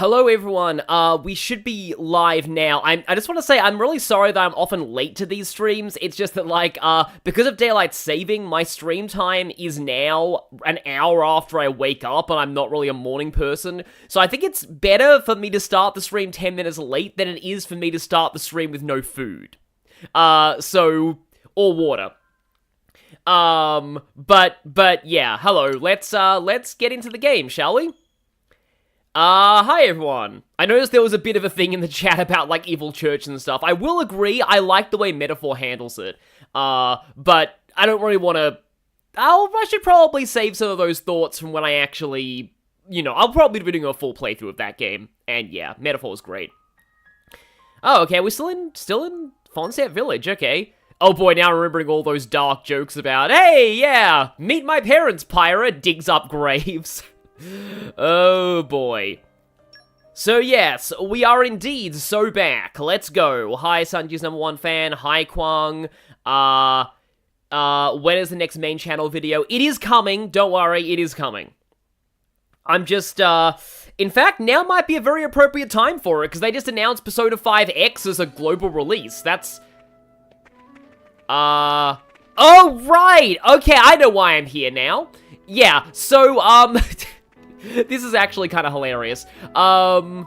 Hello everyone, we should be live now. I just want to say I'm really sorry that I'm often late to these streams. It's just that, like, because of daylight saving, my stream time is now an hour after I wake up, and I'm not really a morning person. So I think it's better for me to start the stream 10 minutes late than it is for me to start the stream with no food. Or water. But yeah, hello, let's get into the game, shall we? Hi everyone. I noticed there was a bit of a thing in the chat about, like, evil church and stuff. I will agree, I like the way Metaphor handles it. But I don't really want to... I should probably save some of those thoughts from when I actually... You know, I'll probably be doing a full playthrough of that game. And yeah, Metaphor's great. Oh, okay, we're still in Fonset Village, okay. Oh boy, now remembering all those dark jokes about, hey, yeah, meet my parents, pirate, digs up graves. Oh boy. So yes, we are indeed so back. Let's go. Hi, Sanji's #1 fan. Hi, Kwang. When is the next main channel video? It is coming. Don't worry, it is coming. I'm just, in fact, now might be a very appropriate time for it, because they just announced Persona 5 X as a global release. That's... Oh, right! Okay, I know why I'm here now. Yeah, so, this is actually kind of hilarious. The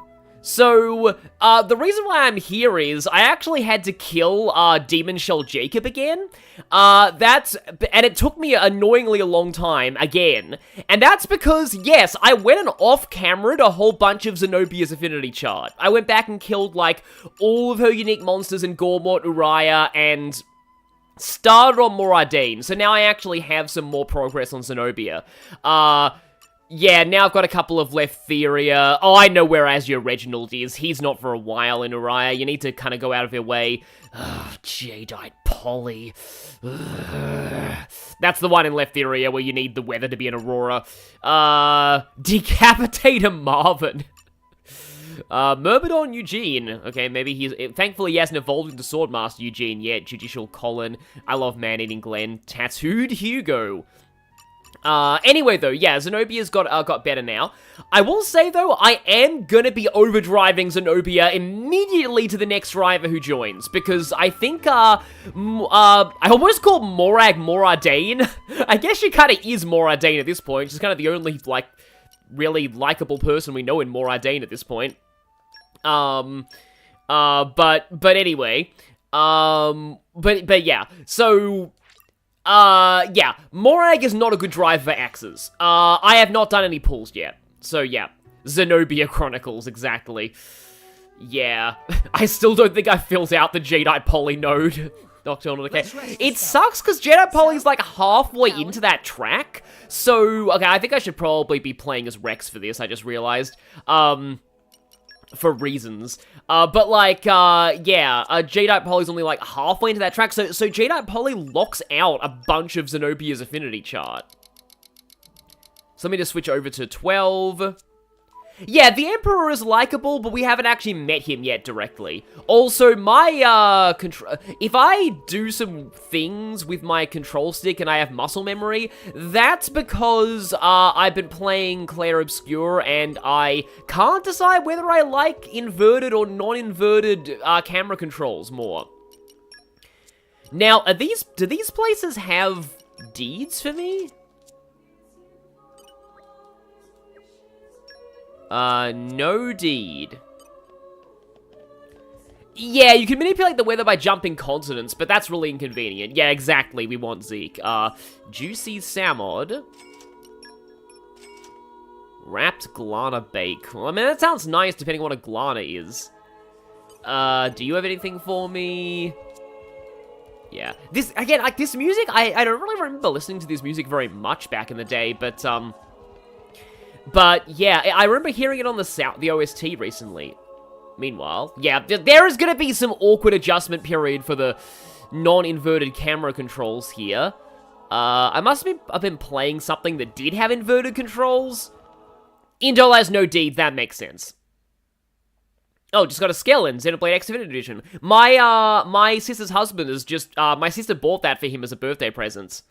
reason why I'm here is I actually had to kill, Demon Shell Jacob again. And it took me annoyingly a long time, again. And that's because, yes, I went and off-cameraed a whole bunch of Zenobia's affinity chart. I went back and killed, like, all of her unique monsters in Gormott, Uriah, and... started on Moradine, so now I actually have some more progress on Zenobia. Yeah, now I've got a couple of Leftheria. Oh, I know where Azure Reginald is. He's not for a while in Uriah. You need to kind of go out of your way. Jadeite Polly. That's the one in Leftheria where you need the weather to be an Aurora. Decapitator Marvin. Myrmidon Eugene. Okay, maybe he's... Thankfully, he hasn't evolved into Swordmaster Eugene yet. Judicial Colin. I love Man-Eating Glenn. Tattooed Hugo. Anyway, though, yeah, Zenobia's got better now. I will say, though, I am gonna be overdriving Zenobia immediately to the next driver who joins, because I think, I almost call Morag Moradane. I guess she kind of is Moradane at this point. She's kind of the only, like, really likable person we know in Moradane at this point. But anyway, but yeah, so... yeah, Morag is not a good driver for axes. I have not done any pulls yet. So yeah, Zenobia Chronicles, exactly. Yeah, I still don't think I filled out the Jadeite Poly node. Nocturnal Decay. It sucks because Jadeite Poly's like halfway into that track. So, okay, I think I should probably be playing as Rex for this, I just realized. For reasons. But like, yeah, Jadeite Poly's only like halfway into that track, so Jadeite Poly locks out a bunch of Zenobia's affinity chart. So let me just switch over to 12. Yeah, the Emperor is likable, but we haven't actually met him yet directly. Also, my, if I do some things with my control stick and I have muscle memory, that's because, I've been playing Claire Obscure and I can't decide whether I like inverted or non-inverted, camera controls more. Now, do these places have deeds for me? No deed. Yeah, you can manipulate the weather by jumping continents, but that's really inconvenient. Yeah, exactly, we want Zeke. Juicy Samod. Wrapped Glana Bake. Well, I mean, that sounds nice depending on what a Glana is. Do you have anything for me? Yeah. This, again, like, this music, I don't really remember listening to this music very much back in the day, but yeah, I remember hearing it on the OST recently. Meanwhile, yeah, there is gonna be some awkward adjustment period for the non-inverted camera controls here. I must have been playing something that did have inverted controls. Indol has no deed, that makes sense. Oh, just got a skeleton, Xenoblade X Affinity Edition. My sister's husband is just, my sister bought that for him as a birthday present.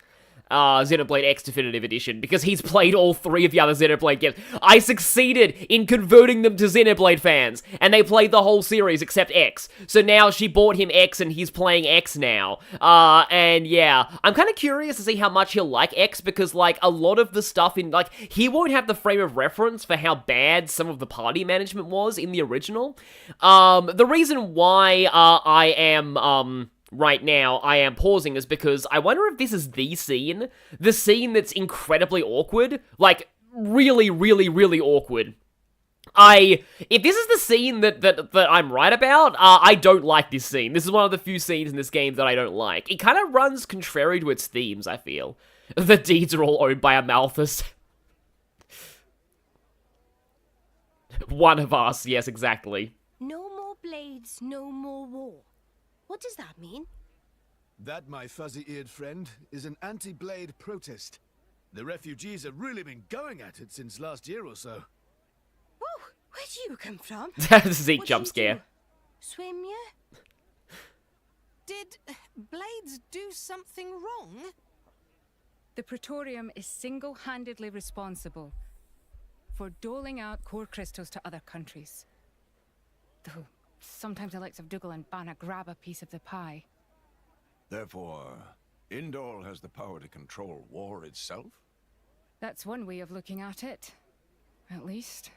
Xenoblade X Definitive Edition, because he's played all 3 of the other Xenoblade games. I succeeded in converting them to Xenoblade fans, and they played the whole series except X. So now she bought him X, and he's playing X now. And yeah, I'm kind of curious to see how much he'll like X, because, like, a lot of the stuff in, like, he won't have the frame of reference for how bad some of the party management was in the original. The reason why, I am, right now, I am pausing is because I wonder if this is the scene that's incredibly awkward, like, really, really, really awkward. If this is the scene that I'm right about, I don't like this scene. This is one of the few scenes in this game that I don't like. It kind of runs contrary to its themes, I feel. The deeds are all owned by Amalthus. One of us, yes, exactly. No more blades, no more war. What does that mean? That, my fuzzy-eared friend, is an anti-blade protest. The refugees have really been going at it since last year or so. Whoa, where do you come from? Zeke jump scare. Swim, yeah? Did blades do something wrong? The Praetorium is single-handedly responsible for doling out core crystals to other countries. Though sometimes the likes of Dougal and Banna grab a piece of the pie. Therefore, Indol has the power to control war itself? That's one way of looking at it. At least.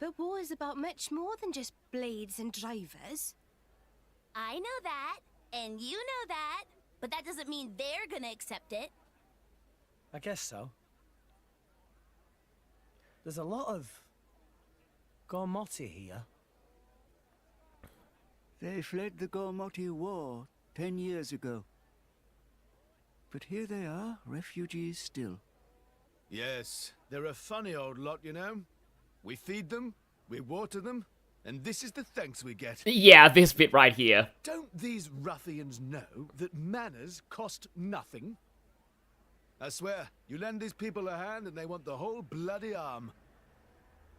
But war is about much more than just blades and drivers. I know that, and you know that, but that doesn't mean they're gonna accept it. I guess so. There's a lot of Gormotti here. They fled the Gormotti War 10 years ago. But here they are, refugees still. Yes, they're a funny old lot, you know. We feed them, we water them, and this is the thanks we get. Yeah, this bit right here. Don't these ruffians know that manners cost nothing? I swear, you lend these people a hand and they want the whole bloody arm.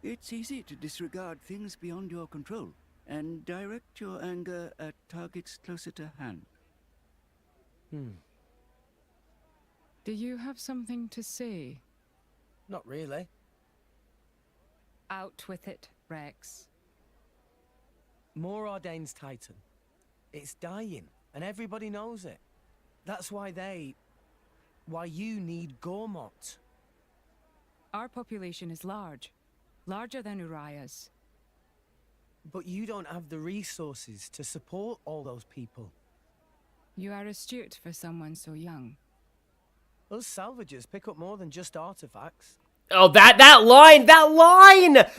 It's easy to disregard things beyond your control and direct your anger at targets closer to hand. Do you have something to say? Not really. Out with it, Rex. More ordains Titan. It's dying, and everybody knows it. That's why you need Gormott. Our population is large. Larger than Uriah's. But you don't have the resources to support all those people. You are astute for someone so young. Us salvagers pick up more than just artifacts. Oh, that line!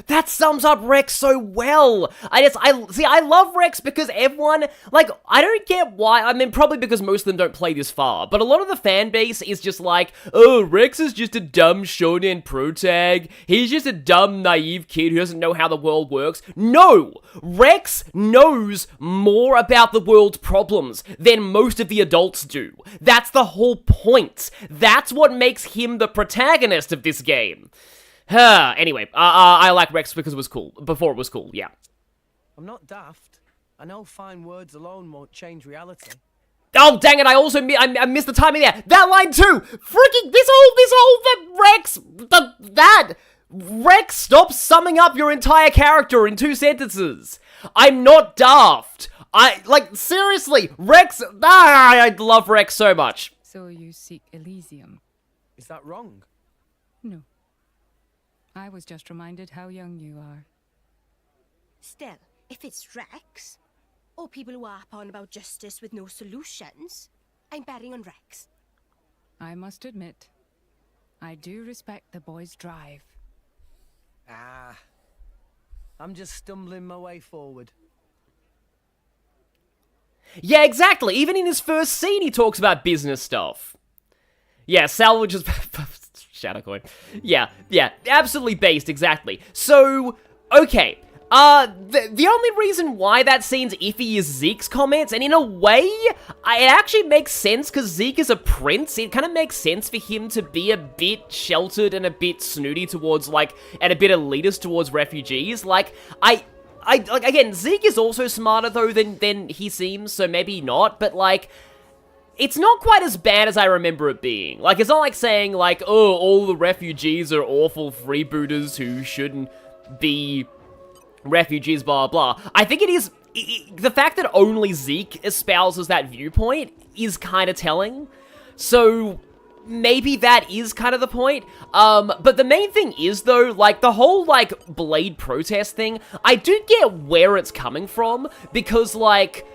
That sums up Rex so well! I love Rex because everyone, like, I don't get why, I mean, probably because most of them don't play this far, but a lot of the fan base is just like, oh, Rex is just a dumb shonen protag, he's just a dumb, naive kid who doesn't know how the world works. No! Rex knows more about the world's problems than most of the adults do. That's the whole point. That's what makes him the protagonist of this game. Anyway, I like Rex because it was cool. Before it was cool, yeah. I'm not daft. I know fine words alone won't change reality. Oh, dang it, I missed the timing there. That line too! Freaking, Rex, stop summing up your entire character in 2 sentences. I'm not daft. Seriously, Rex, I love Rex so much. So you seek Elysium? Is that wrong? No. I was just reminded how young you are. Still, if it's Rex, or people who harp on about justice with no solutions, I'm betting on Rex. I must admit, I do respect the boy's drive. I'm just stumbling my way forward. Yeah, exactly. Even in his first scene, he talks about business stuff. Yeah, salvage is... Shadowcoin. Yeah, absolutely based, exactly. So, okay. The only reason why that scene's iffy is Zeke's comments, and in a way, it actually makes sense, because Zeke is a prince. It kind of makes sense for him to be a bit sheltered and a bit snooty towards, and a bit elitist towards refugees. Again, Zeke is also smarter, though, than he seems, so maybe not, but, it's not quite as bad as I remember it being. Like, it's not like saying, like, oh, all the refugees are awful freebooters who shouldn't be refugees, blah, blah. I think it is... the fact that only Zeke espouses that viewpoint is kind of telling. So, maybe that is kind of the point. But the main thing is, though, like, the whole, like, Blade protest thing, I do get where it's coming from, because, like...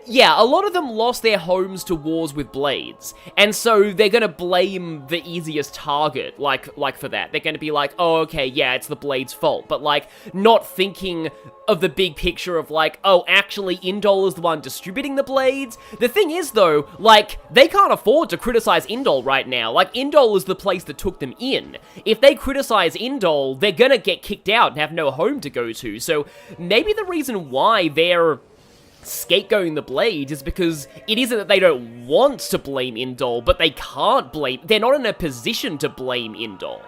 yeah, a lot of them lost their homes to wars with blades, and so they're gonna blame the easiest target, like for that. They're gonna be like, oh, okay, yeah, it's the blade's fault, but, like, not thinking of the big picture of, like, oh, actually, Indol is the one distributing the blades. The thing is, though, like, they can't afford to criticize Indol right now. Like, Indol is the place that took them in. If they criticize Indol, they're gonna get kicked out and have no home to go to, so maybe the reason why they're scapegoating the Blades is because it isn't that they don't want to blame Indol, but they can't blame... they're not in a position to blame Indol.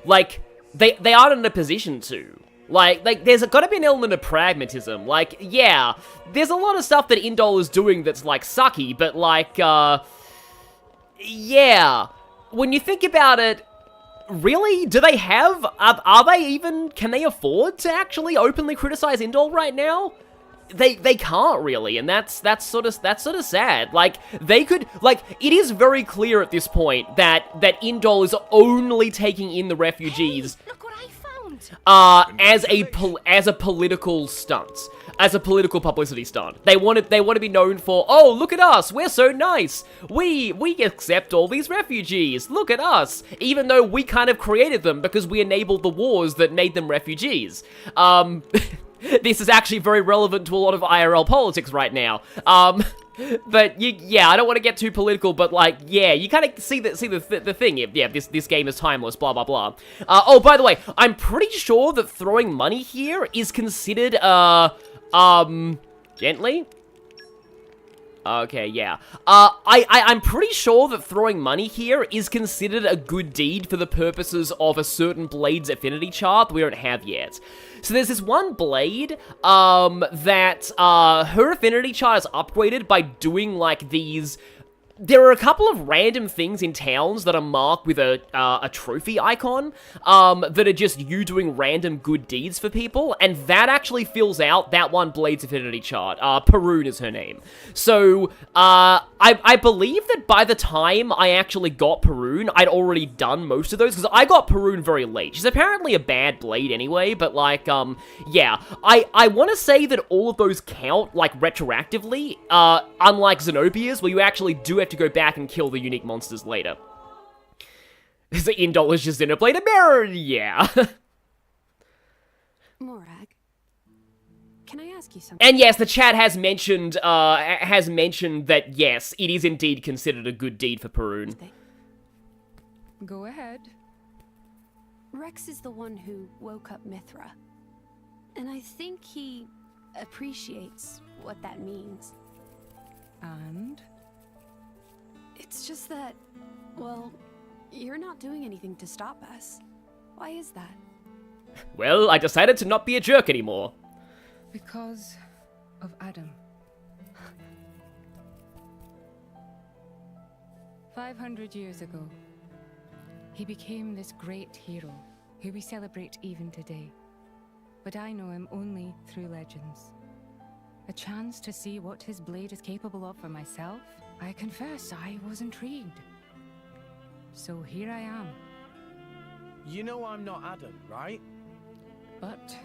Like, they aren't in a position to. Like, there's gotta be an element of pragmatism. Like, yeah, there's a lot of stuff that Indol is doing that's, like, sucky, but, like, yeah. When you think about it, really? Do they have... are they even... can they afford to actually openly criticize Indol right now? They can't really, and that's sort of sad. Like, they could, like, it is very clear at this point that Indol is only taking in the refugees. Hey, look what I found. As a political stunt, as a political publicity stunt. They want to be known for, oh, look at us, we're so nice. We accept all these refugees. Look at us, even though we kind of created them because we enabled the wars that made them refugees. This is actually very relevant to a lot of IRL politics right now. But yeah, I don't want to get too political, but like, yeah, you kind of see the thing. Yeah, this game is timeless. Blah blah blah. Oh, by the way, I'm pretty sure that throwing money here is considered gently. Okay, yeah. I'm pretty sure that throwing money here is considered a good deed for the purposes of a certain blade's affinity chart that we don't have yet. So there's this one blade, that, her affinity chart is upgraded by doing, like, these... there are a couple of random things in towns that are marked with a trophy icon, that are just you doing random good deeds for people, and that actually fills out that one Blade's affinity chart. Perun is her name. So, I believe that by the time I actually got Perun, I'd already done most of those, because I got Perun very late. She's apparently a bad Blade anyway, but, like, yeah. I want to say that all of those count, like, retroactively, unlike Zenobia's, where you actually do have to go back and kill the unique monsters later. The Indol is just Xenoblade a mirror, yeah. Morag, can I ask you something? And yes, the chat has mentioned that yes, it is indeed considered a good deed for Perun. Go ahead. Rex is the one who woke up Mithra, and I think he appreciates what that means. And? It's just that, well, you're not doing anything to stop us. Why is that? Well, I decided to not be a jerk anymore. Because of Adam. 500 years ago, he became this great hero, who we celebrate even today. But I know him only through legends. A chance to see what his blade is capable of for myself? I confess, I was intrigued. So here I am. You know I'm not Adam, right? But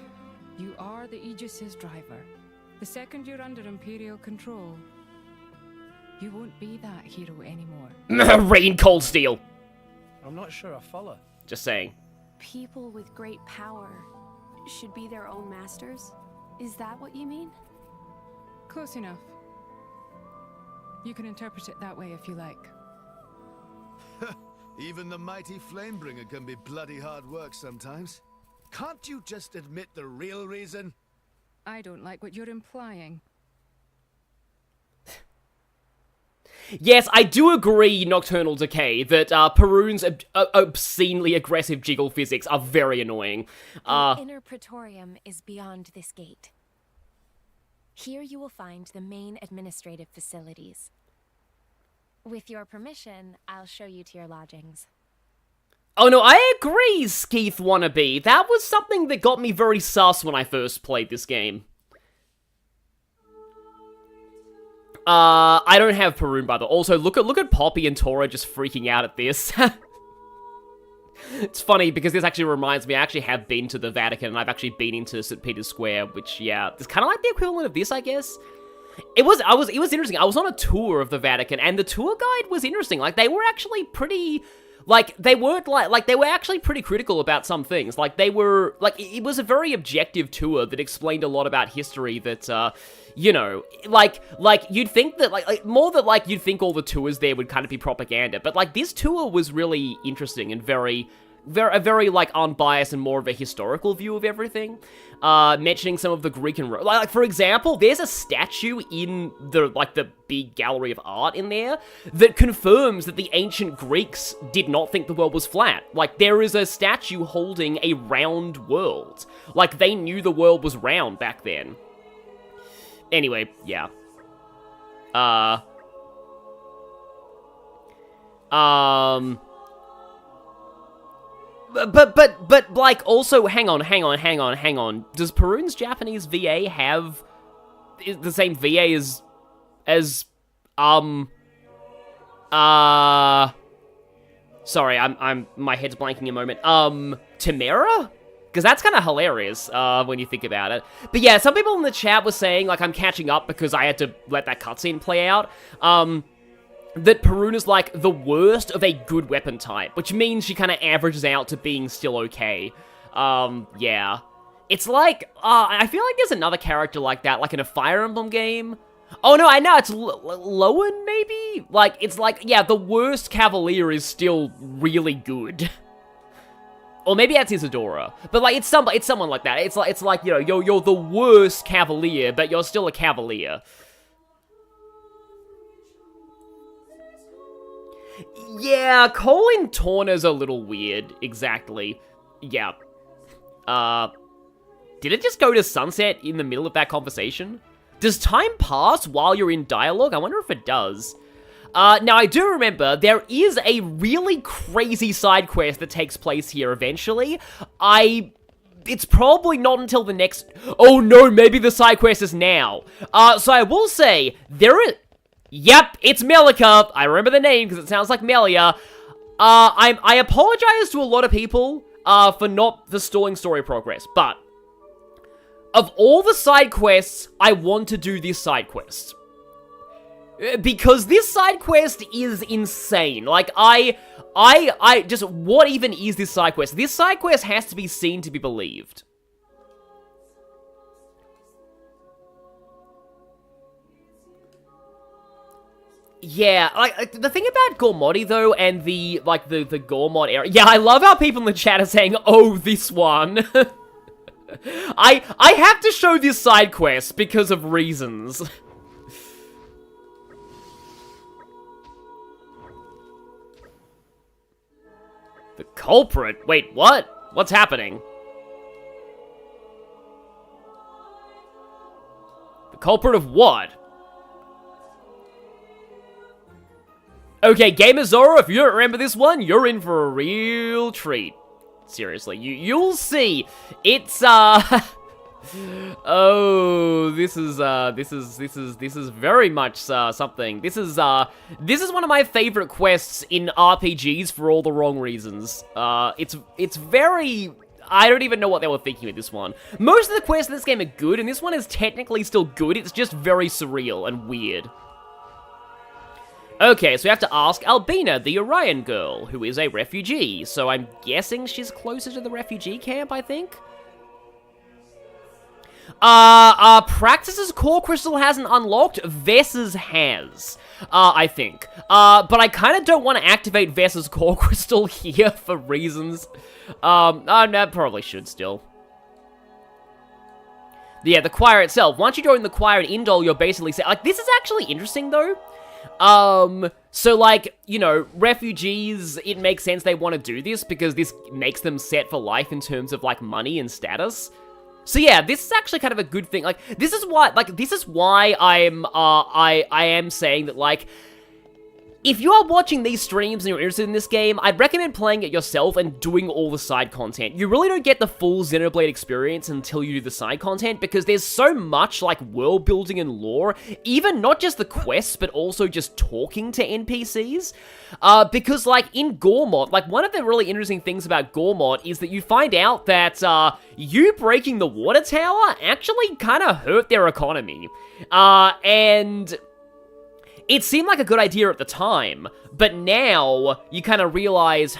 you are the Aegis's driver. The second you're under Imperial control, you won't be that hero anymore. Rain Cold Steel. I'm not sure I follow. Just saying. People with great power should be their own masters? Is that what you mean? Close enough. You can interpret it that way if you like. Even the mighty Flamebringer can be bloody hard work sometimes. Can't you just admit the real reason? I don't like what you're implying. Yes, I do agree, Nocturnal Decay, that Perun's obscenely aggressive jiggle physics are very annoying. The inner praetorium is beyond this gate. Here you will find the main administrative facilities. With your permission, I'll show you to your lodgings. Oh no, I agree, Skeeth Wannabe. That was something that got me very sus when I first played this game. I don't have Perun, by the way. Also, look at Poppy and Tora just freaking out at this. It's funny, because this actually reminds me, I actually have been to the Vatican, and I've actually been into St. Peter's Square, which, yeah, it's kind of like the equivalent of this, I guess. It was interesting. I was on a tour of the Vatican, and the tour guide was interesting. Like, they were actually pretty... Like, they weren't like, they were actually pretty critical about some things. Like, they were, like, it was a very objective tour that explained a lot about history that, you know, like, you'd think that, more that, like, you'd think all the tours there would kind of be propaganda. But, like, this tour was really interesting and very, like, unbiased and more of a historical view of everything. Mentioning some of the Greek and like, for example, there's a statue in the big gallery of art in there that confirms that the ancient Greeks did not think the world was flat. Like, there is a statue holding a round world. Like, they knew the world was round back then. Anyway, yeah. But, like, also, hang on. Does Perun's Japanese VA have the same VA as, sorry, my head's blanking a moment. Temera? Because that's kind of hilarious, when you think about it. But yeah, some people in the chat were saying, like, I'm catching up because I had to let that cutscene play out. That Perun is, like, the worst of a good weapon type, which means she kind of averages out to being still okay. Yeah. It's like, I feel like there's another character like that, like in a Fire Emblem game. Oh, no, I know, it's Lowen, maybe? Like, it's like, yeah, the worst Cavalier is still really good. Or maybe that's Isadora. But, like, it's someone like that. It's like, you know, you're the worst Cavalier, but you're still a Cavalier. Yeah, calling Torna's a little weird, exactly. Yeah. Did it just go to sunset in the middle of that conversation? Does time pass while you're in dialogue? I wonder if it does. Now, I do remember, there is a really crazy side quest that takes place here eventually. It's probably not until the next... Oh no, maybe the side quest is now. So I will say, there is... Yep, it's Mellica. I remember the name because it sounds like Melia. I apologize to a lot of people for stalling story progress, but of all the side quests, I want to do this side quest. Because this side quest is insane. Like, just, what even is this side quest? This side quest has to be seen to be believed. Yeah, like, the thing about Gormott, though, and the Gormott area... Yeah, I love how people in the chat are saying, oh, this one. I have to show this side quest because of reasons. The culprit? Wait, what? What's happening? The culprit of what? Okay, Gamer Zoro, if you don't remember this one, you're in for a real treat. Seriously, you'll see. It's oh, this is very much something. This is one of my favorite quests in RPGs for all the wrong reasons. It's very... I don't even know what they were thinking with this one. Most of the quests in this game are good, and this one is technically still good. It's just very surreal and weird. Okay, so we have to ask Albina, the Orion girl, who is a refugee. So I'm guessing she's closer to the refugee camp, I think? Praxis's core crystal hasn't unlocked. Vess's has, I think. But I kind of don't want to activate Vess's core crystal here for reasons. No, probably should still. Yeah, the choir itself. Once you join the choir in Indol, you're basically... Like, this is actually interesting, though. So, like, you know, refugees, it makes sense they want to do this because this makes them set for life in terms of, like, money and status. So, yeah, this is actually kind of a good thing. Like, this is why I am saying that, like, if you are watching these streams and you're interested in this game, I'd recommend playing it yourself and doing all the side content. You really don't get the full Xenoblade experience until you do the side content, because there's so much, like, world building and lore, even not just the quests, but also just talking to NPCs. Because, like, in Gormott, like, one of the really interesting things about Gormott is that you find out that, you breaking the water tower actually kind of hurt their economy. And it seemed like a good idea at the time, but now you kind of realize,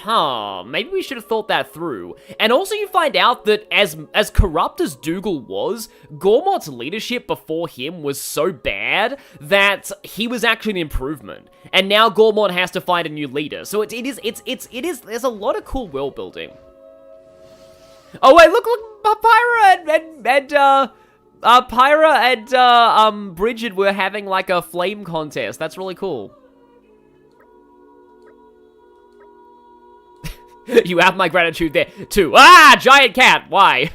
maybe we should have thought that through. And also you find out that as corrupt as Dougal was, Gormott's leadership before him was so bad that he was actually an improvement. And now Gormott has to find a new leader. So it is, there's a lot of cool world building. Oh wait, look, Pyra and Bridget were having, like, a flame contest. That's really cool. You have my gratitude there, too. Ah, giant cat, why?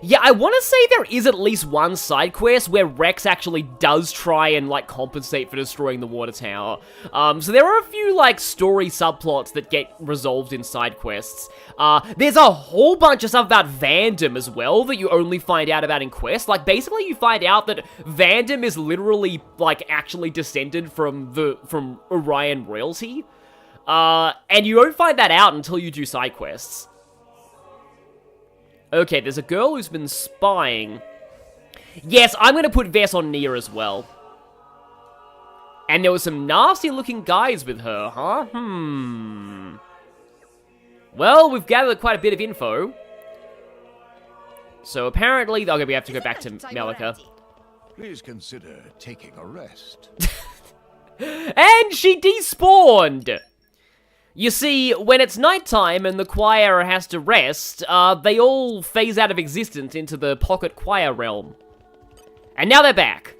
Yeah, I want to say there is at least one side quest where Rex actually does try and, like, compensate for destroying the water tower. So there are a few, like, story subplots that get resolved in side quests. There's a whole bunch of stuff about Vandom as well that you only find out about in quests. Like, basically you find out that Vandom is literally, like, actually descended from Orion royalty. And you don't find that out until you do side quests. Okay, there's a girl who's been spying. Yes, I'm gonna put Vess on Nia as well. And there was some nasty-looking guys with her, huh? Well, we've gathered quite a bit of info. So apparently, okay, we have to go back to Mellica. Please consider taking a rest. And she despawned! You see, when it's nighttime and the choir has to rest, they all phase out of existence into the pocket choir realm. And now they're back.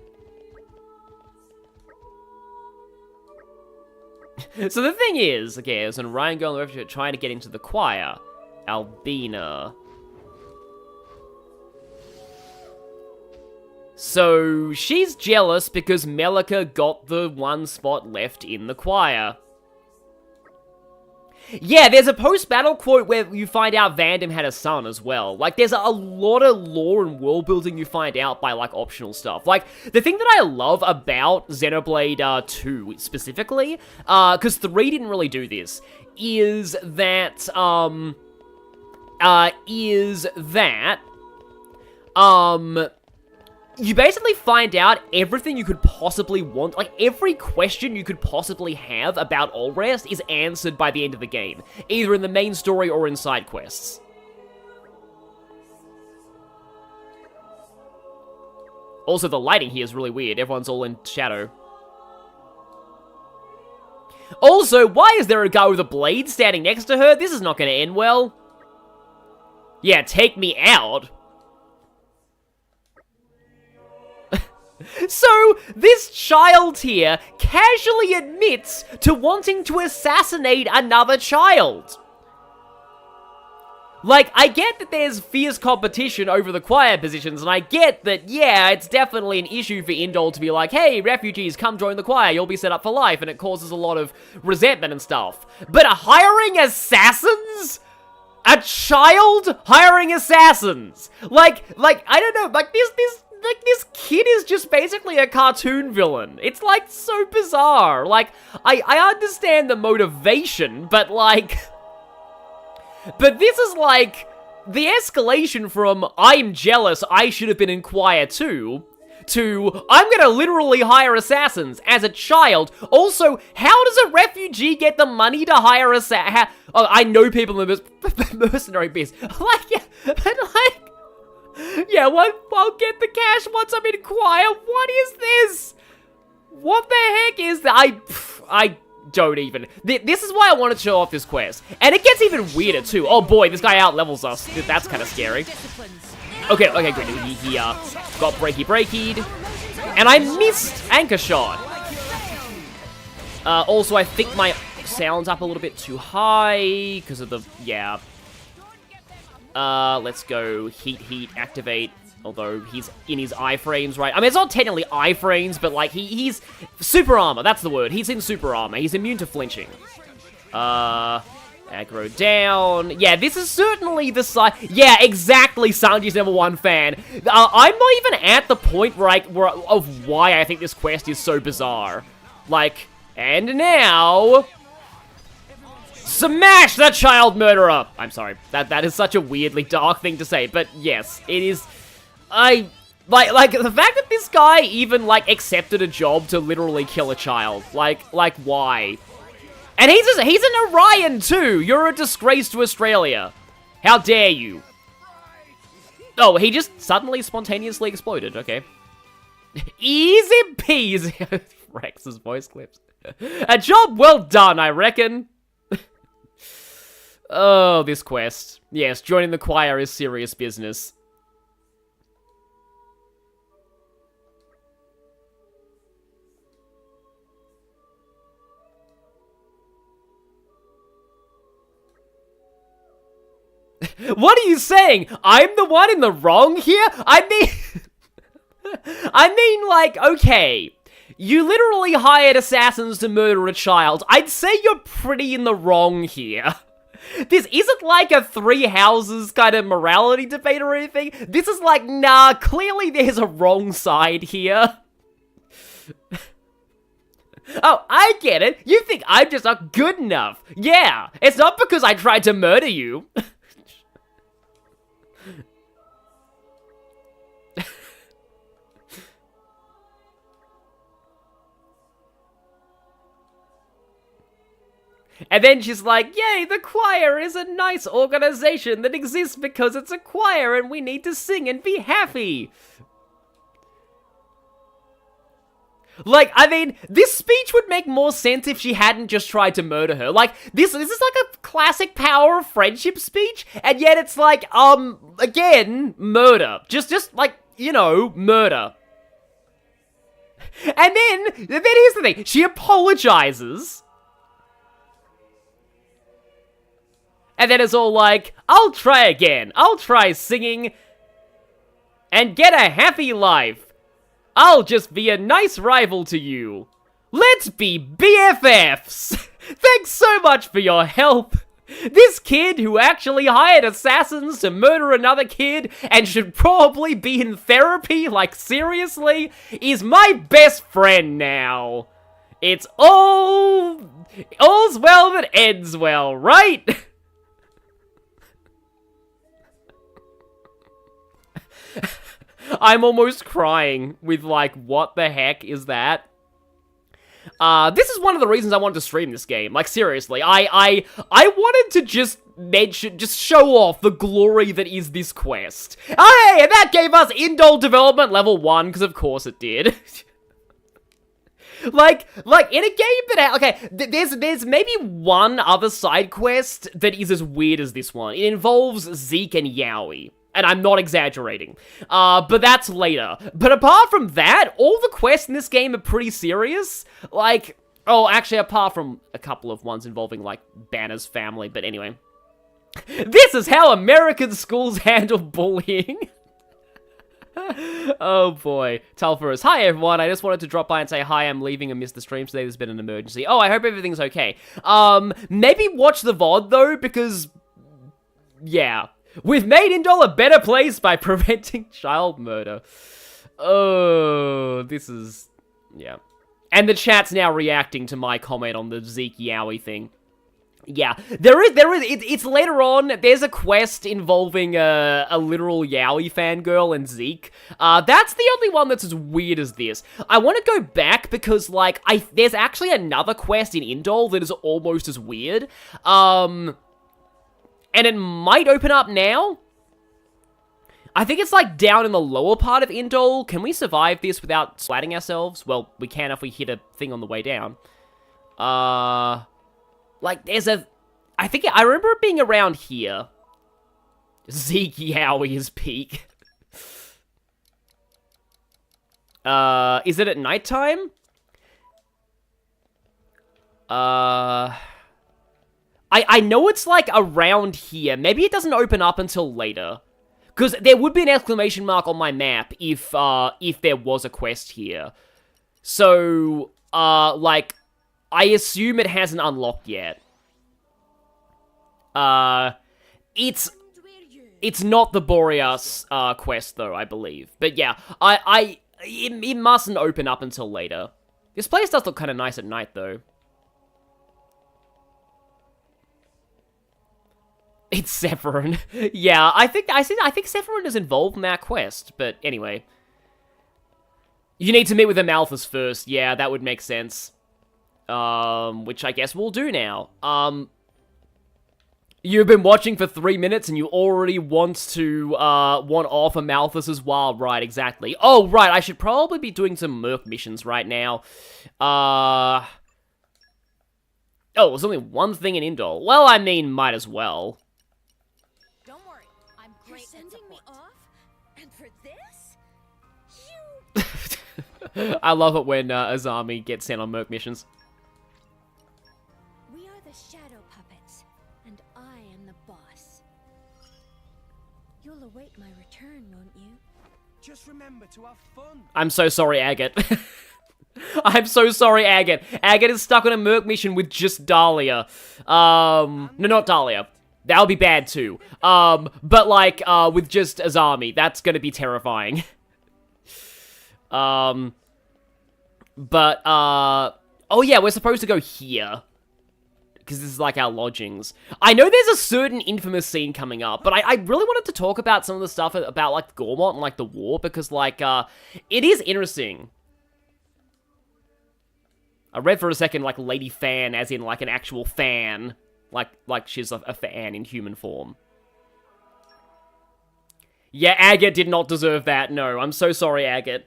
So the thing is, okay, there's an Orion girl on the refugee trying to get into the choir. Albina. So she's jealous because Mellica got the one spot left in the choir. Yeah, there's a post-battle quote where you find out Vandom had a son as well. Like, there's a lot of lore and world building you find out by, like, optional stuff. Like, the thing that I love about Xenoblade 2 specifically, because 3 didn't really do this, is that, you basically find out everything you could possibly want. Like, every question you could possibly have about Allrest is answered by the end of the game, either in the main story or in side quests. Also, the lighting here is really weird. Everyone's all in shadow. Also, why is there a guy with a blade standing next to her? This is not going to end well. Yeah, take me out. So, this child here casually admits to wanting to assassinate another child. Like, I get that there's fierce competition over the choir positions, and I get that, yeah, it's definitely an issue for Indol to be like, hey, refugees, come join the choir, you'll be set up for life, and it causes a lot of resentment and stuff. But hiring assassins? A child hiring assassins? Like, I don't know, like, this kid is just basically a cartoon villain. It's, like, so bizarre. Like, I understand the motivation, but, like... But this is, like, the escalation from, I'm jealous, I should have been in choir too, to, I'm gonna literally hire assassins as a child. Also, how does a refugee get the money to hire assassins? Oh, I know people in the mercenary biz. Like, yeah, but, like... Yeah, I'll get the cash once I'm in choir. What is this? What the heck is that? I don't even. This is why I wanted to show off this quest. And it gets even weirder, too. Oh, boy, this guy out-levels us. That's kind of scary. Okay, great. He got breaky-breakied. And I missed Anchor Shot. Also, I think my sound's up a little bit too high because of the... Yeah. Let's go. Heat, activate. Although he's in his iframes, right? I mean, it's not technically iframes, but like he's super armor. That's the word. He's in super armor. He's immune to flinching. Aggro down. Yeah, this is certainly the side. Yeah, exactly. Sanji's #1 fan. I'm not even at the point of why I think this quest is so bizarre. Like, and now, smash the child murderer. I'm sorry. That is such a weirdly dark thing to say, but yes, it is. Like the fact that this guy even like accepted a job to literally kill a child. Like why? And he's an Orion too. You're a disgrace to Australia. How dare you? Oh, he just suddenly spontaneously exploded. Okay. Easy peasy. Rex's voice clips. A job well done, I reckon. Oh, this quest. Yes, joining the choir is serious business. What are you saying? I'm the one in the wrong here? I mean, like, okay. You literally hired assassins to murder a child. I'd say you're pretty in the wrong here. This isn't like a three houses kind of morality debate or anything. This is like, nah, clearly there's a wrong side here. Oh, I get it. You think I'm just not good enough. Yeah, it's not because I tried to murder you. And then she's like, yay, the choir is a nice organization that exists because it's a choir and we need to sing and be happy. Like, I mean, this speech would make more sense if she hadn't just tried to murder her. Like, this is like a classic power of friendship speech, and yet it's like, again, murder. Just like, you know, murder. And then here's the thing, she apologizes. And then it's all like, I'll try again. I'll try singing and get a happy life. I'll just be a nice rival to you. Let's be BFFs. Thanks so much for your help. This kid who actually hired assassins to murder another kid and should probably be in therapy, like seriously, is my best friend now. It's all's well that ends well, right? I'm almost crying with like, what the heck is that? This is one of the reasons I wanted to stream this game. Like, seriously, I wanted to just show off the glory that is this quest. Oh, hey, and that gave us Indol development level 1, because of course it did. like, in a game that, okay, there's maybe one other side quest that is as weird as this one. It involves Zeke and Yaoi. And I'm not exaggerating. But that's later. But apart from that, all the quests in this game are pretty serious. Like, oh, actually, apart from a couple of ones involving, like, Banner's family. But anyway. This is how American schools handle bullying. Oh, boy. Telferus. Hi, everyone. I just wanted to drop by and say hi. I'm leaving and missed the stream today. There's been an emergency. Oh, I hope everything's okay. Maybe watch the VOD, though, because... yeah. We've made Indol a better place by preventing child murder. Oh, this is... yeah. And the chat's now reacting to my comment on the Zeke Yaoi thing. Yeah, it's later on, there's a quest involving a literal Yaoi fangirl and Zeke. That's the only one that's as weird as this. I want to go back because, like, there's actually another quest in Indol that is almost as weird. And it might open up now. I think it's like down in the lower part of Indol. Can we survive this without splatting ourselves? Well, we can if we hit a thing on the way down. Like there's a... I remember it being around here. Zeke Yaoi's peak. Is it at nighttime? I know it's, like, around here. Maybe it doesn't open up until later. Because there would be an exclamation mark on my map if there was a quest here. So, like, I assume it hasn't unlocked yet. It's not the Boreas, quest, though, I believe. But yeah, it mustn't open up until later. This place does look kind of nice at night, though. It's Severin. Yeah, I think Severin is involved in that quest, but anyway. You need to meet with Amalthus first. Yeah, that would make sense. Which I guess we'll do now. You've been watching for 3 minutes and you already want to, want off Amalthus as well. Right, exactly. Oh, right, I should probably be doing some Merc missions right now. Oh, there's only one thing in Indol. Well, I mean, might as well. Don't worry, I'm great at Sending me support. off? And for this? I love it when Azami gets sent on Merc missions. We are the shadow puppets, and I am the boss. You'll await my return, won't you? Just remember to have fun. I'm so sorry, Agate. I'm so sorry, Agate. Agate is stuck on a Merc mission with just Dahlia. No, not Dahlia. That would be bad too. But like, with just Azami, that's gonna be terrifying. Oh yeah, we're supposed to go here. Because this is like our lodgings. I know there's a certain infamous scene coming up, but I really wanted to talk about some of the stuff about like Gormott and like the war, because like, it is interesting. I read for a second like Lady Fan, as in like an actual fan. Like she's a fan in human form. Yeah, Agate did not deserve that. No, I'm so sorry, Agate.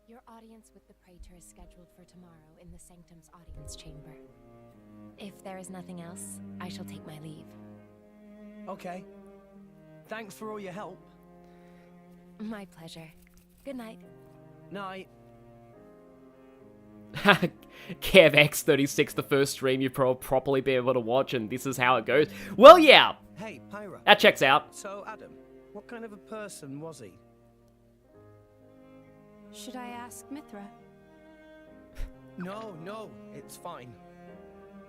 Your audience with the Praetor is scheduled for tomorrow in the Sanctum's audience chamber. If there is nothing else, I shall take my leave. Okay. Thanks for all your help. My pleasure. Good night. Night. Kev X36, the first stream you've properly be able to watch, and this is how it goes. Well, yeah. Hey, Pyra. That checks out. So, Adam, what kind of a person was he? Should I ask Mithra? No, it's fine.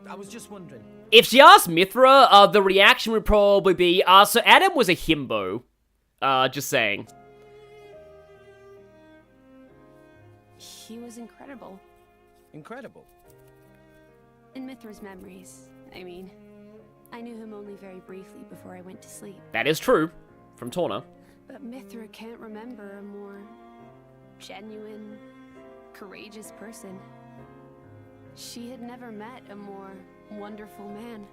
I was just wondering. If she asked Mithra, the reaction would probably be, so Adam was a himbo. Just saying. He was incredible. Incredible? In Mithra's memories, I mean. I knew him only very briefly before I went to sleep. That is true. From Torna. But Mithra can't remember a more genuine, courageous person. She had never met a more wonderful man.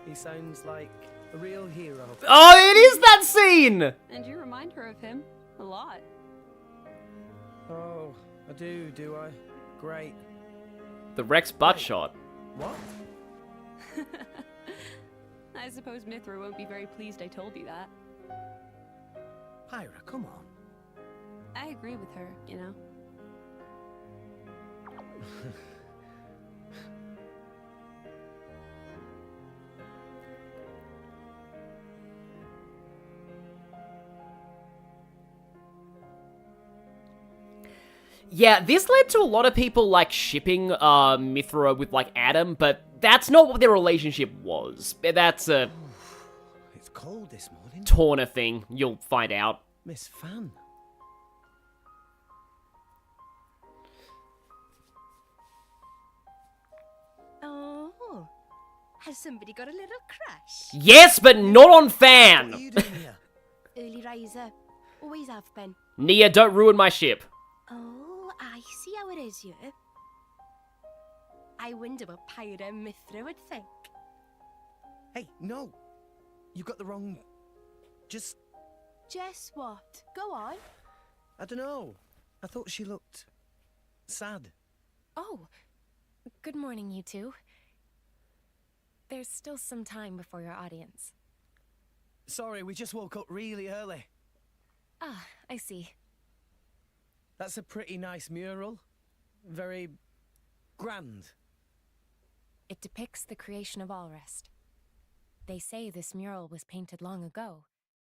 He sounds like a real hero. Oh, it is that scene! And you remind her of him a lot. Oh, I do I? Great. The Rex butt shot. What? I suppose Mithra won't be very pleased I told you that. Pyra, come on. I agree with her, you know. Yeah, this led to a lot of people, like, shipping, Mithra with, like, Adam, but that's not what their relationship was. That's a... It's cold this morning. Torna thing, you'll find out. Miss Fan. Oh, has somebody got a little crush? Yes, but not on Fan! What are you doing here? Early riser, always have been. Nia, don't ruin my ship. Oh, I see how it is here. I wonder what Pyra and Mithra would think. Hey, no. You got the wrong... Just what? Go on. I don't know. I thought she looked... sad. Oh, good morning, you two. There's still some time before your audience. Sorry, we just woke up really early. Ah, I see. That's a pretty nice mural. Very... grand. It depicts the creation of Allrest. They say this mural was painted long ago,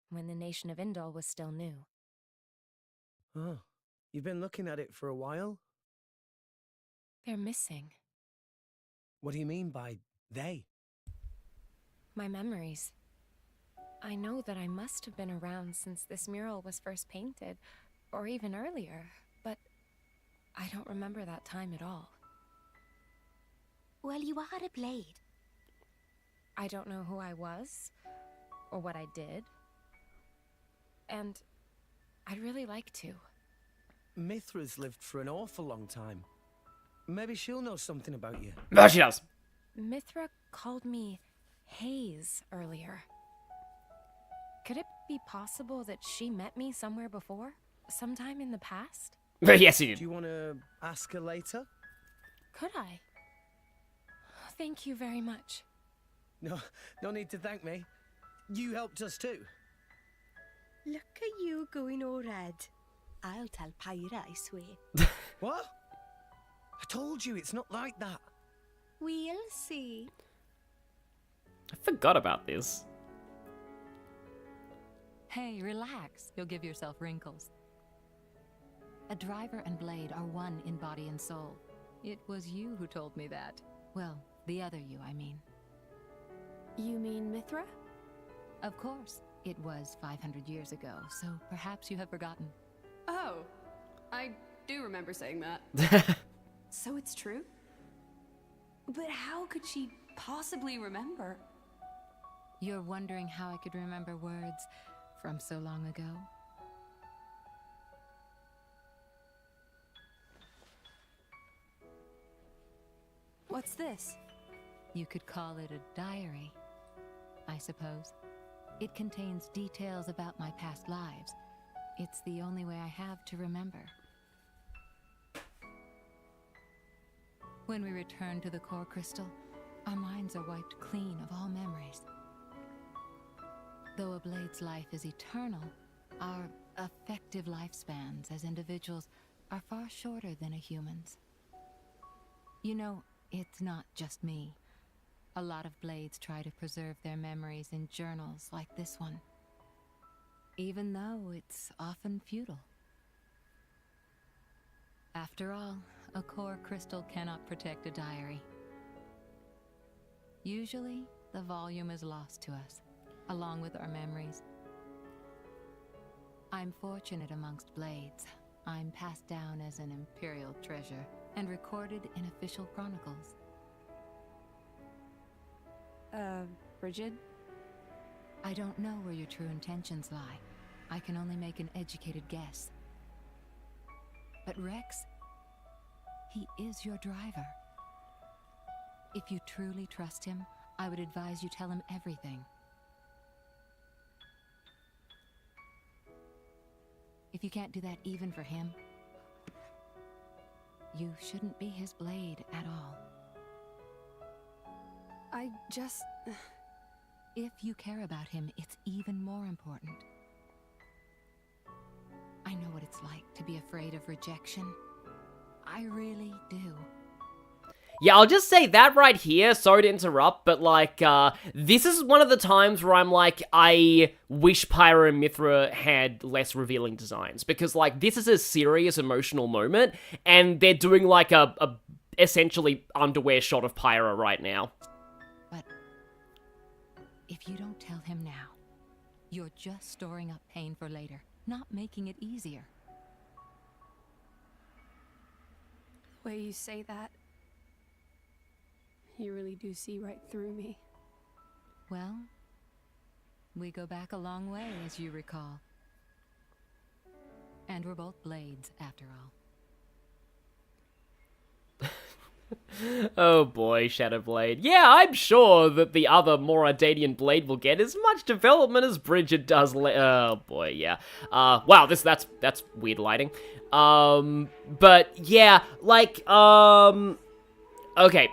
when the nation of Indol was still new. Oh, you've been looking at it for a while? They're missing. What do you mean by they? My memories. I know that I must have been around since this mural was first painted, or even earlier, but I don't remember that time at all. Well, you are a blade. I don't know who I was, or what I did. And I'd really like to. Mithra's lived for an awful long time. Maybe she'll know something about you. No, she does. Mithra called me Haze earlier. Could it be possible that she met me somewhere before? Sometime in the past? Yes, he did. Do you want to ask her later? Could I? Thank you very much. No need to thank me. You helped us too. Look at you going all red. I'll tell Pyra, I swear. What? I told you, it's not like that. We'll see. I forgot about this. Hey, relax. You'll give yourself wrinkles. A driver and blade are one in body and soul. It was you who told me that. Well, the other you, I mean. You mean Mithra? Of course. It was 500 years ago, so perhaps you have forgotten. Oh, I do remember saying that. So it's true? But how could she possibly remember? You're wondering how I could remember words from so long ago? What's this? You could call it a diary, I suppose. It contains details about my past lives. It's the only way I have to remember. When we return to the core crystal, our minds are wiped clean of all memories. Though a blade's life is eternal, our effective lifespans as individuals are far shorter than a human's. You know, it's not just me. A lot of blades try to preserve their memories in journals like this one, even though it's often futile. After all, a core crystal cannot protect a diary. Usually, the volume is lost to us, along with our memories. I'm fortunate amongst blades. I'm passed down as an imperial treasure and recorded in official chronicles. Bridget? I don't know where your true intentions lie. I can only make an educated guess. But Rex, he is your driver. If you truly trust him, I would advise you tell him everything. If you can't do that even for him, you shouldn't be his blade at all. I just... If you care about him, it's even more important. I know what it's like to be afraid of rejection. I really do. Yeah, I'll just say that right here, sorry to interrupt, but like, this is one of the times where I'm like, I wish Pyra and Mithra had less revealing designs, because like, this is a serious emotional moment, and they're doing like a essentially underwear shot of Pyra right now. But if you don't tell him now, you're just storing up pain for later, not making it easier. The way you say that, you really do see right through me. Well, we go back a long way, as you recall. And we're both blades, after all. Oh boy, Shadowblade. Yeah, I'm sure that the other more Ardanian blade will get as much development as Bridget does. Oh boy, yeah. Wow, that's weird lighting. But yeah, like, okay.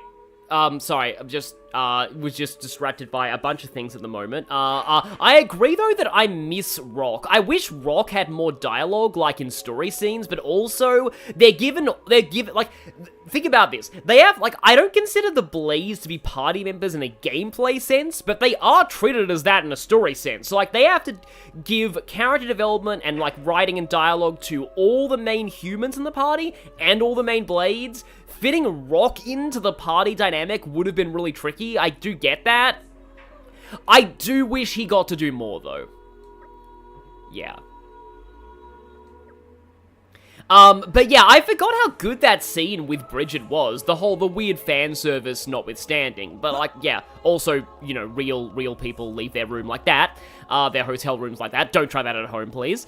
sorry, I'm just, was just distracted by a bunch of things at the moment. I agree, though, that I miss Rock. I wish Rock had more dialogue, like in story scenes, but also, they're given, like, think about this. They have, like, I don't consider the Blades to be party members in a gameplay sense, but they are treated as that in a story sense. So, like, they have to give character development and, like, writing and dialogue to all the main humans in the party, and all the main Blades. Fitting Rock into the party dynamic would have been really tricky. I do get that. I do wish he got to do more, though. Yeah. But yeah, I forgot how good that scene with Bridget was. The weird fan service notwithstanding. But, like, yeah, also, you know, real people leave their room like that. Their hotel rooms like that. Don't try that at home, please.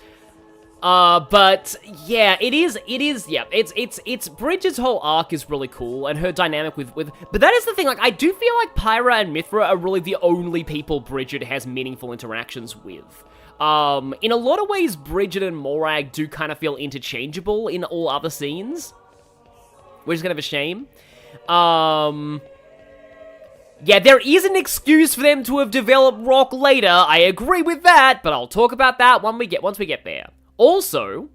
But yeah, it's Bridget's whole arc is really cool, and her dynamic with, but that is the thing, like, I do feel like Pyra and Mithra are really the only people Bridget has meaningful interactions with. In a lot of ways, Bridget and Morag do kind of feel interchangeable in all other scenes, which is kind of a shame. Yeah, there is an excuse for them to have developed Rock later, I agree with that, but I'll talk about that once we get there. Also,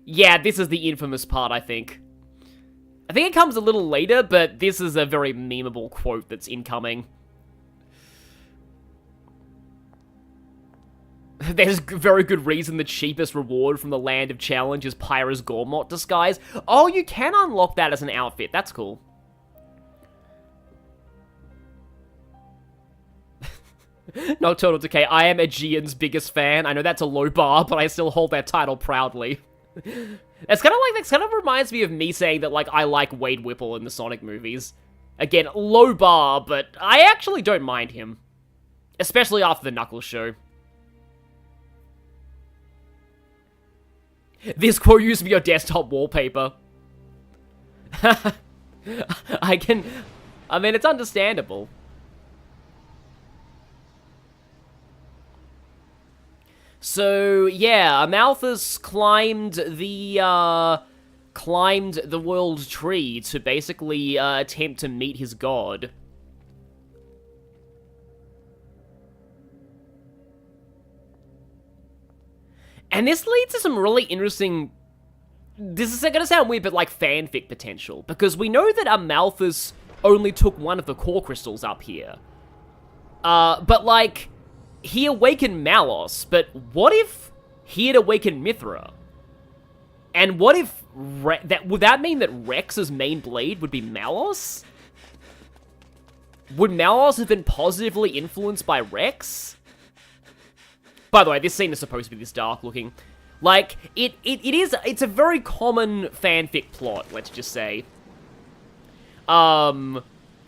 yeah, this is the infamous part, I think. I think it comes a little later, but this is a very memeable quote that's incoming. There's very good reason the cheapest reward from the Land of Challenge is Pyra's Gormott disguise. Oh, you can unlock that as an outfit. That's cool. Nocturnal Decay, I am Aegean's biggest fan. I know that's a low bar, but I still hold that title proudly. That kind of reminds me of me saying that, like, I like Wade Whipple in the Sonic movies. Again, low bar, but I actually don't mind him. Especially after the Knuckles show. This quote used to be your desktop wallpaper. I mean, it's understandable. So, yeah, Amalthus climbed the world tree to basically attempt to meet his god. And this leads to some really interesting... This is gonna sound weird, but like fanfic potential. Because we know that Amalthus only took one of the core crystals up here. But like... He awakened Malos, but what if he had awakened Mithra? And what if... would that mean that Rex's main blade would be Malos? Would Malos have been positively influenced by Rex? By the way, this scene is supposed to be this dark looking. Like, it's a very common fanfic plot, let's just say. I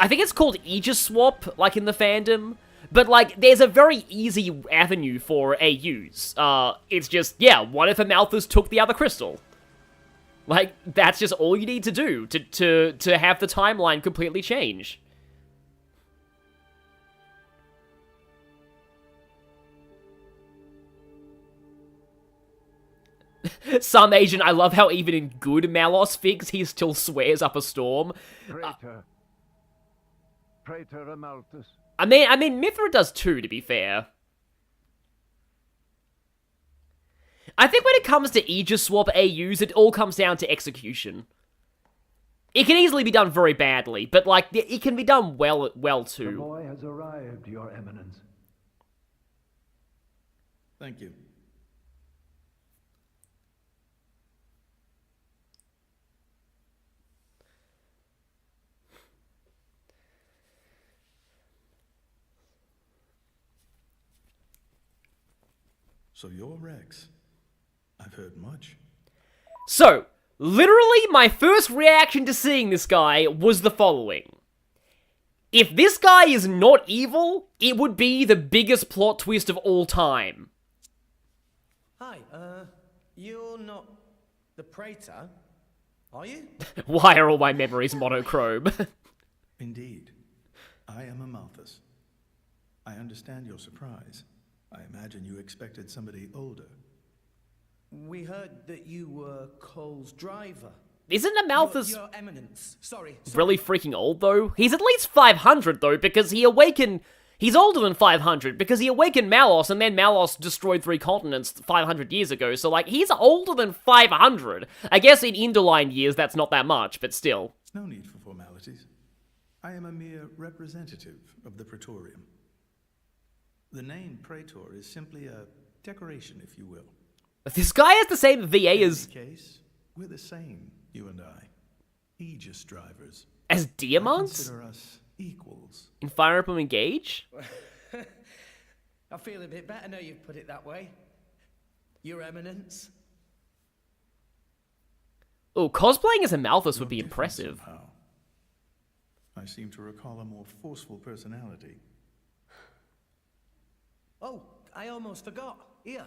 think it's called Aegis Swap, like in the fandom. But, like, there's a very easy avenue for AUs. It's just, yeah, what if Amalthus took the other crystal? Like, that's just all you need to do to have the timeline completely change. Some Asian, I love how even in good Malos figs, he still swears up a storm. Praetor Amalthus. I mean, Mithra does too, to be fair. I think when it comes to Aegis Swap AUs, it all comes down to execution. It can easily be done very badly, but, like, it can be done well too. The boy has arrived, Your Eminence. Thank you. So you're Rex. I've heard much. So, literally my first reaction to seeing this guy was the following. If this guy is not evil, it would be the biggest plot twist of all time. Hi, you're not the Praetor, are you? Why are all my memories monochrome? Indeed. I am Amalthus. I understand your surprise. I imagine you expected somebody older. We heard that you were Cole's driver. Isn't Amalthus Your Eminence. Sorry. really freaking old, though? He's at least 500, though, because he awakened... He's older than 500, because he awakened Malos, and then Malos destroyed 3 continents 500 years ago, so, like, he's older than 500. I guess in Indoline years, that's not that much, but still. No need for formalities. I am a mere representative of the Praetorium. The name Praetor is simply a decoration, if you will. This guy has the same VA as... In any case, we're the same, you and I. Aegis drivers. As Diamonds? Consider us equals. In Fire Emblem Engage? I feel a bit better now you've put it that way. Your Eminence. Oh, cosplaying as Amalthus would be impressive. Somehow. I seem to recall a more forceful personality. Oh, I almost forgot. Here.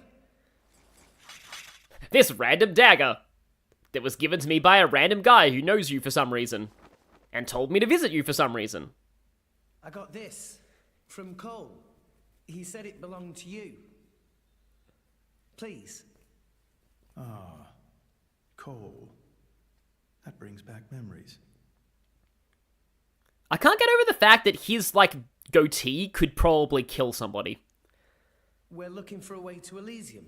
This random dagger that was given to me by a random guy who knows you for some reason and told me to visit you for some reason. I got this from Cole. He said it belonged to you. Please. Ah, Cole. That brings back memories. I can't get over the fact that his, like, goatee could probably kill somebody. We're looking for a way to Elysium.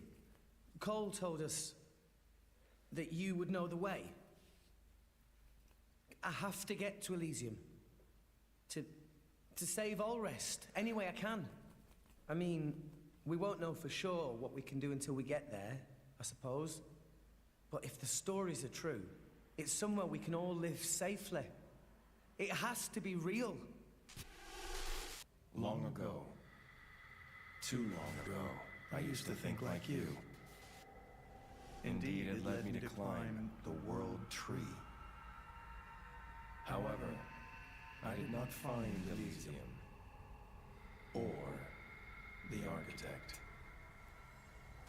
Cole told us that you would know the way. I have to get to Elysium. To save Allrest, any way I can. I mean, we won't know for sure what we can do until we get there, I suppose. But if the stories are true, it's somewhere we can all live safely. It has to be real. Long ago. Too long ago. I used to think like you. Indeed, it led me to climb the world tree. However, I did not find Elysium. Or the architect.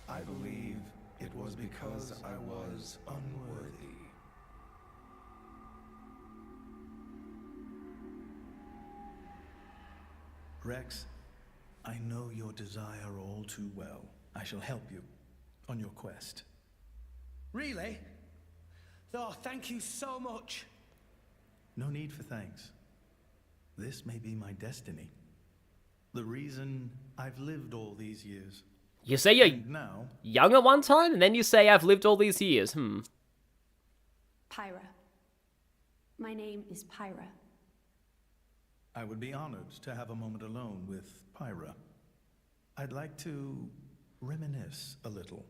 I believe it was because I was unworthy. Rex, I know your desire all too well. I shall help you on your quest. Really? Oh, thank you so much. No need for thanks. This may be my destiny. The reason I've lived all these years. You say you're now, young at one time, and then you say I've lived all these years. Pyra. My name is Pyra. I would be honored to have a moment alone with Pyra. I'd like to reminisce a little.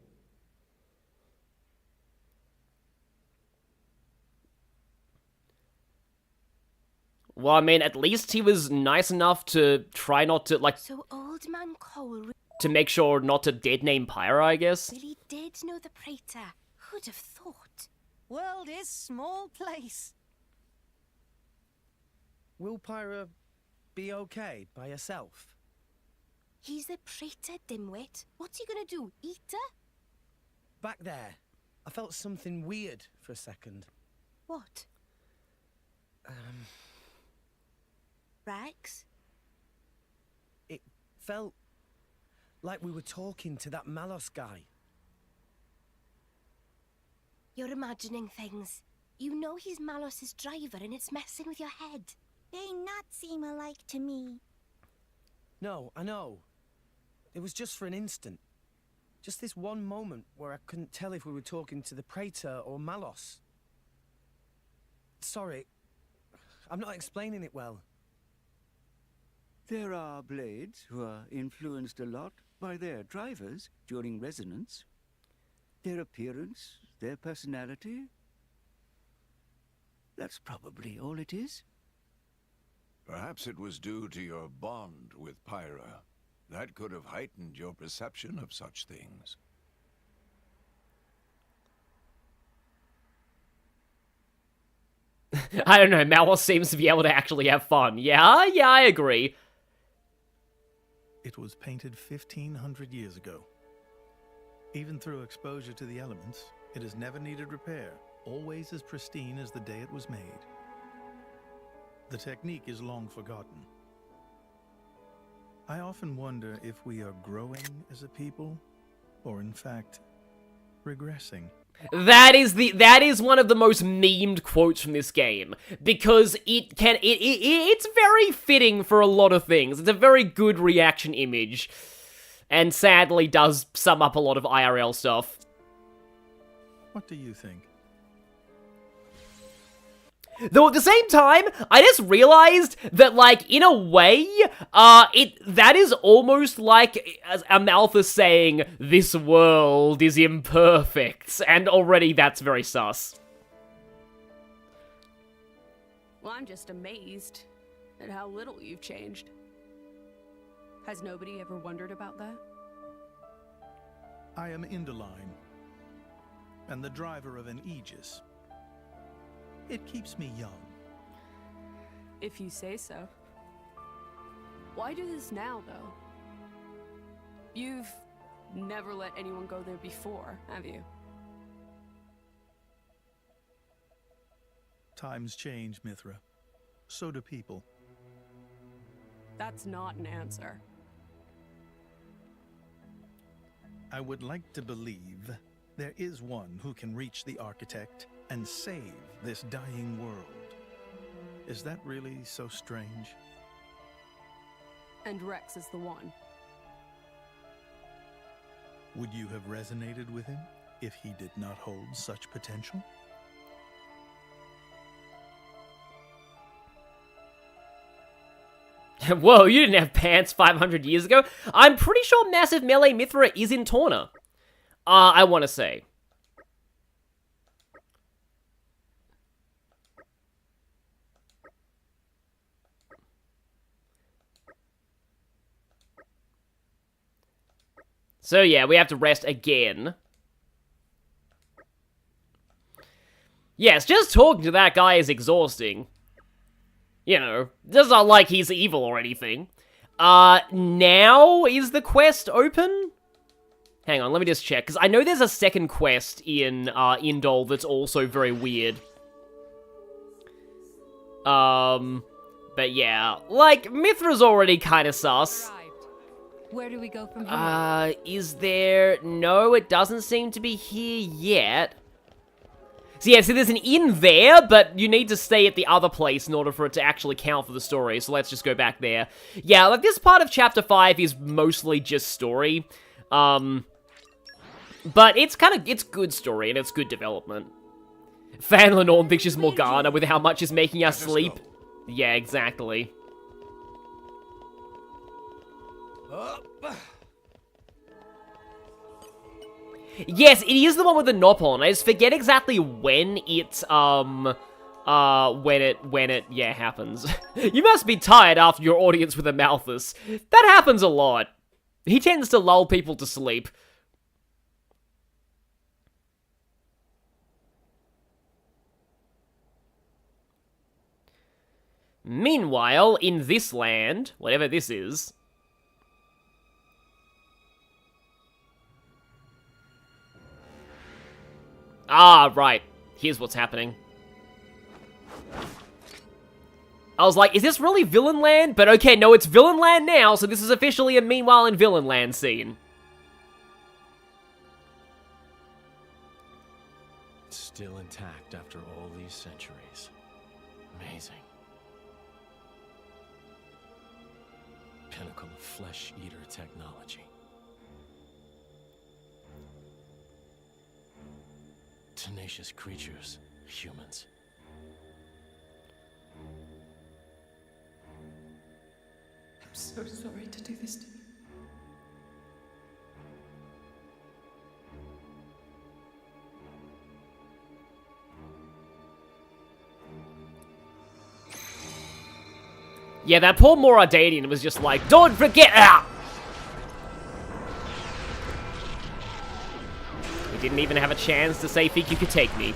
Well, I mean, at least he was nice enough to try not to, like... So Old Man Cole... To make sure not to dead-name Pyra, I guess. Really did know the Praetor. Who'd have thought? World is small place. Will Pyra be okay by herself? He's the Praetor, dimwit. What's he gonna do, eat her? Back there, I felt something weird for a second. What? Rex? It felt like we were talking to that Malos guy. You're imagining things. You know he's Malos's driver and it's messing with your head. They not seem alike to me. No, I know. It was just for an instant. Just this one moment where I couldn't tell if we were talking to the Praetor or Malos. Sorry, I'm not explaining it well. There are blades who are influenced a lot by their drivers during resonance. Their appearance, their personality. That's probably all it is. Perhaps it was due to your bond with Pyra. That could have heightened your perception of such things. I don't know, Malos seems to be able to actually have fun. Yeah, I agree. It was painted 1,500 years ago. Even through exposure to the elements, it has never needed repair, always as pristine as the day it was made. The technique is long forgotten. I often wonder if we are growing as a people, or in fact, regressing. That is one of the most memed quotes from this game, because it's very fitting for a lot of things. It's a very good reaction image, and sadly does sum up a lot of IRL stuff. What do you think? Though at the same time, I just realized that, like, in a way, that is almost like Amalthus saying, "This world is imperfect," and already that's very sus. Well, I'm just amazed at how little you've changed. Has nobody ever wondered about that? I am Indoline, and the driver of an Aegis. It keeps me young. If you say so. Why do this now, though? You've never let anyone go there before, have you? Times change, Mithra. So do people. That's not an answer. I would like to believe there is one who can reach the Architect and save this dying world. Is that really so strange? And Rex is the one. Would you have resonated with him if he did not hold such potential? Whoa, you didn't have pants 500 years ago? I'm pretty sure Massive Melee Mithra is in Torna. I want to say. So yeah, we have to rest again. Yes, just talking to that guy is exhausting. You know, it's not like he's evil or anything. Now is the quest open? Hang on, let me just check, because I know there's a second quest in Indol that's also very weird. But yeah, like, Mithra's already kind of sus. Where do we go from here? Is there... No, it doesn't seem to be here yet. So yeah, so there's an inn there, but you need to stay at the other place in order for it to actually count for the story, so let's just go back there. Yeah, like, this part of Chapter 5 is mostly just story. But it's it's good story, and it's good development. Fan Norne thinks she's Morgana with how much is making us sleep. Yeah, exactly. Yes, it is the one with the knob on. I just forget exactly when it, yeah, happens. You must be tired after your audience with Amalthus. That happens a lot. He tends to lull people to sleep. Meanwhile, in this land, whatever this is... Ah, right. Here's what's happening. I was like, is this really Villain Land? But okay, no, it's Villain Land now, so this is officially a Meanwhile in Villain Land scene. It's still intact after all these centuries. Amazing. Pinnacle of flesh-eater technology. Tenacious creatures, humans. I'm so sorry to do this to you. Yeah, that poor Moradanian was just like, don't forget! Ah! He didn't even have a chance to say, think you could take me.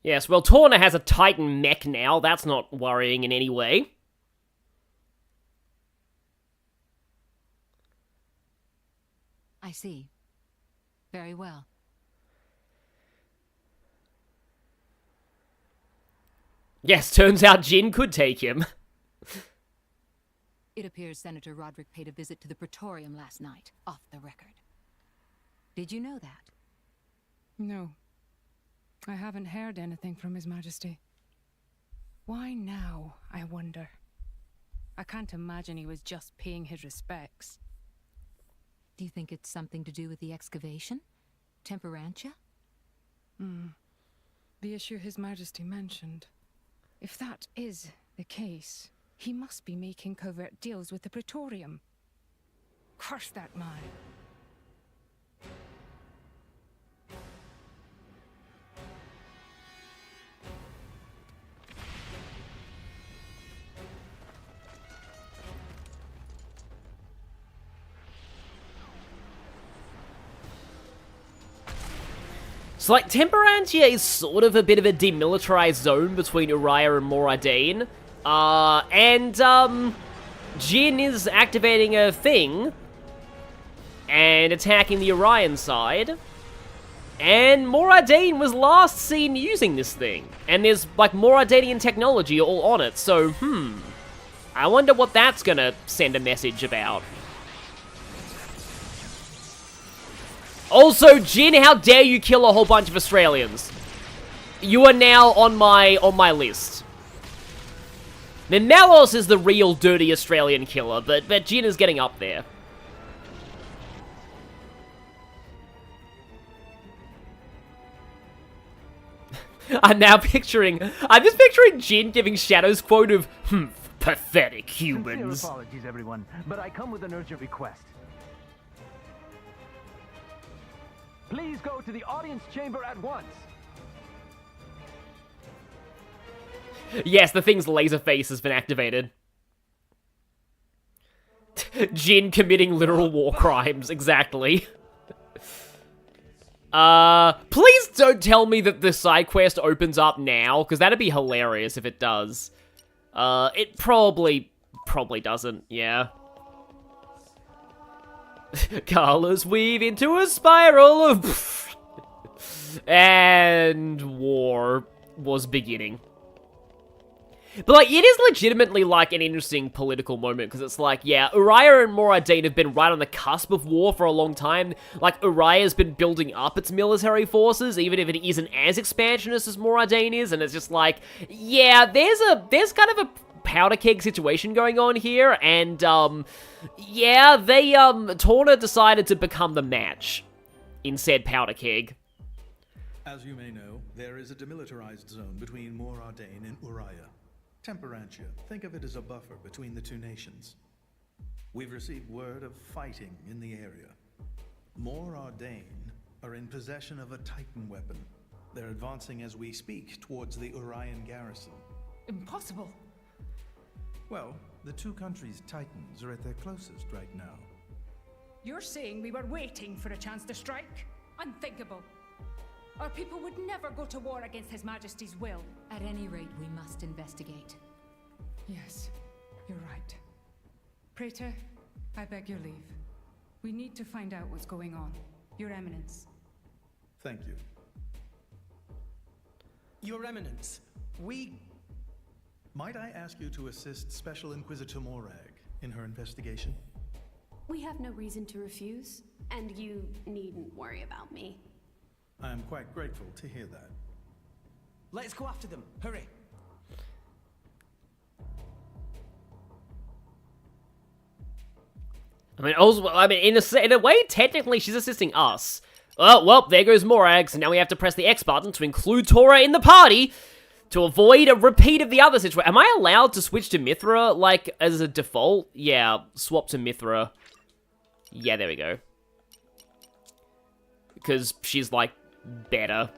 Yes, well, Torna has a Titan mech now. That's not worrying in any way. I see. Very well. Yes, turns out Jin could take him. It appears Senator Roderick paid a visit to the Praetorium last night, off the record. Did you know that? No. I haven't heard anything from His Majesty. Why now, I wonder? I can't imagine he was just paying his respects. Do you think it's something to do with the excavation? Temperantia? The issue His Majesty mentioned. If that is the case, he must be making covert deals with the Praetorium. Curse that man. So, like, Temperantia is sort of a bit of a demilitarized zone between Uriah and Moradin. Jin is activating a thing and attacking the Orion side. And Moradin was last seen using this thing. And there's, like, Moradanian technology all on it, so, I wonder what that's gonna send a message about. Also, Jin, how dare you kill a whole bunch of Australians? You are now on my list. Now, Nalos is the real dirty Australian killer, but Jin is getting up there. I'm just picturing Jin giving Shadow's quote of, pathetic humans. Sincere apologies, everyone, but I come with an urgent request. Please go to the audience chamber at once. Yes, the thing's laser face has been activated. Jin committing literal war crimes, exactly. Please don't tell me that the side quest opens up now, because that'd be hilarious if it does. It probably doesn't, yeah. Colors weave into a spiral of... and war was beginning. But, like, it is legitimately, like, an interesting political moment, because it's like, yeah, Uriah and Moradin have been right on the cusp of war for a long time. Like, Uriah's been building up its military forces, even if it isn't as expansionist as Moradin is, and it's just like, yeah, there's kind of a powder keg situation going on here, and, yeah, Torna decided to become the match in said powder keg. As you may know, there is a demilitarized zone between Moradin and Uriah. Temperantia, think of it as a buffer between the two nations. We've received word of fighting in the area. Moradin are in possession of a Titan weapon. They're advancing as we speak towards the Urian garrison. Impossible. Well, the two countries' Titans are at their closest right now. You're saying we were waiting for a chance to strike? Unthinkable. Our people would never go to war against His Majesty's will. At any rate, we must investigate. Yes, you're right. Praetor, I beg your leave. We need to find out what's going on. Your Eminence. Thank you. Your Eminence, Might I ask you to assist Special Inquisitor Morag in her investigation? We have no reason to refuse, and you needn't worry about me. I am quite grateful to hear that. Let's go after them. Hurry. I mean, in a way, technically, she's assisting us. Oh, well, there goes Morag, so now we have to press the X button to include Tora in the party to avoid a repeat of the other situation. Am I allowed to switch to Mithra, like, as a default? Yeah, swap to Mithra. Yeah, there we go. Because she's, like, better.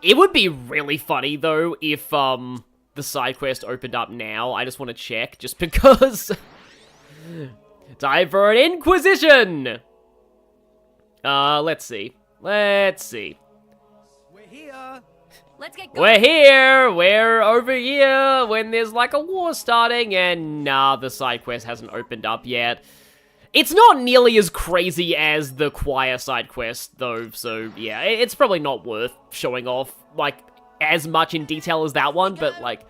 It would be really funny, though, if, the side quest opened up now. I just want to check, just because. Time for an Inquisition! Let's see. We're here! Let's get going! We're here! We're over here when there's, like, a war starting, and nah, the side quest hasn't opened up yet. It's not nearly as crazy as the choir side quest, though, so yeah, it's probably not worth showing off, like, as much in detail as that one, but, like,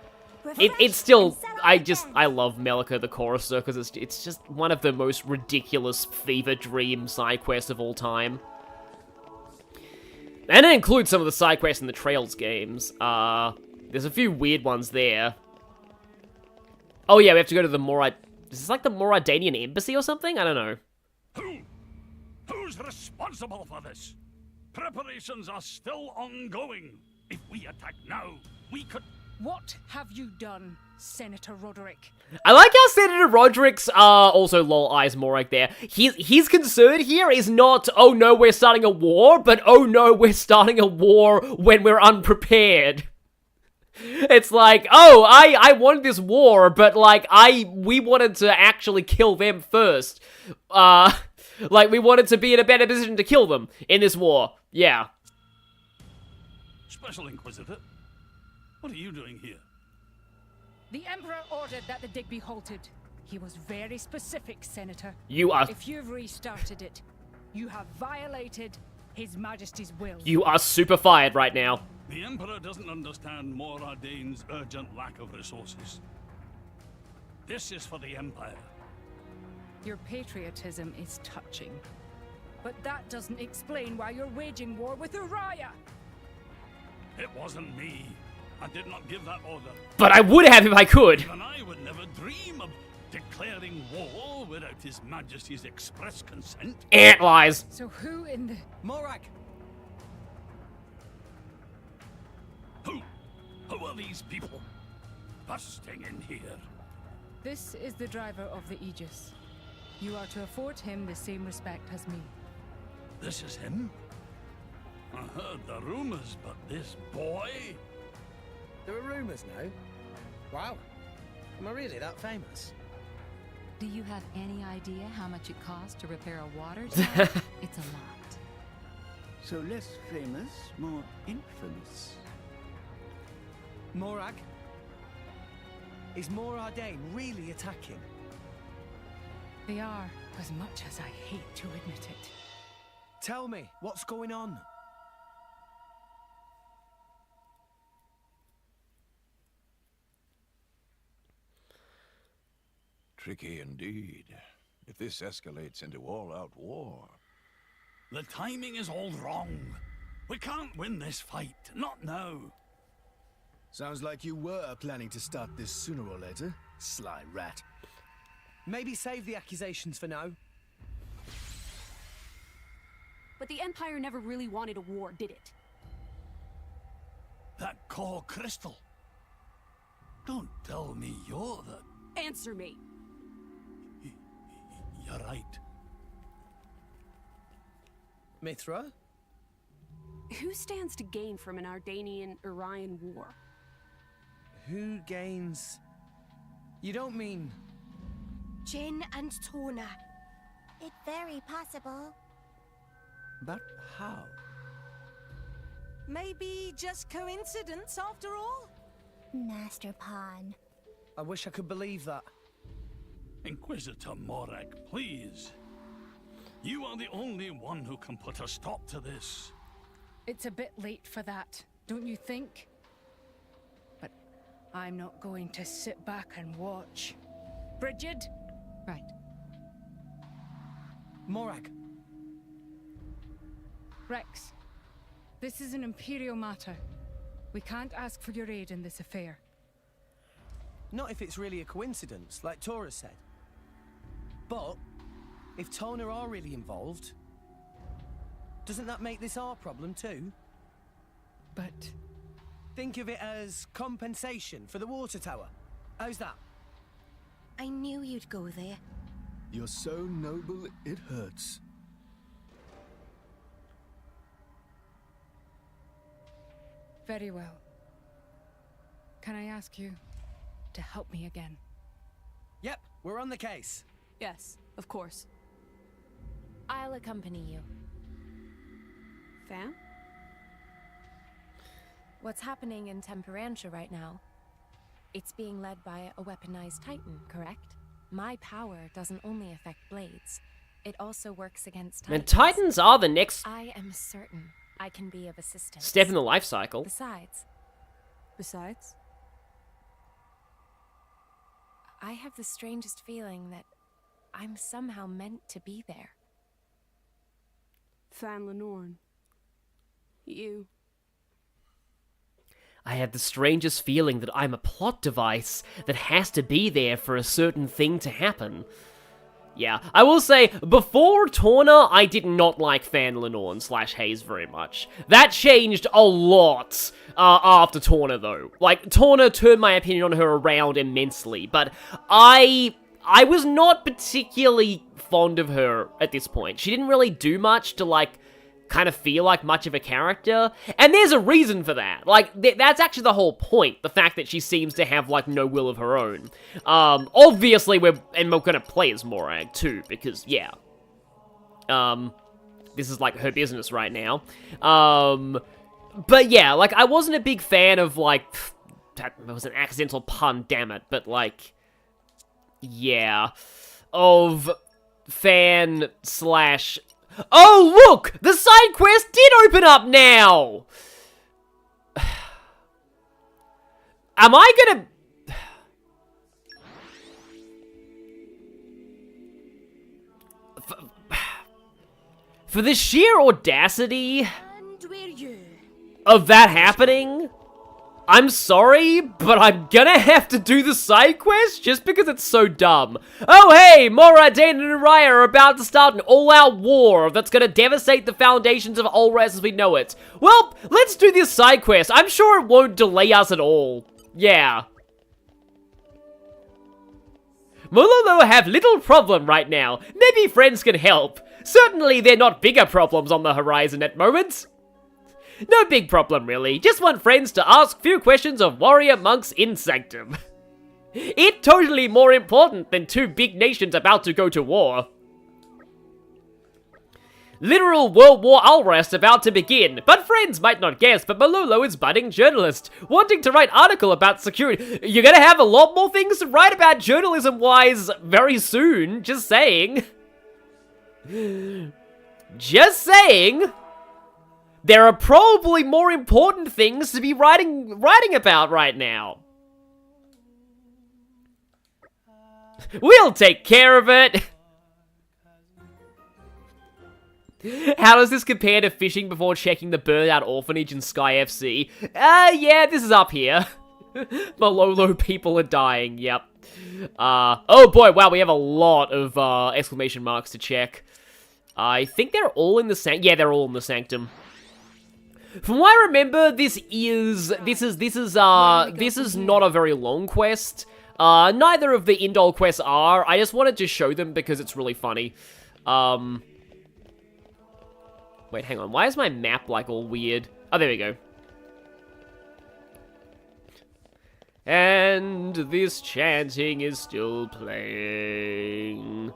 it's still, I love Mellica the Chorister, because it's just one of the most ridiculous fever dream side quests of all time. And it includes some of the side quests in the Trails games. There's a few weird ones there. Oh yeah, we have to go to the is this like the Moradanian embassy or something? I don't know. Who's responsible for this? Preparations are still ongoing. If we attack now, we could... What have you done, Senator Roderick? I like how Senator Roderick's, also lol eyes Morag there. His concern here is not, oh no, we're starting a war, but oh no, we're starting a war when we're unprepared. It's like, oh, I wanted this war, but, like, we wanted to actually kill them first. Like, we wanted to be in a better position to kill them in this war. Yeah. Special Inquisitor, what are you doing here? The Emperor ordered that the dig be halted. He was very specific, Senator. You are... If you've restarted it, you have violated His Majesty's will. You are super fired right now. The Emperor doesn't understand Moradane's urgent lack of resources. This is for the Empire. Your patriotism is touching. But that doesn't explain why you're waging war with Uriah. It wasn't me. I did not give that order. But I would have if I could. And I would never dream of declaring war without His Majesty's express consent. Ant lies. So who in the... Morag! Who are these people busting in here? This is the driver of the Aegis. You are to afford him the same respect as me. This is him? I heard the rumors, but this boy? There are rumors now? Wow. Am I really that famous? Do you have any idea how much it costs to repair a water tower? It's a lot. So less famous, more infamous. Morag? Is Moradane really attacking? They are, as much as I hate to admit it. Tell me, what's going on? Tricky indeed. If this escalates into all-out war... The timing is all wrong. We can't win this fight, not now. Sounds like you were planning to start this sooner or later, sly rat. Maybe save the accusations for now. But the Empire never really wanted a war, did it? That core crystal. Don't tell me you're the... Answer me. You're right. Mithra? Who stands to gain from an Ardanian-Urian war? Who gains... You don't mean... Jin and Tona. It's very possible. But how? Maybe just coincidence after all? Master Pawn. I wish I could believe that. Inquisitor Morag, please. You are the only one who can put a stop to this. It's a bit late for that, don't you think? But I'm not going to sit back and watch. Brigid? Right. Morag. Rex, this is an Imperial matter. We can't ask for your aid in this affair. Not if it's really a coincidence, like Tora said. But, if Tona are really involved, doesn't that make this our problem too? But... Think of it as compensation for the water tower. How's that? I knew you'd go there. You're so noble, it hurts. Very well. Can I ask you to help me again? Yep, we're on the case. Yes, of course. I'll accompany you. Fam? What's happening in Temperantia right now? It's being led by a weaponized Titan, correct? My power doesn't only affect blades. it also works against Titans. And Titans are the next I am certain I can be of assistance. step in the life cycle. Besides, I have the strangest feeling that I'm somehow meant to be there. Norne. You. I have the strangest feeling that I'm a plot device that has to be there for a certain thing to happen. Yeah, I will say, before Torna, I did not like Fan Lenore / Hayes very much. That changed a lot after Torna, though. Like, Torna turned my opinion on her around immensely, but I was not particularly fond of her at this point. She didn't really do much to, like, kind of feel like much of a character, and there's a reason for that. Like, that's actually the whole point, the fact that she seems to have, like, no will of her own. Obviously, we're gonna play as Morag, too, because, yeah. This is, like, her business right now. But, yeah, like, I wasn't a big fan of, like, that was an accidental pun, damn it, but, like, yeah, of fan / Oh, look! The side quest did open up now! Am I gonna... For the sheer audacity of that happening, I'm sorry, but I'm gonna have to do the side quest just because it's so dumb. Oh hey, Mora, Dane, and Raya are about to start an all-out war that's gonna devastate the foundations of Olres as we know it. Well, let's do this side quest. I'm sure it won't delay us at all. Yeah. Mololo have little problem right now. Maybe friends can help. Certainly they're not bigger problems on the horizon at moments. No big problem, really. Just want friends to ask few questions of warrior monks in Sanctum. It totally more important than two big nations about to go to war. Literal World War Alrest about to begin, but friends might not guess, but Malolo is budding journalist, wanting to write article about security. You're gonna have a lot more things to write about journalism-wise very soon, just saying. Just saying. There are probably more important things to be writing about right now. We'll take care of it. How does this compare to fishing before checking the burned out orphanage in Sky FC? Yeah, this is up here. Malolo people are dying, yep. Oh boy, wow, we have a lot of exclamation marks to check. I think they're all in the Sanctum. Yeah, they're all in the Sanctum. From what I remember, this is not a very long quest. Neither of the Indol quests are. I just wanted to show them because it's really funny. Wait, hang on. Why is my map, like, all weird? Oh, there we go. And this chanting is still playing.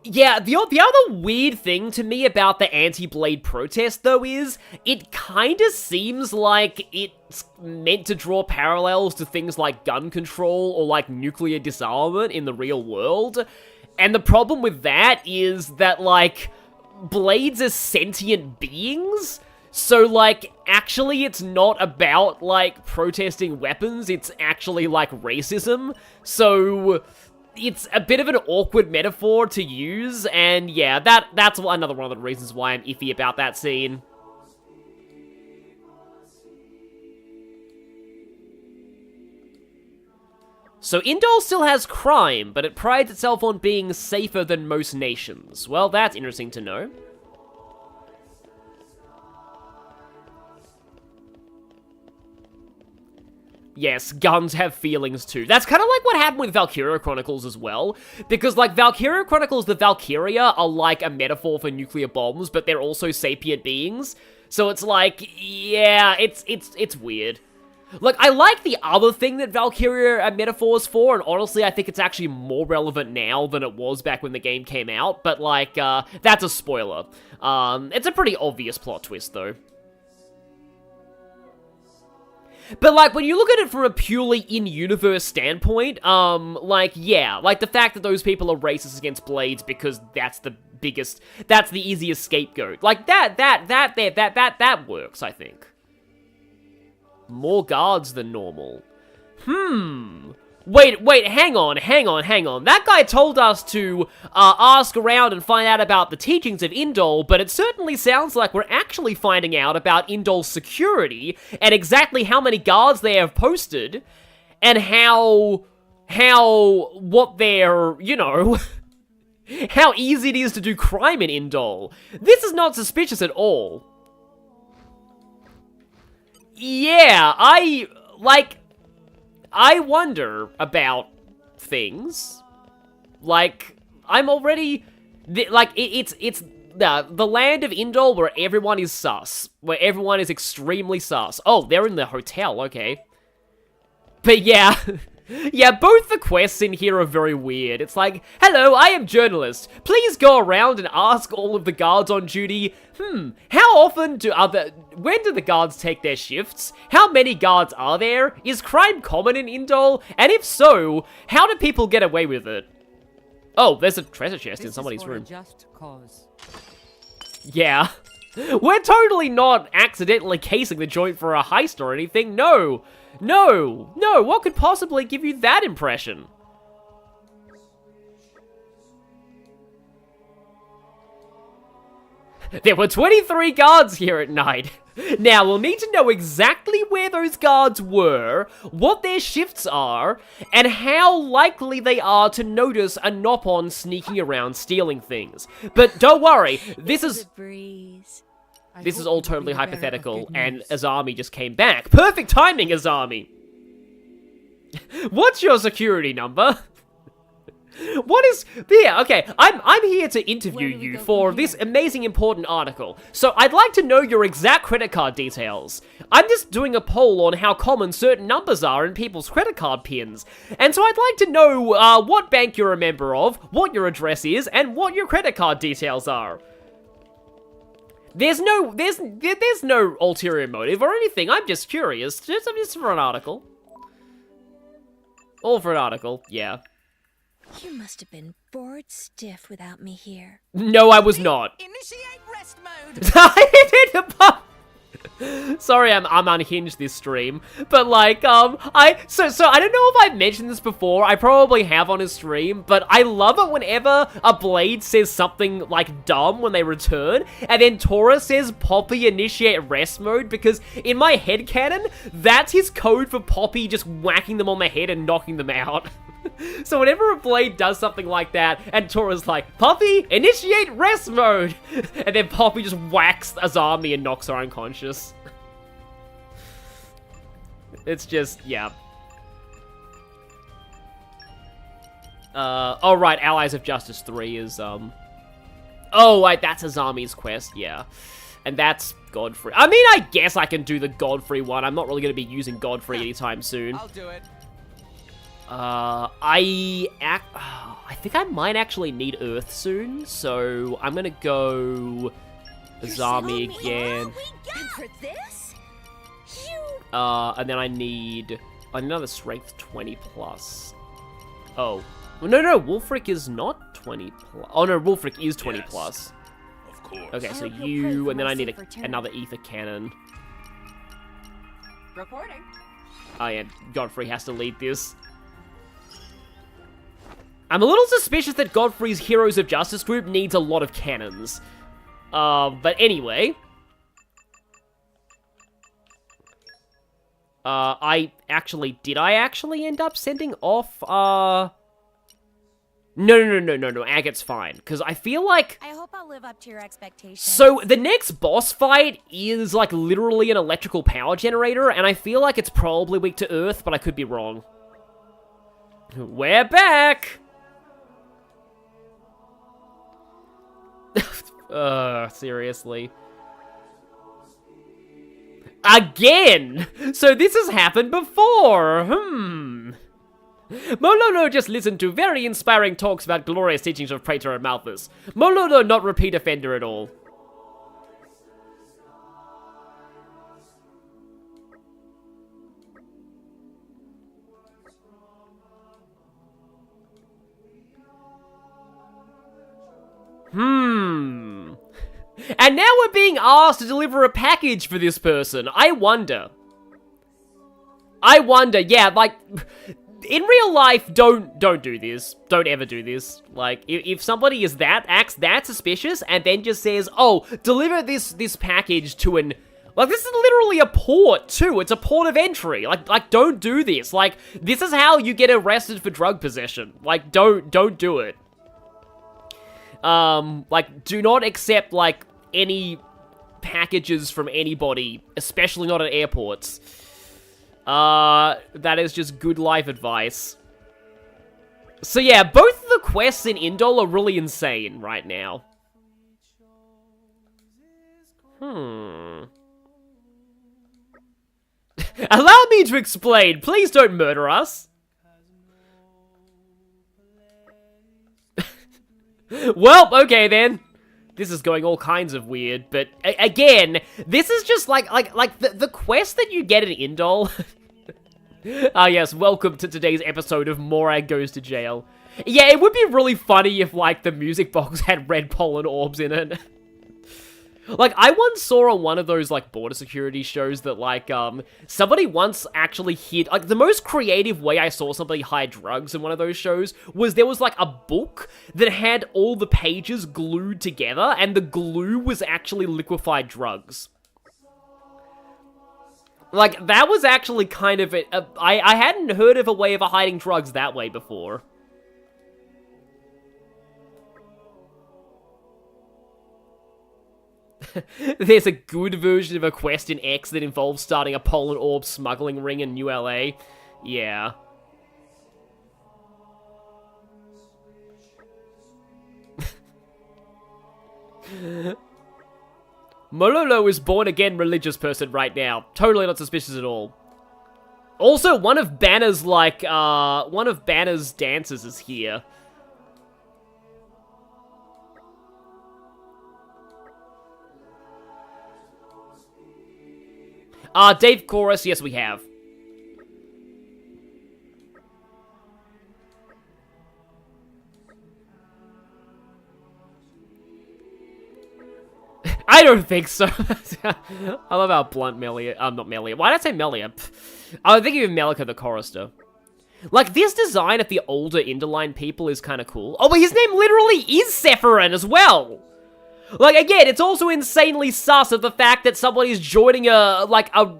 Yeah, the other weird thing to me about the anti-Blade protest, though, is it kind of seems like it's meant to draw parallels to things like gun control or, like, nuclear disarmament in the real world. And the problem with that is that, like, Blades are sentient beings, so, like, actually it's not about, like, protesting weapons, it's actually, like, racism. So it's a bit of an awkward metaphor to use, and yeah, that's another one of the reasons why I'm iffy about that scene. So Indol still has crime, but it prides itself on being safer than most nations. Well, that's interesting to know. Yes, guns have feelings too. That's kind of like what happened with Valkyria Chronicles as well. Because, like, Valkyria Chronicles, the Valkyria are like a metaphor for nuclear bombs, but they're also sapient beings. So it's like, yeah, it's weird. Like, I like the other thing that Valkyria are metaphors for, and honestly, I think it's actually more relevant now than it was back when the game came out, but, like, that's a spoiler. It's a pretty obvious plot twist, though. But, like, when you look at it from a purely in-universe standpoint, like, yeah. Like, the fact that those people are racist against Blades because that's the easiest scapegoat. Like, that works, I think. More guards than normal. Wait, hang on. That guy told us to, ask around and find out about the teachings of Indol, but it certainly sounds like we're actually finding out about Indol's security, and exactly how many guards they have posted, and what their, you know, how easy it is to do crime in Indol. This is not suspicious at all. Yeah, I wonder about things. Like, I'm already... it's the land of Indol where everyone is sus. Where everyone is extremely sus. Oh, they're in the hotel, okay. But yeah... Yeah, both the quests in here are very weird. It's like, hello, I am journalist. Please go around and ask all of the guards on duty, how often when do the guards take their shifts? How many guards are there? Is crime common in Indol? And if so, how do people get away with it? Oh, there's a treasure chest in somebody's room. Just cause. Yeah. We're totally not accidentally casing the joint for a heist or anything, no! No! What could possibly give you that impression? There were 23 guards here at night. Now, we'll need to know exactly where those guards were, what their shifts are, and how likely they are to notice a Nopon sneaking around stealing things. But don't worry, this is all totally hypothetical, and Azami just came back. Perfect timing, Azami! What's your security number? Yeah, okay, I'm here to interview you for this amazing important article. So I'd like to know your exact credit card details. I'm just doing a poll on how common certain numbers are in people's credit card pins. And so I'd like to know what bank you're a member of, what your address is, and what your credit card details are. There's no ulterior motive or anything. I'm just curious. Just for an article. All for an article, yeah. You must have been bored stiff without me here. No, I was not. Initiate rest mode. Sorry, I'm unhinged this stream, but like, so I don't know if I've mentioned this before. I probably have on his stream, but I love it whenever a Blade says something like dumb when they return, and then Tora says Poppy initiate rest mode, because in my headcanon, that's his code for Poppy just whacking them on the head and knocking them out. So whenever a Blade does something like that, and Tora's like, Poppy, initiate rest mode! And then Poppy just whacks Azami and knocks her unconscious. It's just, yeah. Oh right, Allies of Justice 3 is, oh, wait, that's Azami's quest, yeah. And that's Godfrey. I mean, I guess I can do the Godfrey one. I'm not really going to be using Godfrey anytime soon. I'll do it. I think I might actually need Earth soon, so I'm gonna go Azami again. And for this? And then I need another Strength 20 plus. Oh. No, Wulfric is not 20 plus. Oh no, Wulfric is 20 plus. Of course. Okay, so you, and then I need another Ether Cannon. Reporting. Oh yeah, Godfrey has to lead this. I'm a little suspicious that Godfrey's Heroes of Justice group needs a lot of cannons. But anyway. Did I actually end up sending off, No, Agate's fine, because I feel like... I hope I'll live up to your expectations. So, the next boss fight is, like, literally an electrical power generator, and I feel like it's probably weak to Earth, but I could be wrong. We're back! Seriously. Again! So this has happened before! Mololo just listened to very inspiring talks about glorious teachings of Praetor Amalthus. Mololo not repeat offender at all. And now we're being asked to deliver a package for this person. I wonder, yeah, like, in real life, don't do this. Don't ever do this. Like, if somebody acts that suspicious and then just says, oh, deliver this package to an... Like, this is literally a port, too. It's a port of entry. Like, don't do this. Like, this is how you get arrested for drug possession. Like, don't do it. Like, do not accept, like, any packages from anybody, especially not at airports. That is just good life advice. So yeah, both of the quests in Indol are really insane right now. Allow me to explain. Please don't murder us. Well, okay then. This is going all kinds of weird, but again, this is just like the quest that you get in Indol. Ah yes, welcome to today's episode of Morag Goes to Jail. Yeah, it would be really funny if, like, the music box had red pollen orbs in it. Like, I once saw on one of those, like, border security shows that, like, somebody once actually hid... Like, the most creative way I saw somebody hide drugs in one of those shows was there was, like, a book that had all the pages glued together, and the glue was actually liquefied drugs. Like, that was actually kind of... I hadn't heard of a way of hiding drugs that way before. There's a good version of a quest in X that involves starting a pollen orb smuggling ring in New LA. Yeah. Mololo is born-again religious person right now. Totally not suspicious at all. Also, one of Banner's dancers is here. Dave Chorus, yes we have. I don't think so. I love how blunt Mellica, not Mellica. Why did I say Mellica? I was thinking of Mellica the Chorister. Like, this design of the older Indoline people is kind of cool. Oh, but his name literally is Sephirin as well! Like, again, it's also insanely sus of the fact that somebody's joining a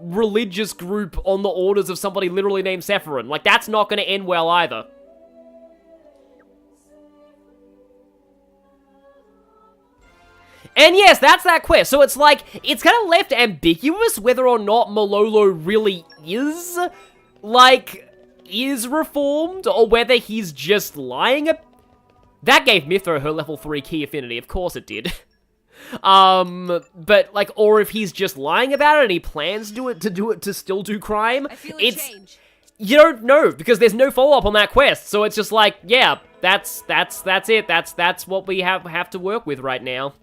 religious group on the orders of somebody literally named Sephirin. Like, that's not gonna end well either. And yes, that's that quest. So it's like, it's kind of left ambiguous whether or not Mololo really is, like, is reformed, or whether he's just lying. That gave Mithra her level 3 key affinity, of course it did. But, like, or if he's just lying about it and he plans to still do crime. I feel a change. You don't know, because there's no follow-up on that quest, so it's just like, yeah, that's it, that's what we have to work with right now.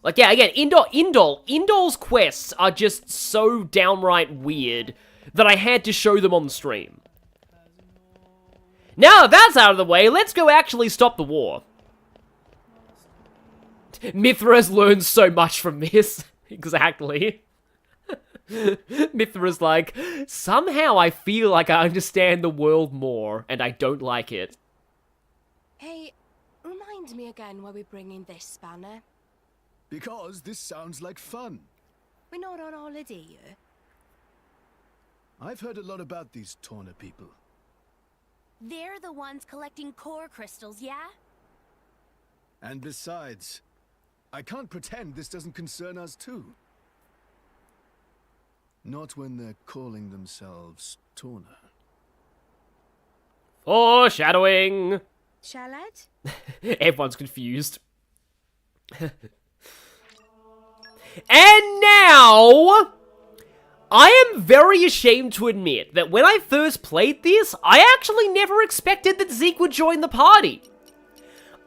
Like, yeah, again, Indol's quests are just so downright weird that I had to show them on the stream. Now that that's out of the way, let's go actually stop the war. Mithra's learned so much from this. Exactly. Mithra's like, somehow I feel like I understand the world more, and I don't like it. Hey, remind me again why we're bringing this banner. Because this sounds like fun. We're not on holiday here. I've heard a lot about these Norne people. They're the ones collecting core crystals, yeah? And besides, I can't pretend this doesn't concern us too. Not when they're calling themselves Norne. Foreshadowing! Shalad? Everyone's confused. And now, I am very ashamed to admit that when I first played this, I actually never expected that Zeke would join the party.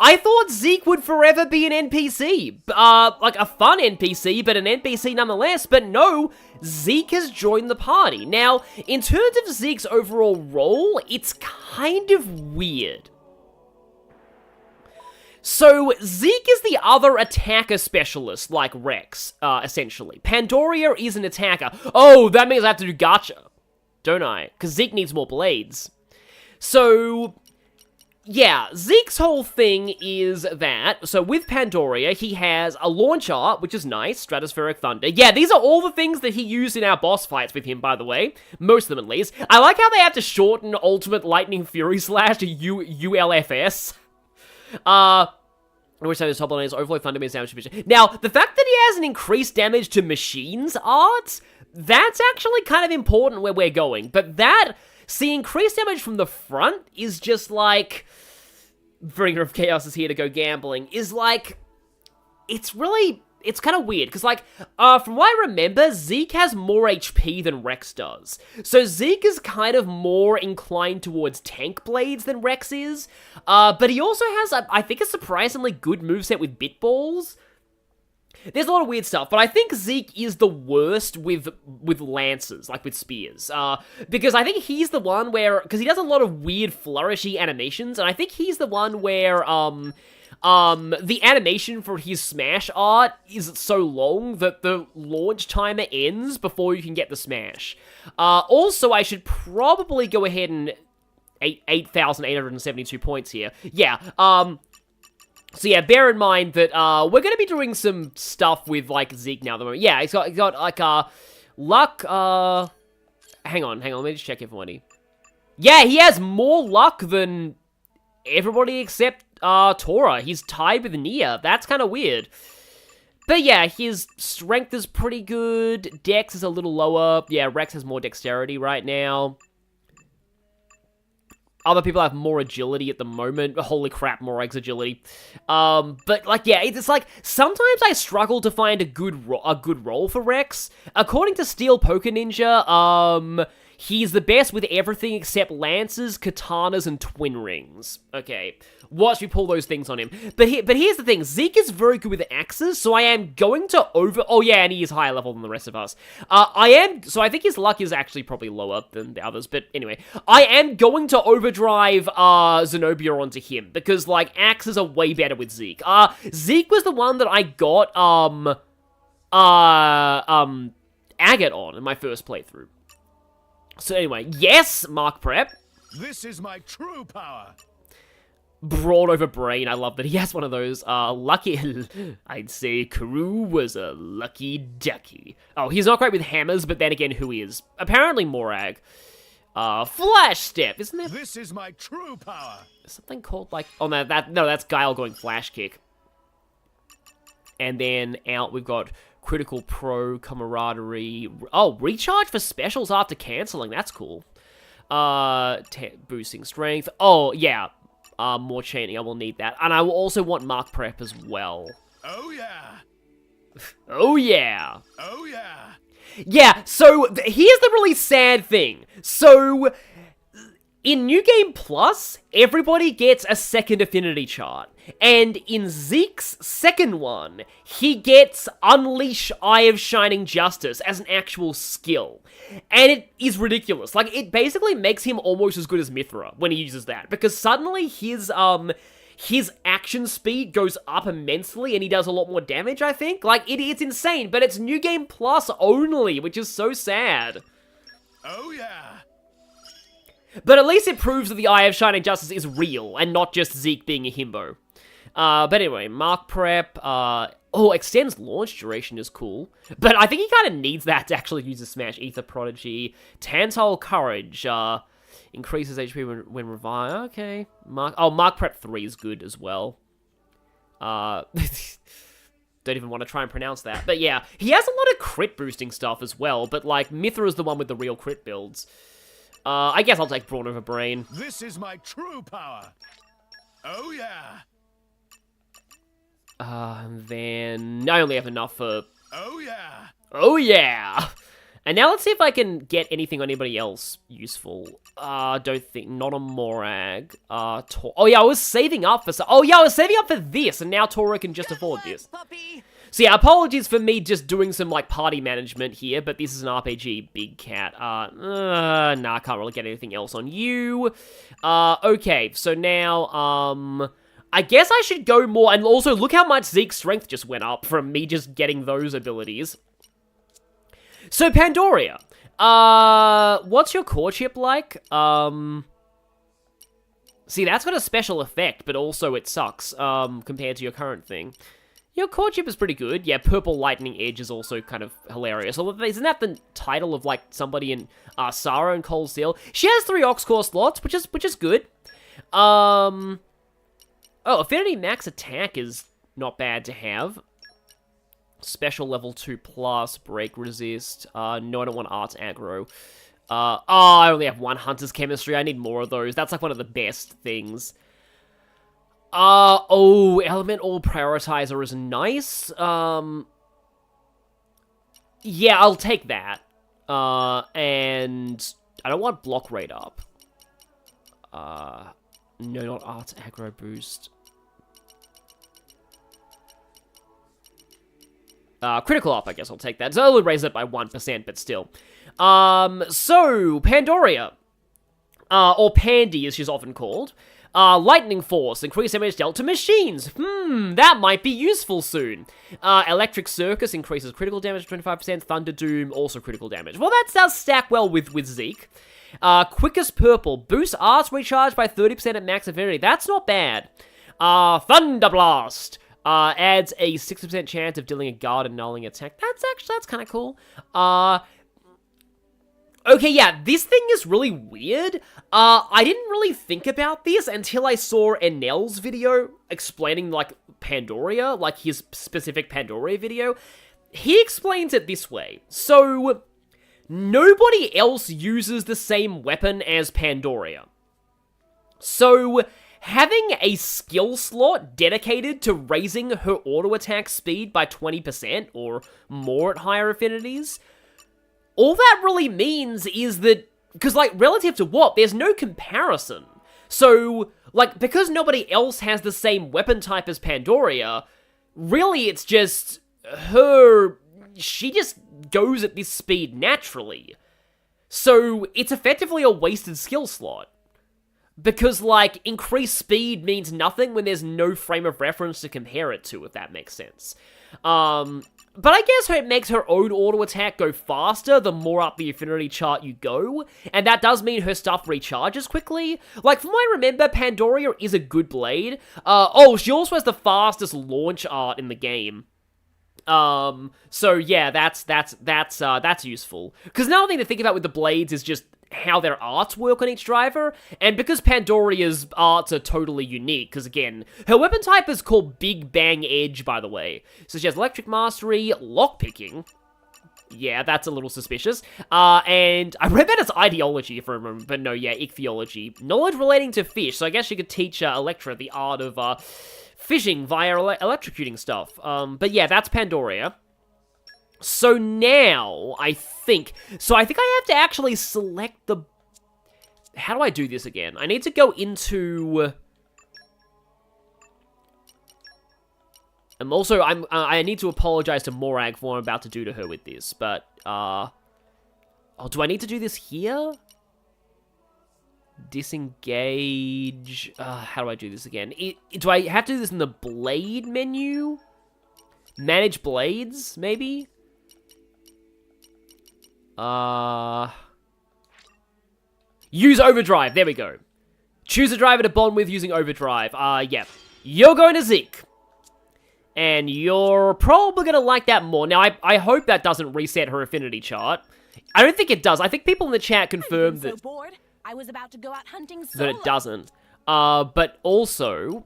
I thought Zeke would forever be an NPC, like a fun NPC, but an NPC nonetheless, but no, Zeke has joined the party. Now, in terms of Zeke's overall role, it's kind of weird. So, Zeke is the other attacker specialist, like Rex, essentially. Pandoria is an attacker. Oh, that means I have to do Gacha, don't I? Because Zeke needs more blades. So, yeah, Zeke's whole thing is that, so with Pandoria, he has a launcher, which is nice, Stratospheric Thunder. Yeah, these are all the things that he used in our boss fights with him, by the way. Most of them, at least. I like how they have to shorten Ultimate Lightning Fury Slash to ULFS. Which time is top line is Overflow Thunder means damage to machines. Now, the fact that he has an increased damage to machines art, that's actually kind of important where we're going. But that, see, increased damage from the front is just like, Bringer of Chaos is here to go gambling, is like, it's kind of weird, because, like, from what I remember, Zeke has more HP than Rex does. So Zeke is kind of more inclined towards tank blades than Rex is, but he also has, I think, a surprisingly good moveset with bit balls. There's a lot of weird stuff, but I think Zeke is the worst with lances, like with spears. Because I think he's the one where, because he does a lot of weird flourishy animations, and I think he's the one where, the animation for his smash art is so long that the launch timer ends before you can get the smash. Also, I should probably go ahead and 8,872 points here. Yeah, so yeah, bear in mind that, we're gonna be doing some stuff with, like, Zeke now at the moment. Yeah, he's got like, luck, hang on, let me just check everybody. Yeah, he has more luck than everybody except, Tora. He's tied with Nia. That's kind of weird. But yeah, his strength is pretty good. Dex is a little lower. Yeah, Rex has more dexterity right now. Other people have more agility at the moment. Holy crap, more Rex agility. But like, yeah, it's like, sometimes I struggle to find a good role for Rex. According to Steel Poker Ninja, he's the best with everything except lances, katanas, and twin rings. Okay, watch me pull those things on him. But here's the thing, Zeke is very good with axes, so I am going to oh yeah, and he is higher level than the rest of us. So I think his luck is actually probably lower than the others, but anyway. I am going to overdrive, Zenobia onto him, because, like, axes are way better with Zeke. Zeke was the one that I got, Agate on in my first playthrough. So anyway, yes, Mark Prep. This is my true power. Broad over brain, I love that he has one of those. Lucky, I'd say Karoo was a lucky ducky. Oh, he's not great with hammers, but then again, who is? Apparently Morag. Flash Step, isn't there? This is my true power. Something called, like, oh no, that's Guile going Flash Kick. And then out we've got Critical Pro, Camaraderie. Oh, recharge for specials after cancelling. That's cool. Boosting strength. Oh, yeah. More chaining. I will need that. And I will also want Mark Prep as well. Oh, yeah. Oh, yeah. Oh, yeah. Yeah, so here's the really sad thing. So, in New Game Plus, everybody gets a second affinity chart. And in Zeke's second one, he gets Unleash Eye of Shining Justice as an actual skill. And it is ridiculous. Like, it basically makes him almost as good as Mithra when he uses that. Because suddenly his action speed goes up immensely and he does a lot more damage, I think. Like, it's insane, but it's New Game Plus only, which is so sad. Oh, yeah. But at least it proves that the Eye of Shining Justice is real, and not just Zeke being a himbo. But anyway, Mark Prep, extends launch duration is cool. But I think he kind of needs that to actually use the Smash. Ether Prodigy, Tantal Courage, increases HP when revived. Okay. Mark Prep 3 is good as well. Don't even want to try and pronounce that. But yeah, he has a lot of crit boosting stuff as well, but like, Mithra is the one with the real crit builds. I guess I'll take Brawn over Brain. This is my true power. Oh, yeah. And then I only have enough for... Oh, yeah. Oh, yeah. And now let's see if I can get anything on anybody else useful. Don't think... Not on Morag. Oh, yeah, I was saving up for... Oh, yeah, I was saving up for this, and now Tora can just afford this. Puppy. So yeah, apologies for me just doing some, like, party management here, but this is an RPG, Big Cat. Nah, I can't really get anything else on you. Okay, so now, I guess I should go more, and also look how much Zeke's strength just went up from me just getting those abilities. So, Pandoria. What's your courtship like? See, that's got a special effect, but also it sucks, compared to your current thing. Your courtship is pretty good. Yeah, Purple Lightning Edge is also kind of hilarious. Although, isn't that the title of, like, somebody in Sarah and Cold Steel? She has 3 Ox-Core slots, which is good. Oh, Affinity Max Attack is not bad to have. Special level 2+, break resist. No, I don't want Arts Aggro. Oh, I only have 1 Hunter's Chemistry. I need more of those. That's, like, one of the best things. Oh, Elemental Prioritizer is nice. Yeah, I'll take that. And I don't want Block Rate up. No, not Arts Aggro Boost. Critical up, I guess I'll take that. So it'll raise it by 1%, but still. So, Pandoria. Or Pandy, as she's often called. Lightning Force, increase damage dealt to machines. That might be useful soon. Electric Circus increases critical damage to 25%. Thunder Doom, also critical damage. Well, that does stack well with Zeke. Quickest Purple, boosts Arts recharge by 30% at max affinity. That's not bad. Thunder Blast, adds a 60% chance of dealing a guard and nulling attack. That's kind of cool. Okay, yeah, this thing is really weird. I didn't really think about this until I saw Enel's video explaining, like, Pandoria, like his specific Pandoria video. He explains it this way. So, nobody else uses the same weapon as Pandoria. So, having a skill slot dedicated to raising her auto attack speed by 20% or more at higher affinities, all that really means is that, because, like, relative to what, there's no comparison. So, like, because nobody else has the same weapon type as Pandoria, really it's just her, she just goes at this speed naturally. So, it's effectively a wasted skill slot. Because, like, increased speed means nothing when there's no frame of reference to compare it to, if that makes sense. But I guess it makes her own auto attack go faster the more up the affinity chart you go, and that does mean her stuff recharges quickly. Like, from what I remember, Pandoria is a good blade. She also has the fastest launch art in the game. So yeah, that's useful. Because another thing to think about with the blades is just how their arts work on each driver, and because Pandoria's arts are totally unique, because again, her weapon type is called Big Bang Edge, by the way. So she has Electric Mastery, Lockpicking. Yeah, that's a little suspicious. And I read that as Ideology, if I remember, but no, yeah, Ichthyology. Knowledge relating to fish, so I guess she could teach Electra the art of, fishing via electrocuting stuff. But yeah, that's Pandoria. So now, I think I have to actually select the... How do I do this again? I need to go into... I need to apologize to Morag for what I'm about to do to her with this, but, Oh, do I need to do this here? Disengage... how do I do this again? Do I have to do this in the blade menu? Manage blades, maybe? Use overdrive, there we go. Choose a driver to bond with using overdrive. Yeah. You're going to Zeke. And you're probably going to like that more. Now, I hope that doesn't reset her affinity chart. I don't think it does. I think people in the chat confirmed that... bored. I was about to go out hunting solo. That it doesn't. But also...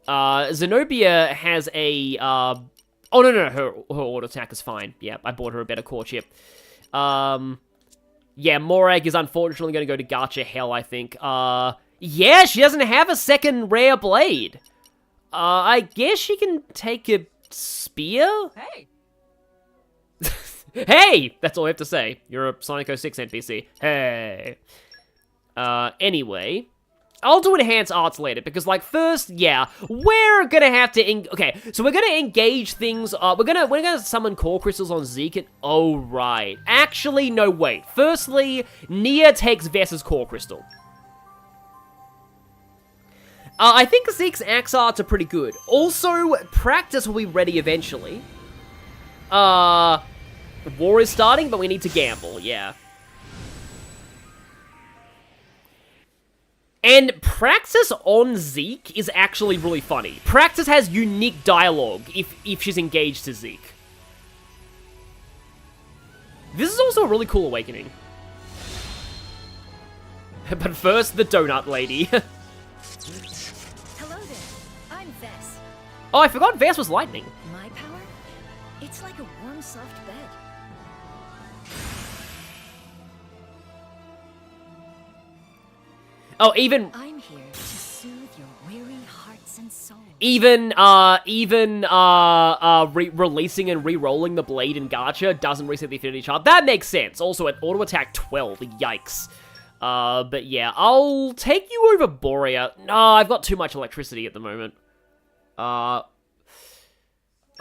Zenobia has a, Oh, no, her auto attack is fine. Yeah, I bought her a better core chip. Yeah, Morag is unfortunately going to go to Gacha Hell, I think. Yeah, she doesn't have a second rare blade. I guess she can take a spear? Hey! Hey! That's all I have to say. You're a Sonic 06 NPC. Hey. Anyway... I'll do enhanced arts later, because, like, first, yeah, we're gonna have to, okay, so we're gonna engage things, we're gonna summon core crystals on Zeke, and, oh, right. Actually, no, wait. Firstly, Nia takes Vess's core crystal. I think Zeke's axe arts are pretty good. Also, practice will be ready eventually. War is starting, but we need to gamble, yeah. And Praxis on Zeke is actually really funny. Praxis has unique dialogue if she's engaged to Zeke. This is also a really cool awakening. But first, the donut lady. Hello there. I'm Vess. Oh, I forgot Vess was lightning. My power? It's like a warm, soft bed. Oh, even... I'm here to soothe your weary hearts and souls. Releasing and re-rolling the blade in Gacha doesn't reset the affinity chart. That makes sense. Also, at auto attack 12, yikes. But yeah, I'll take you over Borea. No, I've got too much electricity at the moment. I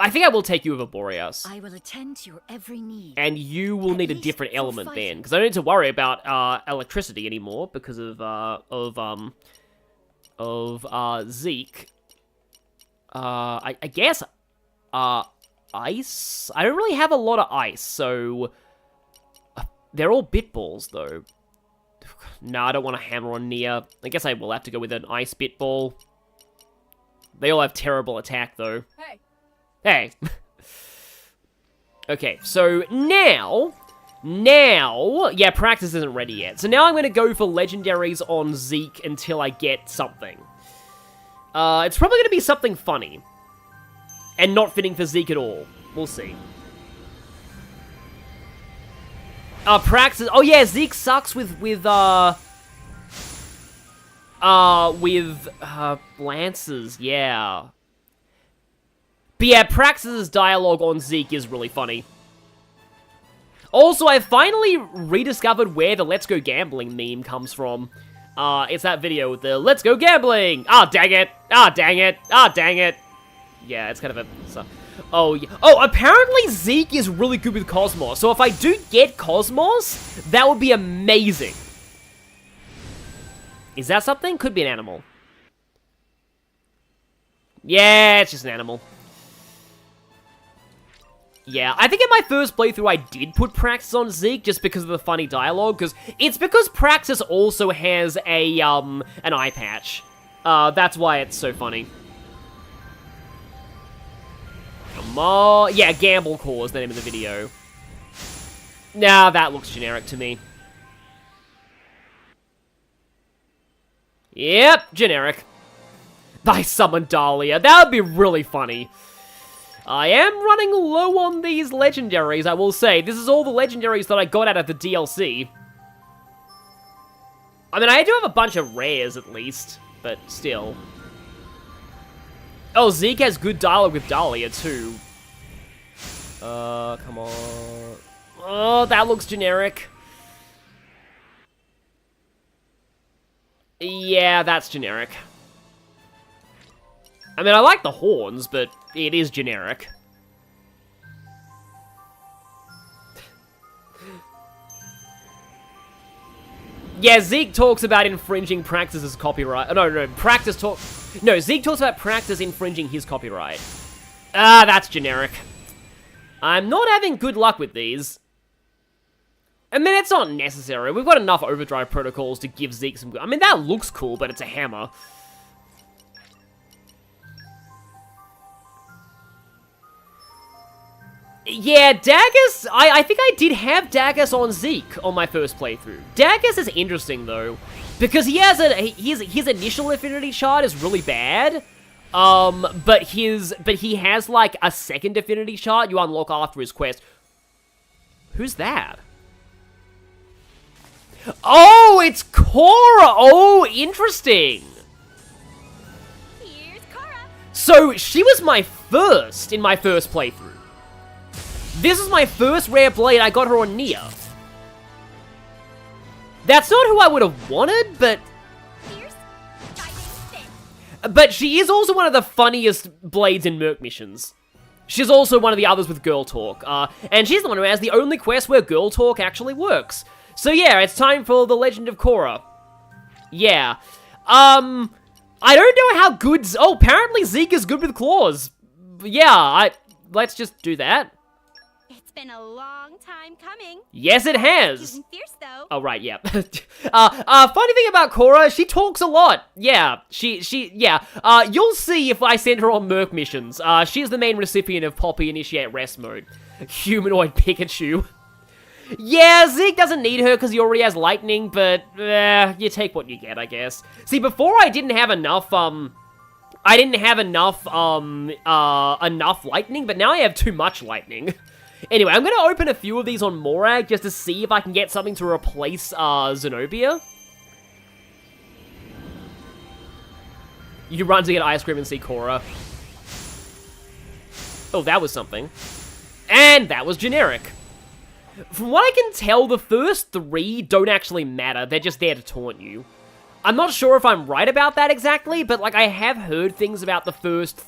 think I will take you over Boreas. I will attend to your every need. And you will need a different element then, because I don't need to worry about electricity anymore because of Zeke. I guess ice. I don't really have a lot of ice, so they're all bit balls though. No, I don't want to hammer on Nia. I guess I will have to go with an ice bit ball. They all have terrible attack though. Hey. Hey. Okay, so now, yeah, practice isn't ready yet. So now I'm going to go for legendaries on Zeke until I get something. It's probably going to be something funny. And not fitting for Zeke at all. We'll see. Praxis, oh yeah, Zeke sucks with lances, yeah. But yeah, Praxis' dialogue on Zeke is really funny. Also, I finally rediscovered where the Let's Go Gambling meme comes from. It's that video with the Let's Go Gambling! Ah, dang it! Ah, dang it! Ah, dang it! Yeah, it's kind of a... Oh, yeah. Oh, apparently Zeke is really good with Cosmos. So if I do get Cosmos, that would be amazing. Is that something? Could be an animal. Yeah, it's just an animal. Yeah, I think in my first playthrough I did put Praxis on Zeke just because of the funny dialogue, because Praxis also has a, an eye patch. That's why it's so funny. Come on. Yeah, Gamble Core is the name of the video. Nah, that looks generic to me. Yep, generic. I summoned Dahlia. That would be really funny. I am running low on these legendaries, I will say. This is all the legendaries that I got out of the DLC. I mean, I do have a bunch of rares, at least. But still. Oh, Zeke has good dialogue with Dahlia, too. Come on. Oh, that looks generic. Yeah, that's generic. I mean, I like the horns, but it is generic. Yeah, Zeke talks about infringing Praxis' copyright. No, Zeke talks about Praxis infringing his copyright. Ah, that's generic. I'm not having good luck with these. I mean, it's not necessary. We've got enough overdrive protocols to give Zeke some... I mean, that looks cool, but it's a hammer. Yeah, Daggers... I think I did have Daggers on Zeke on my first playthrough. Daggers is interesting, though, because he has his initial affinity shard is really bad. But he has, like, a second affinity shard you unlock after his quest. Who's that? Oh, it's Cora! Oh, interesting! Here's Cora. So, she was my first in my first playthrough. This is my first rare blade, I got her on Nia. That's not who I would have wanted, but... But she is also one of the funniest blades in Merc missions. She's also one of the others with Girl Talk. And she's the one who has the only quest where Girl Talk actually works. So yeah, it's time for the Legend of Korra. Yeah. I don't know how good... Oh, apparently Zeke is good with claws. Yeah, let's just do that. It's been a long time coming. Yes, it has. Isn't fierce though. Oh, right, yeah. Funny thing about Cora, she talks a lot. Yeah, you'll see if I send her on Merc missions. She's the main recipient of Poppy Initiate Rest Mode. Humanoid Pikachu. Yeah, Zeke doesn't need her because he already has lightning, but, you take what you get, I guess. See, before I didn't have enough, enough lightning, but now I have too much lightning. Anyway, I'm gonna open a few of these on Morag just to see if I can get something to replace, Zenobia. You run to get ice cream and see Cora. Oh, that was something. And that was generic. From what I can tell, the first 3 don't actually matter. They're just there to taunt you. I'm not sure if I'm right about that exactly, but, like, I have heard things about the first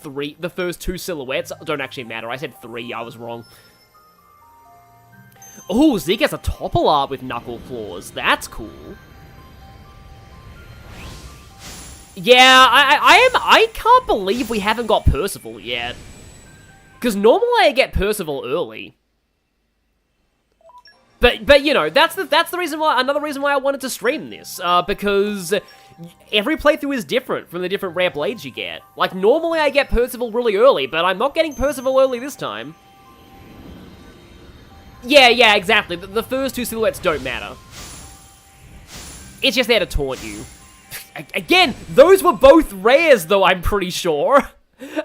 2 silhouettes don't actually matter. I said 3, I was wrong. Oh, Zeke has a topple art with knuckle claws. That's cool. Yeah, I can't believe we haven't got Percival yet. Because normally I get Percival early. But you know, that's the reason why, another reason why I wanted to stream this, because every playthrough is different from the different rare blades you get. Like, normally I get Percival really early, but I'm not getting Percival early this time. Yeah, exactly. The first 2 silhouettes don't matter. It's just there to taunt you. Again, those were both rares, though, I'm pretty sure.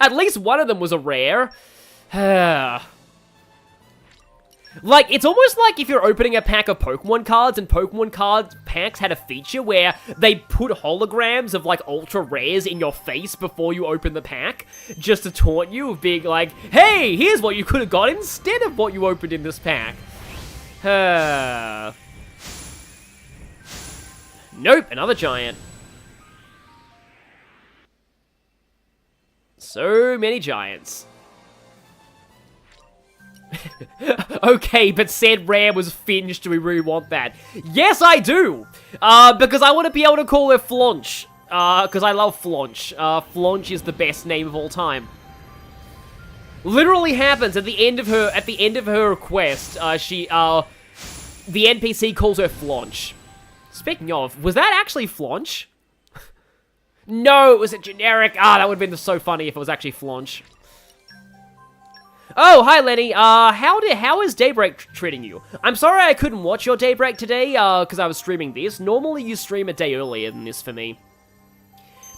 At least one of them was a rare. Like, it's almost like if you're opening a pack of Pokemon cards, and Pokemon cards packs had a feature where they put holograms of, like, ultra rares in your face before you open the pack, just to taunt you of being like, hey, here's what you could have got instead of what you opened in this pack. Nope, another giant. So many giants. Okay, but said rare was Finch. Do we really want that? Yes, I do! Because I want to be able to call her Flaunch. Because I love Flaunch. Flaunch is the best name of all time. Literally happens at the end of her quest, the NPC calls her Flaunch. Speaking of, was that actually Flaunch? No, it was a generic. That would have been so funny if it was actually Flaunch. Oh, hi Lenny. How is Daybreak treating you? I'm sorry I couldn't watch your Daybreak today, because I was streaming this. Normally you stream a day earlier than this for me.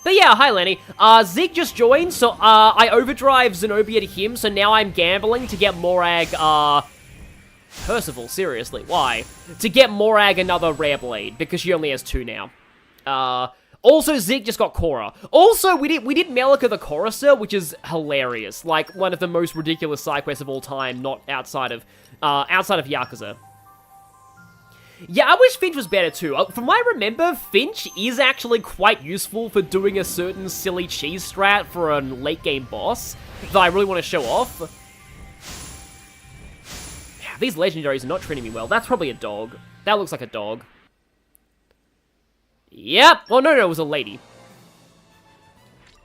But yeah, hi Lenny. Zeke just joined, so, I overdrive Zenobia to him, so now I'm gambling to get Morag, Percival, seriously, why? To get Morag another rare blade, because she only has 2 now. Also, Zeke just got Cora. Also, we did Mellica the Chorister, which is hilarious. Like, one of the most ridiculous side quests of all time, not outside of Yakuza. Yeah, I wish Finch was better too. From what I remember, Finch is actually quite useful for doing a certain silly cheese strat for a late game boss that I really want to show off. These legendaries are not treating me well. That's probably a dog. That looks like a dog. Yep. Oh, no, it was a lady.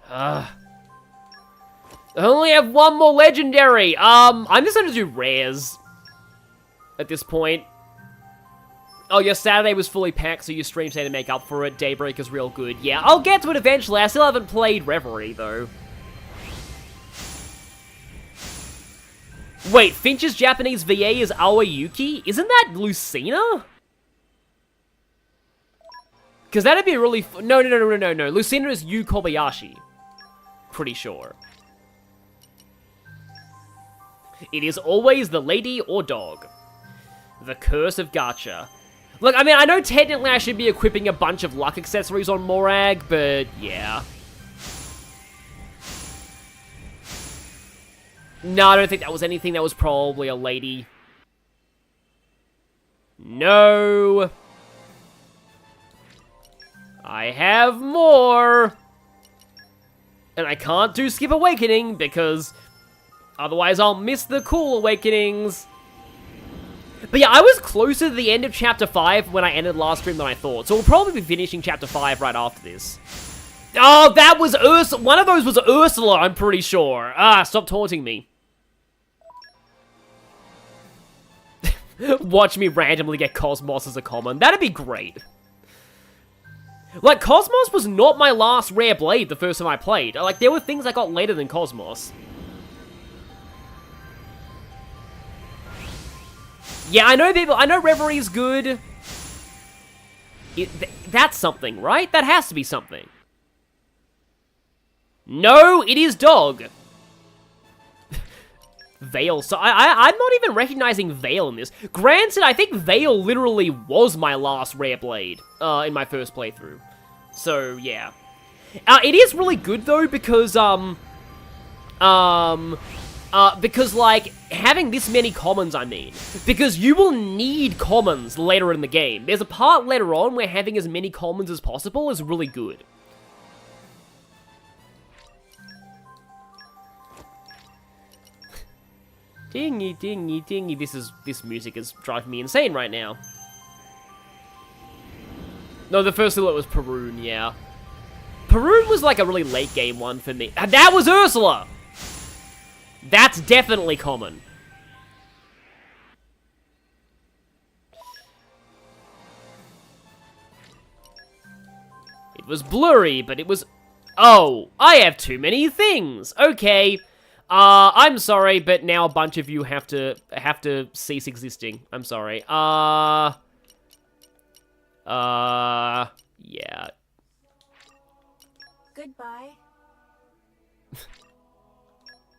I only have 1 more legendary. I'm just gonna do rares at this point. Oh, your Saturday was fully packed, so your stream today to make up for it. Daybreak is real good. Yeah, I'll get to it eventually. I still haven't played Reverie, though. Wait, Finch's Japanese VA is Aoyuki? Isn't that Lucina? Because that'd be really... No. Lucina is Yu Kobayashi. Pretty sure. It is always the lady or dog. The Curse of Gacha. Look, I mean, I know technically I should be equipping a bunch of luck accessories on Morag, but yeah. No, I don't think that was anything. That was probably a lady. No. I have more. And I can't do Skip Awakening because otherwise I'll miss the cool awakenings. But yeah, I was closer to the end of Chapter 5 when I ended last stream than I thought, so we'll probably be finishing Chapter 5 right after this. Oh, that was Ursula. One of those was Ursula, I'm pretty sure. Ah, stop taunting me. Watch me randomly get Cosmos as a common. That'd be great. Like, Cosmos was not my last rare blade the first time I played. Like, there were things I got later than Cosmos. Yeah, I know Reverie's good. That's something, right? That has to be something. No, it is dog. Veil. So I'm not even recognizing Veil in this. Granted, I think Veil literally was my last rare blade in my first playthrough. So yeah, it is really good though because because like having this many commons, I mean, because you will need commons later in the game. There's a part later on where having as many commons as possible is really good. Dingy, dingy, dingy. This music is driving me insane right now. No, the first silhouette was Perun, yeah. Perun was like a really late game one for me. And that was Ursula! That's definitely common. It was blurry, but it was... Oh, I have too many things. Okay. I'm sorry, but now a bunch of you have to cease existing. I'm sorry. Yeah. Goodbye.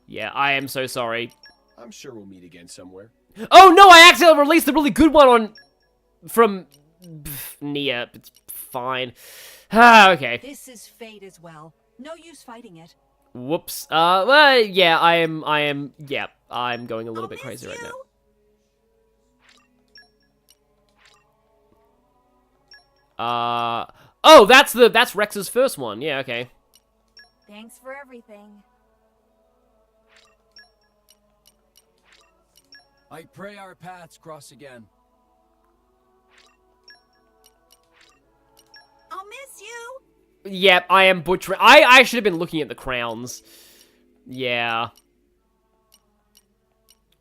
Yeah, I am so sorry. I'm sure we'll meet again somewhere. Oh no, I accidentally released the really good one on... From... Nia. It's fine. Okay. This is fate as well. No use fighting it. Whoops. Well, yeah, I'm going a little bit crazy right now. Oh, that's Rex's first one. Yeah, okay. Thanks for everything. I pray our paths cross again. I'll miss you. Yep, I am butchering. I should have been looking at the crowns. Yeah.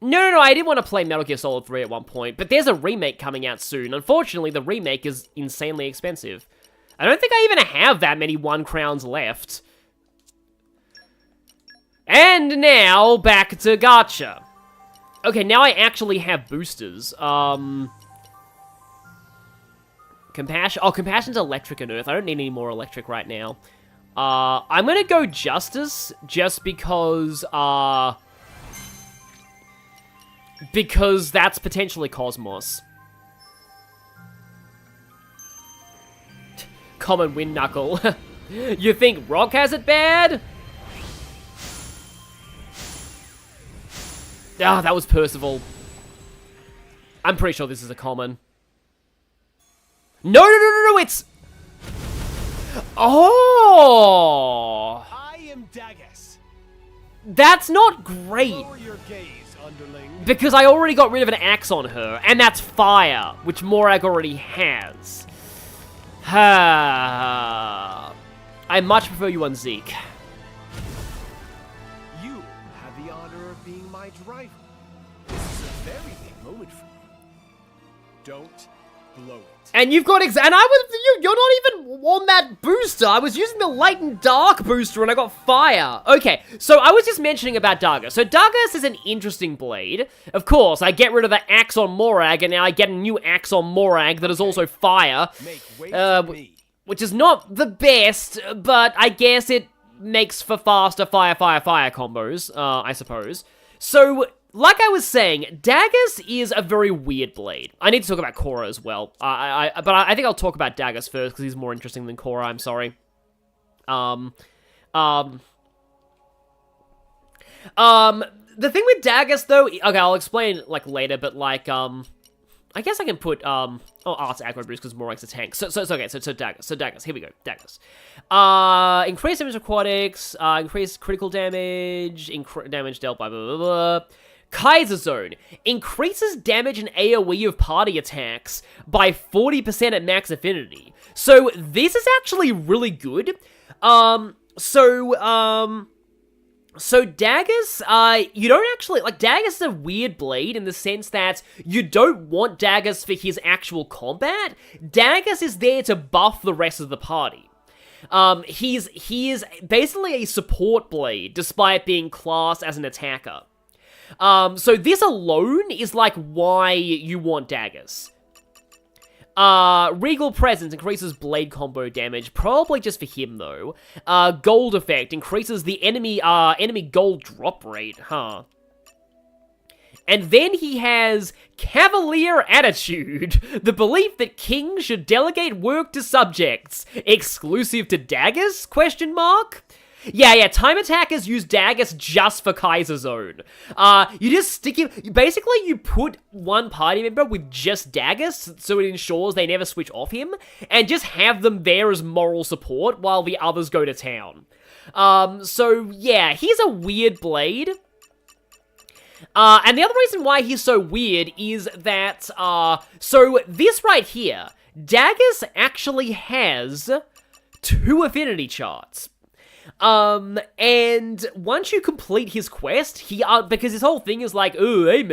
No, I did want to play Metal Gear Solid 3 at one point, but there's a remake coming out soon. Unfortunately, the remake is insanely expensive. I don't think I even have that many 1 crowns left. And now, back to Gacha. Okay, now I actually have boosters. Compassion. Oh, Compassion's electric and earth. I don't need any more electric right now. I'm gonna go Justice, just because that's potentially Cosmos. Common Wind Knuckle. You think Rock has it bad? Ah, that was Percival. I'm pretty sure this is a common. No, it's... Oh! I am Dagus. That's not great. Lower your gaze, underling. Because I already got rid of an axe on her, and that's fire, which Morag already has. I much prefer you on Zeke. You have the honor of being my driver. This is a very big moment for you. Don't blow it. And you've got and you're not even on that booster. I was using the light and dark booster and I got fire. Okay, so I was just mentioning about Dagus. So Dagus is an interesting blade. Of course, I get rid of the axe on Morag and now I get a new axe on Morag that is also fire. Which is not the best, but I guess it makes for faster fire combos, I suppose. So, like I was saying, Dagus is a very weird blade. I need to talk about Korra as well. But I think I'll talk about Dagus first, because he's more interesting than Korra, I'm sorry. The thing with Dagus, though... Okay, I'll explain, like, later, but, like, I guess I can put, Art's aggro boost, because Morag's a tank. So Dagus, here we go, Dagus. Increased damage aquatics, increased critical damage, damage dealt by blah, blah, blah. Kaiser Zone increases damage and AoE of party attacks by 40% at max affinity. So this is actually really good. So daggers, you don't actually, like, daggers is a weird blade in the sense that you don't want daggers for his actual combat. Daggers is there to buff the rest of the party. He is basically a support blade, despite being classed as an attacker. So this alone is, like, why you want daggers. Regal Presence increases blade combo damage, probably just for him, though. Gold Effect increases the enemy gold drop rate, huh? And then he has Cavalier Attitude, the belief that kings should delegate work to subjects. Exclusive to daggers? Question mark? Yeah, time attackers use daggers just for Kaiser Zone. You just stick him, basically you put one party member with just daggers, so it ensures they never switch off him, and just have them there as moral support while the others go to town. So yeah, he's a weird blade. And the other reason why he's so weird is that, so this right here, daggers actually has 2 affinity charts. And once you complete his quest, because his whole thing is like, oh, I'm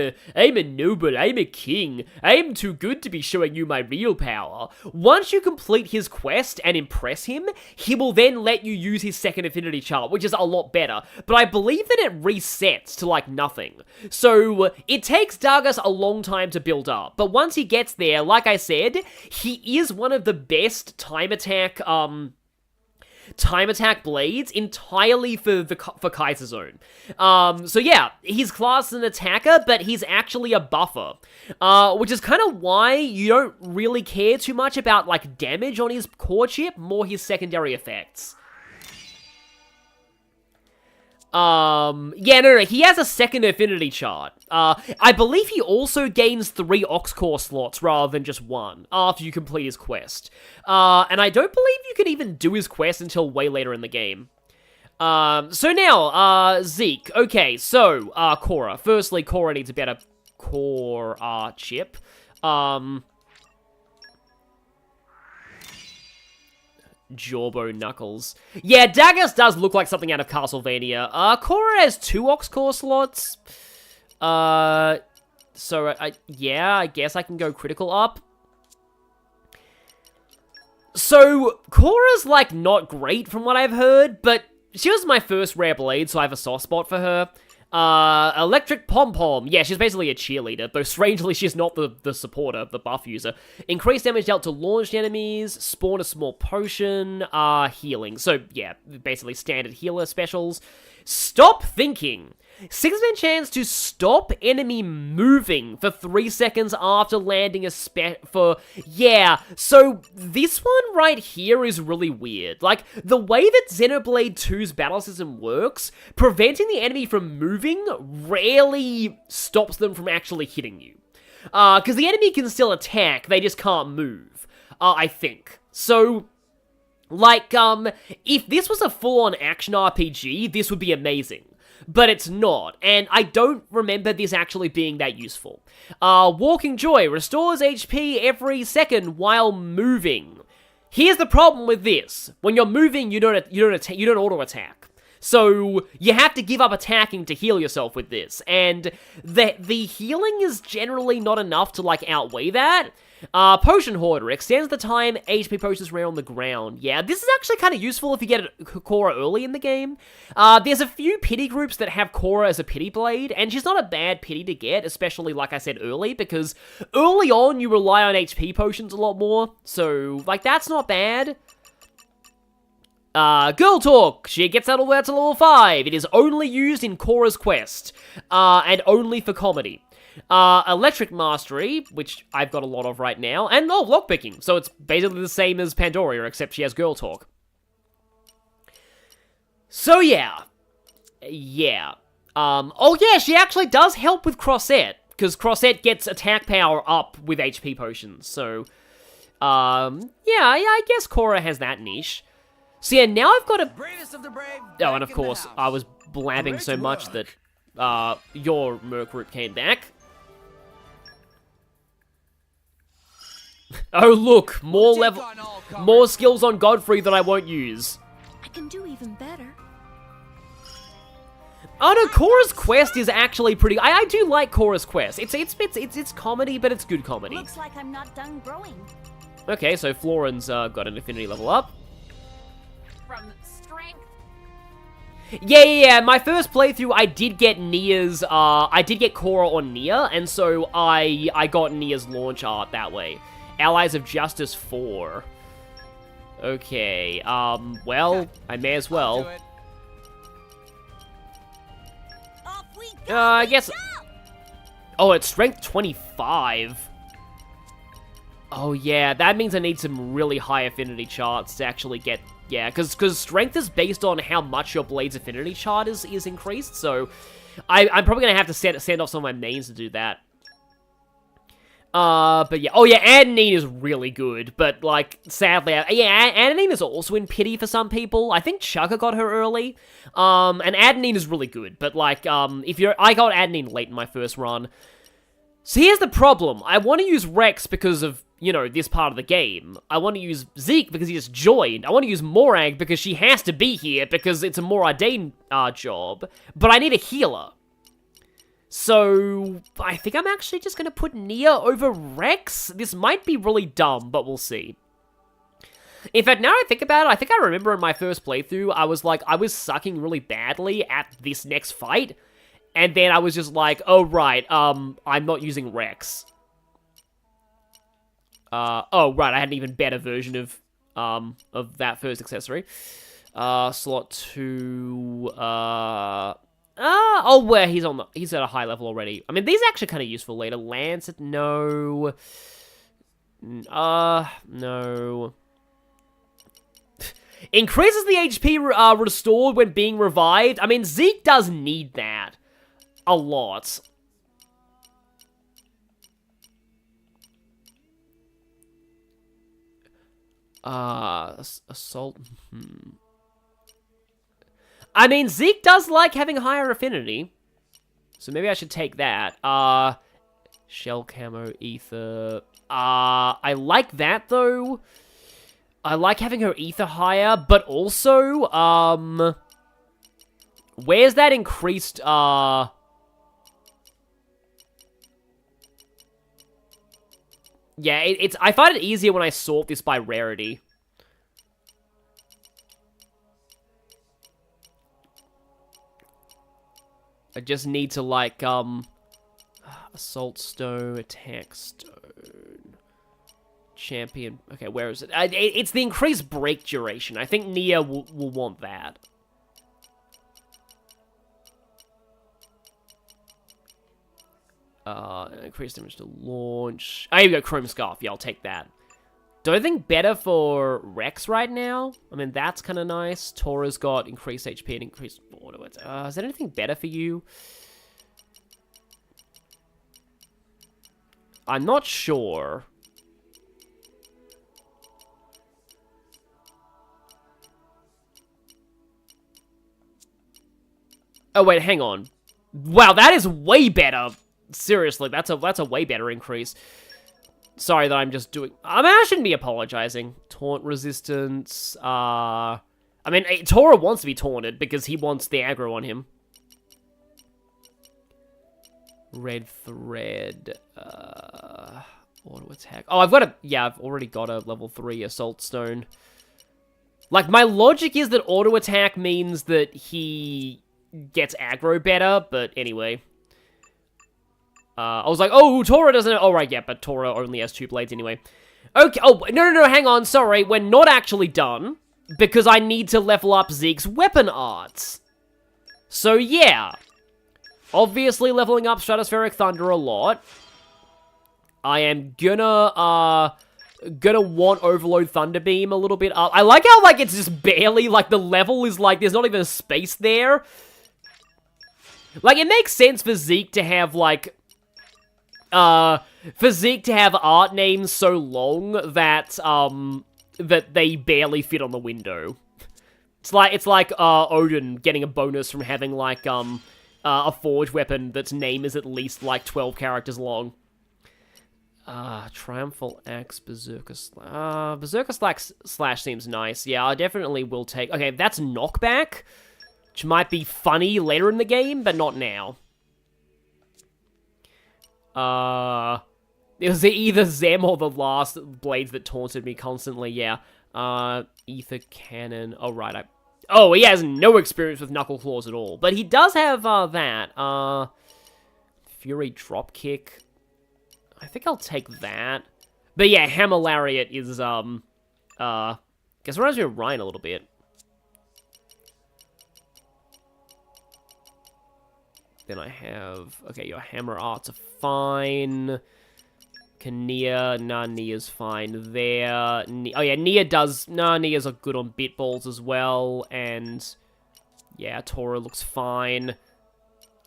a noble, I'm a king, I am too good to be showing you my real power. Once you complete his quest and impress him, he will then let you use his second affinity chart, which is a lot better, but I believe that it resets to, like, nothing. So, it takes daggers a long time to build up, but once he gets there, like I said, he is one of the best time attack blades entirely for Kaiser Zone. So yeah, he's classed as an attacker, but he's actually a buffer. Which is kind of why you don't really care too much about, like, damage on his core chip, more his secondary effects. Yeah, no, he has a second affinity chart. I believe he also gains 3 Ox Core slots rather than just 1 after you complete his quest. And I don't believe you can even do his quest until way later in the game. So now, Zeke. Okay, so, Korra. Firstly, Korra needs a better core, chip. Jawbone Knuckles. Yeah, daggers does look like something out of Castlevania. Korra has 2 Ox Core slots. So, yeah, I guess I can go critical up. So, Korra's, like, not great from what I've heard, but she was my first rare blade, so I have a soft spot for her. Electric Pom-Pom. Yeah, she's basically a cheerleader, though strangely she's not the supporter, the buff user. Increased damage dealt to launched enemies, spawn a small potion, healing. So, yeah, basically standard healer specials. Stop Thinking. 6% chance to stop enemy moving for 3 seconds after landing a yeah, so this one right here is really weird. Like, the way that Xenoblade 2's battle system works, preventing the enemy from moving rarely stops them from actually hitting you. Because the enemy can still attack, they just can't move, I think. So, like, if this was a full-on action RPG, this would be amazing. But it's not, and I don't remember this actually being that useful. Walking Joy restores HP every second while moving. Here's the problem with this: when you're moving, you don't auto attack. So you have to give up attacking to heal yourself with this, and the healing is generally not enough to, like, outweigh that. Potion Hoarder extends the time HP potions rare on the ground. Yeah, this is actually kind of useful if you get Korra early in the game. There's a few pity groups that have Korra as a pity blade, and she's not a bad pity to get, especially, like I said, early, because early on you rely on HP potions a lot more, so, like, that's not bad. Girl Talk, she gets that all the way out to level 5. It is only used in Korra's quest, and only for comedy. Electric Mastery, which I've got a lot of right now, and Lockpicking, so it's basically the same as Pandoria, except she has Girl Talk. So yeah. Oh yeah, she actually does help with Crossette, because Crossette gets attack power up with HP potions, so, yeah, I guess Korra has that niche. So yeah, now I've got a... Oh, and of course, I was blabbing so much that, your Merc group came back. Oh look, more skills on Godfrey that I won't use. I can do even better. Oh no, Korra's quest is actually pretty. I do like Korra's quest. It's comedy, but it's good comedy. Looks like I'm not done growing. Okay, so Florin's got an affinity level up. From strength. Yeah. My first playthrough, I did get Nia's. I did get Korra on Nia, and so I got Nia's launch art that way. Allies of Justice 4. Okay. Well, I may as well. I guess. Oh, it's strength 25. Oh yeah, that means I need some really high affinity charts to actually get. Yeah, because strength is based on how much your blade's affinity chart is increased. So, I'm probably gonna have to send off some of my mains to do that. But yeah, oh yeah, Adenine is really good, but like, sadly, yeah, Adenine is also in pity for some people. I think Chugga got her early, and Adenine is really good, but like, I got Adenine late in my first run. So here's the problem, I want to use Rex because of, you know, this part of the game. I want to use Zeke because he just joined. I want to use Morag because she has to be here because it's a Moradane job, but I need a healer. So, I think I'm actually just going to put Nia over Rex. This might be really dumb, but we'll see. In fact, now I think about it, I think I remember in my first playthrough, I was sucking really badly at this next fight. And then I was just like, oh, right, I'm not using Rex. Oh, right, I had an even better version of that first accessory. Slot 2, oh, where he's at a high level already. I mean, these are actually kind of useful later. Lancet, no. No. Increases the HP restored when being revived. I mean, Zeke does need that a lot. Assault. I mean, Zeke does like having higher affinity, so maybe I should take that. Shell camo, ether. I like that, though. I like having her ether higher, but also, where's that increased, yeah, I find it easier when I sort this by rarity. I just need to, like, Assault Stone, Attack Stone, Champion. Okay, where is it? It's the increased break duration. I think Nia will want that. Increased damage to launch. Oh, here we go, Chrome Scarf. Yeah, I'll take that. Do I think better for Rex right now? I mean, that's kind of nice. Tora's got increased HP and increased auto attack. Is there anything better for you? I'm not sure. Oh, wait, hang on. Wow, that is way better. Seriously, that's a way better increase. Sorry that I'm just doing... I mean, I shouldn't be apologizing. Taunt resistance, I mean, Tora wants to be taunted because he wants the aggro on him. Red thread, auto attack. Oh, I've already got a level 3 Assault Stone. Like, my logic is that auto attack means that he gets aggro better, but anyway... I was like, oh, Tora doesn't... Oh, right, yeah, but Tora only has 2 blades anyway. Okay, oh, no, hang on, sorry. We're not actually done, because I need to level up Zeke's weapon arts. So, yeah. Obviously, leveling up Stratospheric Thunder a lot. I am gonna want Overload Thunderbeam a little bit up. I like how, like, it's just barely, like, the level is, like, there's not even a space there. Like, it makes sense for Zeke to have, like... for Zeke to have art names so long that, that they barely fit on the window. It's like Odin getting a bonus from having, like, a forge weapon that's name is at least, like, 12 characters long. Triumphal Axe, Berserker Slash. Berserker Slash seems nice. Yeah, I definitely will take... Okay, that's Knockback, which might be funny later in the game, but not now. It was either Zem or the last blades that taunted me constantly, yeah. Ether Cannon. Oh, right. Oh, he has no experience with Knuckle Claws at all. But he does have, that. Fury Dropkick. I think I'll take that. But yeah, Hammer Lariat is, guess it reminds me of Ryan a little bit. Then I have... Okay, your Hammer Arts are fine. Nia, nah, Nia's fine there. Oh yeah, Nia does... Nah, Nia's are good on bit balls as well. And... Yeah, Tora looks fine.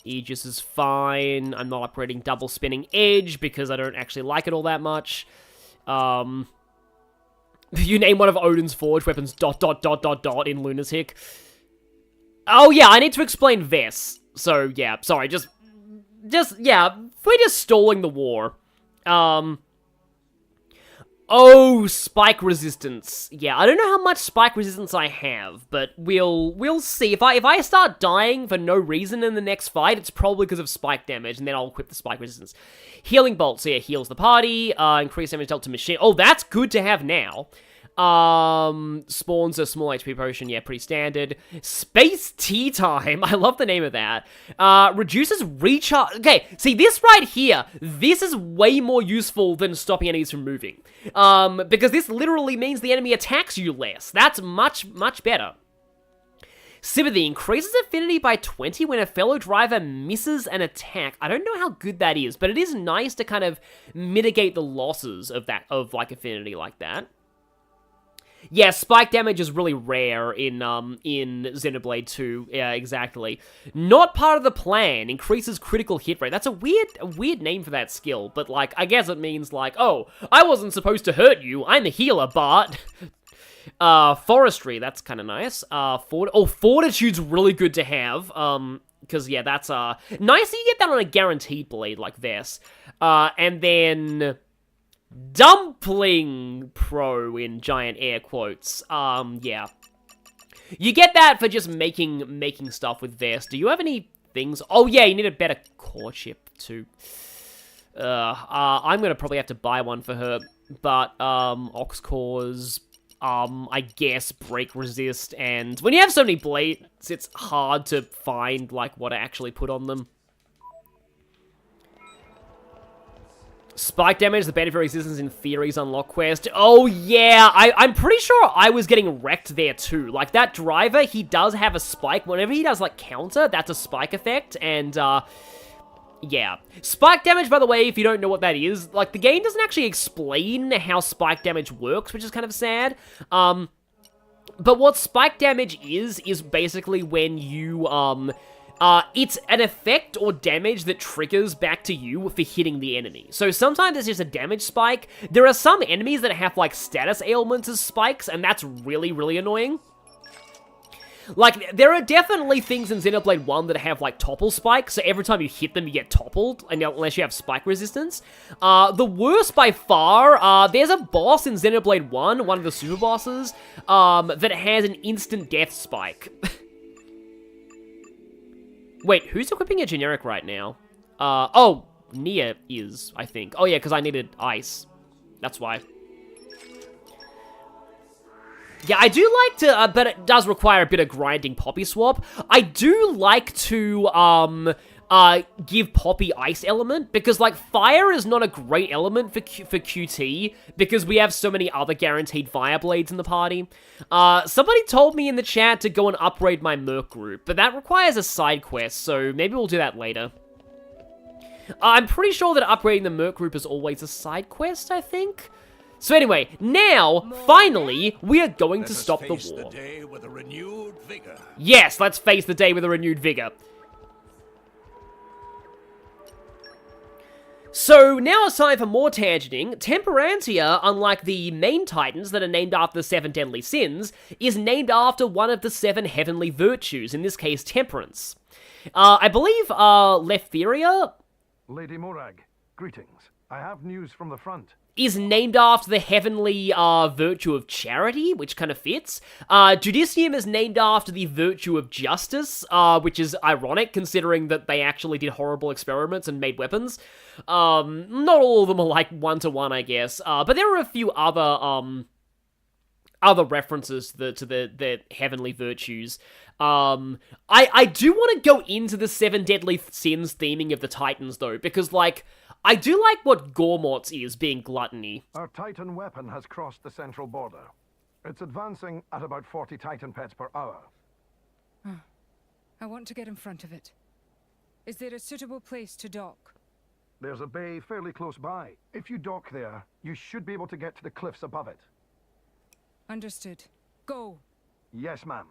Aegis is fine. I'm not upgrading Double Spinning Edge because I don't actually like it all that much. You name one of Odin's forge weapons ... in Lunatic. Oh yeah, I need to explain Vess. So yeah, sorry, yeah, we're just stalling the war. Oh, spike resistance. Yeah, I don't know how much spike resistance I have, but we'll see. If I start dying for no reason in the next fight, it's probably because of spike damage, and then I'll equip the spike resistance. Healing Bolt, so yeah, heals the party, increase damage dealt to machine. Oh, that's good to have now. Spawns a small HP potion, yeah, pretty standard. Space Tea Time, I love the name of that. Reduces recharge. Okay, see, this right here, this is way more useful than stopping enemies from moving. Because this literally means the enemy attacks you less. That's much, much better. Sympathy increases affinity by 20 when a fellow driver misses an attack. I don't know how good that is, but it is nice to kind of mitigate the losses of like affinity like that. Yeah, spike damage is really rare in Xenoblade 2. Yeah, exactly. Not part of the plan. Increases critical hit rate. That's a weird name for that skill, but like I guess it means like, oh, I wasn't supposed to hurt you. I'm a healer, but Forestry, that's kind of nice. Fortitude's really good to have. Because yeah, that's nice that you get that on a guaranteed blade like this. And then Dumpling Pro in giant air quotes. Yeah. You get that for just making stuff with Vest. Do you have any things? Oh yeah, you need a better core chip too. I'm gonna probably have to buy one for her. But Ox Cores, I guess break resist, and when you have so many blades, it's hard to find like what to actually put on them. Spike damage, the benefit resistance in theories unlock quest. Oh yeah, I'm pretty sure I was getting wrecked there too. Like that driver, he does have a spike. Whenever he does like counter, that's a spike effect. And yeah. Spike damage, by the way, if you don't know what that is, like the game doesn't actually explain how spike damage works, which is kind of sad. But what spike damage is basically when you, it's an effect or damage that triggers back to you for hitting the enemy. So sometimes it's just a damage spike. There are some enemies that have, like, status ailments as spikes, and that's really, really annoying. Like, there are definitely things in Xenoblade 1 that have, like, topple spikes, so every time you hit them, you get toppled, unless you have spike resistance. The worst by far, there's a boss in Xenoblade 1, one of the super bosses, that has an instant death spike. Wait, who's equipping a generic right now? Oh, Nia is, I think. Oh yeah, because I needed ice. That's why. Yeah, I do like to, but it does require a bit of grinding Poppy swap. I do like to, give Poppy ice element, because, like, fire is not a great element for QT, because we have so many other guaranteed fire blades in the party. Somebody told me in the chat to go and upgrade my Merc group, but that requires a side quest, so maybe we'll do that later. I'm pretty sure that upgrading the Merc group is always a side quest, I think? So anyway, now, finally, we are going to stop the war. Let's face the day with a renewed vigor. Yes, let's face the day with a renewed vigor. So, now it's time for more tangenting. Temperantia, unlike the main titans that are named after the 7 deadly sins, is named after one of the 7 heavenly virtues, in this case, temperance. I believe, Leftheria... Lady Morag, Greetings. I have news from the front. Is named after the heavenly virtue of charity, which kind of fits. Judicium is named after the virtue of justice, which is ironic considering that they actually did horrible experiments and made weapons. Not all of them are like one-to-one, I guess, but there are a few other references to the heavenly virtues. I do want to go into the 7 deadly sins theming of the Titans, though, because, like, I do like what Gormott's is, being gluttony. Our Titan weapon has crossed the central border. It's advancing at about 40 Titan pets per hour. I want to get in front of it. Is there a suitable place to dock? There's a bay fairly close by. If you dock there, you should be able to get to the cliffs above it. Understood. Go. Yes, ma'am.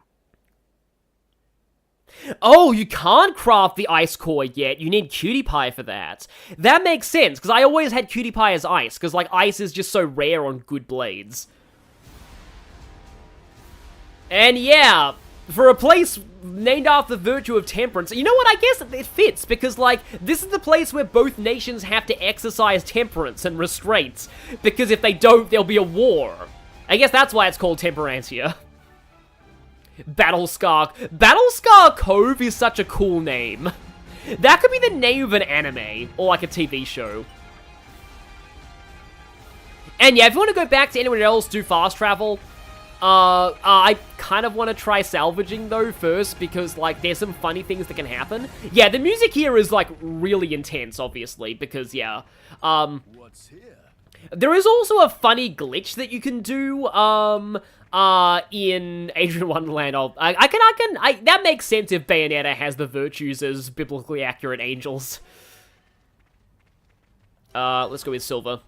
Oh, you can't craft the ice core yet. You need Cutie Pie for that. That makes sense, because I always had Cutie Pie as ice, because, like, ice is just so rare on good blades. And yeah, for a place named after the virtue of temperance, you know what, I guess it fits, because, like, this is the place where both nations have to exercise temperance and restraints, because if they don't, there'll be a war. I guess that's why it's called Temperantia. Battlescar Cove is such a cool name. That could be the name of an anime, or like a TV show. And yeah, if you want to go back to anyone else do fast travel, I kind of want to try salvaging though first, because like there's some funny things that can happen. Yeah, the music here is like really intense, obviously, because yeah. What's here? There is also a funny glitch that you can do, in Adrian Wonderland. That makes sense if Bayonetta has the virtues as biblically accurate angels. Let's go with Silver.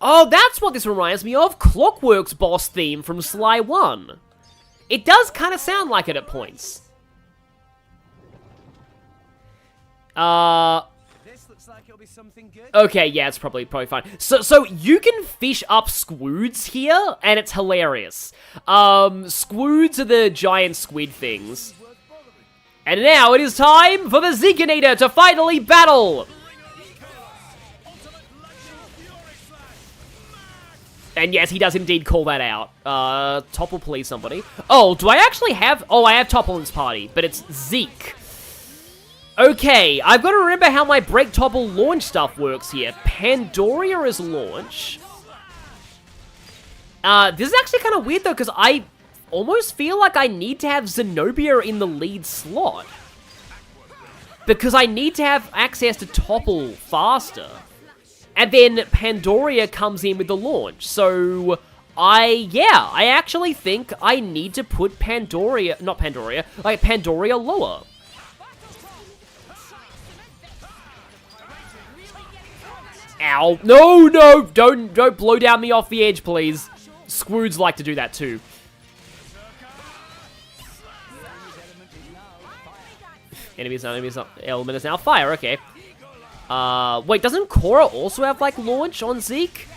Oh, that's what this reminds me of. Clockwork's boss theme from Sly 1. It does kind of sound like it at points. Like it'll be something good. Okay, yeah, it's probably fine. So you can fish up squoods here, and it's hilarious. Squoods are the giant squid things. And now it is time for the Zekenator to finally battle! And yes, he does indeed call that out. Topple, please, somebody. Oh, do I actually have... Oh, I have Topple in this party, but it's Zeke. Okay, I've got to remember how my break topple launch stuff works here. Pandoria is launch. This is actually kind of weird though, because I almost feel like I need to have Zenobia in the lead slot. Because I need to have access to topple faster. And then Pandoria comes in with the launch. So, I actually think I need to put Pandoria lower. Ow. No, don't blow down me off the edge, please. Squoods like to do that too. Enemies element is now fire, okay. Wait, doesn't Korra also have, like, launch on Zeke?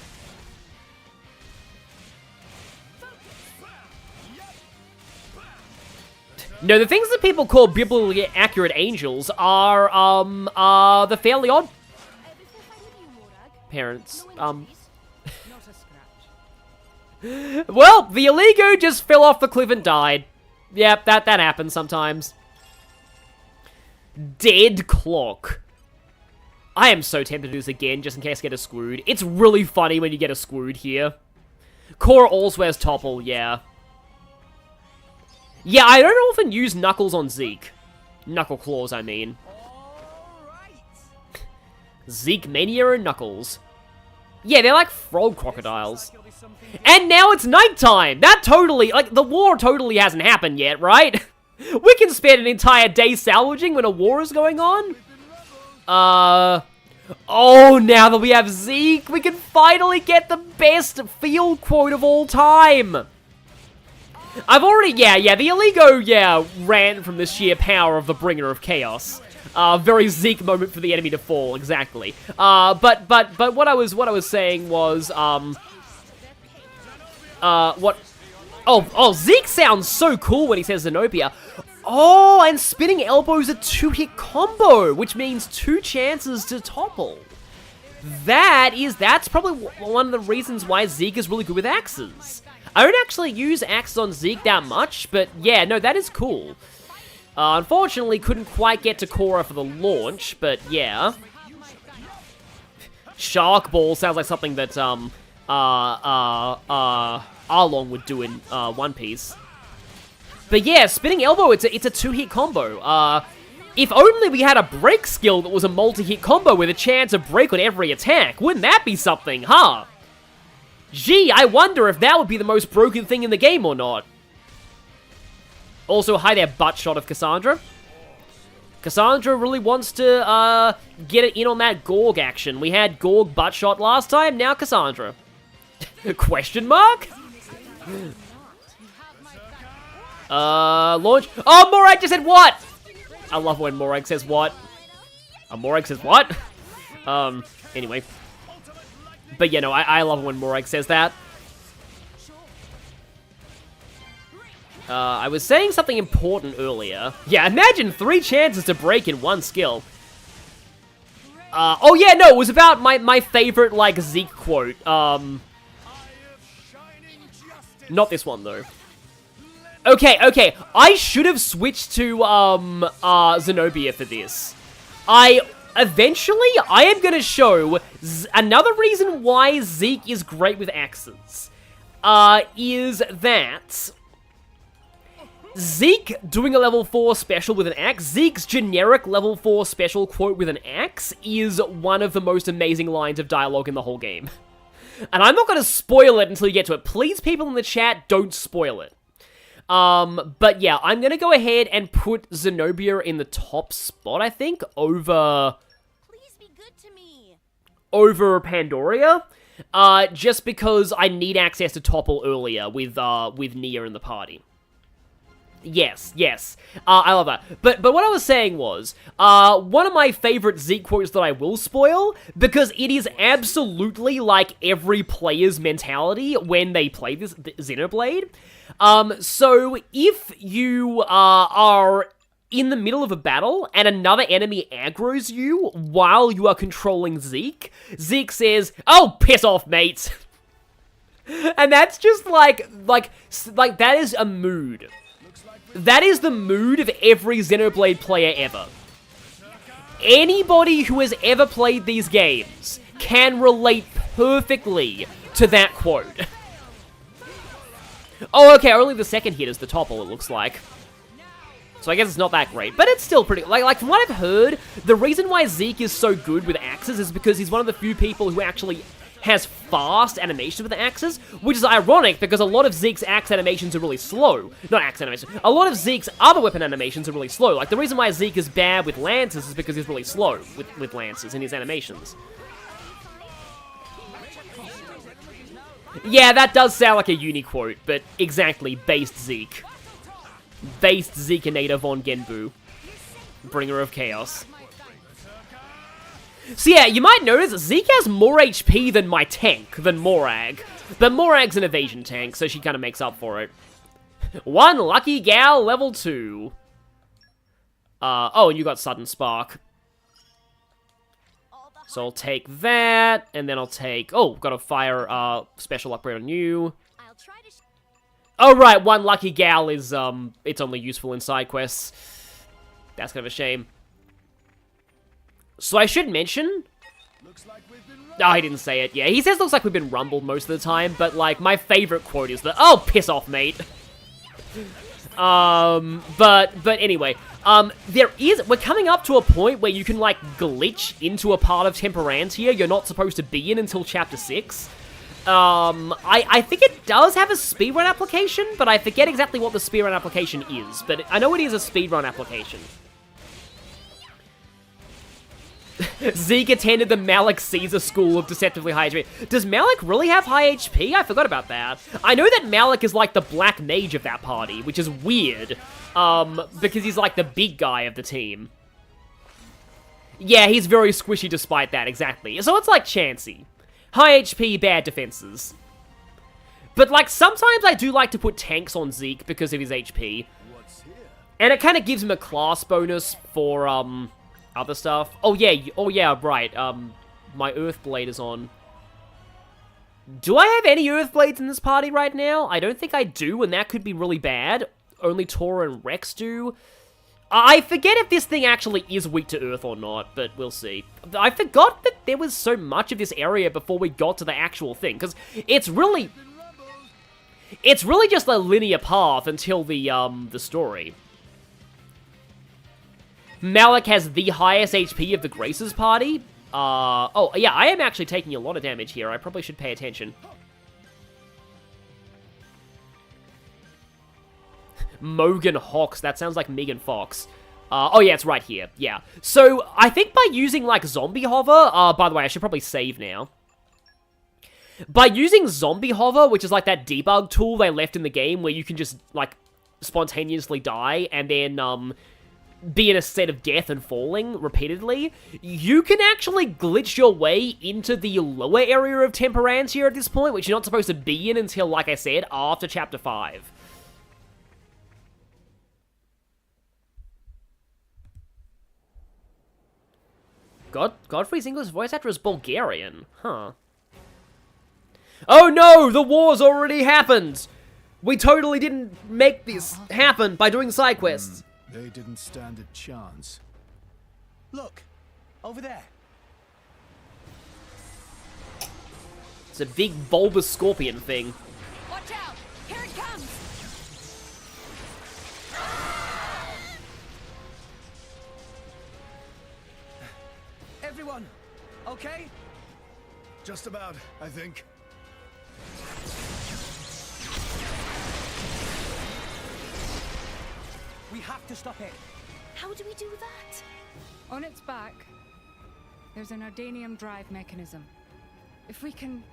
No, the things that people call biblically accurate angels are, the Fairly Odd Parents. Well, the Iligo just fell off the cliff and died. Yep, that happens sometimes. Dead Clock. I am so tempted to do this again, just in case I get a Squood. It's really funny when you get a Squood here. Korra also has Topple, yeah. Yeah, I don't often use Knuckles on Zeke. Knuckle Claws, I mean. Zeke Mania and Knuckles. Yeah, they're like frog crocodiles. And now it's nighttime! That totally, like, the war totally hasn't happened yet, right? We can spend an entire day salvaging when a war is going on? Oh, now that we have Zeke, we can finally get the best field quote of all time! I've already, the Iligo, ran from the sheer power of the Bringer of Chaos. Very Zeke moment for the enemy to fall, exactly. But what I was saying was, Zeke sounds so cool when he says Zenobia. Oh, and spinning elbow's a 2-hit combo, which means 2 chances to topple. That's probably one of the reasons why Zeke is really good with axes. I don't actually use axes on Zeke that much, but yeah, no, that is cool. Unfortunately, couldn't quite get to Korra for the launch, but yeah. Shark Ball sounds like something that, Arlong would do in, One Piece. But yeah, spinning elbow, it's a 2-hit combo. If only we had a break skill that was a multi-hit combo with a chance of break on every attack. Wouldn't that be something, huh? Gee, I wonder if that would be the most broken thing in the game or not. Also, hi there, butt shot of Cassandra. Cassandra really wants to, get it in on that Gorg action. We had Gorg butt shot last time, now Cassandra. Question mark? Launch. Oh, Morag just said what? I love when Morag says what. Morag says what? Anyway. But yeah, no, I love when Morag says that. I was saying something important earlier. Yeah, imagine 3 chances to break in 1 skill. Oh yeah, no, it was about my favorite, like, Zeke quote. Not this one, though. Okay, I should have switched to, Zenobia for this. Eventually, I am gonna show another reason why Zeke is great with axes. Is that Zeke doing a level 4 special with an axe, Zeke's generic level 4 special quote with an axe is one of the most amazing lines of dialogue in the whole game. And I'm not gonna spoil it until you get to it. Please, people in the chat, don't spoil it. But yeah, I'm gonna go ahead and put Zenobia in the top spot, I think, over... Please be good to me. Over Pandoria. Just because I need access to topple earlier with Nia in the party. Yes. I love that. But what I was saying was, one of my favorite Zeke quotes that I will spoil, because it is absolutely like every player's mentality when they play this Xenoblade. So if you are in the middle of a battle and another enemy aggroes you while you are controlling Zeke, Zeke says, "Oh, piss off, mate." And that's just like that is a mood. That is the mood of every Xenoblade player ever. Anybody who has ever played these games can relate perfectly to that quote. Oh, okay, only the second hit is the topple, it looks like. So I guess it's not that great, but it's still pretty... Like from what I've heard, the reason why Zeke is so good with axes is because he's one of the few people who actually has fast animations with the axes, which is ironic because a lot of Zeke's axe animations are really slow. Not axe animations. A lot of Zeke's other weapon animations are really slow. Like, the reason why Zeke is bad with lances is because he's really slow with lances in his animations. Yeah, that does sound like a uni quote, but exactly, based Zeke. Based Zekeinator von Genbu. Bringer of Chaos. So yeah, you might notice Zeke has more HP than my tank, than Morag. But Morag's an evasion tank, so she kind of makes up for it. One lucky gal, level 2. Oh, and you got Sudden Spark. So I'll take that, and then I'll take... Oh, got a fire special upgrade on you. Oh, right, one lucky gal is, it's only useful in side quests. That's kind of a shame. So I should mention... Oh, he didn't say it. Yeah, he says looks like we've been rumbled most of the time, but, like, my favorite quote is the, "Oh, piss off, mate." But anyway, we're coming up to a point where you can, like, glitch into a part of Temperantia you're not supposed to be in until Chapter 6. I think it does have a speedrun application, but I forget exactly what the speedrun application is, but I know it is a speedrun application. Zeke attended the Malik Caesar School of Deceptively High HP. Does Malik really have high HP? I forgot about that. I know that Malik is like the black mage of that party, which is weird, because he's like the big guy of the team. Yeah, he's very squishy despite that, exactly. So it's like Chansey. High HP, bad defenses. But like, sometimes I do like to put tanks on Zeke because of his HP. And it kind of gives him a class bonus for, other stuff. Oh yeah, right, my Earthblade is on. Do I have any Earthblades in this party right now? I don't think I do, and that could be really bad. Only Tora and Rex do. I forget if this thing actually is weak to Earth or not, but we'll see. I forgot that there was so much of this area before we got to the actual thing, because it's really just a linear path until the story. Malik has the highest HP of the Graces party. Oh, yeah, I am actually taking a lot of damage here. I probably should pay attention. Mogan Hawks. That sounds like Megan Fox. Oh, yeah, it's right here. Yeah. So, I think by using, like, Zombie Hover... by the way, I should probably save now. By using Zombie Hover, which is like that debug tool they left in the game where you can just, like, spontaneously die and then, be in a state of death and falling repeatedly, you can actually glitch your way into the lower area of Temperantia at this point, which you're not supposed to be in until, like I said, after Chapter 5. Godfrey's English voice actor is Bulgarian. Huh. Oh no! The war's already happened! We totally didn't make this happen by doing side quests. They didn't stand a chance. Look, over there. It's a big bulbous scorpion thing. Watch out! Here it comes! Everyone, okay? Just about, I think. We have to stop it. How do we do that? On its back, there's an Ardanium drive mechanism. If we can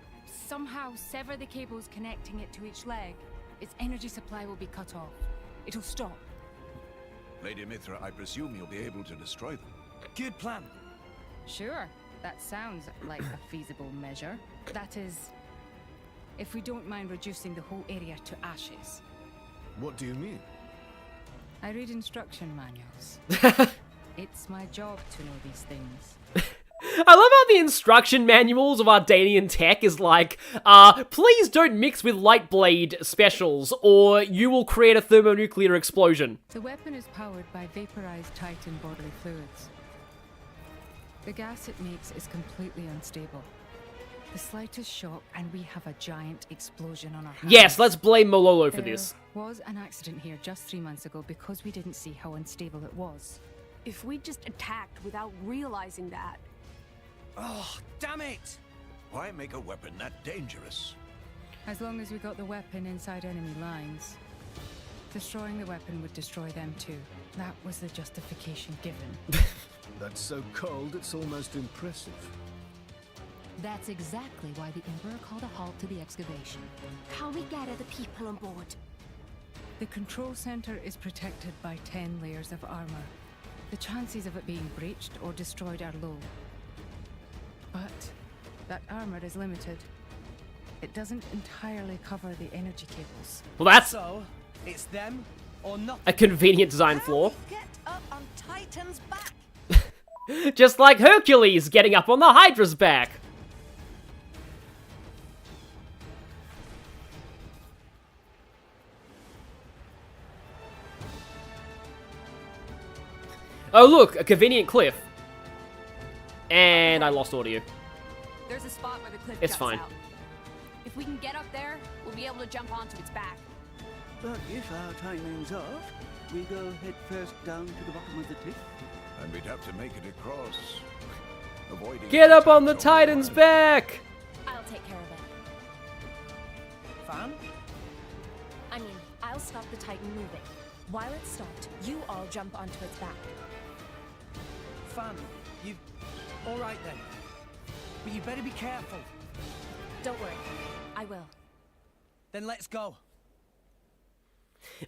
somehow sever the cables connecting it to each leg, its energy supply will be cut off. It'll stop. Lady Mithra, I presume you'll be able to destroy them. Good plan. Sure, that sounds like a feasible measure. That is, if we don't mind reducing the whole area to ashes. What do you mean? I read instruction manuals. It's my job to know these things. I love how the instruction manuals of Ardanian tech is like, please don't mix with Lightblade specials, or you will create a thermonuclear explosion. The weapon is powered by vaporized Titan bodily fluids. The gas it makes is completely unstable. The slightest shock and we have a giant explosion on our hands. Yes, let's blame Mololo for this. There was an accident here just 3 months ago because we didn't see how unstable it was. If we just attacked without realizing that. Oh, damn it! Why make a weapon that dangerous? As long as we got the weapon inside enemy lines. Destroying the weapon would destroy them too. That was the justification given. That's so cold, it's almost impressive. That's exactly why the Emperor called a halt to the excavation. Can we get other people on board? The control center is protected by 10 layers of armor. The chances of it being breached or destroyed are low. But that armor is limited. It doesn't entirely cover the energy cables. Well, that's so it's them or nothing. A convenient design flaw. Get up on Titan's back. Just like Hercules getting up on the Hydra's back. Oh look, a convenient cliff. And I lost audio. There's a spot where the cliff It's juts fine. out. If we can get up there, we'll be able to jump onto its back. But if our timing's off, we go head first down to the bottom of the cliff. And we'd have to make it across, avoiding... Get up on the Titan's back! I'll take care of it. Fan? I mean, I'll stop the Titan moving. While it's stopped, you all jump onto its back. Fan, you... Alright then. But you better be careful. Don't worry, I will. Then let's go.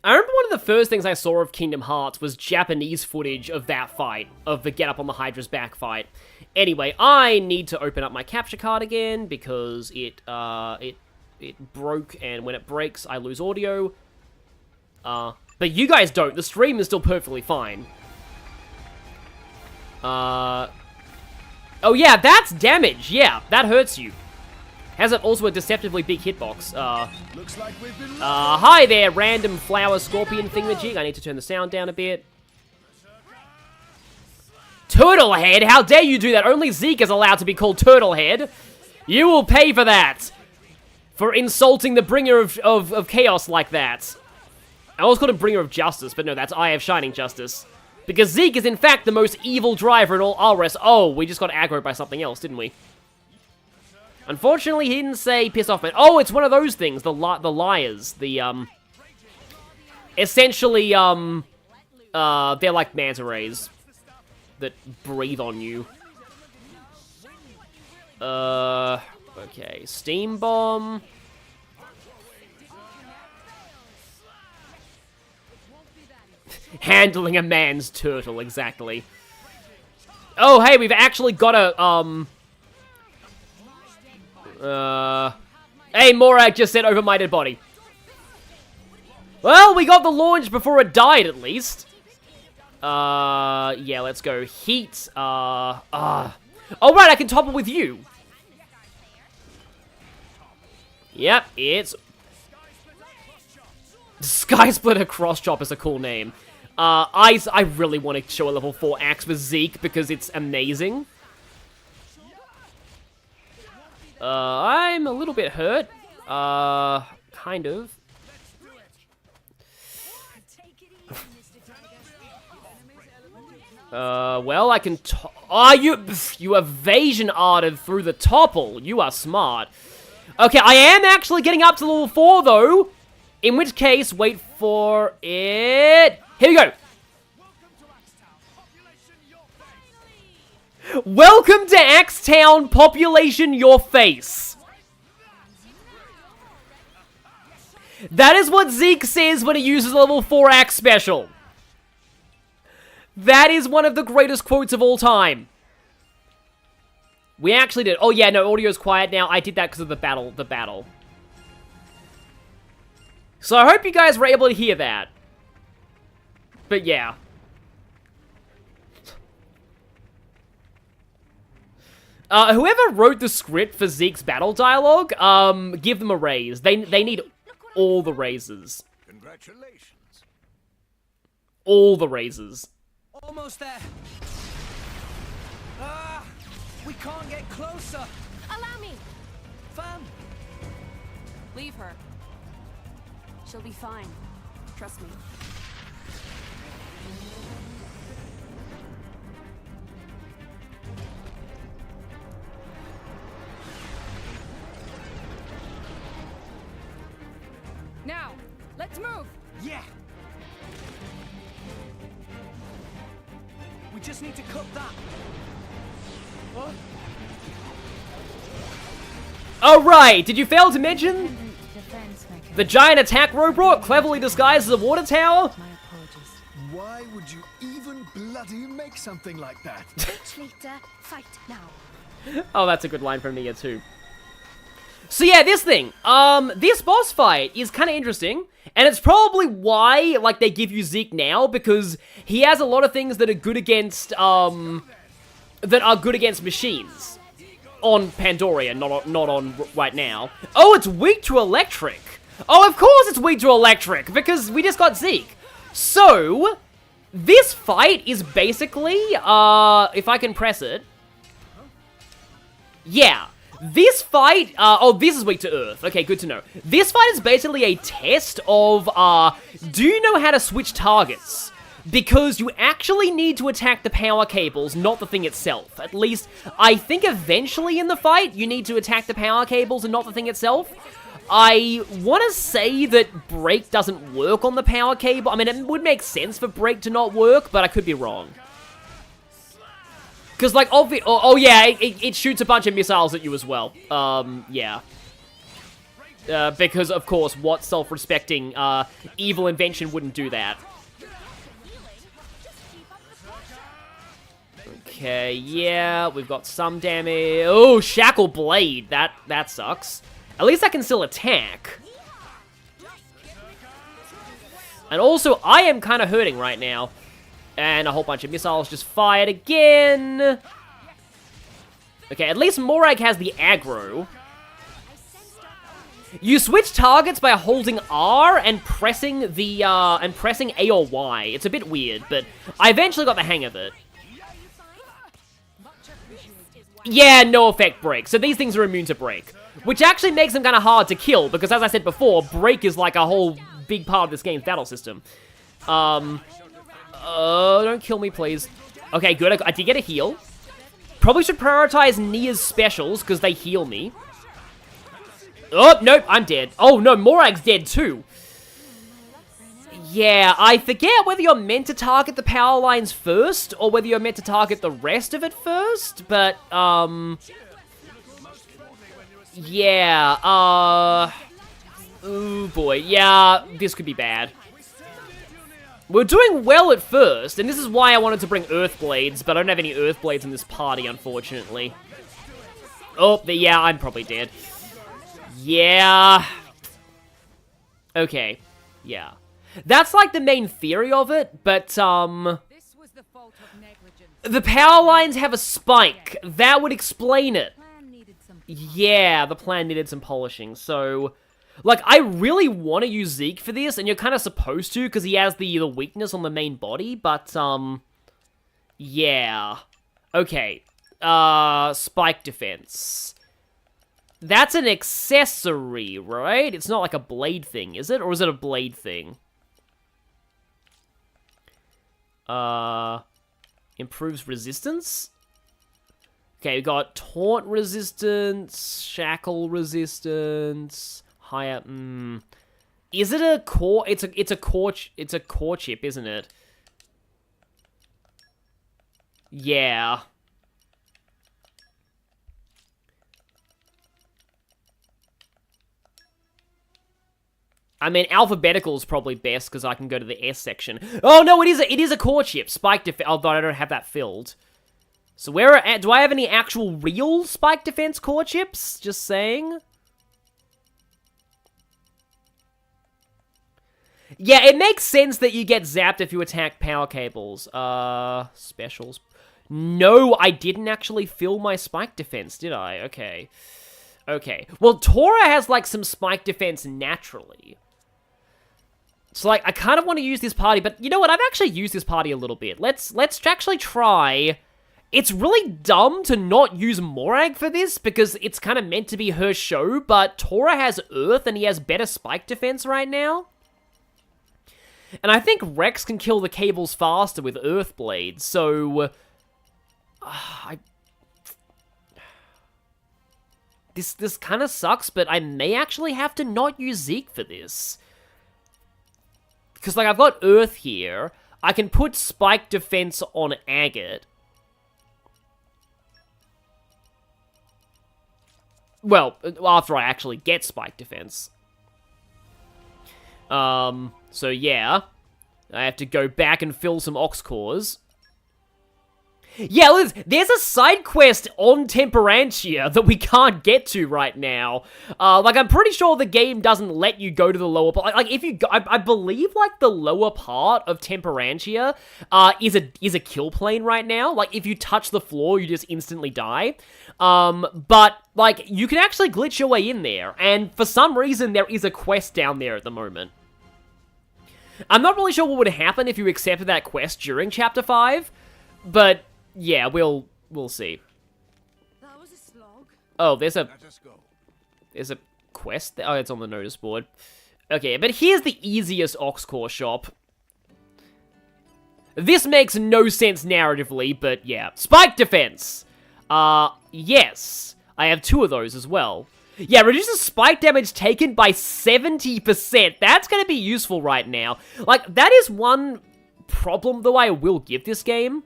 I remember one of the first things I saw of Kingdom Hearts was Japanese footage of that fight, of the Get Up on the Hydra's Back fight. Anyway, I need to open up my capture card again because it broke, and when it breaks, I lose audio. But But you guys don't. The stream is still perfectly fine. Oh yeah, that's damage. Yeah, that hurts you. Has it also a deceptively big hitbox. Looks like we've been Hi there, random flower scorpion thingamajig. I need to turn the sound down a bit. Turtlehead? How dare you do that? Only Zeke is allowed to be called Turtlehead. You will pay for that. For insulting the bringer of chaos like that. I always called him bringer of justice, but no, that's Eye of Shining Justice. Because Zeke is in fact the most evil driver in all Alres. Oh, we just got aggroed by something else, didn't we? Unfortunately, he didn't say piss off man. Oh, it's one of those things, the liars. The, essentially, they're like manta rays that breathe on you. Okay, Steam Bomb. Handling a man's turtle, exactly. Oh, hey, we've actually got a, Hey, Morag just said over my dead body. Well, we got the launch before it died, at least. Yeah, let's go. Heat, Oh, right, I can topple with you. Yep, it's... Sky Splitter Cross Chop is a cool name. I really want to show a level 4 axe with Zeke because it's amazing. I'm a little bit hurt. Kind of. Well, I can you evasion arted through the topple. You are smart. Okay, I am actually getting up to level 4, though. In which case, wait for it. Here we go. Welcome to Axetown, population your face. That is what Zeke says when he uses level 4 axe special. That is one of the greatest quotes of all time. We actually did. Oh yeah, no, audio's quiet now. I did that because of the battle. So I hope you guys were able to hear that. But yeah. Whoever wrote the script for Zeke's battle dialogue, give them a raise. They need all the raises. Congratulations. All the raises. Almost there. We can't get closer. Allow me. Fam. Leave her. She'll be fine. Trust me. Now, let's move. Yeah. We just need to cut that. What? Oh right, did you fail to mention the giant attack robot cleverly disguised as a water tower? Why would you even bloody make something like that? Infiltrator, fight now. Oh, that's a good line from Nia too. So yeah, this thing, this boss fight is kind of interesting, and it's probably why, like, they give you Zeke now, because he has a lot of things that are good against, machines. On Pandoria, not on right now. Oh, it's weak to electric. Oh, of course it's weak to electric, because we just got Zeke. So, this fight is basically, if I can press it. Yeah. This fight, oh, this is weak to Earth. Okay, good to know. This fight is basically a test of, do you know how to switch targets? Because you actually need to attack the power cables, not the thing itself. At least, I think eventually in the fight, you need to attack the power cables and not the thing itself. I want to say that break doesn't work on the power cable. I mean, it would make sense for break to not work, but I could be wrong. Because, like, oh yeah, it shoots a bunch of missiles at you as well. Yeah. Because, of course, what self-respecting, evil invention wouldn't do that? Okay, yeah, we've got some damage. Oh, Shackle Blade. That sucks. At least I can still attack. And also, I am kind of hurting right now. And a whole bunch of missiles just fired again. Okay, at least Morag has the aggro. You switch targets by holding R and pressing the, pressing A or Y. It's a bit weird, but I eventually got the hang of it. Yeah, no effect break. So these things are immune to break. Which actually makes them kind of hard to kill, because as I said before, break is like a whole big part of this game's battle system. Don't kill me, please. Okay, good. I did get a heal. Probably should prioritize Nia's specials, because they heal me. Oh, nope, I'm dead. Oh, no, Morag's dead, too. Yeah, I forget whether you're meant to target the power lines first, or whether you're meant to target the rest of it first, but, yeah, ooh, boy, yeah, this could be bad. We're doing well at first, and this is why I wanted to bring Earthblades, but I don't have any Earthblades in this party, unfortunately. Oh, yeah, I'm probably dead. Yeah. Okay. Yeah. That's like the main theory of it, but, the power lines have a spike. That would explain it. Yeah, the plan needed some polishing, so... Like, I really want to use Zeke for this, and you're kind of supposed to, because he has the weakness on the main body, but, yeah. Okay. Spike defense. That's an accessory, right? It's not like a blade thing, is it? Or is it a blade thing? Improves resistance? Okay, we got taunt resistance, shackle resistance, higher, Is it a core? It's a core chip, isn't it? Yeah. I mean, alphabetical is probably best because I can go to the S section. Oh no, it is a core chip. Spike defense. Although I don't have that filled. So do I have any actual real spike defense core chips? Just saying. Yeah, it makes sense that you get zapped if you attack power cables. Specials. No, I didn't actually fill my spike defense, did I? Okay. Okay. Well, Tora has, like, some spike defense naturally. So, like, I kind of want to use this party, but you know what? I've actually used this party a little bit. Let's actually try... It's really dumb to not use Morag for this, because it's kind of meant to be her show, but Tora has Earth, and he has better spike defense right now. And I think Rex can kill the cables faster with Earthblade, so... This kind of sucks, but I may actually have to not use Zeke for this. Because, like, I've got Earth here. I can put Spike Defense on Agate. Well, after I actually get Spike Defense. So yeah. I have to go back and fill some Ox Cores. Yeah, listen, there's a side quest on Temperantia that we can't get to right now. Like, I'm pretty sure the game doesn't let you go to the lower part. Like, if you go, I believe, like, the lower part of Temperantia, is a kill plane right now. Like, if you touch the floor, you just instantly die. But, like, you can actually glitch your way in there, and for some reason, there is a quest down there at the moment. I'm not really sure what would happen if you accepted that quest during Chapter 5, but... yeah, we'll see. That was a slog. Oh, there's a quest. Oh, it's on the notice board. Okay, but here's the easiest Ox-Core shop. This makes no sense narratively, but yeah. Spike defense! Yes. I have 2 of those as well. Yeah, reduces spike damage taken by 70%. That's gonna be useful right now. Like, that is one problem, though, I will give this game.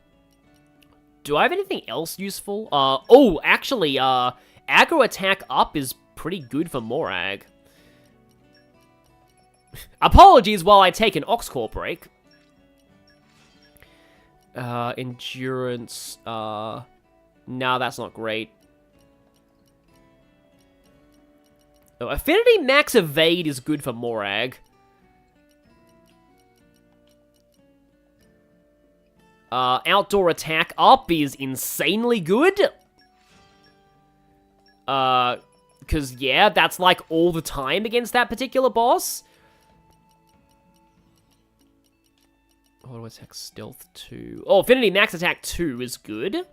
Do I have anything else useful? Oh, actually, aggro attack up is pretty good for Morag. Apologies while I take an Ox-Core break. Endurance, nah, that's not great. Oh, Affinity Max Evade is good for Morag. Outdoor attack up is insanely good. Because, yeah, that's, like, all the time against that particular boss. Auto attack stealth 2. Oh, affinity max attack 2 is good.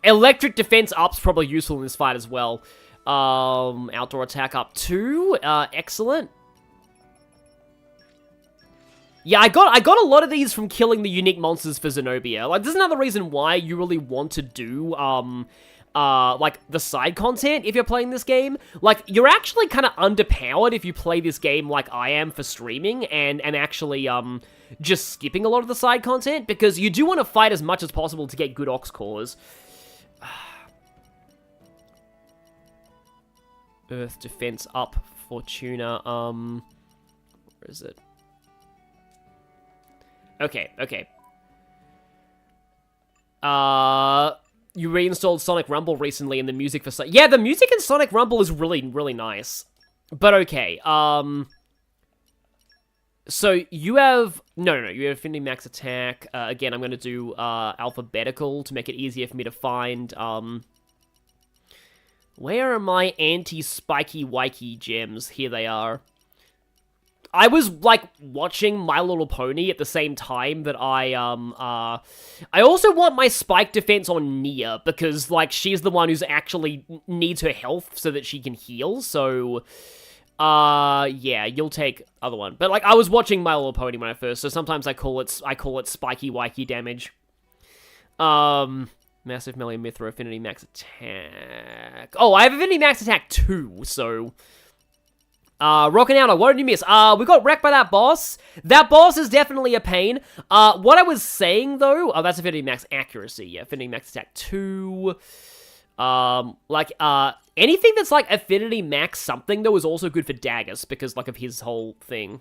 Electric defense up's probably useful in this fight as well. Outdoor attack up 2. Excellent. Yeah, I got a lot of these from killing the unique monsters for Zenobia. Like, this is another reason why you really want to do, like, the side content if you're playing this game. Like, you're actually kind of underpowered if you play this game like I am for streaming and actually, just skipping a lot of the side content, because you do want to fight as much as possible to get good Ox cores. Earth defense up, Fortuna, where is it? Okay. You reinstalled Sonic Rumble recently, and the music for yeah, the music in Sonic Rumble is really, really nice. But okay, so you have... No, you have Affinity Max Attack. Again, I'm going to do alphabetical to make it easier for me to find. Where are my anti-spiky wikey gems? Here they are. I was, like, watching My Little Pony at the same time that I also want my spike defense on Nia, because, like, she's the one who's actually needs her health so that she can heal, so... yeah, you'll take other one. But, like, I was watching My Little Pony when I first, so sometimes I call it spiky wikey damage. Massive melee Mithra, affinity max attack. Oh, I have affinity max attack 2, so... Rockin' out, what did you miss? We got wrecked by that boss. That boss is definitely a pain. What I was saying, though... Oh, that's affinity max accuracy. Yeah, affinity max attack 2. Anything that's, like, affinity max something, though, is also good for daggers, because, like, of his whole thing.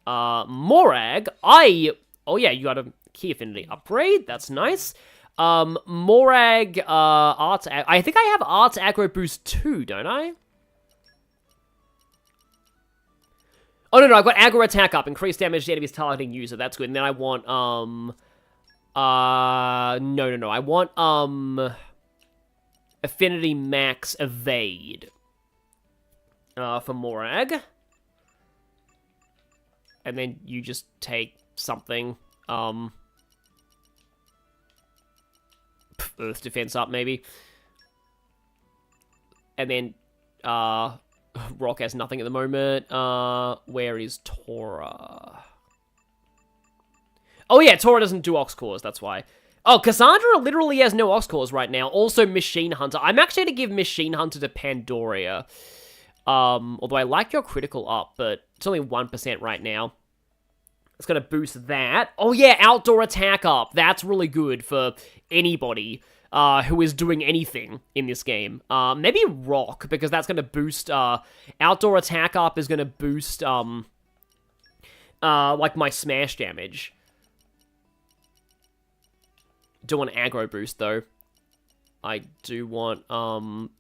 Morag, oh, yeah, you got a key affinity upgrade. That's nice. Morag, arts... I think I have arts aggro boost 2, don't I? Oh, no, I've got aggro attack up, increased damage to enemies targeting user, that's good. And then I want, no, I want, affinity max evade, for Morag. And then you just take something, Earth defense up, maybe. And then, Rock has nothing at the moment. Where is Tora? Oh yeah, Tora doesn't do Ox cores, that's why. Oh, Cassandra literally has no Ox cores right now. Also Machine Hunter. I'm actually going to give Machine Hunter to Pandoria. Although I like your critical up, but it's only 1% right now. It's going to boost that. Oh yeah, outdoor attack up. That's really good for anybody who is doing anything in this game. Maybe Rock, because that's going to boost, outdoor attack up is going to boost, like, my smash damage. Do want aggro boost, though. I do want, Oh,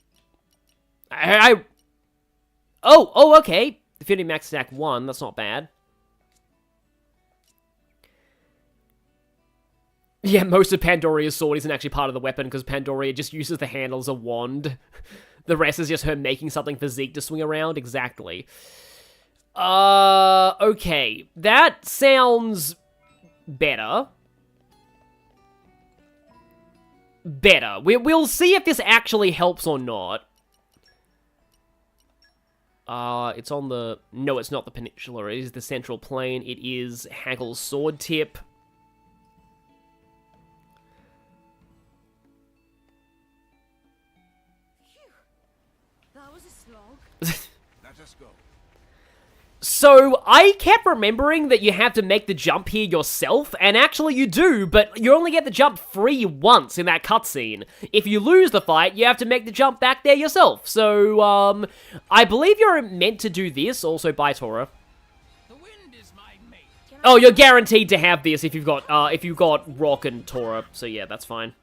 okay. Affinity max attack 1, that's not bad. Yeah, most of Pandoria's sword isn't actually part of the weapon, because Pandoria just uses the handle as a wand. The rest is just her making something for Zeke to swing around. Exactly. Okay. That sounds better. We'll see if this actually helps or not. It's on the... No, it's not the peninsula. It is the central plain. It is Haggle's sword tip. Let us go. So, I kept remembering that you have to make the jump here yourself, and actually you do, but you only get the jump free once in that cutscene. If you lose the fight, you have to make the jump back there yourself. So, I believe you're meant to do this. Also, bye, Tora. Oh, you're guaranteed to have this if you've got Rock and Tora. So yeah, that's fine.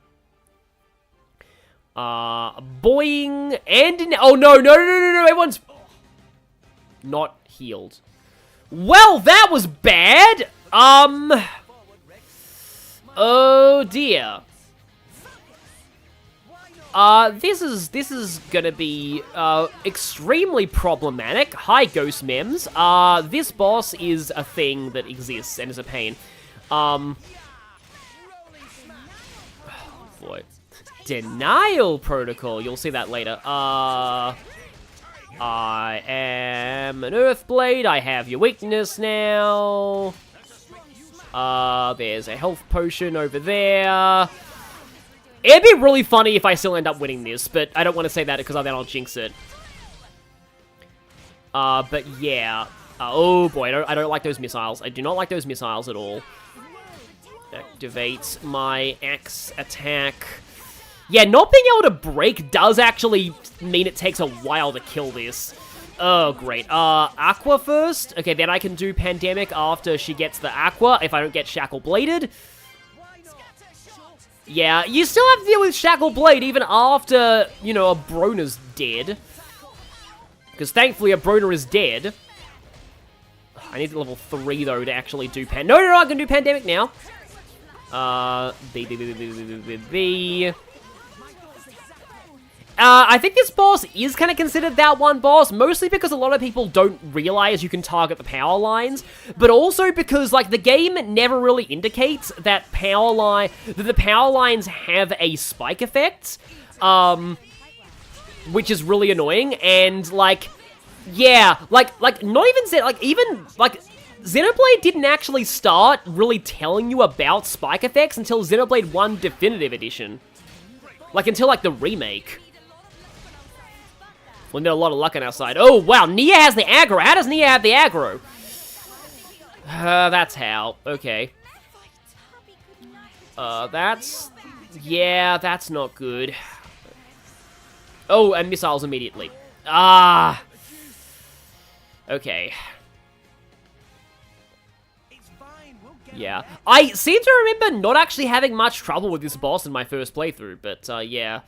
Boing and oh no, everyone's not healed. Well, that was bad! Oh dear. This is gonna be, extremely problematic. Hi, Ghost Mems. This boss is a thing that exists and is a pain. Oh boy. Denial Protocol. You'll see that later. I am an Earthblade. I have your weakness now. There's a health potion over there. It'd be really funny if I still end up winning this, but I don't want to say that because then I'll jinx it. But yeah. Oh boy, I don't like those missiles. I do not like those missiles at all. Activate my axe attack. Yeah, not being able to break does actually mean it takes a while to kill this. Oh, great. Aqua first. Okay, then I can do Pandemic after she gets the Aqua, if I don't get Shackle Bladed. Yeah, you still have to deal with Shackle Blade even after, you know, a Brona's dead. Because thankfully a Brona is dead. I need level 3, though, to actually do No, I can do Pandemic now. I think this boss is kind of considered that one boss, mostly because a lot of people don't realize you can target the power lines, but also because, like, the game never really indicates that the power lines have a spike effect, which is really annoying, and, like, yeah, like, not even, Xenoblade didn't actually start really telling you about spike effects until Xenoblade 1 Definitive Edition. Like, until, like, the remake. We'll need a lot of luck on our side. Oh, wow, Nia has the aggro. How does Nia have the aggro? That's how. Okay. Yeah, that's not good. Oh, and missiles immediately. Ah. Okay. Yeah. I seem to remember not actually having much trouble with this boss in my first playthrough, but, yeah.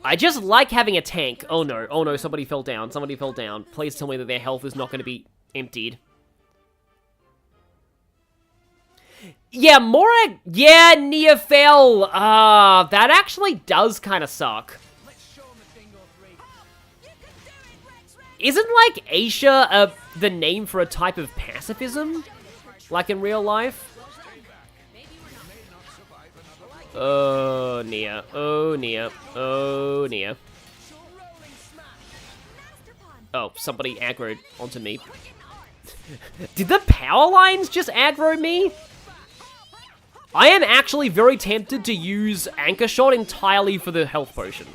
I just like having a tank. Oh no, somebody fell down. Somebody fell down. Please tell me that their health is not going to be emptied. Yeah, Morag. Yeah, Nia fell. That actually does kind of suck. Isn't, like, Asia the name for a type of pacifism? Like in real life? Oh, Nia. Oh, Nia. Oh, Nia. Oh, somebody aggroed onto me. Did the power lines just aggro me? I am actually very tempted to use Anchor Shot entirely for the health potion.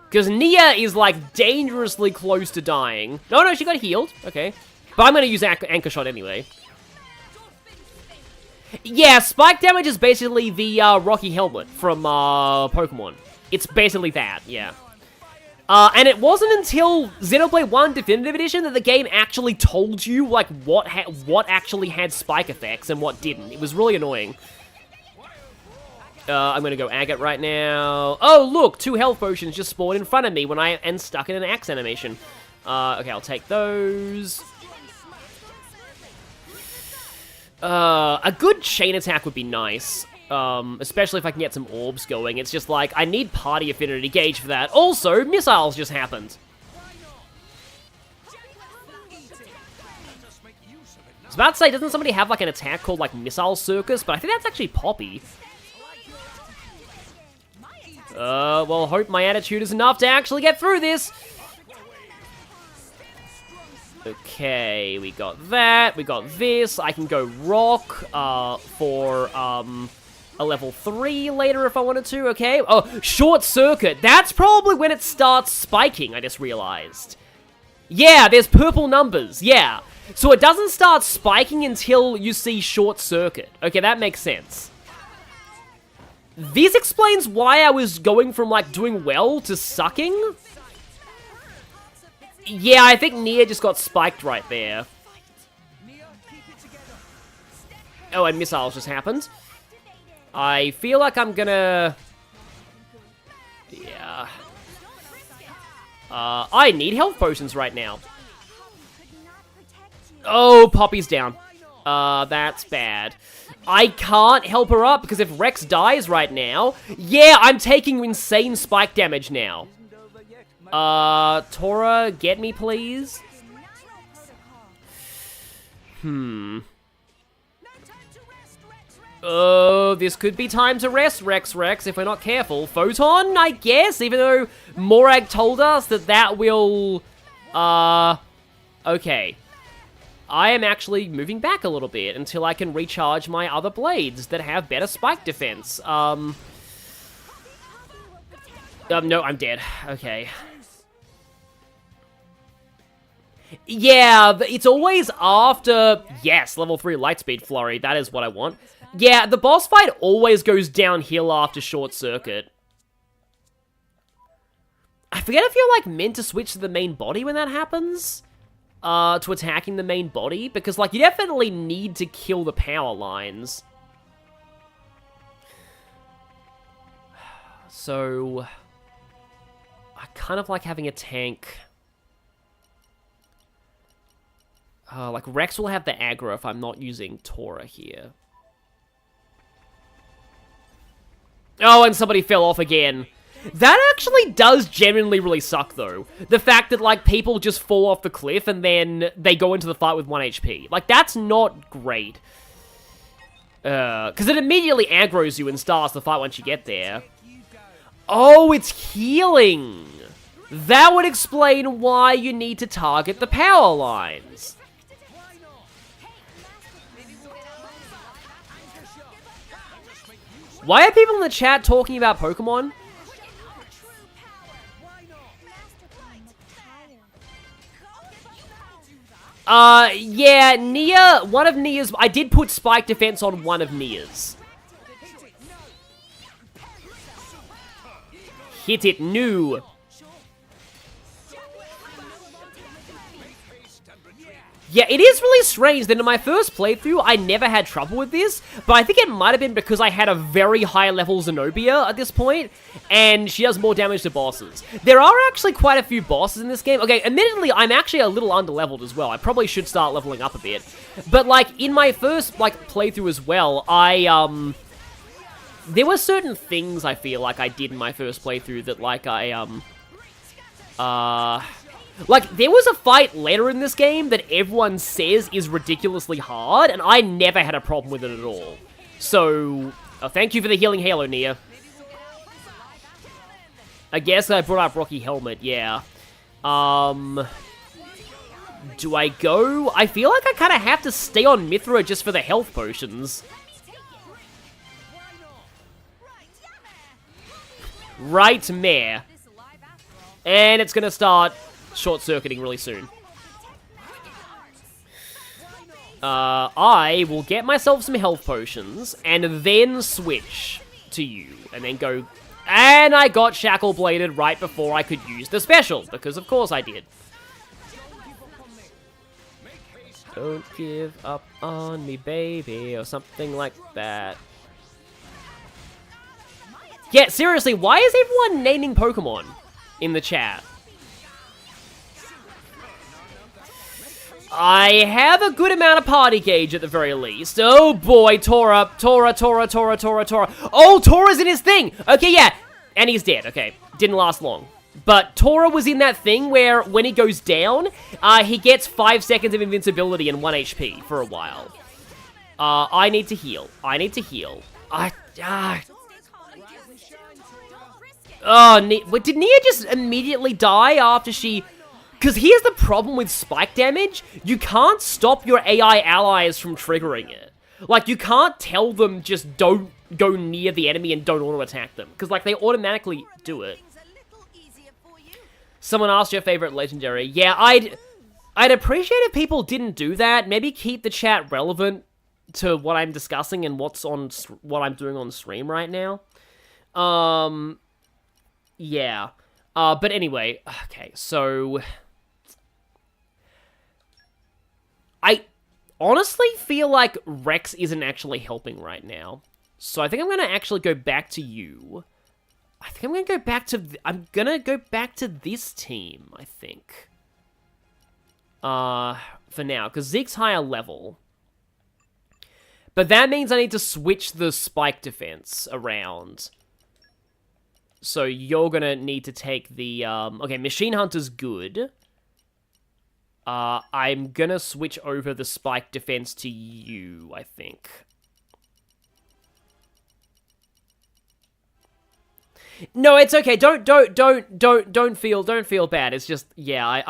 Because Nia is, like, dangerously close to dying. No, she got healed. Okay. But I'm going to use Anchor Shot anyway. Yeah, spike damage is basically the Rocky Helmet from Pokemon. It's basically that, yeah. And it wasn't until Xenoblade 1 Definitive Edition that the game actually told you, like, what actually had spike effects and what didn't. It was really annoying. I'm gonna go Agate right now. Oh, look! 2 health potions just spawned in front of me when I am stuck in an axe animation. Okay, I'll take those. A good chain attack would be nice. Especially if I can get some orbs going. It's just like, I need party affinity gauge for that. Also, missiles just happened. I was about to say, doesn't somebody have, like, an attack called, like, Missile Circus? But I think that's actually Poppy. Well, hope my attitude is enough to actually get through this. Okay, we got that. We got this. I can go Rock, for, a level 3 later if I wanted to, okay? Oh, Short Circuit. That's probably when it starts spiking, I just realized. Yeah, there's purple numbers, yeah. So it doesn't start spiking until you see Short Circuit. Okay, that makes sense. This explains why I was going from, like, doing well to sucking. Yeah, I think Nia just got spiked right there. Oh, and missiles just happened. I feel like I'm gonna... I need health potions right now. Oh, Poppy's down. That's bad. I can't help her up because if Rex dies right now... Yeah, I'm taking insane spike damage now. Tora, get me, please? Oh, this could be time to rest, Rex, if we're not careful. Photon, I guess, even though Morag told us that that will... Okay. I am actually moving back a little bit until I can recharge my other blades that have better spike defense. No, I'm dead. Okay. Yeah, it's always after... Yes, level 3 Lightspeed Flurry. That is what I want. Yeah, the boss fight always goes downhill after Short Circuit. I forget if you're, like, meant to switch to the main body when that happens. To attacking the main body. Because, like, you definitely need to kill the power lines. So... I kind of like having a tank... like, Rex will have the aggro if I'm not using Tora here. Oh, and somebody fell off again. That actually does genuinely really suck, though. The fact that, like, people just fall off the cliff and then they go into the fight with 1 HP. Like, that's not great. Because it immediately aggroes you and starts the fight once you get there. Oh, it's healing! That would explain why you need to target the power lines. Why are people in the chat talking about Pokemon? Yeah, Nia, one of Nia's, I did put spike defense on one of Nia's. Hit it, new. Yeah, it is really strange that in my first playthrough, I never had trouble with this, but I think it might have been because I had a very high level Zenobia at this point, and she does more damage to bosses. There are actually quite a few bosses in this game. Okay, admittedly, I'm actually a little underleveled as well. I probably should start leveling up a bit. But, like, in my first, like, playthrough as well, there were certain things I feel like I did in my first playthrough that, like, like, there was a fight later in this game that everyone says is ridiculously hard, and I never had a problem with it at all. So, thank you for the healing halo, Nia. I guess I brought up Rocky Helmet, yeah. Do I go? I feel like I kind of have to stay on Mithra just for the health potions. Right, mare. And it's gonna start... short-circuiting really soon. I will get myself some health potions, and then switch to you, and then go... And I got Shackle Bladed right before I could use the special, because of course I did. Don't give up on me, baby, or something like that. Yeah, seriously, why is everyone naming Pokemon in the chat? I have a good amount of party gauge at the very least. Oh boy, Tora. Oh, Tora's in his thing! Okay, yeah. And he's dead, okay. Didn't last long. But Tora was in that thing where when he goes down, he gets 5 seconds of invincibility and 1 HP for a while. I need to heal. Did Nia just immediately die after she... Because here's the problem with spike damage. You can't stop your AI allies from triggering it. Like, you can't tell them just don't go near the enemy and don't auto-attack them. Because, like, they automatically do it. Someone asked your favorite legendary. Yeah, I'd appreciate if people didn't do that. Maybe keep the chat relevant to what I'm discussing and what I'm doing on stream right now. Yeah. But anyway, okay, so... I honestly feel like Rex isn't actually helping right now. So I think I'm going to actually go back to you. I think I'm gonna go back to... I'm gonna go back to this team, I think. For now, because Zeke's higher level. But that means I need to switch the spike defense around. So you're gonna need to take the, okay, Machine Hunter's good. I'm gonna switch over the spike defense to you, I think. No, it's okay. Don't feel bad. It's just, yeah,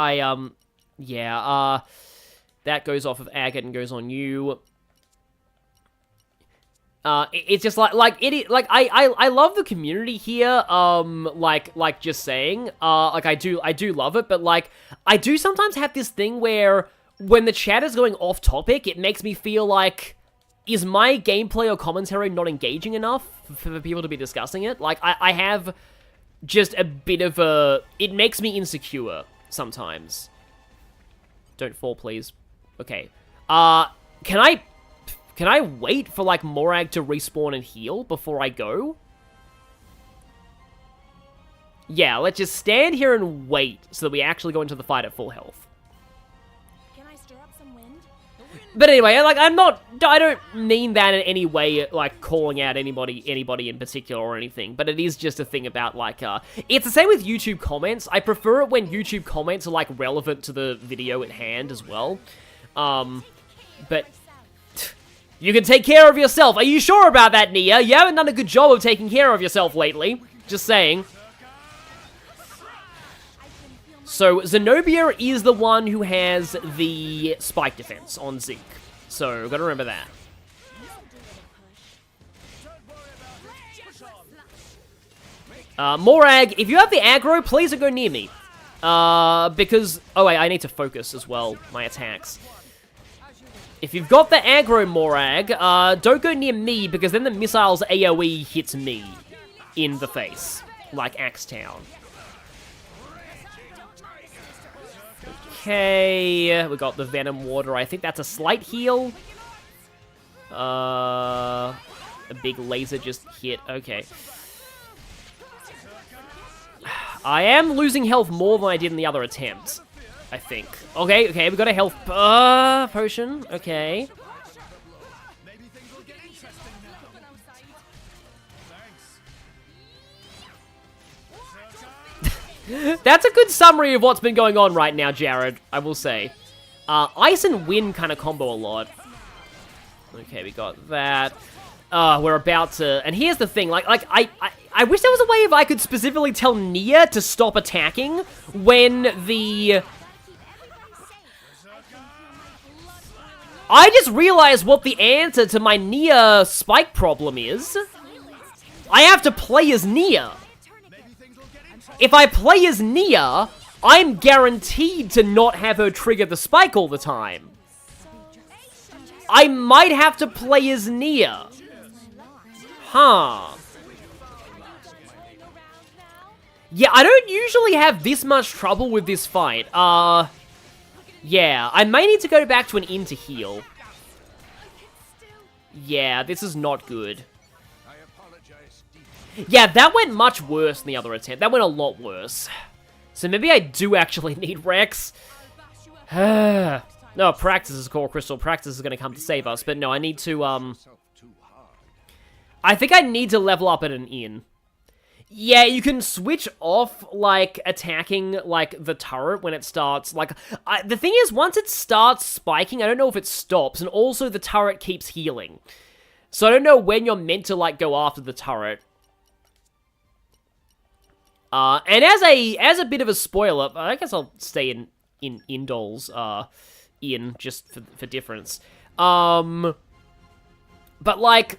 that goes off of Agate and goes on you. It's just I love the community here, just saying, I do love it, but, like, I do sometimes have this thing where, when the chat is going off topic, it makes me feel like, is my gameplay or commentary not engaging enough for people to be discussing it? Like, I have just a bit of a, it makes me insecure, sometimes. Don't fall, please. Okay. Can I wait for, like, Morag to respawn and heal before I go? Yeah, let's just stand here and wait so that we actually go into the fight at full health. Can I stir up some wind? But anyway, like, I don't mean that in any way, like, calling out anybody in particular or anything, but it is just a thing about, like, it's the same with YouTube comments. I prefer it when YouTube comments are, like, relevant to the video at hand as well. But... You can take care of yourself. Are you sure about that, Nia? You haven't done a good job of taking care of yourself lately. Just saying. So, Zenobia is the one who has the spike defense on Zeke. So, gotta remember that. Morag, if you have the aggro, please don't go near me. Because... Oh, wait, I need to focus as well, my attacks. If you've got the aggro, Morag, don't go near me, because then the missile's AoE hits me in the face, like Axetown. Okay, we got the Venom Water. I think that's a slight heal. A big laser just hit. Okay. I am losing health more than I did in the other attempt, I think. Okay, we got a health potion. Okay. That's a good summary of what's been going on right now, Jared, I will say. Ice and wind kind of combo a lot. Okay, we got that. We're about to... And here's the thing, like I wish there was a way if I could specifically tell Nia to stop attacking when the... I just realized what the answer to my Nia spike problem is. I have to play as Nia. If I play as Nia, I'm guaranteed to not have her trigger the spike all the time. I might have to play as Nia. Huh. Yeah, I don't usually have this much trouble with this fight. Yeah, I may need to go back to an inn to heal. Yeah, this is not good. Yeah, that went much worse than the other attempt. That went a lot worse. So maybe I do actually need Rex. No, Praxis is core crystal. Praxis is going to come to save us. But no, I need to, I think I need to level up at an inn. Yeah, you can switch off, like, attacking, like, the turret when it starts, like... the thing is, once it starts spiking, I don't know if it stops, and also the turret keeps healing. So I don't know when you're meant to, like, go after the turret. And as a bit of a spoiler, I guess I'll stay in Indol's, inn, just for difference. But, like...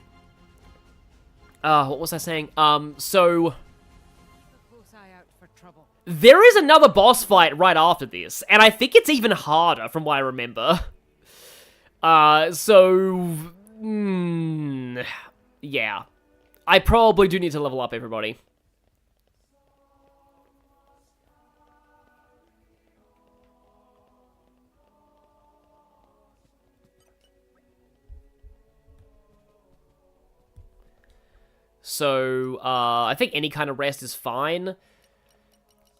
what was I saying? So... There is another boss fight right after this, and I think it's even harder from what I remember. Yeah. I probably do need to level up, everybody. So, I think any kind of rest is fine.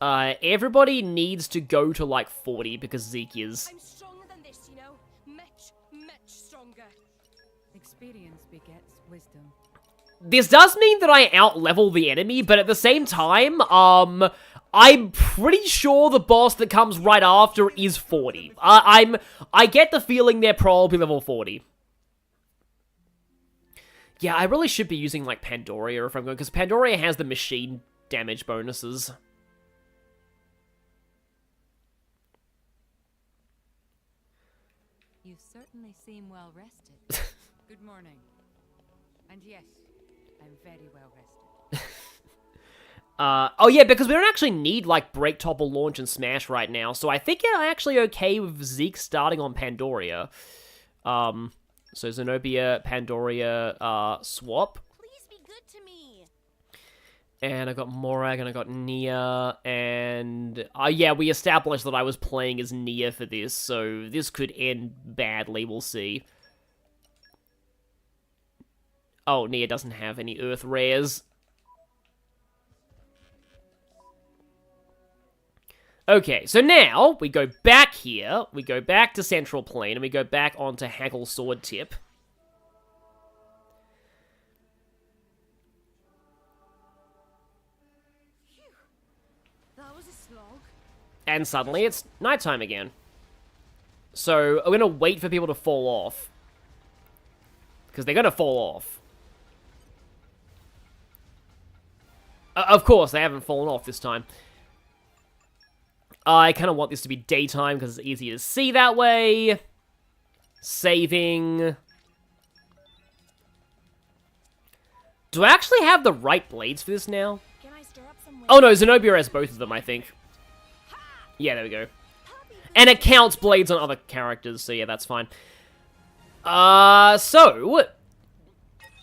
Everybody needs to go to, like, 40 because Zeke is. I'm stronger than this, you know? Much, much stronger. Experience begets wisdom. This does mean that I out-level the enemy, but at the same time, I'm pretty sure the boss that comes right after is 40. I get the feeling they're probably level 40. Yeah, I really should be using, like, Pandoria if I'm going, because Pandoria has the machine damage bonuses. You certainly seem well rested. Good morning. And yes, I'm very well rested. Oh yeah, because we don't actually need, like, Break, Topple, Launch, and Smash right now, so I think I'm actually okay with Zeke starting on Pandoria. So Zenobia, Pandoria, swap. Please be good to me. And I got Morag, and I got Nia, and... yeah, we established that I was playing as Nia for this, so this could end badly, we'll see. Oh, Nia doesn't have any Earth rares. Okay, so now, we go back here, we go back to Central Plain, and we go back onto Haggle Sword Tip. That was a slog. And suddenly, it's nighttime again. So, I'm gonna wait for people to fall off. Because they're gonna fall off. Of course, they haven't fallen off this time. I kind of want this to be daytime because it's easier to see that way. Saving. Do I actually have the right blades for this now? Oh no, Zenobia has both of them, I think. Yeah, there we go. And it counts blades on other characters, so yeah, that's fine. So...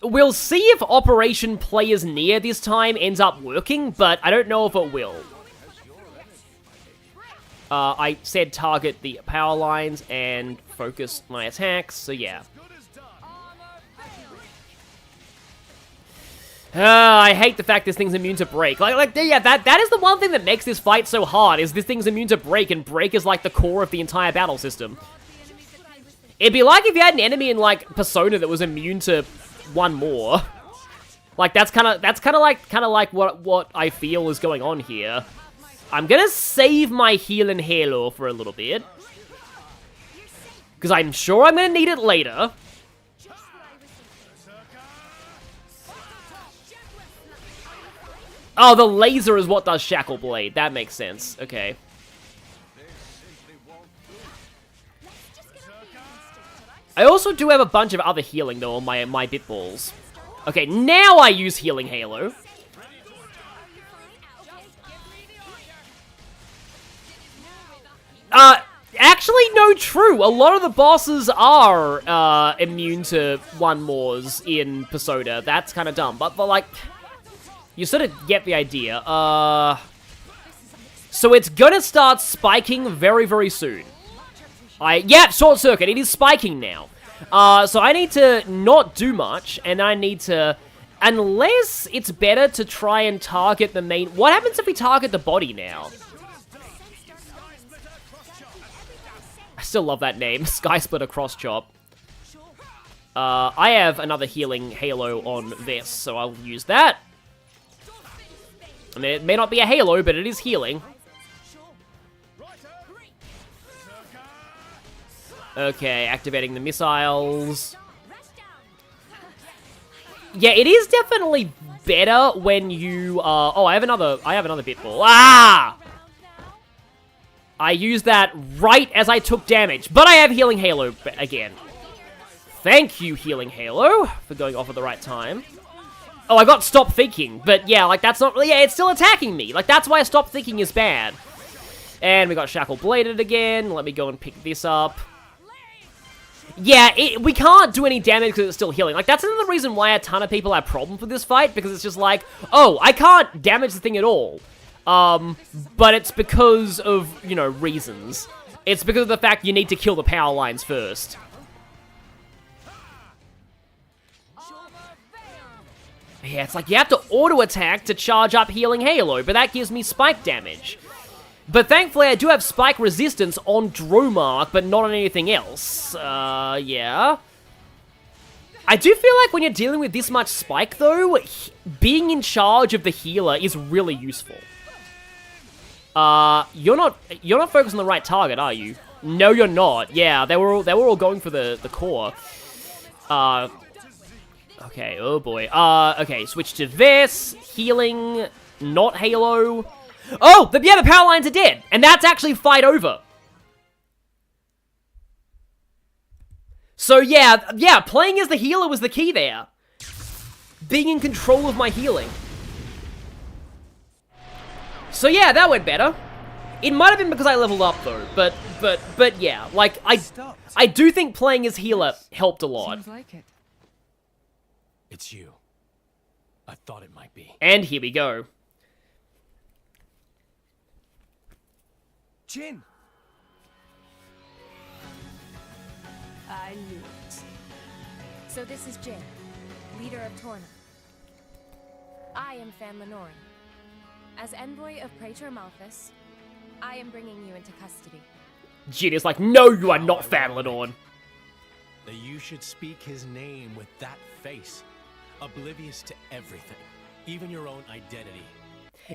we'll see if Operation Play as Near this time ends up working, but I don't know if it will. I said target the power lines and focus my attacks, so yeah. I hate the fact this thing's immune to break. Yeah, that is the one thing that makes this fight so hard, is this thing's immune to break, and break is like the core of the entire battle system. It'd be like if you had an enemy in, like, Persona that was immune to one more. Like, that's kind of like what I feel is going on here. I'm gonna save my heal and halo for a little bit. Because I'm sure I'm gonna need it later. Oh, the laser is what does Shackle Blade. That makes sense. Okay. I also do have a bunch of other healing, though, on my bit balls. Okay, now I use Healing Halo. Actually, no, true. A lot of the bosses are, immune to one mores in Persona. That's kind of dumb, but, like, you sort of get the idea. So it's gonna start spiking very, very soon. Yeah, Short Circuit, it is spiking now. So I need to not do much, and I need to... Unless it's better to try and target the main... What happens if we target the body now? I still love that name, Sky Splitter Cross Chop. I have another healing halo on this, so I'll use that. I mean, it may not be a halo, but it is healing. Okay, activating the missiles. Yeah, it is definitely better when you, oh, I have another bit ball. Ah! I used that right as I took damage, but I have Healing Halo again. Thank you, Healing Halo, for going off at the right time. Oh, I got Stop Thinking, but yeah, like, that's not, yeah, it's still attacking me. Like, that's why Stop Thinking is bad. And we got Shackle Bladed again. Let me go and pick this up. Yeah, we can't do any damage because it's still healing. Like, that's another reason why a ton of people have problems with this fight, because it's just like, oh, I can't damage the thing at all. But it's because of, you know, reasons. It's because of the fact you need to kill the power lines first. Yeah, it's like you have to auto-attack to charge up Healing Halo, but that gives me spike damage. But thankfully, I do have spike resistance on Dromark, but not on anything else. Yeah. I do feel like when you're dealing with this much spike, though, being in charge of the healer is really useful. You're not focused on the right target, are you? No, you're not. Yeah, they were all going for the core. Okay, oh boy. Okay, switch to this. Healing, not Halo. Oh, the power lines are dead, and that's actually fight over. So yeah, playing as the healer was the key there. Being in control of my healing. So yeah, that went better. It might have been because I leveled up though, but yeah, like I do think playing as healer helped a lot. Seems like it. It's you. I thought it might be. And here we go. Jin! I knew it. So this is Jin, leader of Torna. I am Fan Norne. As envoy of Praetor Amalthus, I am bringing you into custody. Jin is like, no, you are not Fan Norne. That you should speak his name with that face. Oblivious to everything, even your own identity.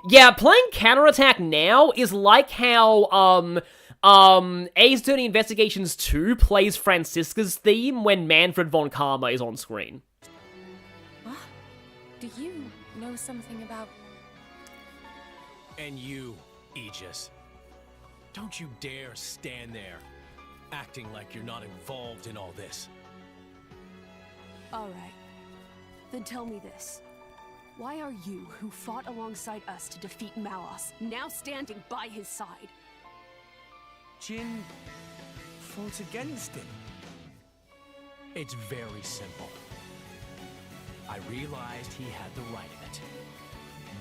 Yeah, playing counterattack now is like how, Ace Attorney Investigations 2 plays Francisca's theme when Manfred von Karma is on screen. What? Do you know something about... And you, Aegis. Don't you dare stand there, acting like you're not involved in all this. All right. Then tell me this. Why are you, who fought alongside us to defeat Malos, now standing by his side? Jin fought against him. It's very simple. I realized he had the right of it.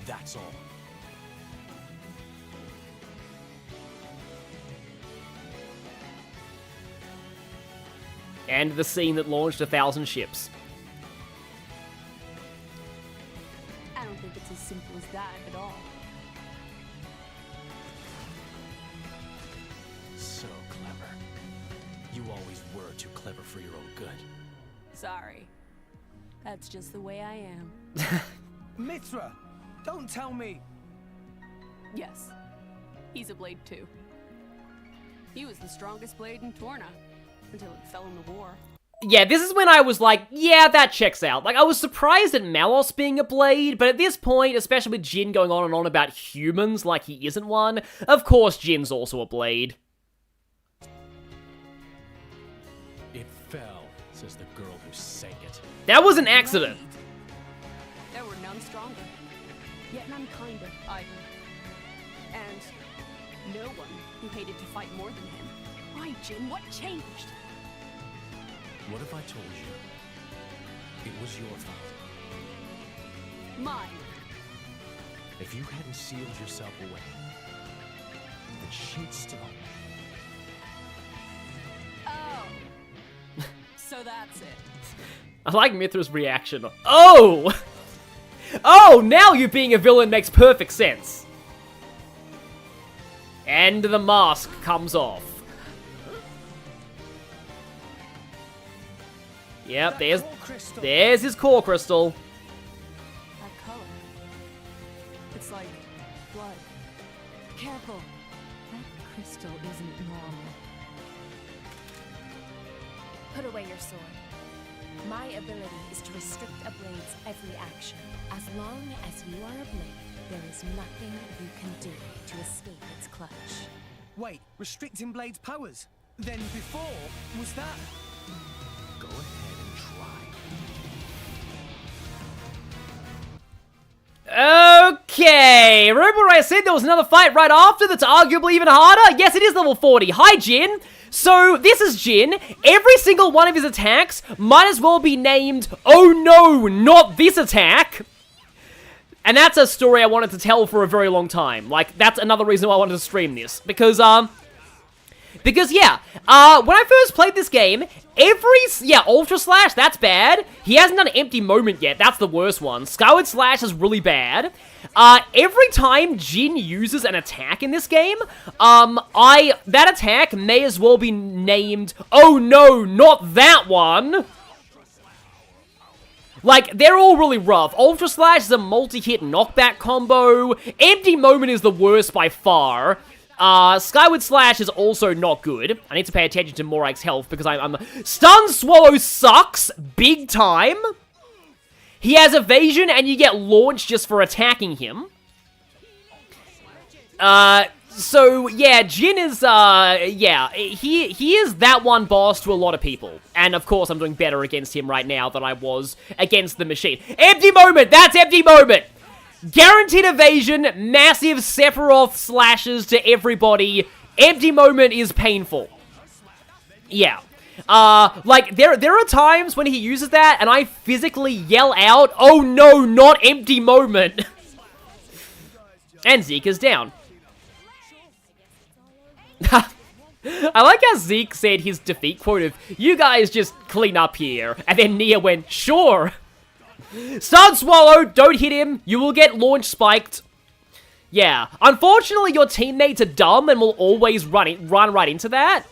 That's all. And the scene that launched 1,000 ships. I don't think it's as simple as that at all. So clever. You always were too clever for your own good. Sorry. That's just the way I am. Mithra! Don't tell me! Yes. He's a blade too. He was the strongest blade in Torna. Until it fell in the war. Yeah, this is when I was like, yeah, that checks out. Like, I was surprised at Malos being a blade, but at this point, especially with Jin going on and on about humans like he isn't one, of course Jin's also a blade. It fell, says the girl who sank it. That was an accident. There were none stronger, yet none kinder either. And no one who hated to fight more than him. Why, Jin? What changed? What if I told you it was your fault? Mine. If you hadn't sealed yourself away, then she'd still... Oh. So that's it. I like Mithra's reaction. Oh! Oh, now you being a villain makes perfect sense. And the mask comes off. Yep, there's his core crystal. That color. It's like blood. Careful. That crystal isn't normal. Put away your sword. My ability is to restrict a blade's every action. As long as you are a blade, there is nothing you can do to escape its clutch. Wait, restricting Blade's powers? Then before, was that... Go ahead and try. Okay, remember what I said there was another fight right after that's arguably even harder? Yes, it is level 40. Hi, Jin. So, this is Jin. Every single one of his attacks might as well be named, oh no, not this attack. And that's a story I wanted to tell for a very long time. Like, that's another reason why I wanted to stream this. Because, Because, yeah, when I first played this game, Ultra Slash, that's bad. He hasn't done an empty moment yet, that's the worst one. Skyward Slash is really bad. Every time Jin uses an attack in this game, that attack may as well be named, oh no, not that one! Like, they're all really rough. Ultra Slash is a multi-hit knockback combo. Empty Moment is the worst by far. Skyward Slash is also not good. I need to pay attention to Morag's health because I'm... Stun Swallow sucks big time. He has evasion and you get launched just for attacking him. So, yeah, Jin is, he is that one boss to a lot of people. And, of course, I'm doing better against him right now than I was against the machine. Empty Moment! That's Empty Moment! Guaranteed evasion, massive Sephiroth slashes to everybody. Empty Moment is painful. Yeah. Like, there are times when he uses that, and I physically yell out, oh no, not Empty Moment! And Zeke is down. I like how Zeke said his defeat quote of, you guys just clean up here. And then Nia went, sure. Stun Swallow, don't hit him. You will get launch spiked. Yeah. Unfortunately, your teammates are dumb and will always run right into that.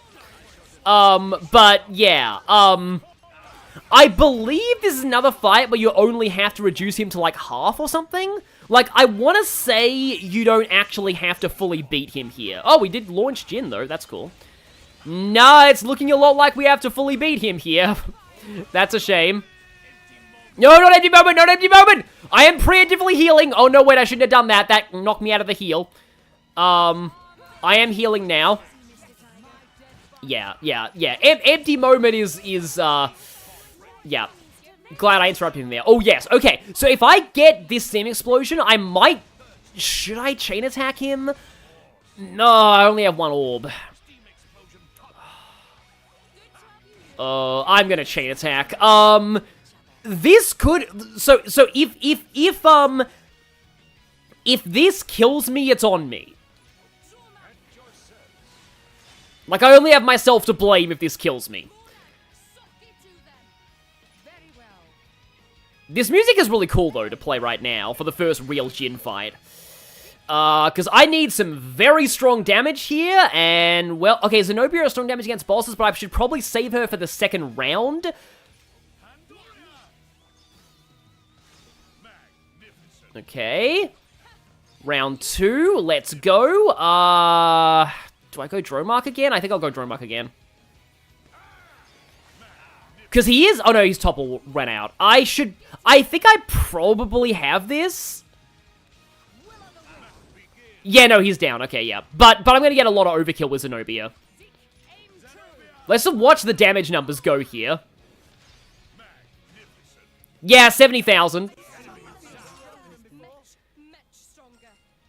But yeah. I believe this is another fight where you only have to reduce him to like half or something. Like, I want to say you don't actually have to fully beat him here. Oh, we did launch Jin, though. That's cool. Nah, it's looking a lot like we have to fully beat him here. That's a shame. No, not Empty Moment! Not Empty Moment! I am preemptively healing. Oh, no, wait, I shouldn't have done that. That knocked me out of the heal. I am healing now. Yeah. Empty Moment is yeah. Glad I interrupted him there. Oh, yes. Okay, so if I get this Sim Explosion, I might... Should I chain attack him? No, I only have one orb. I'm gonna chain attack. This could... So if this kills me, it's on me. Like, I only have myself to blame if this kills me. This music is really cool, though, to play right now for the first real Jin fight. Because I need some very strong damage here, and, well, okay, Zenobia has strong damage against bosses, but I should probably save her for the second round. Okay. Round 2, let's go. Do I go Dromark again? I think I'll go Dromark again. Because he is... Oh, no, his topple ran out. I think I probably have this. Yeah, no, he's down. Okay, yeah. But I'm going to get a lot of overkill with Zenobia. Let's just watch the damage numbers go here. Yeah, 70,000.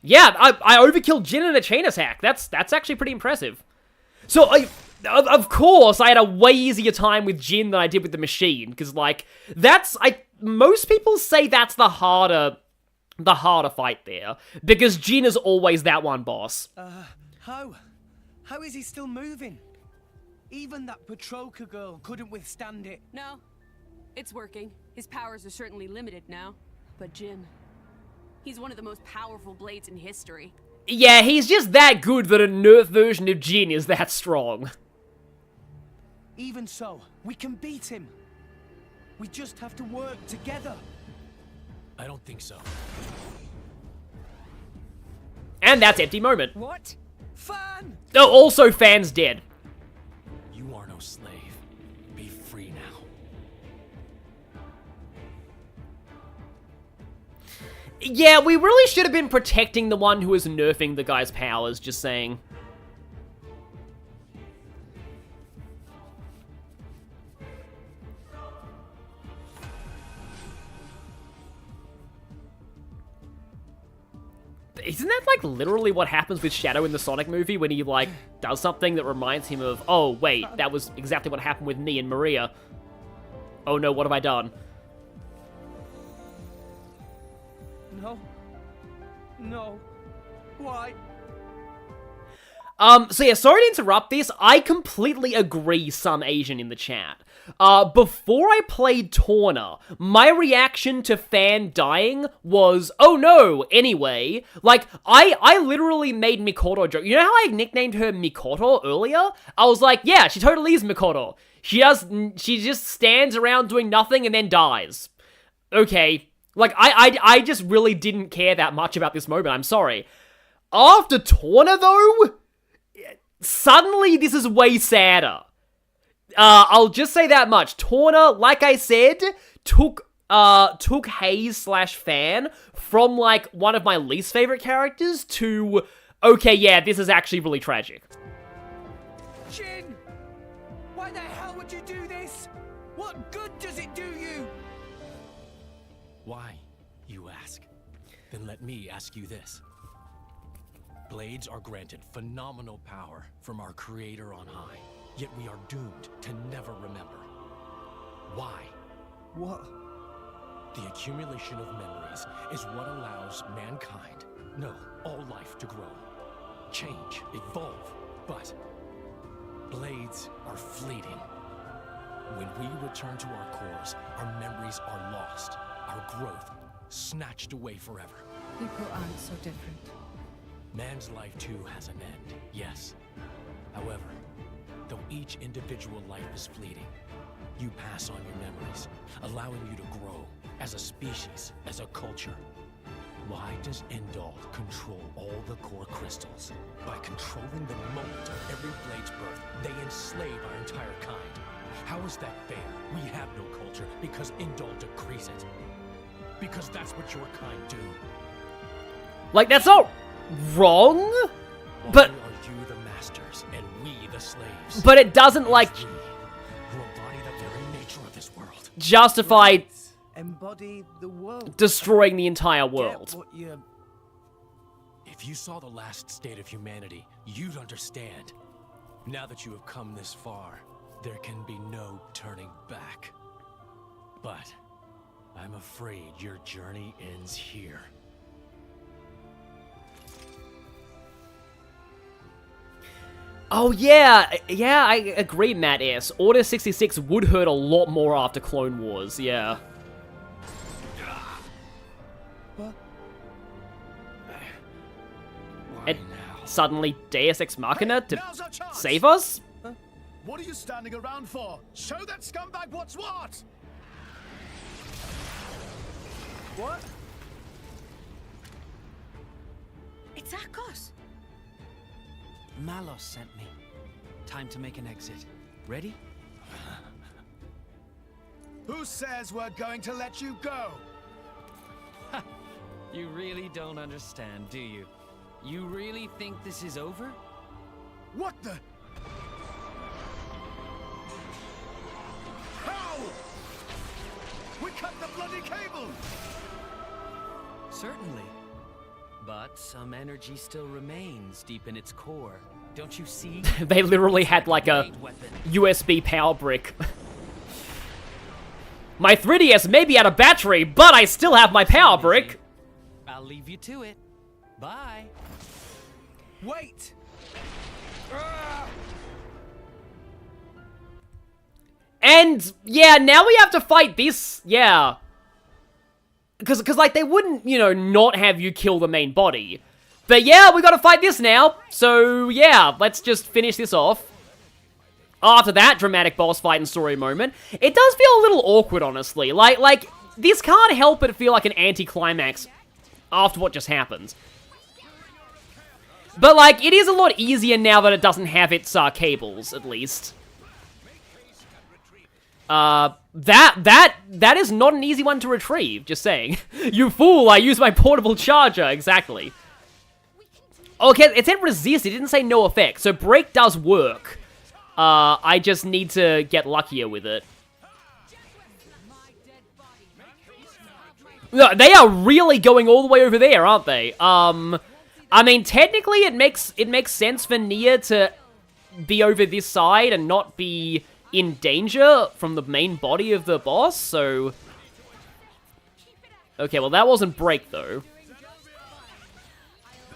Yeah, I overkilled Jin in a chain attack. That's actually pretty impressive. So, of course, I had a way easier time with Jin than I did with the machine, because, like, most people say that's the harder fight there, because Jin is always that one boss. How is he still moving? Even that Petroka girl couldn't withstand it. No, it's working. His powers are certainly limited now, but Jin, he's one of the most powerful blades in history. Yeah, he's just that good that a nerf version of Jin is that strong. Even so, we can beat him. We just have to work together. I don't think so. And that's Empty Moment. What? Fan! Oh, also Fan's dead. You are no slave. Be free now. Yeah, we really should have been protecting the one who was nerfing the guy's powers, just saying. Isn't that, like, literally what happens with Shadow in the Sonic movie when he, like, does something that reminds him of, oh, wait, that was exactly what happened with me and Maria. Oh, no, what have I done? No. Why? So yeah, sorry to interrupt this. I completely agree, some Asian in the chat. Before I played Torna, my reaction to Fan dying was, oh no, anyway. Like, I literally made Mikoto joke. You know how I nicknamed her Mikoto earlier? I was like, yeah, she totally is Mikoto. She just stands around doing nothing and then dies. Okay. Like, I just really didn't care that much about this moment, I'm sorry. After Torna, though, suddenly this is way sadder. I'll just say that much. Torna, like I said, took Haze/Fan from, like, one of my least favorite characters to, okay, yeah, this is actually really tragic. Jin! Why the hell would you do this? What good does it do you? Why, you ask? Then let me ask you this. Blades are granted phenomenal power from our creator on high, yet we are doomed to never remember. Why? What? The accumulation of memories is what allows mankind, no, all life to grow, change, evolve, but blades are fleeting. When we return to our cores, our memories are lost, our growth snatched away forever. People aren't so different. Man's life too has an end, yes. However, though each individual life is fleeting, you pass on your memories, allowing you to grow as a species, as a culture. Why does Indol control all the core crystals? By controlling the moment of every blade's birth, they enslave our entire kind. How is that fair? We have no culture because Indol decrees it. Because that's what your kind do. Like, that's not wrong, but... Why are you the masters and we the slaves? But it doesn't, like... Who embody the very nature of this world. Justify... Embody the world. Destroying the entire world. If you saw the last state of humanity, you'd understand. Now that you have come this far, there can be no turning back. But I'm afraid your journey ends here. Oh yeah, I agree, Matt S. Order 66 would hurt a lot more after Clone Wars, yeah. And suddenly Deus Ex Machina to save us? What are you standing around for? Show that scumbag what's what! What? It's Akos. Malos sent me. Time to make an exit. Ready? Who says we're going to let you go? You really don't understand, do you? You really think this is over? What the? How? We cut the bloody cable! Certainly. But some energy still remains deep in its core. Don't you see? They literally had like a USB power brick. My 3DS may be out of battery, but I still have my power brick. I'll leave you to it. Bye. Wait! And, yeah, now we have to fight this, yeah. Because like, they wouldn't, you know, not have you kill the main body. But yeah, we gotta fight this now. So, yeah, let's just finish this off. After that dramatic boss fight and story moment, it does feel a little awkward, honestly. Like, this can't help but feel like an anticlimax after what just happened. But, like, it is a lot easier now that it doesn't have its, cables, at least. That is not an easy one to retrieve, just saying. You fool, I used my portable charger, exactly. Okay, it said resist, it didn't say no effect, so break does work. I just need to get luckier with it. No, they are really going all the way over there, aren't they? I mean, technically it makes sense for Nia to be over this side and not be in danger from the main body of the boss, so... Okay, well that wasn't break, though.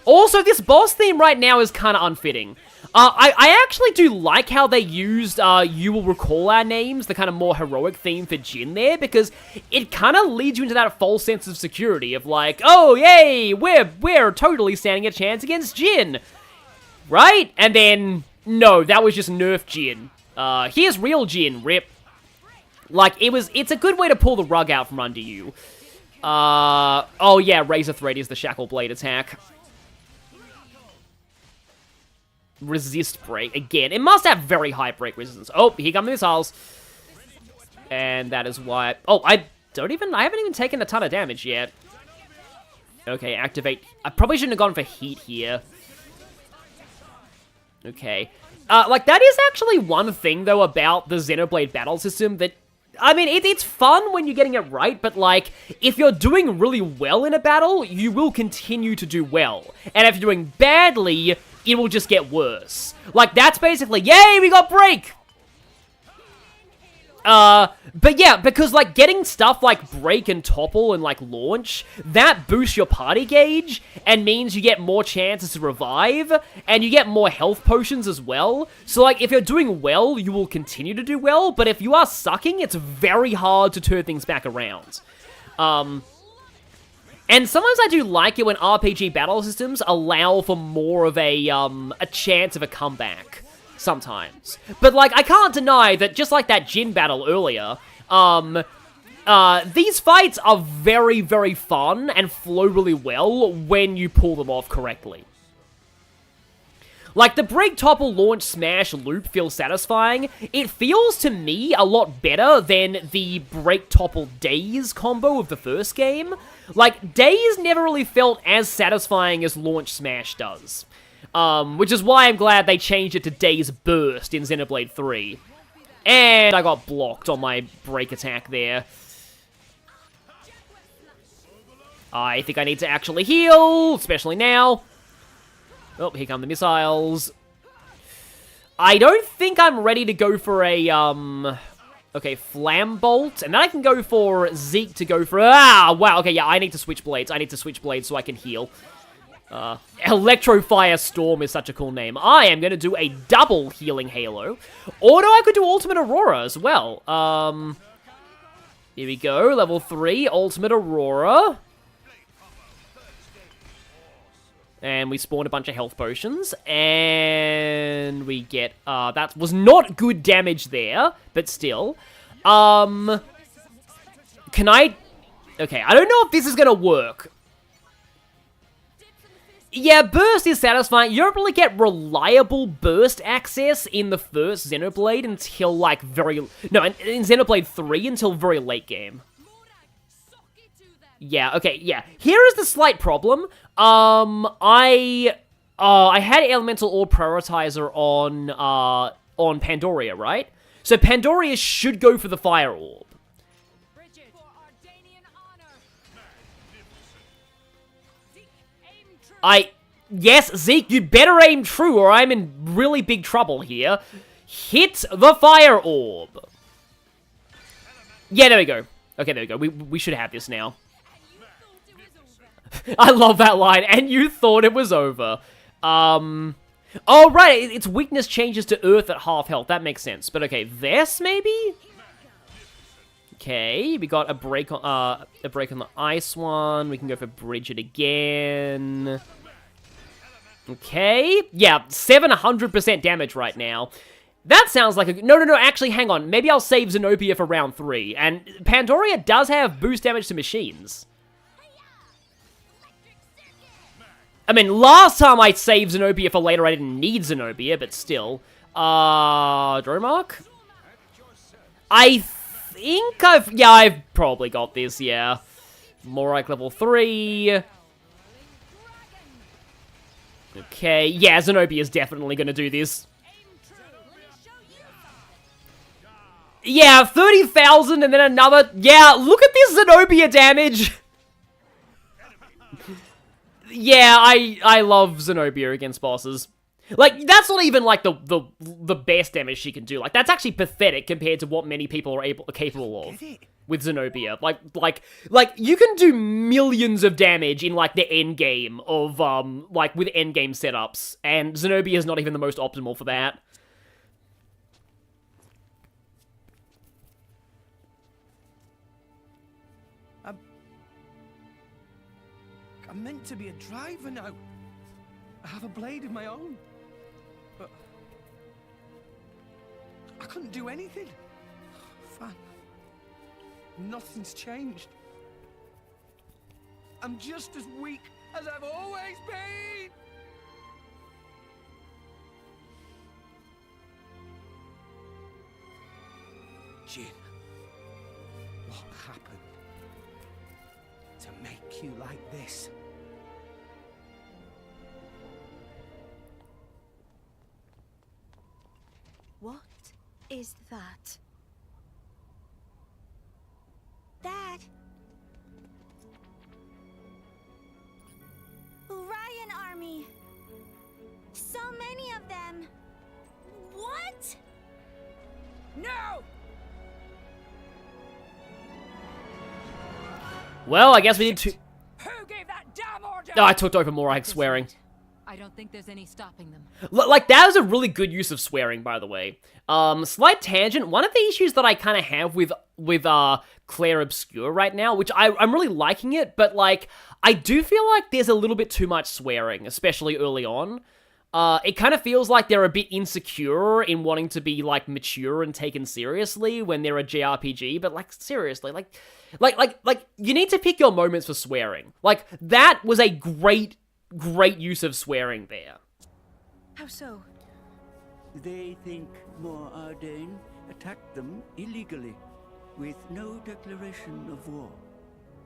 Also, this boss theme right now is kind of unfitting. I actually do like how they used, You Will Recall Our Names, the kind of more heroic theme for Jin there, because it kind of leads you into that false sense of security of like, oh, yay, we're totally standing a chance against Jin, right? And then, no, that was just nerf Jin. Here's real Jin, rip. Like, it's a good way to pull the rug out from under you. Oh yeah, Razor Thread is the Shackle Blade attack. Resist break again. It must have very high break resistance. Oh, here come the missiles. And that is why... Oh, I haven't even taken a ton of damage yet. Okay, activate. I probably shouldn't have gone for heat here. Okay. Like, that is actually one thing, though, about the Xenoblade battle system that... I mean, it's fun when you're getting it right, but, like, if you're doing really well in a battle, you will continue to do well. And if you're doing badly, it will just get worse. Like, that's basically, yay, we got break! But yeah, because, like, getting stuff like break and topple and, like, launch, that boosts your party gauge and means you get more chances to revive, and you get more health potions as well. So, like, if you're doing well, you will continue to do well, but if you are sucking, it's very hard to turn things back around. And sometimes I do like it when RPG battle systems allow for more of a chance of a comeback. Sometimes. But, like, I can't deny that just like that Jin battle earlier, these fights are very, very fun and flow really well when you pull them off correctly. Like, the break, topple, launch, smash, loop feels satisfying. It feels, to me, a lot better than the break, topple, daze combo of the first game. Like, daze never really felt as satisfying as launch smash does. Which is why I'm glad they changed it to Daze Burst in Xenoblade 3. And I got blocked on my break attack there. I think I need to actually heal, especially now. Oh, here come the missiles. I don't think I'm ready to go for a, okay, Flambolt. And then I can go for Zeke to go for... Ah, wow, okay, yeah, I need to switch blades. I need to switch blades so I can heal. Electrofire Storm is such a cool name. I am going to do a double healing Halo. Or I could do Ultimate Aurora as well. Here we go. Level 3, Ultimate Aurora. And we spawn a bunch of health potions. And we get, that was not good damage there, but still. Can I... Okay, I don't know if this is going to work. Yeah, burst is satisfying. You don't really get reliable burst access in the first Xenoblade until, like, very... No, in Xenoblade 3 until very late game. Yeah, okay, yeah. Here is the slight problem. I had Elemental Orb Prioritizer on Pandoria, right? So Pandoria should go for the Fire Orb. Yes, Zeke, you better aim true or I'm in really big trouble here. Hit the Fire Orb. Yeah, there we go. Okay, there we go. We should have this now. I love that line. And you thought it was over. Oh, right. Its weakness changes to Earth at half health. That makes sense. But okay, this maybe? Okay, we got a break on the ice one. We can go for Bridget again. Okay, yeah, 700% damage right now. That sounds like a... No, actually, hang on. Maybe I'll save Zenobia for round 3. And Pandoria does have boost damage to machines. I mean, last time I saved Zenobia for later, I didn't need Zenobia, but still. Dromark? I think I've probably got this, yeah. More like level 3. Okay, yeah, Zenobia is definitely gonna do this. Yeah, 30,000 and then another... Yeah, look at this Zenobia damage! Yeah, I love Zenobia against bosses. Like, that's not even, like, the best damage she can do. Like, that's actually pathetic compared to what many people are capable of. with Zenobia. Like you can do millions of damage in like the end game of like with end game setups, and Zenobia is not even the most optimal for that. I'm meant to be a driver now. I have a blade of my own. But I couldn't do anything. Fine. Nothing's changed. I'm just as weak as I've always been. Jin, what happened to make you like this? What is that? Dad! Ryan army! So many of them! What? No! Well, I guess we need to... Who gave that damn order? Oh, I talked over Morag swearing. I don't think there's any stopping them. Like, that was a really good use of swearing, by the way. Slight tangent, one of the issues that I kind of have with Claire Obscure right now, which I'm really liking it, but, like, I do feel like there's a little bit too much swearing, especially early on. It kind of feels like they're a bit insecure in wanting to be, like, mature and taken seriously when they're a JRPG, but, like, seriously, like, you need to pick your moments for swearing. Like, that was a great use of swearing there. How so? They think Mor Ardain attacked them illegally, with no declaration of war.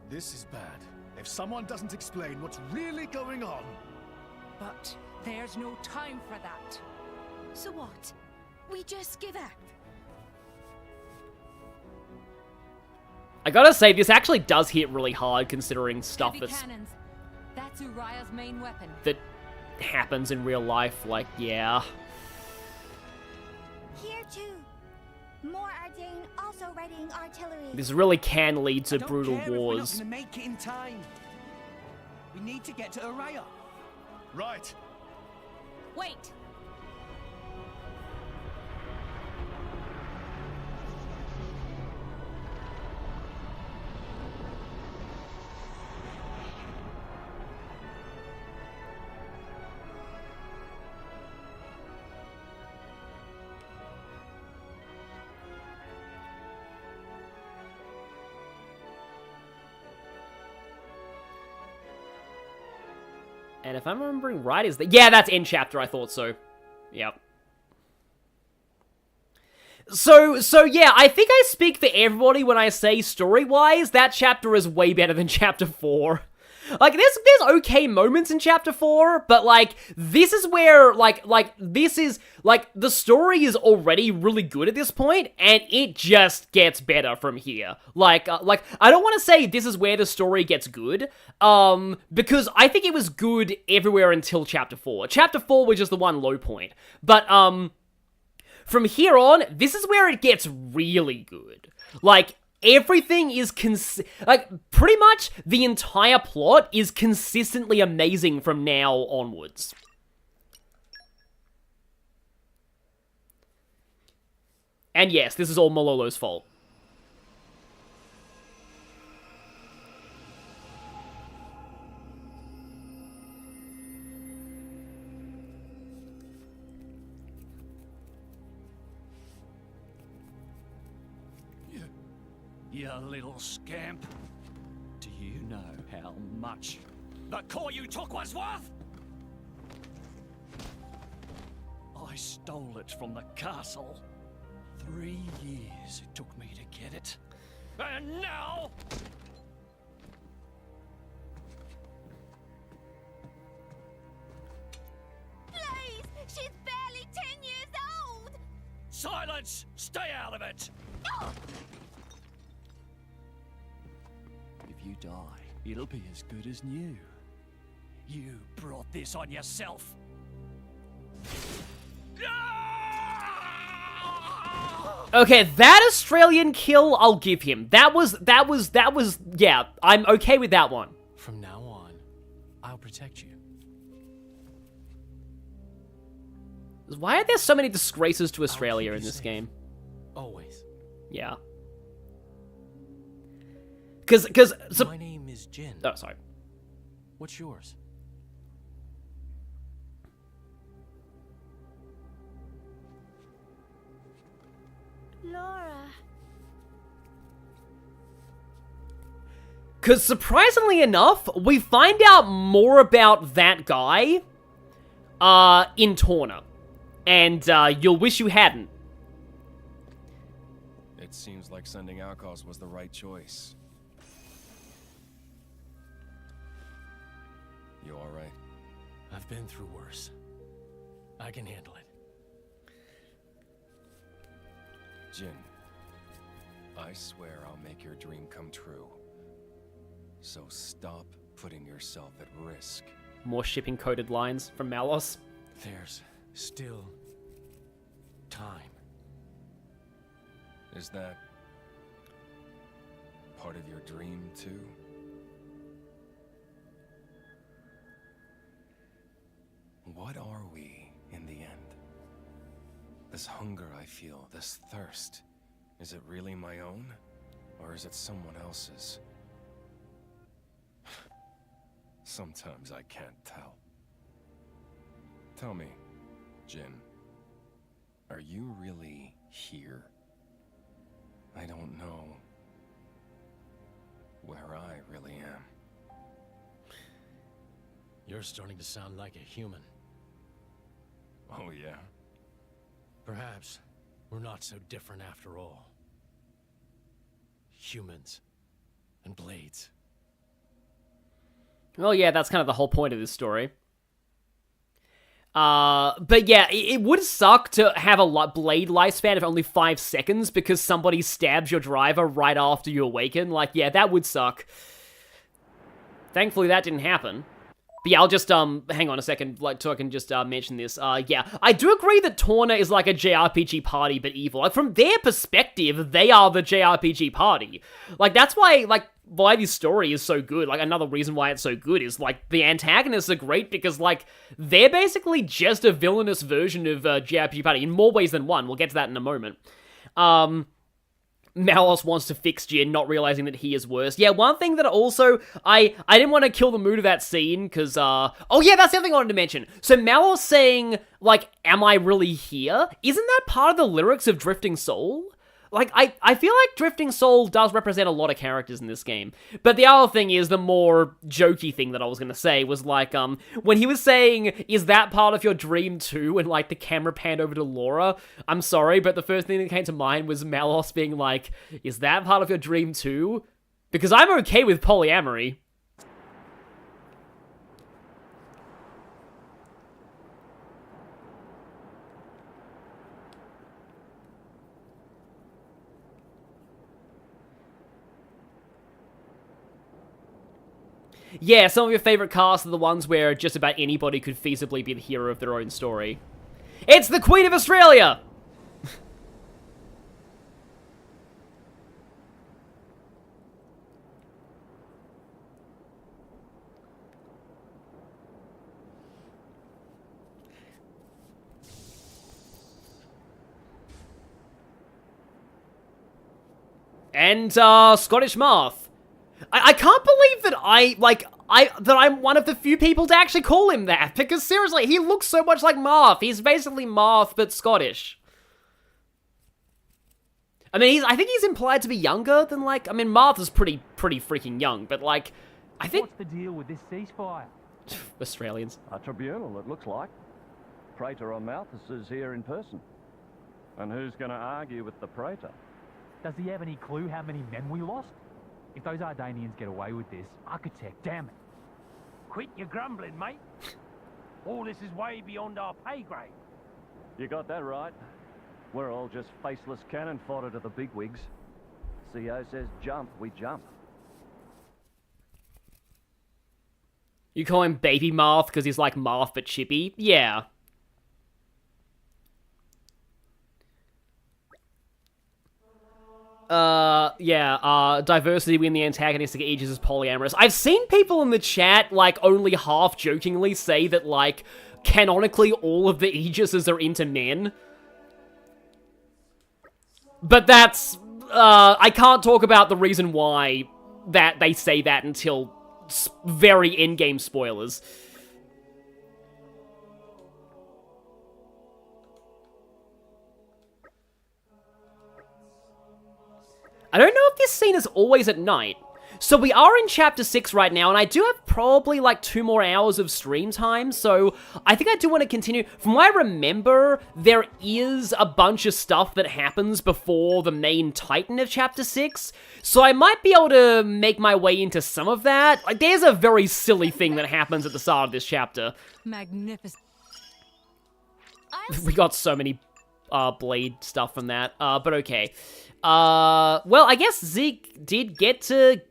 This is bad. If someone doesn't explain what's really going on... But there's no time for that. So what? We just give up? I gotta say, this actually does hit really hard considering stuff Heavy cannons. That's Uriah's main weapon. that happens in real life, like, yeah. Here too. More Ardain also readying artillery. This really can lead to brutal We're not wars. gonna make it in time. We need to get to Uriah. Right. Wait! And if I'm remembering right, is that... Yeah, that's end chapter, I thought so. Yep. So yeah, I think I speak for everybody when I say story-wise, that chapter is way better than chapter 4. Like, there's okay moments in chapter 4, but, like, this is where, this is, the story is already really good at this point, and it just gets better from here. I don't want to say this is where the story gets good, because I think it was good everywhere until chapter 4. Chapter 4 was just the one low point. But, from here on, this is where it gets really good. Like, everything is pretty much the entire plot is consistently amazing from now onwards. And yes, this is all Malolo's fault. You little scamp. Do you know how much the core you took was worth? I stole it from the castle. 3 years it took me to get it. And now... Please! She's barely 10 years old! Silence! Stay out of it! If you die, it'll be as good as new. You brought this on yourself. Okay, that Australian kill, I'll give him. That was, yeah, I'm okay with that one. From now on, I'll protect you. Why are there so many disgraces to Australia in this game? Always. Yeah. Cause My name is Jin. Oh, sorry. What's yours? Laura. Because surprisingly enough, we find out more about that guy in Torna. And you'll wish you hadn't. It seems like sending Outcasts was the right choice. You alright? I've been through worse. I can handle it. Jin, I swear I'll make your dream come true. So stop putting yourself at risk. More shipping coded lines from Malos. There's still time. Is that part of your dream too? What are we in the end? This hunger I feel, this thirst, is it really my own? Or is it someone else's? Sometimes I can't tell. Tell me, Jin, are you really here? I don't know where I really am. You're starting to sound like a human. Oh, yeah? Perhaps we're not so different after all. Humans and blades. Well, yeah, that's kind of the whole point of this story. But yeah, it would suck to have a blade lifespan of only 5 seconds because somebody stabs your driver right after you awaken. Like, yeah, that would suck. Thankfully, that didn't happen. But yeah, I'll just, hang on a second, like, so I can just, mention this. Yeah, I do agree that Torna is like a JRPG party, but evil. Like, from their perspective, they are the JRPG party. Like, that's why, like, why this story is so good. Like, another reason why it's so good is, like, the antagonists are great because, like, they're basically just a villainous version of JRPG party in more ways than one. We'll get to that in a moment. Malos wants to fix Jin, not realizing that he is worse. Yeah, one thing that also, I didn't want to kill the mood of that scene, because, oh yeah, that's the other thing I wanted to mention. So Malos saying, like, am I really here? Isn't that part of the lyrics of Drifting Soul? Like, I feel like Drifting Soul does represent a lot of characters in this game. But the other thing is, the more jokey thing that I was gonna say was, like, when he was saying, is that part of your dream too? And, like, the camera panned over to Laura. I'm sorry, but the first thing that came to mind was Malos being like, is that part of your dream too? Because I'm okay with polyamory. Yeah, some of your favorite casts are the ones where just about anybody could feasibly be the hero of their own story. It's the Queen of Australia! And, Scottish Marth. I can't believe that I'm one of the few people to actually call him that, because seriously, he looks so much like Marth. He's basically Marth, but Scottish. I mean, I think he's implied to be younger than, like, I mean, Marth is pretty freaking young, but, like, I think... What's the deal with this ceasefire? Australians. A tribunal, it looks like. Praetor Amalthus is here in person. And who's going to argue with the Praetor? Does he have any clue how many men we lost? If those Ardanians get away with this, architect, damn it. Quit your grumbling, mate. All this is way beyond our pay grade. You got that right. We're all just faceless cannon fodder to the bigwigs. CO says jump, we jump. You call him Baby Marth because he's like Marth but chippy? Yeah. diversity within the antagonistic Aegis is polyamorous. I've seen people in the chat, like, only half-jokingly say that, like, canonically all of the Aegises are into men. But that's, I can't talk about the reason why that they say that until very in-game spoilers. I don't know if this scene is always at night. So we are in Chapter 6 right now, and I do have probably like 2 more hours of stream time, so I think I do want to continue. From what I remember, there is a bunch of stuff that happens before the main Titan of Chapter 6, so I might be able to make my way into some of that. Like, there's a very silly thing that happens at the start of this chapter. Magnificent. We got so many Blade stuff from that, but okay. Well, I guess Zeke did get to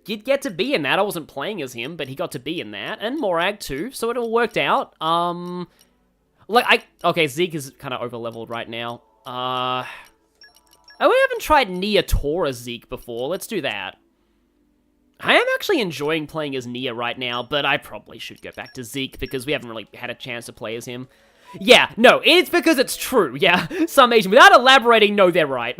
be in that. I wasn't playing as him, but he got to be in that, and Morag too, so it all worked out. Okay, Zeke is kind of over-leveled right now. Oh, we haven't tried Nia Tora Zeke before. Let's do that. I am actually enjoying playing as Nia right now, but I probably should go back to Zeke because we haven't really had a chance to play as him. Yeah, no, it's because it's true, yeah. Some Asian, without elaborating, no, they're right.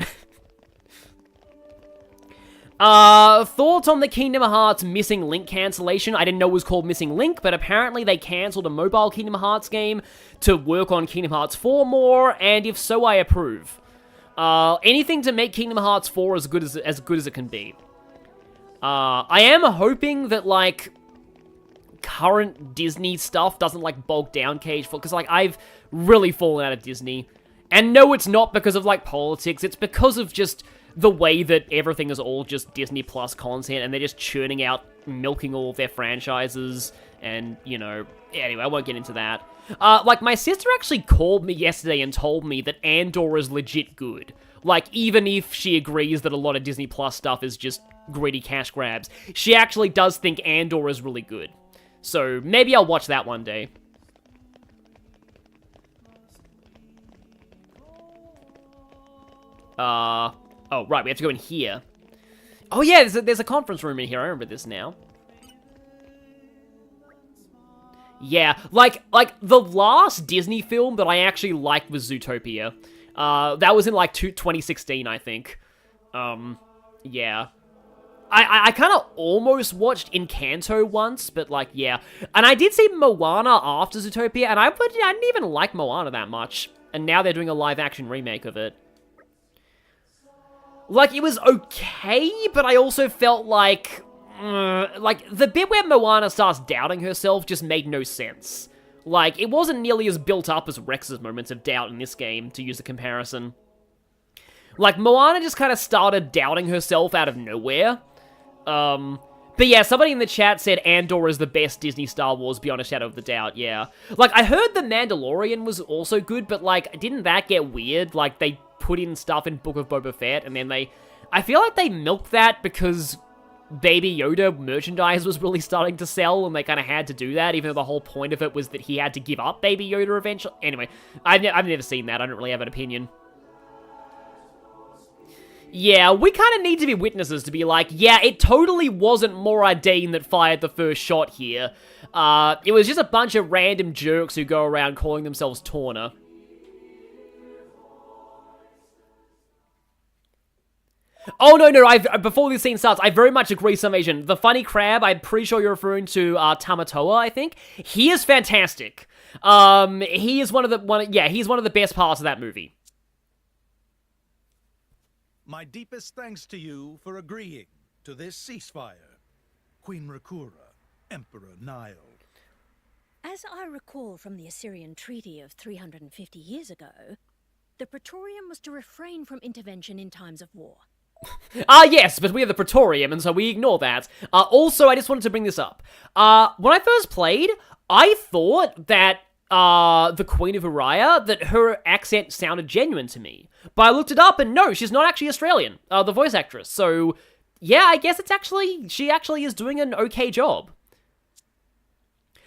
Thoughts on the Kingdom Hearts Missing Link cancellation? I didn't know it was called Missing Link, but apparently they cancelled a mobile Kingdom Hearts game to work on Kingdom Hearts 4 more, and if so, I approve. Anything to make Kingdom Hearts 4 as good as it can be. I am hoping that, like, current Disney stuff doesn't, like, bog down Cage 4, because, like, I've really fallen out of Disney. And no, it's not because of, like, politics, it's because of just the way that everything is all just Disney Plus content, and they're just churning out, milking all of their franchises, and, you know, anyway, I won't get into that. Like, my sister actually called me yesterday and told me that Andor is legit good. Like, even if she agrees that a lot of Disney Plus stuff is just greedy cash grabs, she actually does think Andor is really good. So, maybe I'll watch that one day. Oh, right, we have to go in here. Oh, yeah, there's a conference room in here. I remember this now. Yeah, like, the last Disney film that I actually liked was Zootopia. That was in, like, 2016, I think. Yeah. I kind of almost watched Encanto once, but, like, yeah. And I did see Moana after Zootopia, and I didn't even like Moana that much. And now they're doing a live-action remake of it. Like, it was okay, but I also felt like, the bit where Moana starts doubting herself just made no sense. Like, it wasn't nearly as built up as Rex's moments of doubt in this game, to use a comparison. Like, Moana just kind of started doubting herself out of nowhere. But yeah, somebody in the chat said Andor is the best Disney Star Wars beyond a shadow of the doubt, yeah. Like, I heard The Mandalorian was also good, but, like, didn't that get weird? Like, they put in stuff in Book of Boba Fett, and then I feel like they milked that because Baby Yoda merchandise was really starting to sell, and they kind of had to do that, even though the whole point of it was that he had to give up Baby Yoda eventually. Anyway, I've never seen that. I don't really have an opinion. Yeah, we kind of need to be witnesses to be like, yeah, it totally wasn't Moradin that fired the first shot here. It was just a bunch of random jerks who go around calling themselves Torna. Oh, no, before this scene starts, I very much agree, Summation. The funny crab, I'm pretty sure you're referring to Tamatoa, I think. He is fantastic. He is one of the best parts of that movie. My deepest thanks to you for agreeing to this ceasefire, Queen Rakura, Emperor Nile. As I recall from the Assyrian treaty of 350 years ago, the Praetorium was to refrain from intervention in times of war. Yes, but we have the Praetorium, and so we ignore that. Also, I just wanted to bring this up. When I first played, I thought that, the Queen of Uriah, that her accent sounded genuine to me. But I looked it up, and no, she's not actually Australian, the voice actress. So, yeah, I guess she actually is doing an okay job.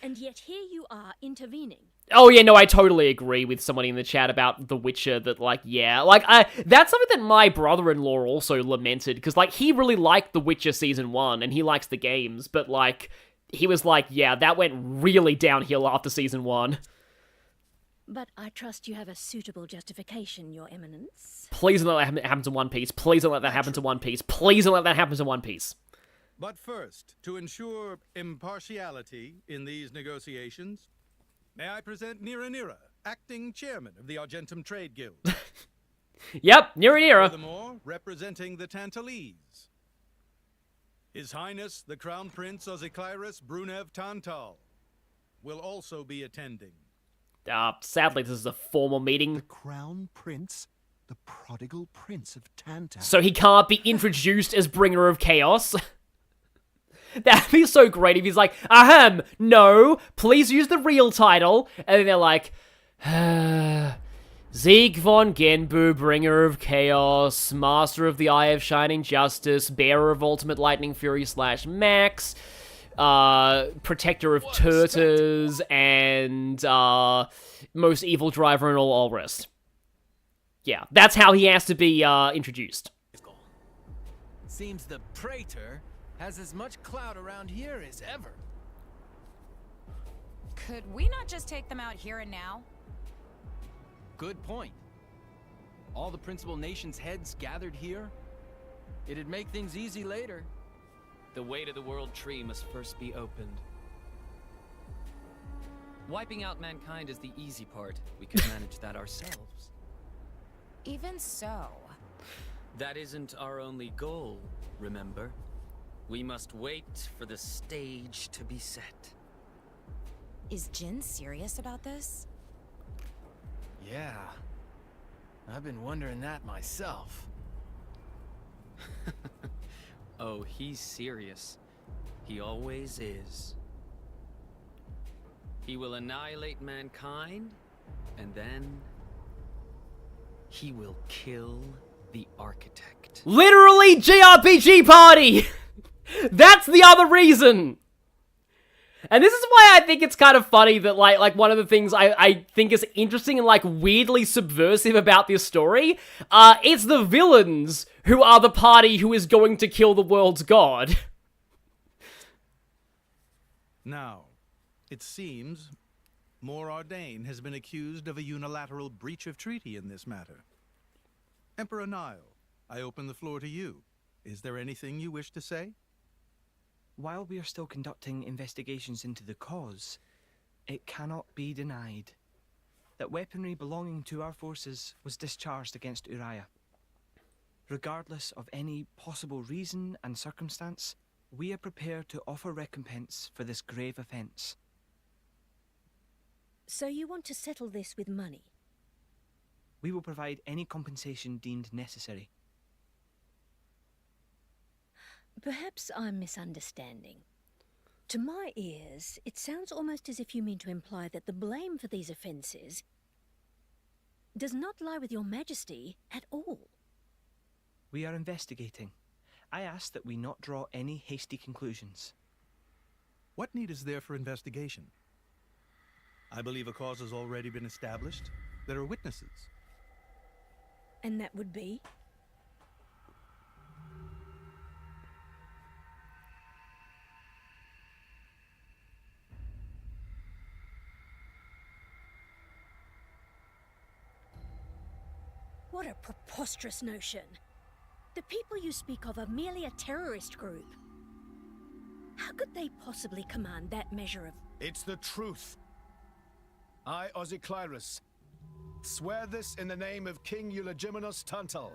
And yet here you are intervening. Oh yeah, no, I totally agree with somebody in the chat about The Witcher, that, like, yeah, like, that's something that my brother-in-law also lamented, because, like, he really liked The Witcher Season 1, and he likes the games, but, like, he was like, yeah, that went really downhill after Season 1. But I trust you have a suitable justification, Your Eminence. Please don't let that happen to One Piece. Please don't let that happen to One Piece. Please don't let that happen to One Piece. But first, to ensure impartiality in these negotiations, may I present Nira, acting chairman of the Argentum Trade Guild. Yep, Nira. Furthermore, representing the Tantalese, His Highness the Crown Prince Ozikairis Brunev Tantal will also be attending. Sadly, this is a formal meeting. The Crown Prince? The prodigal prince of Tantal. So he can't be introduced as Bringer of Chaos? That'd be so great if he's like, ahem, no, please use the real title. And then they're like, Zeke von Genbu, Bringer of Chaos, Master of the Eye of Shining Justice, Bearer of Ultimate Lightning Fury / Max, Protector of Turtles, and Most Evil Driver and all rest. Yeah, that's how he has to be introduced. Seems the Praetor has as much clout around here as ever. Could we not just take them out here and now? Good point. All the principal nations' heads gathered here? It'd make things easy later. The way to the World Tree must first be opened. Wiping out mankind is the easy part. We could manage that ourselves. Even so. That isn't our only goal, remember? We must wait for the stage to be set. Is Jin serious about this? Yeah. I've been wondering that myself. Oh, he's serious. He always is. He will annihilate mankind, and then he will kill the architect. Literally JRPG party! That's the other reason! And this is why I think it's kind of funny that, like one of the things I think is interesting and, like, weirdly subversive about this story, it's the villains who are the party who is going to kill the world's god. Now, it seems Mor Ardain has been accused of a unilateral breach of treaty in this matter. Emperor Nile, I open the floor to you. Is there anything you wish to say? While we are still conducting investigations into the cause, it cannot be denied that weaponry belonging to our forces was discharged against Uriah. Regardless of any possible reason and circumstance, we are prepared to offer recompense for this grave offense. So you want to settle this with money? We will provide any compensation deemed necessary. Perhaps I'm misunderstanding. To my ears, it sounds almost as if you mean to imply that the blame for these offences does not lie with your majesty at all. We are investigating. I ask that we not draw any hasty conclusions. What need is there for investigation? I believe a cause has already been established. There are witnesses. And that would be? What a preposterous notion. The people you speak of are merely a terrorist group. How could they possibly command that measure of... It's the truth. I, Ozikairis, swear this in the name of King Eulogimenos Tantal.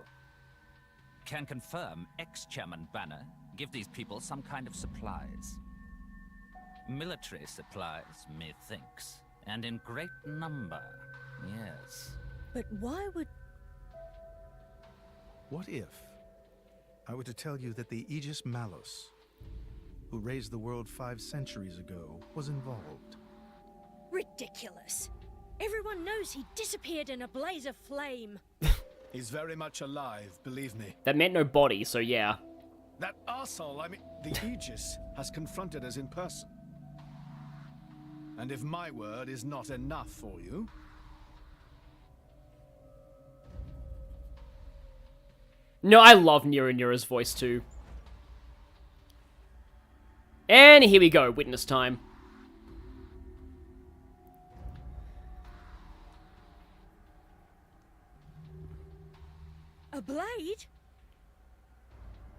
Can confirm ex-Chairman Banner give these people some kind of supplies. Military supplies, methinks. And in great number, yes. But why would... What if I were to tell you that the Aegis Malus, who raised the world 5 centuries ago, was involved? Ridiculous. Everyone knows he disappeared in a blaze of flame. He's very much alive, believe me. That meant no body, so yeah. That arsehole, I mean, the Aegis has confronted us in person. And if my word is not enough for you... No, I love Nura's voice too. And here we go, witness time. A blade?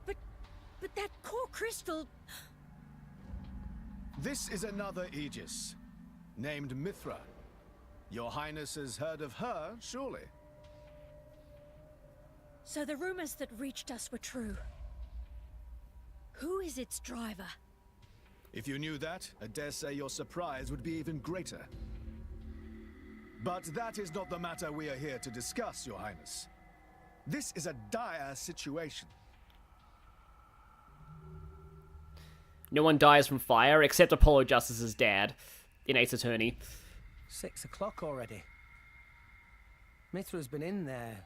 But that core crystal... This is another Aegis, named Mithra. Your Highness has heard of her, surely? So the rumors that reached us were true. Who is its driver? If you knew that, I dare say your surprise would be even greater. But that is not the matter we are here to discuss, Your Highness. This is a dire situation. No one dies from fire, except Apollo Justice's dad, in Ace Attorney. 6 o'clock already. Mithra's been in there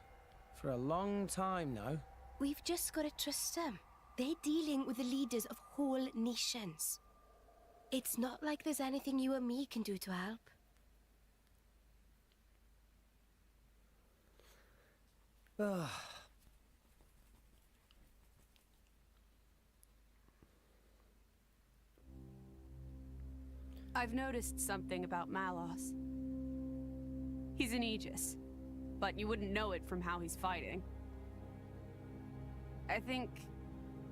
for a long time now. We've just got to trust them. They're dealing with the leaders of whole nations. It's not like there's anything you or me can do to help. I've noticed something about Malos. He's an Aegis, but you wouldn't know it from how he's fighting.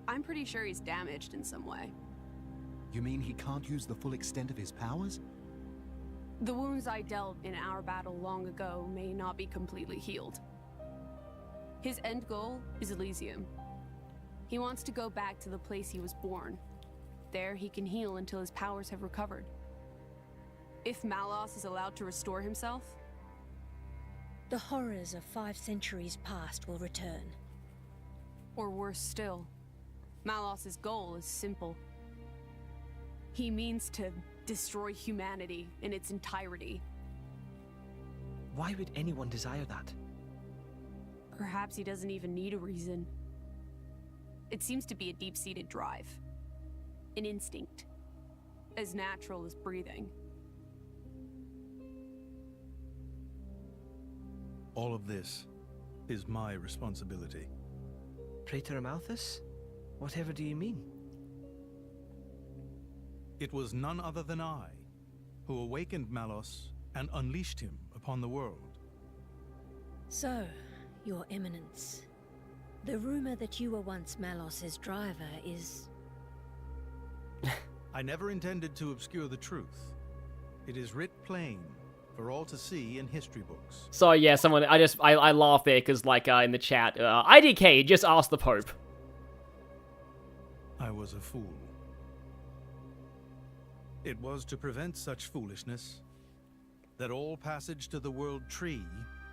I'm pretty sure he's damaged in some way. You mean he can't use the full extent of his powers? The wounds I dealt in our battle long ago may not be completely healed. His end goal is Elysium. He wants to go back to the place he was born. There he can heal until his powers have recovered. If Malos is allowed to restore himself, the horrors of 5 centuries past will return. Or worse still, Malos's goal is simple. He means to destroy humanity in its entirety. Why would anyone desire that? Perhaps he doesn't even need a reason. It seems to be a deep-seated drive. An instinct. As natural as breathing. All of this is my responsibility. Praetor Amalthus? Whatever do you mean? It was none other than I who awakened Malos and unleashed him upon the world. So, Your Eminence, the rumor that you were once Malos's driver is... I never intended to obscure the truth. It is writ plain for all to see in history books. So yeah, I laugh there because like in the chat, IDK just asked the Pope. I was a fool. It was to prevent such foolishness that all passage to the World Tree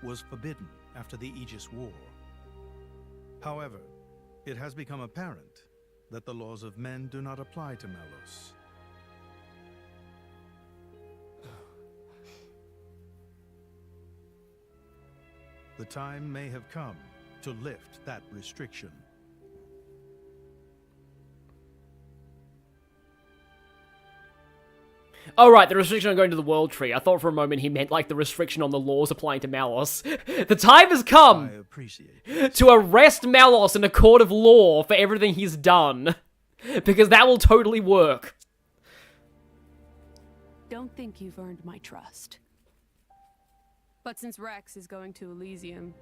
was forbidden after the Aegis War. However, it has become apparent that the laws of men do not apply to Malos. The time may have come to lift that restriction. Oh right, the restriction on going to the World Tree. I thought for a moment he meant like the restriction on the laws applying to Malos. The time has come to arrest Malos in a court of law for everything he's done. Because that will totally work. Don't think you've earned my trust. But since Rex is going to Elysium,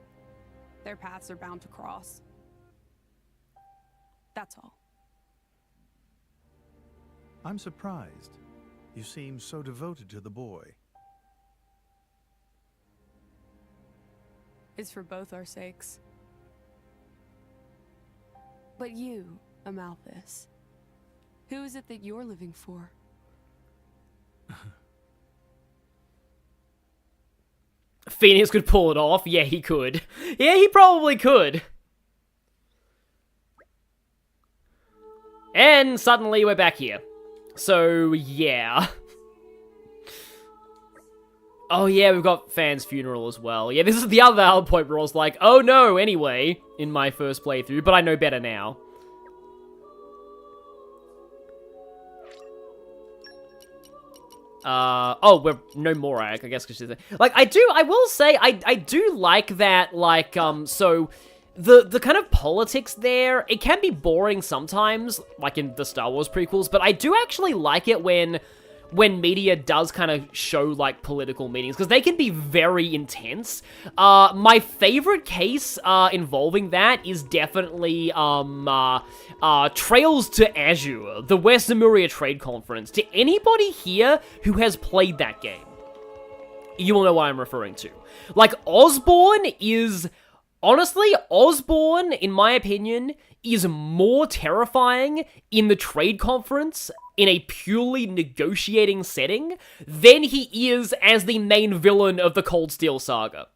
their paths are bound to cross. That's all. I'm surprised. You seem so devoted to the boy. It's for both our sakes. But you, Amalthus, who is it that you're living for? Phoenix could pull it off. Yeah, he could. Yeah, he probably could. And suddenly we're back here. So, yeah. Oh yeah, we've got Fan's funeral as well. Yeah, this is the other point where I was like, oh no, anyway, in my first playthrough, but I know better now. Oh, we're no Morag, I guess, because she's like, I will say, I do like that, like, so, the kind of politics there, it can be boring sometimes, like in the Star Wars prequels, but I do actually like it when media does kind of show, like, political meetings, because they can be very intense. My favorite case, involving that is definitely, Trails to Azure, the West Zemuria Trade Conference. To anybody here who has played that game, you will know what I'm referring to. Like, Osborne is... Honestly, Osborne, in my opinion, is more terrifying in the trade conference in a purely negotiating setting than he is as the main villain of the Cold Steel Saga.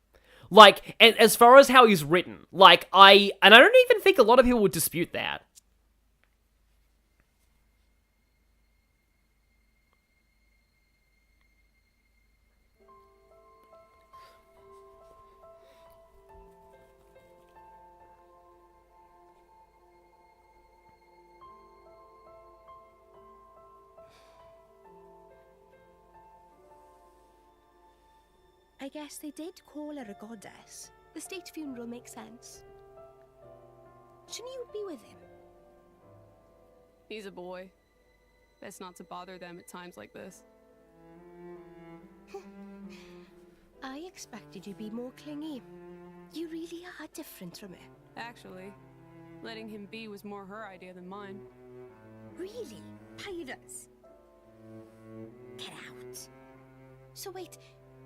Like, as far as how he's written, like, I don't even think a lot of people would dispute that. I guess they did call her a goddess. The state funeral makes sense. Shouldn't you be with him? He's a boy. Best not to bother them at times like this. I expected you to be more clingy. You really are different from her. Actually, letting him be was more her idea than mine. Really? Pirates? Get out. So wait,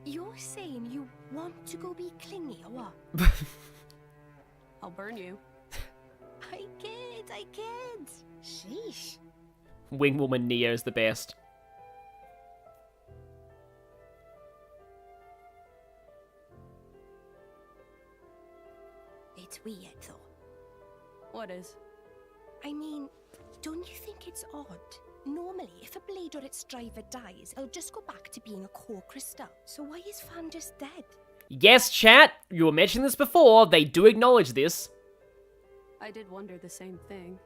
you're saying you want to go be clingy or what? I'll burn you. I kid. Sheesh. Wingwoman Neo's the best. It's weird though. What is? I mean, don't you think it's odd? Normally, if a blade or its driver dies, it'll just go back to being a core crystal. So why is Fan just dead? Yes, chat, you were mentioning this before, they do acknowledge this. I did wonder the same thing.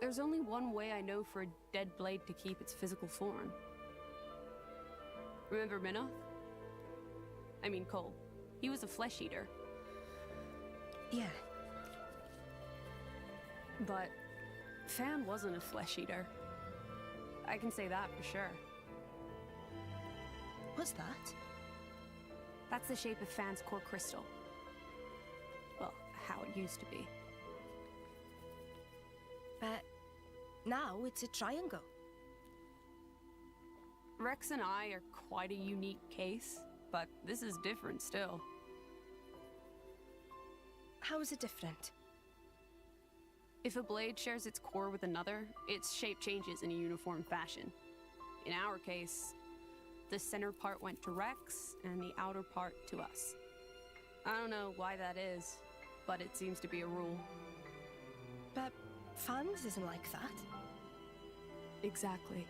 There's only one way I know for a dead blade to keep its physical form. Remember Minoth? I mean Cole. He was a flesh eater. Yeah. But Fan wasn't a flesh eater. I can say that for sure. What's that? That's the shape of Fan's core crystal. Well, how it used to be. But now it's a triangle. Rex and I are quite a unique case, but this is different still. How is it different? If a blade shares its core with another, its shape changes in a uniform fashion. In our case, the center part went to Rex, and the outer part to us. I don't know why that is, but it seems to be a rule. But Fan's isn't like that. Exactly.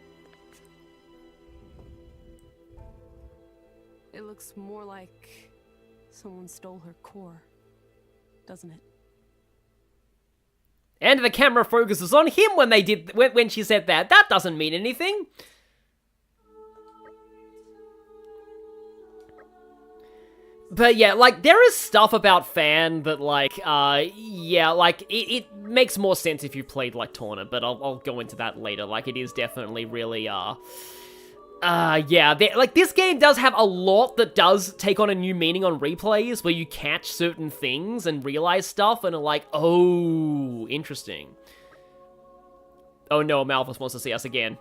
It looks more like someone stole her core, doesn't it? And the camera focuses on him when she said that. That doesn't mean anything. But yeah, like, there is stuff about Fan that, like, yeah, like, it makes more sense if you played, like, Torna, but I'll go into that later. Like, it is definitely really, yeah, like, this game does have a lot that does take on a new meaning on replays, where you catch certain things and realize stuff and are like, oh, interesting. Oh no, Amalthus wants to see us again.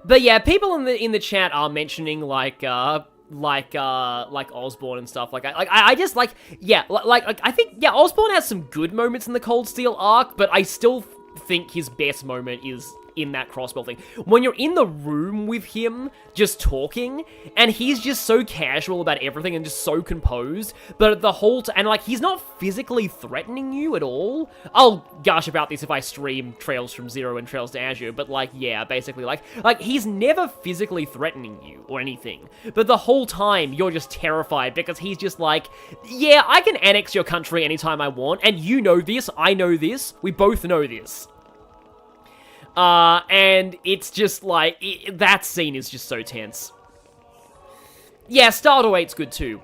But yeah, people in the chat are mentioning, like Osborne and stuff. I just, like, yeah, like, I think, yeah, Osborne has some good moments in the Cold Steel arc, but I still think his best moment is in that crossbow thing. When you're in the room with him, just talking, and he's just so casual about everything and just so composed, but the whole and, like, he's not physically threatening you at all. I'll gush about this if I stream Trails from Zero and Trails to Azure, but, like, yeah, basically, like, he's never physically threatening you or anything, but the whole time, you're just terrified, because he's just like, yeah, I can annex your country anytime I want, and you know this, I know this, we both know this. And it's just like, that scene is just so tense. Yeah, Stardor 8's good too.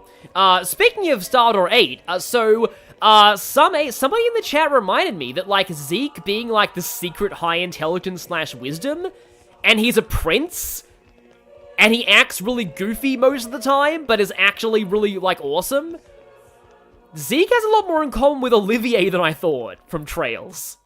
Speaking of Stardor 8, somebody in the chat reminded me that, like, Zeke being, like, the secret high intelligence / wisdom, and he's a prince, and he acts really goofy most of the time, but is actually really, like, awesome. Zeke has a lot more in common with Olivier than I thought, from Trails.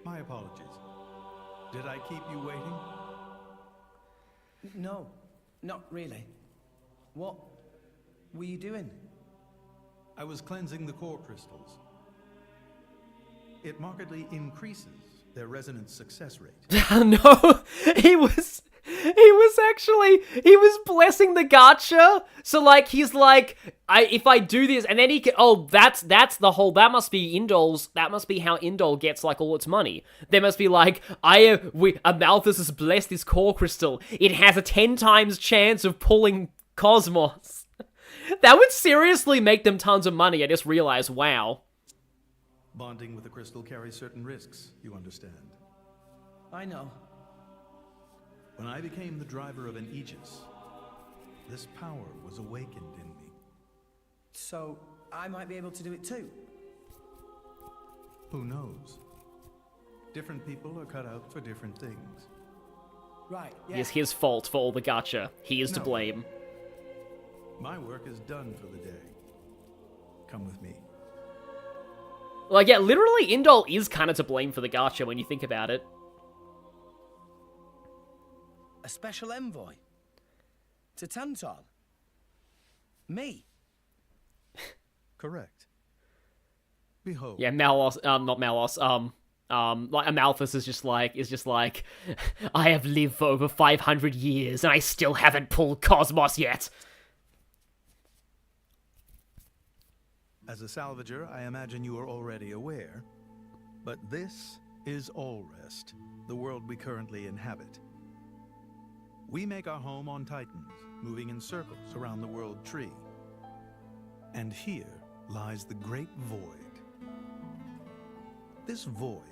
My apologies. Did I keep you waiting? No, not really. What were you doing? I was cleansing the core crystals. It markedly increases their resonance success rate. No, he was blessing the gacha. So, like, he's like, if I do this, and then he can, that's the whole, that must be how Indol gets, like, all its money. There must be, like, Amalthus has blessed this core crystal. It has a 10 times chance of pulling Cosmos. That would seriously make them tons of money, I just realized, wow. Bonding with a crystal carries certain risks, you understand. I know. When I became the driver of an Aegis, this power was awakened in me. So, I might be able to do it too? Who knows? Different people are cut out for different things. Right, yeah. It's his fault for all the gacha. He is to blame. My work is done for the day. Come with me. Like, yeah, literally, Indol is kind of to blame for the gacha when you think about it. A special envoy? To Tantal? Me? Correct. Behold. Yeah, not Malos, like, Amalthus is just like, I have lived for over 500 years, and I still haven't pulled Cosmos yet. As a salvager, I imagine you are already aware, but this is Allrest, the world we currently inhabit. We make our home on Titans, moving in circles around the world tree. And here lies the Great Void. This void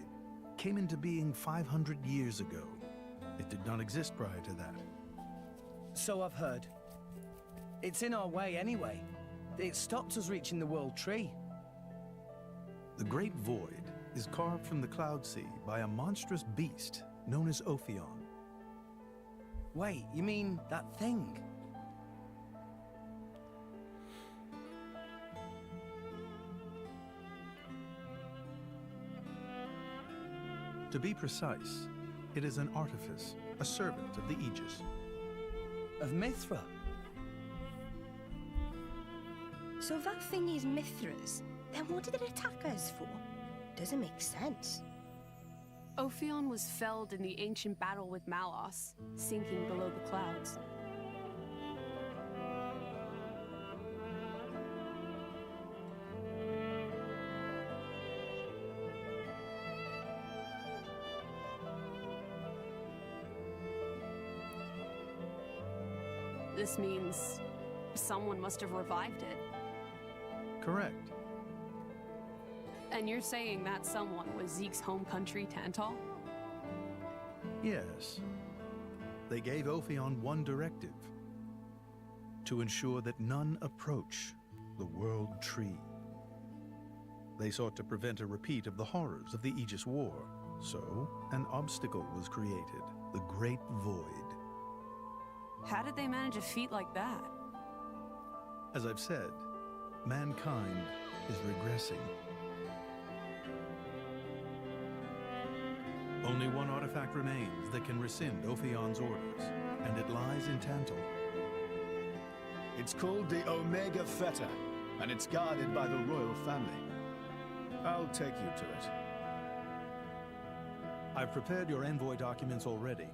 came into being 500 years ago. It did not exist prior to that. So I've heard. It's in our way anyway. It stopped us reaching the world tree. The Great Void is carved from the Cloud Sea by a monstrous beast known as Ophion. Wait, you mean that thing? To be precise, it is an artifice, a servant of the Aegis. Of Mithra? So that thing is Mithra's. Then what did it attack us for? Doesn't make sense. Ophion was felled in the ancient battle with Malos, sinking below the clouds. This means someone must have revived it. Correct. And you're saying that someone was Zeke's home country, Tantal? Yes. They gave Ophion one directive: to ensure that none approach the World Tree. They sought to prevent a repeat of the horrors of the Aegis War, so an obstacle was created, the Great Void. How did they manage a feat like that? As I've said, mankind is regressing. Only one artifact remains that can rescind Ophion's orders, and it lies in Tantal. It's called the Omega Fetter, and it's guarded by the royal family. I'll take you to it. I've prepared your envoy documents already.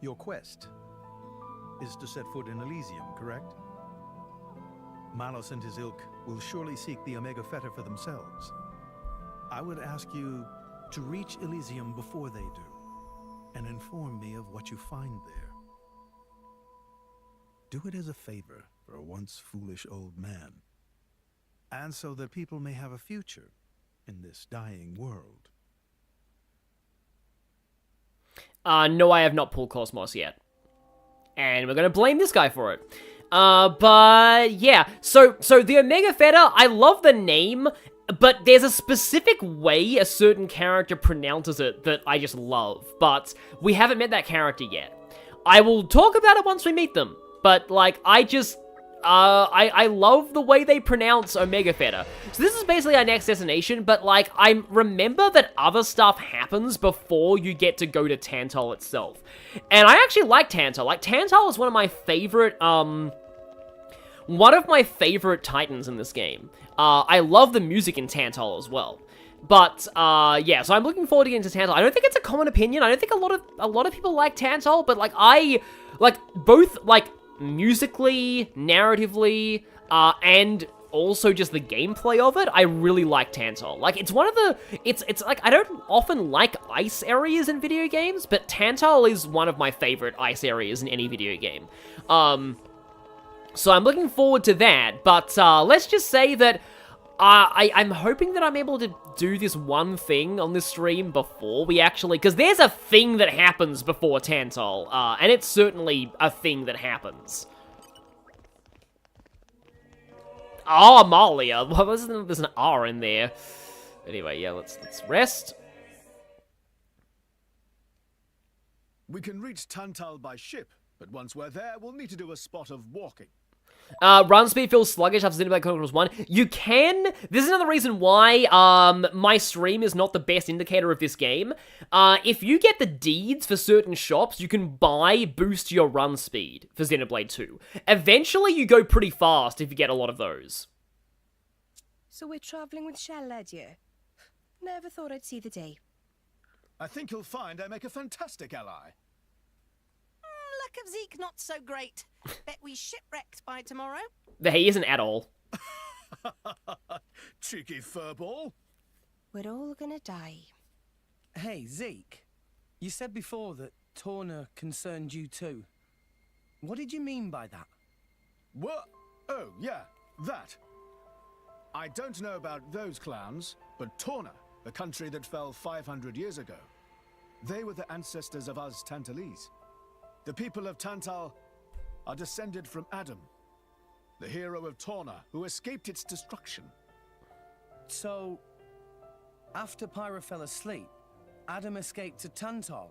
Your quest is to set foot in Elysium, correct? Malos and his ilk will surely seek the Omega Fetter for themselves. I would ask you to reach Elysium before they do, and inform me of what you find there. Do it as a favor for a once foolish old man, and so that people may have a future in this dying world. No, I have not pulled Cosmos yet. And we're gonna blame this guy for it. But yeah, so the Omega Fetter, I love the name, but there's a specific way a certain character pronounces it that I just love, but we haven't met that character yet. I will talk about it once we meet them, but like, I love the way they pronounce Omega Fetter. So this is basically our next destination, but like, I remember that other stuff happens before you get to go to Tantal itself. And I actually like Tantal. Like, Tantal is one of my favorite Titans in this game. I love the music in Tantal as well. But, yeah, so I'm looking forward to getting to Tantal. I don't think it's a common opinion. I don't think a lot of people like Tantal, but like, both, like, musically, narratively, and also just the gameplay of it, I really like Tantal. Like, it's one of the, it's like, I don't often like ice areas in video games, but Tantal is one of my favorite ice areas in any video game. So I'm looking forward to that, but, let's just say that, I'm hoping that I'm able to do this one thing on this stream before we actually... Because there's a thing that happens before Tantal, and it's certainly a thing that happens. Oh, Amalia. Well, there's an R in there. Anyway, yeah, let's rest. We can reach Tantal by ship, but once we're there, we'll need to do a spot of walking. Run speed feels sluggish after Xenoblade Chronicles 1. You can... This is another reason why, my stream is not the best indicator of this game. If you get the deeds for certain shops, you can boost your run speed for Xenoblade 2. Eventually, you go pretty fast if you get a lot of those. So we're traveling with Shell, you? Never thought I'd see the day. I think you'll find I make a fantastic ally. Luck of Zeke not so great. Bet we shipwrecked by tomorrow. He isn't at all. Cheeky furball. We're all gonna die. Hey, Zeke. You said before that Torna concerned you too. What did you mean by that? What? Oh, yeah, that. I don't know about those clowns, but Torna, the country that fell 500 years ago, they were the ancestors of us Tantalese. The people of Tantal are descended from Adam, the hero of Torna, who escaped its destruction. So, after Pyra fell asleep, Adam escaped to Tantal?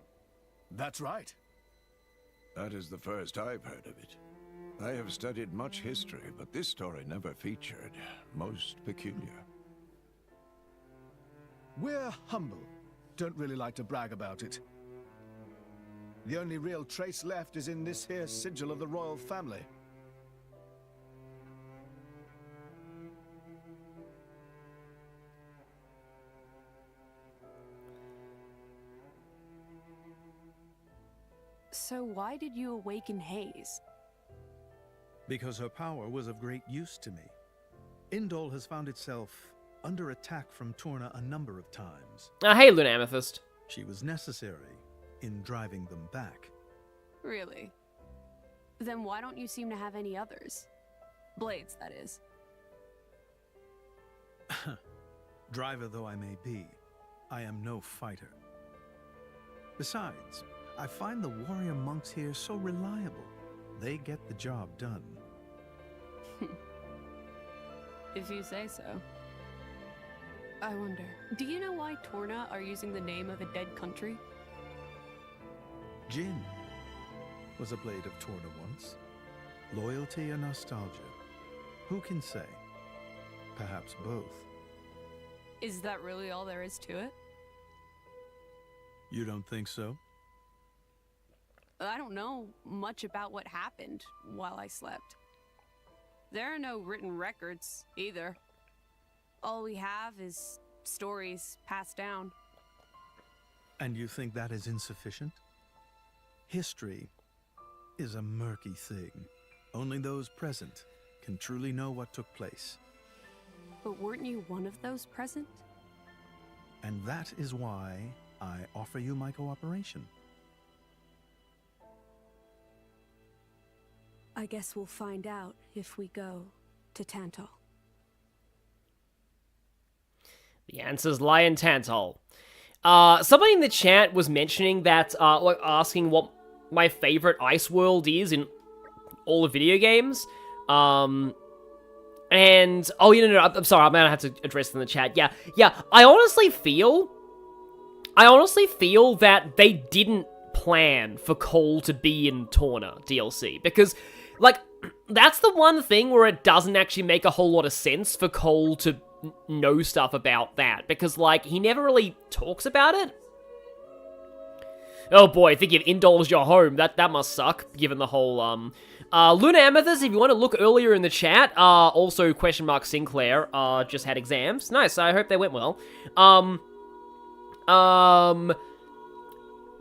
That's right. That is the first I've heard of it. I have studied much history, but this story never featured. Most peculiar. We're humble. Don't really like to brag about it. The only real trace left is in this here sigil of the royal family. So why did you awaken Haze? Because her power was of great use to me. Indol has found itself under attack from Torna a number of times. Hey, Luna Amethyst. She was necessary in driving them back. Really? Then why don't you seem to have any others? Blades, that is. Driver though I may be, I am no fighter. Besides, I find the warrior monks here so reliable. They get the job done. If you say so. I wonder, do you know why Torna are using the name of a dead country? Jin was a blade of Torna once. Loyalty and nostalgia. Who can say? Perhaps both. Is that really all there is to it? You don't think so? I don't know much about what happened while I slept. There are no written records, either. All we have is stories passed down. And you think that is insufficient? History is a murky thing. Only those present can truly know what took place. But weren't you one of those present? And that is why I offer you my cooperation. I guess we'll find out if we go to Tantal. The answers lie in Tantal. Somebody in the chat was mentioning that, like, asking what my favorite ice world is in all the video games. And, oh, no, I'm sorry, I'm gonna have to address it in the chat. Yeah, I honestly feel that they didn't plan for Cole to be in Torna DLC, because, like, that's the one thing where it doesn't actually make a whole lot of sense for Cole to know stuff about that, because, like, he never really talks about it. Oh boy, thinking of Indol as your home, that must suck, given the whole, Luna Amethyst, if you want to look earlier in the chat, also question mark Sinclair, just had exams. Nice, I hope they went well.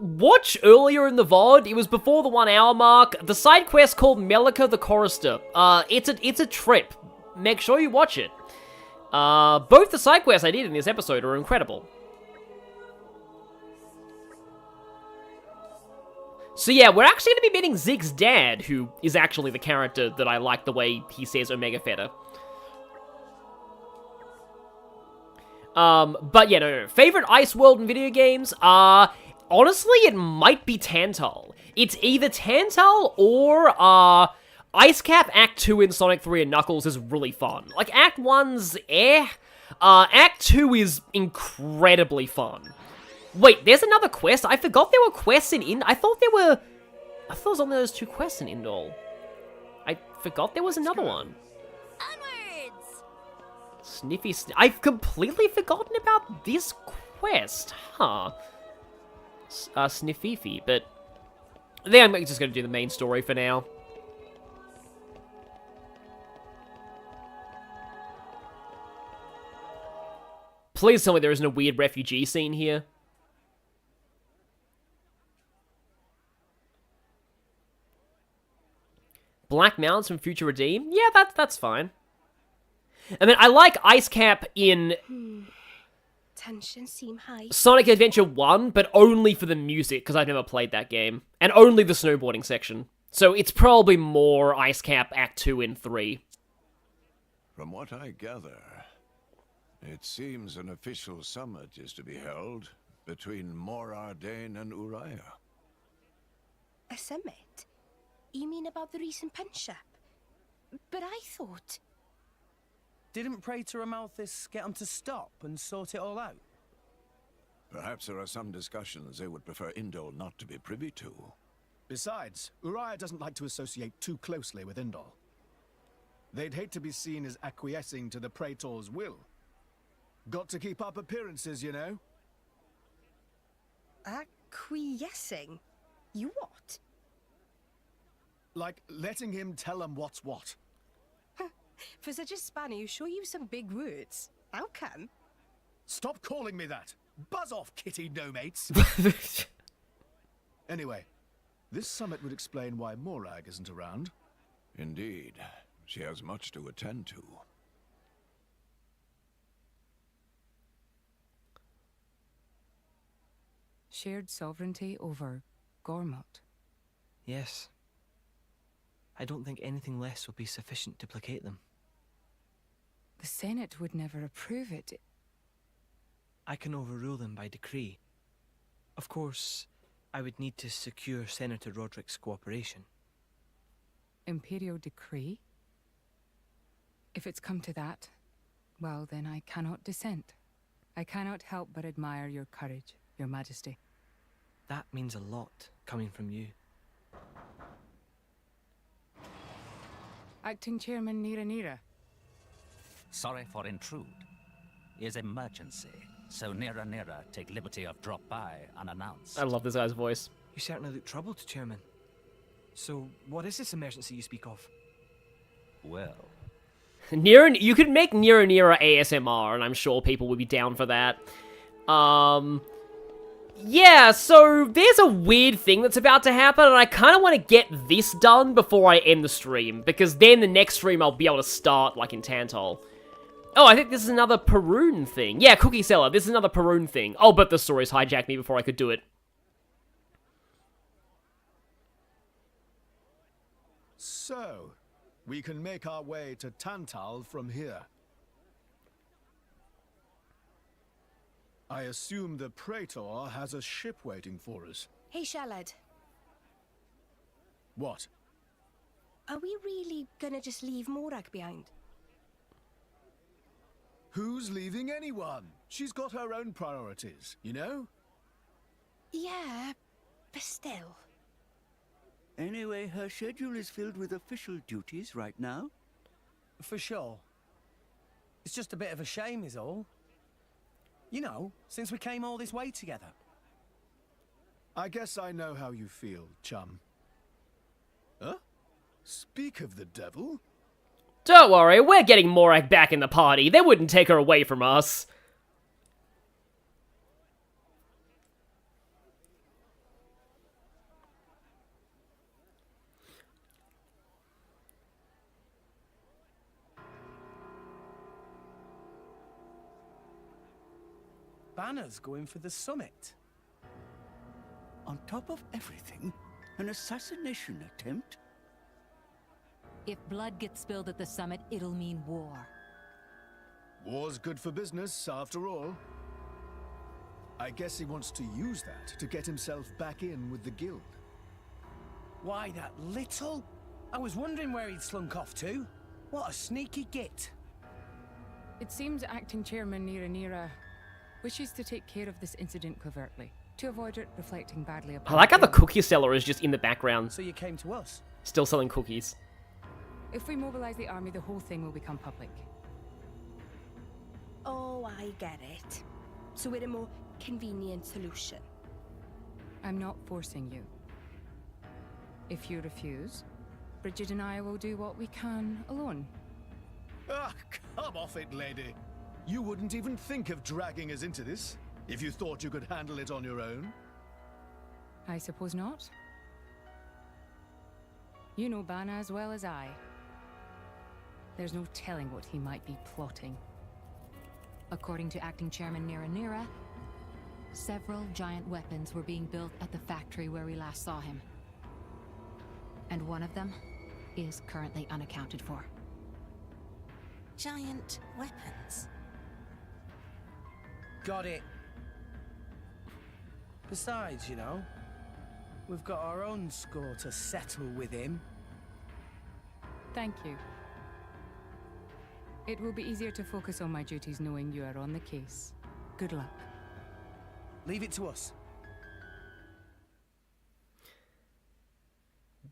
Watch earlier in the VOD, it was before the 1 hour mark, the side quest called Mellica the Chorister. It's a trip. Make sure you watch it. Both the side quests I did in this episode are incredible. So yeah, we're actually going to be meeting Zeke's dad, who is actually the character that I like the way he says Omega Feta. But yeah, no. Favorite ice world in video games? Honestly, it might be Tantal. It's either Tantal or, Ice Cap Act 2 in Sonic 3 and Knuckles is really fun. Like, Act 1's Act 2 is incredibly fun. Wait, there's another quest? I forgot there were quests in I thought there was only those 2 quests in Indol. I forgot there was another one. Onwards! I've completely forgotten about this quest. Huh. Sniffifi, but I think I'm just going to do the main story for now. Please tell me there isn't a weird refugee scene here. Black Mountains from Future Redeem? Yeah, that's fine. I mean, I like Ice Cap in Tension seem high. Sonic Adventure 1, but only for the music, because I've never played that game. And only the snowboarding section. So it's probably more Ice Cap Act 2 and 3. From what I gather, it seems an official summit is to be held between Morardain and Uriah. A summit? You mean about the recent punch-up? But I thought... Didn't Praetor Amalthus get them to stop and sort it all out? Perhaps there are some discussions they would prefer Indol not to be privy to. Besides, Uriah doesn't like to associate too closely with Indol. They'd hate to be seen as acquiescing to the Praetor's will. Got to keep up appearances, you know? Acquiescing? You what? Like, letting him tell them what's what. For such a spanner, you sure use some big words. How come? Stop calling me that! Buzz off, kitty no-mates! Anyway, this summit would explain why Morag isn't around. Indeed. She has much to attend to. Shared sovereignty over Gormott. Yes. I don't think anything less will be sufficient to placate them. The Senate would never approve it. I can overrule them by decree. Of course, I would need to secure Senator Roderick's cooperation. Imperial decree? If it's come to that, well then I cannot dissent. I cannot help but admire your courage, Your Majesty. That means a lot, coming from you. Acting Chairman Nira. Sorry for intrude. Is emergency, so Nira take liberty of drop by unannounced. I love this guy's voice. You certainly look troubled, Chairman. So, what is this emergency you speak of? Well... You could make Nira ASMR, and I'm sure people would be down for that. Yeah, so there's a weird thing that's about to happen, and I kind of want to get this done before I end the stream, because then the next stream I'll be able to start, like in Tantal. Oh, I think this is another Perun thing. Yeah, Cookie Seller, this is another Perun thing. Oh, but the stories hijacked me before I could do it. So, we can make our way to Tantal from here. I assume the Praetor has a ship waiting for us. Hey, Shalad. What? Are we really gonna just leave Morag behind? Who's leaving anyone? She's got her own priorities, you know? Yeah, but still. Anyway, her schedule is filled with official duties right now. For sure. It's just a bit of a shame is all. You know, since we came all this way together. I guess I know how you feel, chum. Huh? Speak of the devil? Don't worry, we're getting Morag back in the party. They wouldn't take her away from us. Banner's going for the summit. On top of everything, an assassination attempt? If blood gets spilled at the summit, it'll mean war. War's good for business, after all. I guess he wants to use that to get himself back in with the guild. Why, that little? I was wondering where he'd slunk off to. What a sneaky git. It seems Acting Chairman Nira wishes to take care of this incident covertly, to avoid it reflecting badly upon... I like how the cookie seller is just in the background. So you came to us? Still selling cookies. If we mobilize the army, the whole thing will become public. Oh, I get it. So we're a more convenient solution. I'm not forcing you. If you refuse, Bridget and I will do what we can alone. Ah, come off it, lady. You wouldn't even think of dragging us into this, if you thought you could handle it on your own. I suppose not. You know Bana as well as I. There's no telling what he might be plotting. According to Acting Chairman Nira, several giant weapons were being built at the factory where we last saw him. And one of them is currently unaccounted for. Giant weapons. Got it. Besides, you know, we've got our own score to settle with him. Thank you. It will be easier to focus on my duties knowing you are on the case. Good luck. Leave it to us.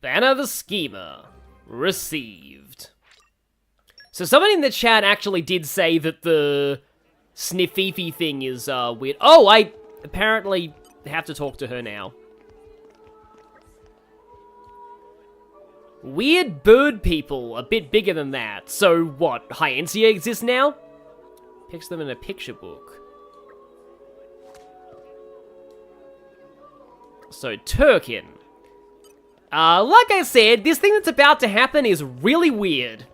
Banner the Schemer. Received. So someone in the chat actually did say that the Sniffifi thing is weird. Oh, I apparently have to talk to her now. Weird bird people, a bit bigger than that. So what, Hyentia exists now? Picks them in a picture book. So Turkin. Like I said, this thing that's about to happen is really weird.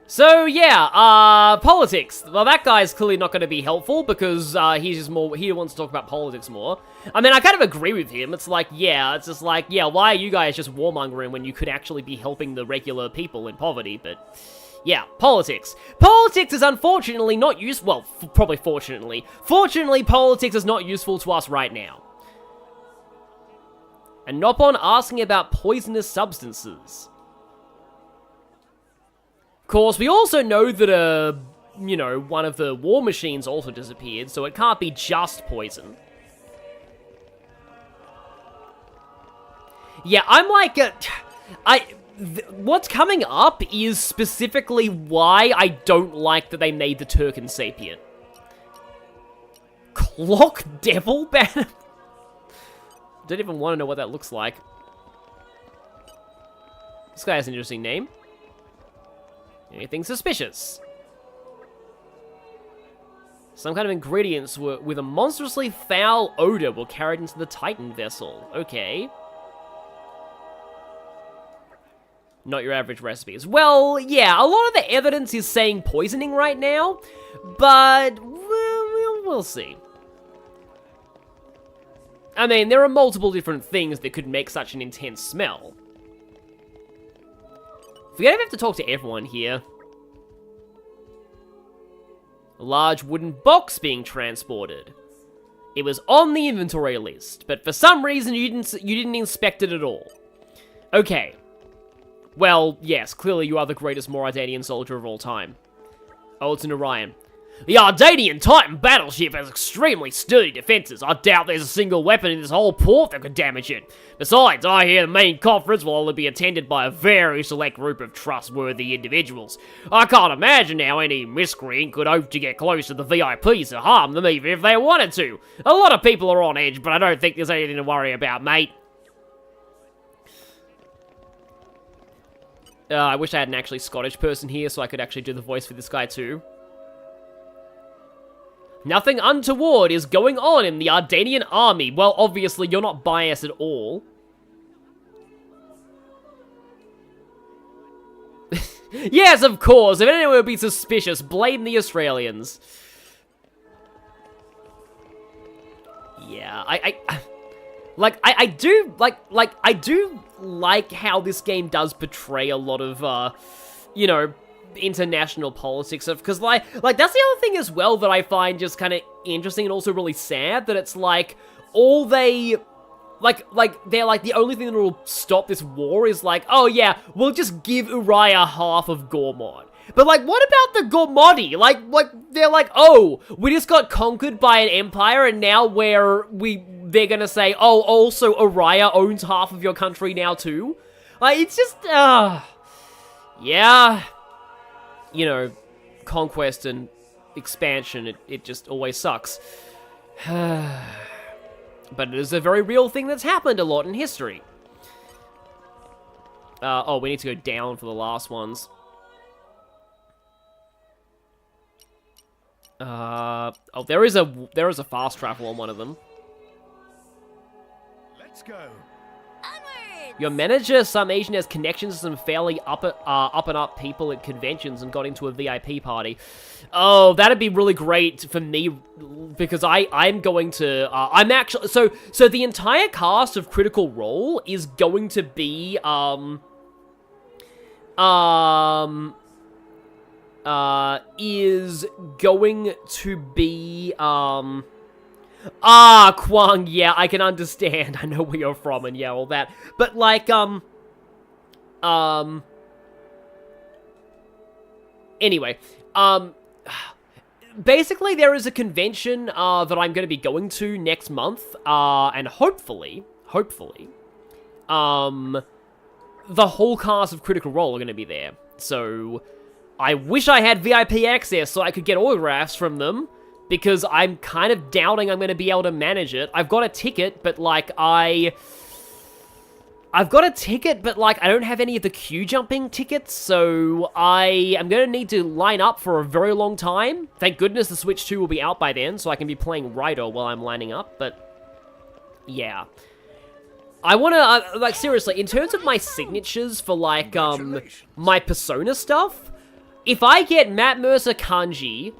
So yeah, politics. Well, that guy's clearly not going to be helpful because he's just more. He wants to talk about politics more. I mean, I kind of agree with him. It's like, yeah, it's just like, yeah, why are you guys just warmongering when you could actually be helping the regular people in poverty? But yeah, politics. Politics is unfortunately not useful. Well, probably fortunately. Fortunately, politics is not useful to us right now. And Nopon asking about poisonous substances. Of course, we also know that, you know, one of the war machines also disappeared, so it can't be just poison. Yeah, I'm like, what's coming up is specifically why I don't like that they made the Turcan sapient. Clock Devil Banner? Don't even want to know what that looks like. This guy has an interesting name. Anything suspicious? Some kind of ingredients with a monstrously foul odor were carried into the Titan vessel. Okay. Not your average recipes. Well, yeah, a lot of the evidence is saying poisoning right now, but we'll see. I mean, there are multiple different things that could make such an intense smell. Forget I have to talk to everyone here. A large wooden box being transported. It was on the inventory list, but for some reason you didn't inspect it at all. Okay. Well, yes, clearly you are the greatest Moradanian soldier of all time. Oh, it's an Orion. The Ardanian Titan battleship has extremely sturdy defenses. I doubt there's a single weapon in this whole port that could damage it. Besides, I hear the main conference will only be attended by a very select group of trustworthy individuals. I can't imagine how any miscreant could hope to get close to the VIPs to harm them even if they wanted to. A lot of people are on edge, but I don't think there's anything to worry about, mate. I wish I had an actually Scottish person here so I could actually do the voice for this guy too. Nothing untoward is going on in the Ardanian army. Well, obviously, you're not biased at all. Yes, of course. If anyone would be suspicious, blame the Australians. Yeah, I do like how this game does portray a lot of, you know, international politics of, because like that's the other thing as well that I find just kind of interesting and also really sad, that it's like all they they're like the only thing that will stop this war is like, oh yeah, we'll just give Uriah half of Gormott. But like, what about the Gormotti? Like they're like, oh, we just got conquered by an empire and now they're gonna say, oh, also Uriah owns half of your country now too. Like, it's just yeah. You know, conquest and expansion, it just always sucks. But it is a very real thing that's happened a lot in history. Oh, we need to go down for the last ones. Oh, there is a fast travel on one of them. Let's go. Your manager, some Asian, has connections to some fairly up and up people at conventions and got into a VIP party. Oh, that'd be really great for me because I'm going to I'm actually so the entire cast of Critical Role is going to be Kwang, yeah, I can understand. I know where you're from and yeah, all that. But like, anyway, basically there is a convention, that I'm going to be going to next month, and hopefully, the whole cast of Critical Role are going to be there. So, I wish I had VIP access so I could get autographs from them, because I'm kind of doubting I'm going to be able to manage it. I've got a ticket, but like, I don't have any of the queue jumping tickets, so I am going to need to line up for a very long time. Thank goodness the Switch 2 will be out by then, so I can be playing Rider while I'm lining up, but yeah. I want to, like, seriously, in terms of my signatures for, like, my Persona stuff, if I get Matt Mercer Kanji,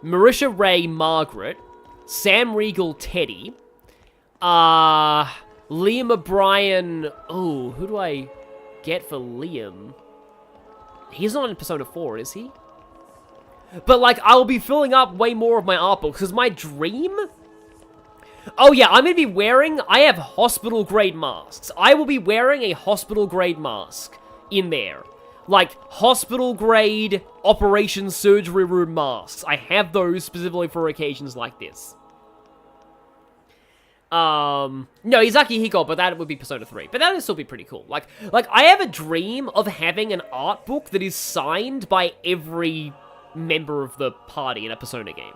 Marisha Ray Margaret, Sam Riegel Teddy, Liam O'Brien, oh, who do I get for Liam? He's not in Persona 4, is he? But, like, I'll be filling up way more of my art books, because my dream... Oh, yeah, I'm going to be wearing... I have hospital-grade masks. I will be wearing a hospital-grade mask in there. Like, hospital-grade operation surgery room masks. I have those specifically for occasions like this. No, he's Akihiko, but that would be Persona 3. But that would still be pretty cool. Like, I have a dream of having an art book that is signed by every member of the party in a Persona game.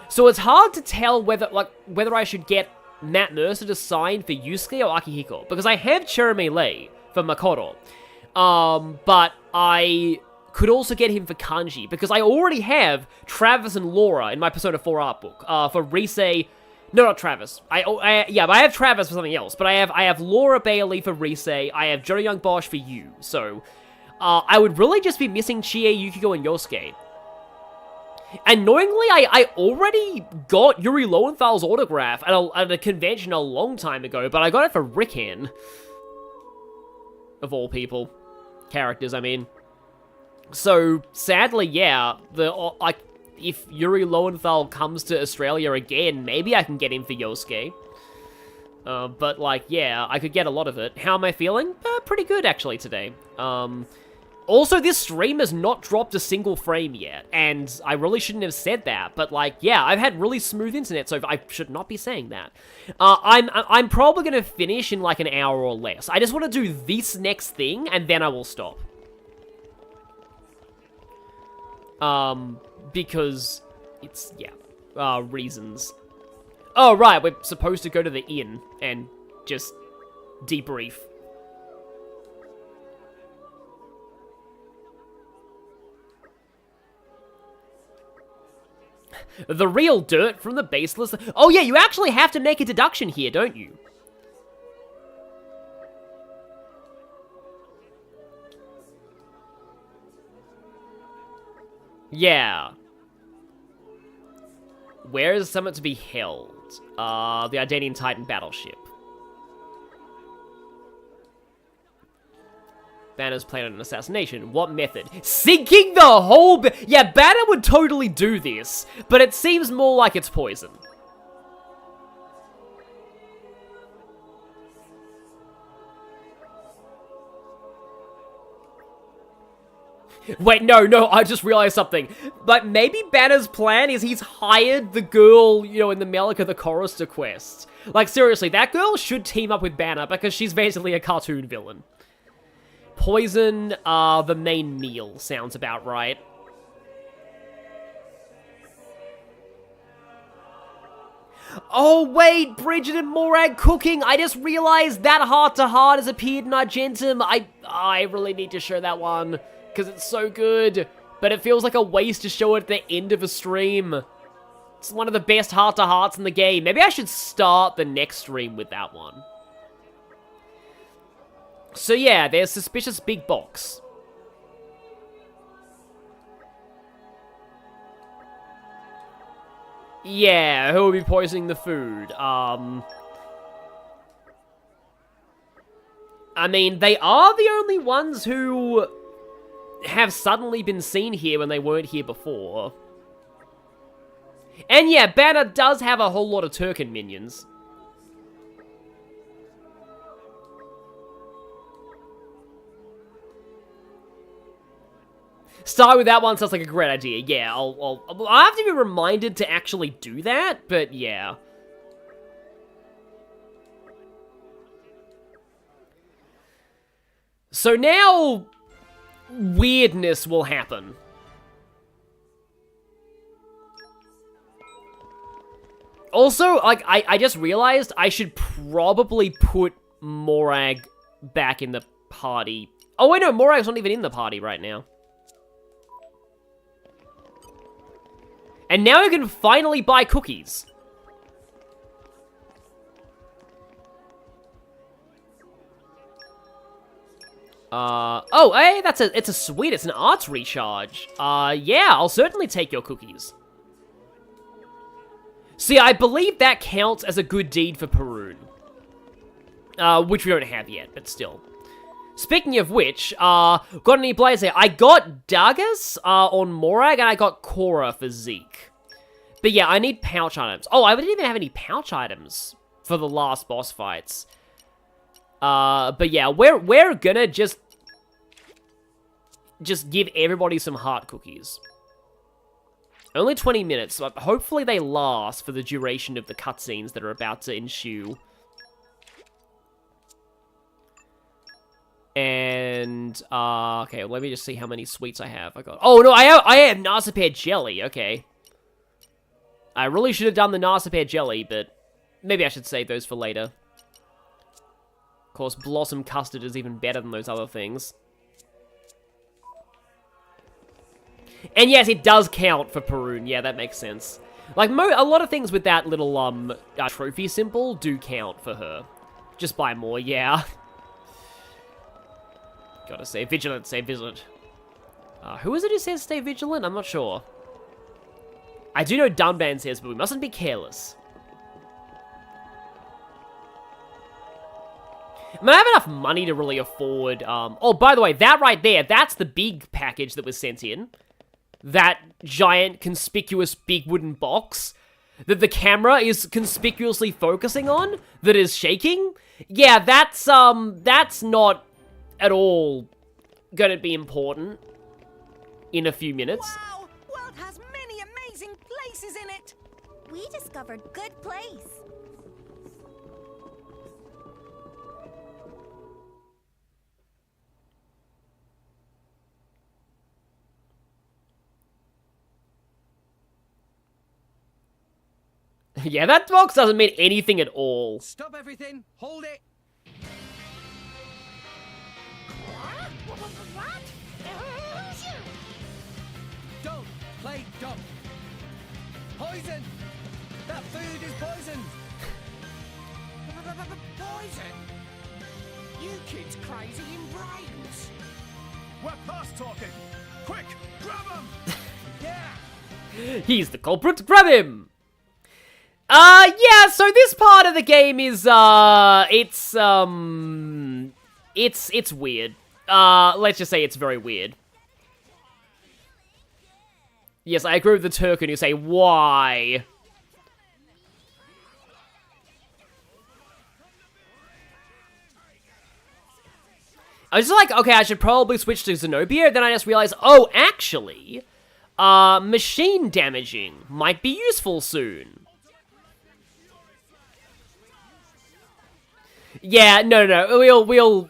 So it's hard to tell whether I should get Matt Mercer to sign for Yusuke or Akihiko, because I have Cherame Lei for Makoto, but I could also get him for Kanji, because I already have Travis and Laura in my Persona 4 art book, for Rise. No, not Travis. Yeah, but I have Travis for something else, but I have Laura Bailey for Rise, I have Johnny Young Bosch for you, so, I would really just be missing Chie, Yukiko, and Yosuke. Annoyingly, I already got Yuri Lowenthal's autograph at a convention a long time ago, but I got it for Rickhan. Of all people. Characters, I mean. So, sadly, yeah, if Yuri Lowenthal comes to Australia again, maybe I can get him for Yosuke. But, like, yeah, I could get a lot of it. How am I feeling? Pretty good, actually, today. Also, this stream has not dropped a single frame yet, and I really shouldn't have said that, but, like, yeah, I've had really smooth internet, so I should not be saying that. I'm probably gonna finish in, like, an hour or less. I just want to do this next thing, and then I will stop. Because it's, yeah, reasons. Oh, right, we're supposed to go to the inn and just debrief. The real dirt from the baseless... Oh yeah, you actually have to make a deduction here, don't you? Yeah. Where is the summit to be held? The Ardanian Titan battleship. Banner's planning an assassination. What method? Sinking the whole... Yeah, Banner would totally do this, but it seems more like it's poison. Wait, no, I just realized something. Like, maybe Banner's plan is he's hired the girl, you know, in the Mellica the Chorister quest. Like, seriously, that girl should team up with Banner, because she's basically a cartoon villain. Poison, the main meal, sounds about right. Oh, wait, Bridget and Morag cooking. I just realized that heart-to-heart has appeared in Argentum. I really need to show that one, because it's so good. But it feels like a waste to show it at the end of a stream. It's one of the best heart-to-hearts in the game. Maybe I should start the next stream with that one. So yeah, there's Suspicious Big Box. Yeah, who will be poisoning the food? I mean, they are the only ones who have suddenly been seen here when they weren't here before. And yeah, Banner does have a whole lot of Turken minions. Start with that one sounds like a great idea. Yeah, I'll have to be reminded to actually do that, but yeah. So now, weirdness will happen. Also, like, I just realized I should probably put Morag back in the party. Oh wait, no, Morag's not even in the party right now. And now you can finally buy cookies. Oh, hey, it's a sweet, it's an arts recharge. Yeah, I'll certainly take your cookies. See, I believe that counts as a good deed for Perun. Which we don't have yet, but still. Speaking of which, got any players here? I got Dagas on Morag, and I got Korra for Zeke. But yeah, I need pouch items. Oh, I didn't even have any pouch items for the last boss fights. But yeah, we're gonna just give everybody some heart cookies. Only 20 minutes, so hopefully they last for the duration of the cutscenes that are about to ensue. And, okay, let me just see how many sweets I have. Oh, no, I have Narsipere jelly, okay. I really should have done the Narsipere jelly, but maybe I should save those for later. Of course, Blossom Custard is even better than those other things. And yes, it does count for Perun. Yeah, that makes sense. Like, a lot of things with that little, trophy symbol do count for her. Just buy more, yeah. Gotta stay vigilant, stay vigilant. Who is it who says stay vigilant? I'm not sure. I do know Dunban says, but we mustn't be careless. I mean, I have enough money to really afford, oh, by the way, that right there, that's the big package that was sent in. That giant, conspicuous, big wooden box that the camera is conspicuously focusing on, that is shaking. Yeah, that's not at all gonna be important in a few minutes. Wow! World has many amazing places in it! We discovered good place. Yeah, that box doesn't mean anything at all. Stop everything! Hold it! Don't play dumb! Poison! That food is poisoned! Poison? You kids crazy in brains. We're past talking! Quick, grab him! Yeah! He's the culprit, grab him! Yeah, so this part of the game is, it's weird. Let's just say it's very weird. Yes, I agree with the Turk who say, why? I was just like, okay, I should probably switch to Zenobia, then I just realized, oh, actually, machine damaging might be useful soon. Yeah, no, we'll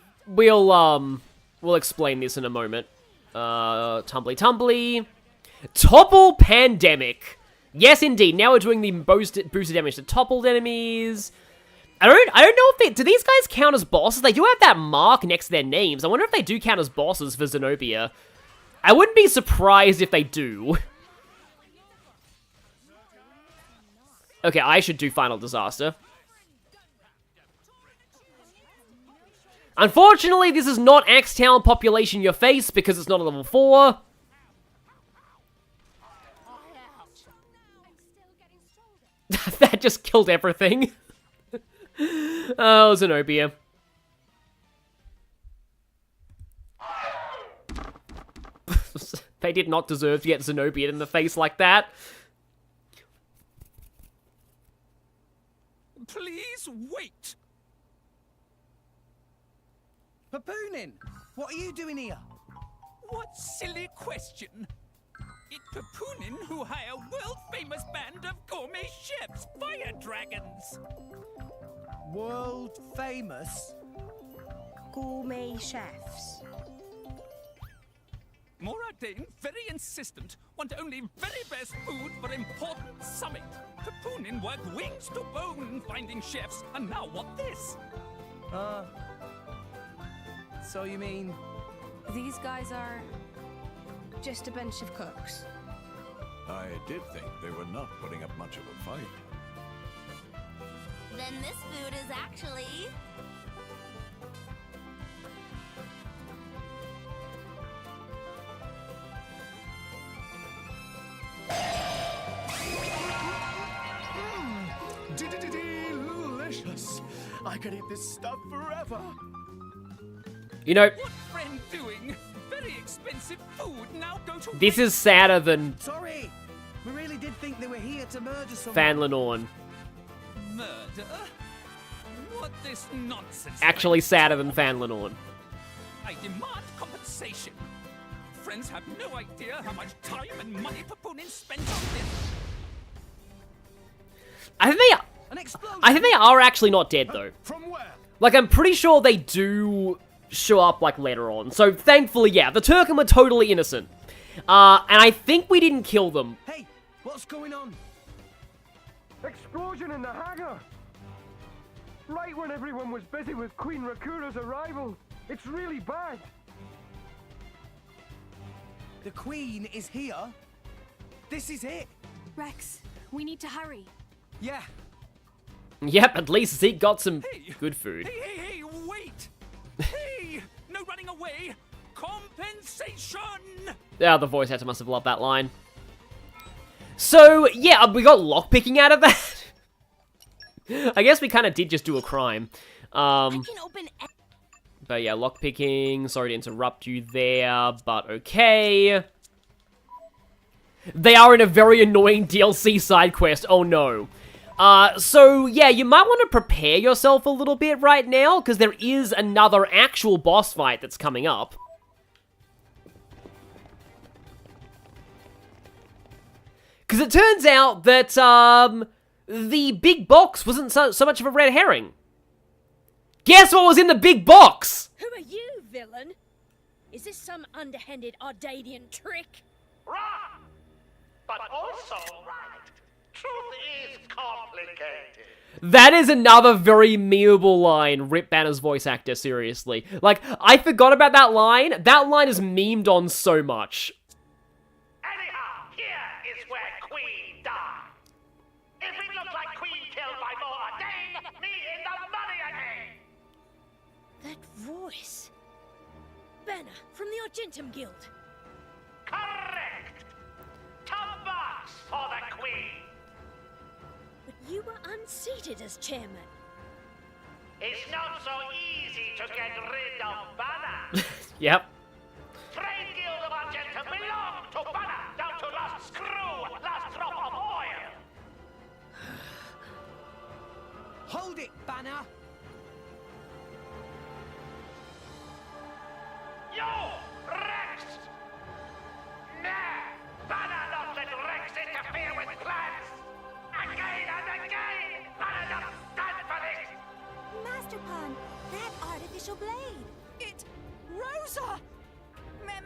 explain this in a moment. Tumbly. Topple Pandemic. Yes, indeed. Now we're doing the boosted damage to toppled enemies. I don't know if do these guys count as bosses? They do have that mark next to their names. I wonder if they do count as bosses for Zenobia. I wouldn't be surprised if they do. Okay, I should do Final Disaster. Unfortunately, this is not Axtown population your face because it's not a level 4. That just killed everything. Oh, Zenobia. They did not deserve to get Zenobia in the face like that. Please wait! Papoonin, what are you doing here? What silly question! It's Papoonin who hire world-famous band of gourmet chefs, fire dragons! World famous? Gourmet chefs. Moradane, very insistent, want only very best food for important summit. Papoonin work wings to bone finding chefs, and now what this? So you mean... These guys are just a bunch of cooks. I did think they were not putting up much of a fight. Then this food is actually... Delicious! I could eat this stuff forever! You know... What friend doing? Very expensive food, now go to... This is sadder than... Sorry! We really did think they were here to murder someone. Fan Norne. Murder? What this nonsense? Actually sadder than Fan Norne. I demand compensation. friends have no idea how much time and money proponents spend on this. I think they are actually not dead, though. From where? Like, I'm pretty sure they do show up, like, later on. So, thankfully, yeah, the Turken were totally innocent. And I think we didn't kill them. Hey, what's going on? Explosion in the hangar! Right when everyone was busy with Queen Rakura's arrival. It's really bad. The Queen is here? This is it? Rex, we need to hurry. Yeah. Yep, at least Zeke got some good food. Hey, wait! Hey! No running away! Compensation! Yeah, the voice actor must have loved that line. So, yeah, we got lockpicking out of that. I guess we kind of did just do a crime. But yeah, lockpicking. Sorry to interrupt you there, but okay. They are in a very annoying DLC side quest. Oh no. So yeah, you might want to prepare yourself a little bit right now, because there is another actual boss fight that's coming up. Because it turns out that, the big box wasn't so much of a red herring. Guess what was in the big box? Who are you, villain? Is this some underhanded Ardanian trick? Right, but also right. Truth is complicated. That is another very memeable line, Rip Banner's voice actor, seriously. Like, I forgot about that line. That line is memed on so much. Anyhow, here is where Queen died. If it looks like Queen killed by more Dane, me in the money again. That voice. Banner, from the Argentum Guild. Correct. Top box for the Queen. But you were unseated as chairman. It's not so easy to get rid of Banner. Yep. Trade Guild of Argentum belong to Banner, down to last screw, last drop of oil. Hold it, Banner! You, Rex! Nah, Banner not let Rex interfere with plans. Again and again, Banner not stand for this. Master Pawn, that artificial blade. It... Rosa! Meh.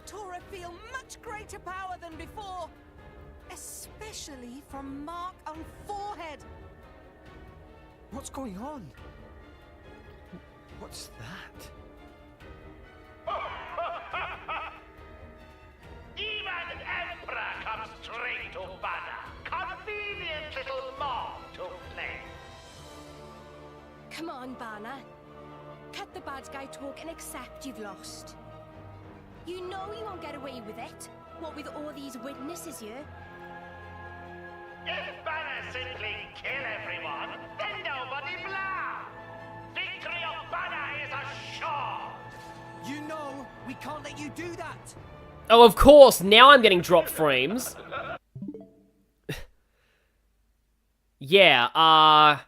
Tora feel much greater power than before. Especially from mark on forehead. What's going on? What's that? Even Emperor comes straight to Banner. Convenient little mob to play. Come on, Banner. Cut the bad guy talk and accept you've lost. You know you won't get away with it. What with all these witnesses here? If Banner simply kill everyone, then nobody blah. Victory of Banner is assured. You know, we can't let you do that. Oh, of course, now I'm getting drop frames. Yeah,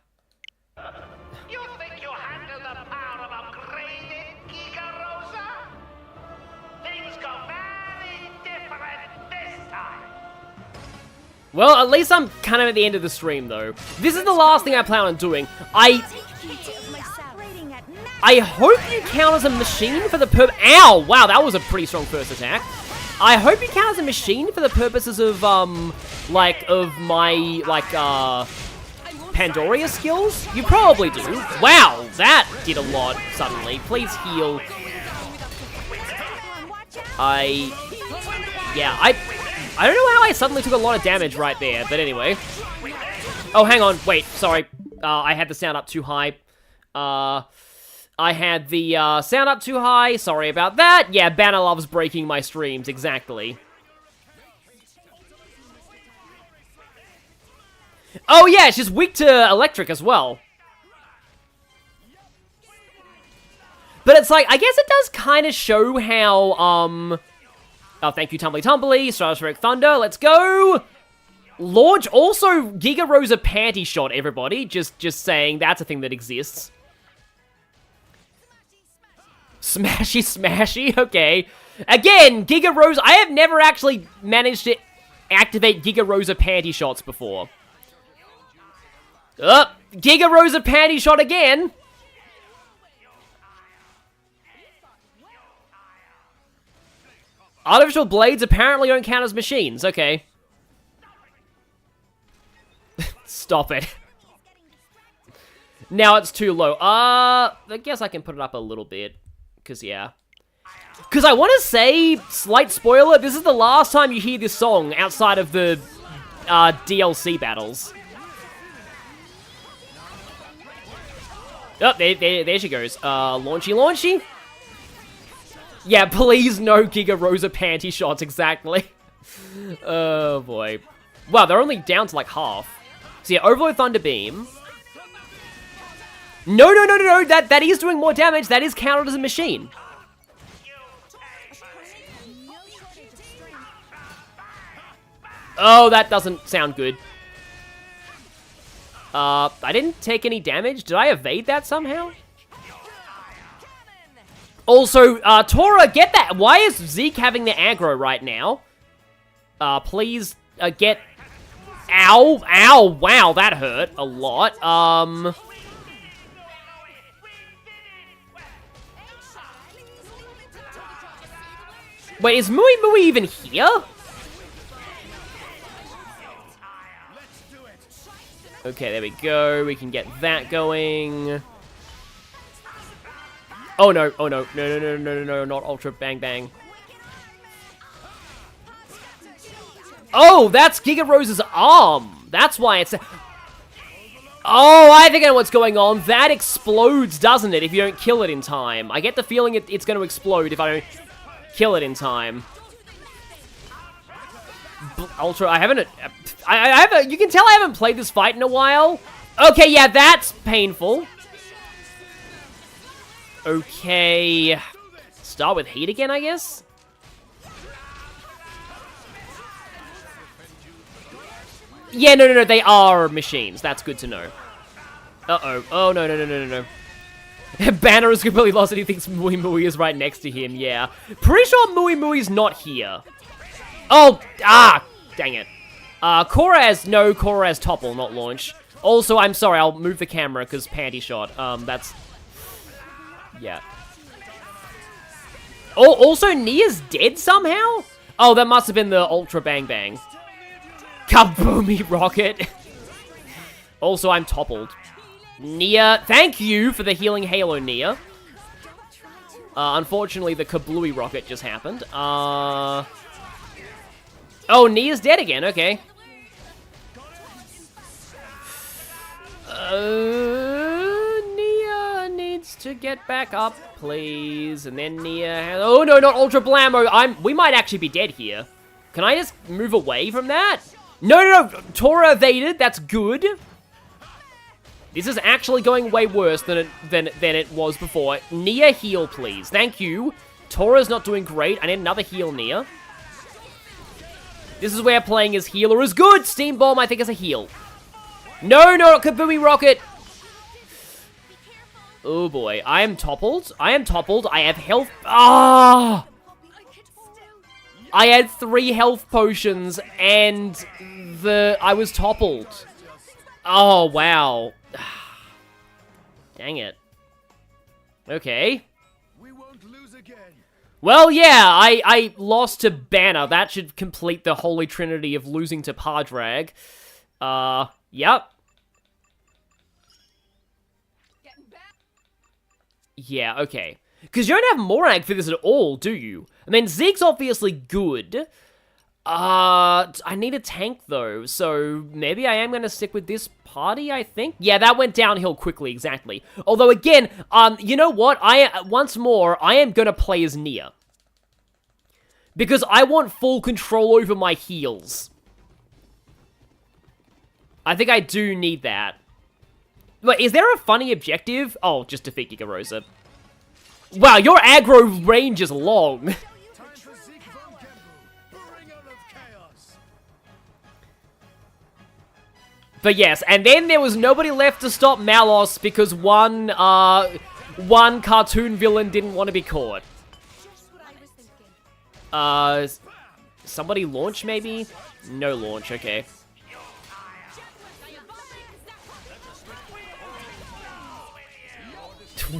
You think you handle the power of upgraded Giga Rosa? Things go very different this time. well, at least I'm kind of at the end of the stream, though. This is the last thing I plan on doing. I hope you count as a machine for the Ow! Wow, that was a pretty strong first attack. I hope you count as a machine for the purposes of, Pandoria skills? You probably do. Wow, that did a lot suddenly. Please heal. I don't know how I suddenly took a lot of damage right there, but anyway. Oh, hang on. Wait, sorry. I had the sound up too high. I had the sound up too high. Sorry about that. Yeah, Banner loves breaking my streams. Exactly. Oh, yeah, she's weak to electric as well. But it's like, I guess it does kind of show how, oh, thank you, Tumbly, Stratospheric Thunder, let's go! Launch, also, Giga Rosa Panty Shot, everybody. Just saying, that's a thing that exists. Smashy, okay. Again, Giga Rosa. I have never actually managed to activate Giga Rosa panty shots before. Giga Rosa panty shot again. Artificial blades apparently don't count as machines. Okay. Stop it. Now it's too low. I guess I can put it up a little bit. Because, yeah. Because I want to say, slight spoiler, this is the last time you hear this song outside of the DLC battles. Oh, there she goes. Launchy. Yeah, please no Giga Rosa panty shots, exactly. Oh, boy. Wow, they're only down to, like, half. So, yeah, Overload Thunder Beam. No, that is doing more damage. That is counted as a machine. Oh, that doesn't sound good. I didn't take any damage. Did I evade that somehow? Also, Tora, get that. Why is Zeke having the aggro right now? Please, get... Ow, wow, that hurt a lot. Wait, is Mui even here? Okay, there we go. We can get that going. Oh no, no, not Ultra Bang Bang. Oh, that's Giga Rose's arm. That's why it's... Oh, I think I know what's going on. That explodes, doesn't it, if you don't kill it in time. I get the feeling it's going to explode if I don't kill it in time. Ultra, I haven't... you can tell I haven't played this fight in a while. Okay, yeah, that's painful. Okay. Start with heat again, I guess? Yeah, no, they are machines. That's good to know. Uh-oh. Oh, no. Banner is completely lost and he thinks Mui is right next to him, yeah. Pretty sure Mui's not here. Oh, dang it. Korra has topple, not launch. Also, I'm sorry, I'll move the camera because panty shot. That's... Yeah. Oh, also, Nia's dead somehow? Oh, that must have been the Ultra Bang Bang. Kaboomy rocket. Also, I'm toppled. Nia, thank you for the healing halo, Nia. Unfortunately, the kablooey rocket just happened. Oh, Nia's dead again, okay. Nia needs to get back up, please. And then Nia has... Oh, no, not Ultra Blammo. We might actually be dead here. Can I just move away from that? No. Tora evaded. That's good. This is actually going way worse than it was before. Nia, heal, please. Thank you. Tora's not doing great. I need another heal, Nia. This is where playing as healer is good. Steam Bomb, I think, is a heal. No, Kaboomy Rocket. Oh, boy. I am toppled. I have health. Ah! I had 3 health potions, and I was toppled. Oh, wow. Dang it. Okay. Well, yeah, I lost to Banner. That should complete the holy trinity of losing to Pardrag. Yep. Yeah, okay. Because you don't have Morag for this at all, do you? I mean, Zeke's obviously good. I need a tank, though, so maybe I am going to stick with this party, I think? Yeah, that went downhill quickly, exactly. Although, again, you know what? Once more, I am going to play as Nia. Because I want full control over my heals. I think I do need that. Wait, is there a funny objective? Oh, just defeat Giga Rosa. Wow, your aggro range is long. But yes, and then there was nobody left to stop Malos because one cartoon villain didn't want to be caught. Somebody launch, maybe? No launch, okay.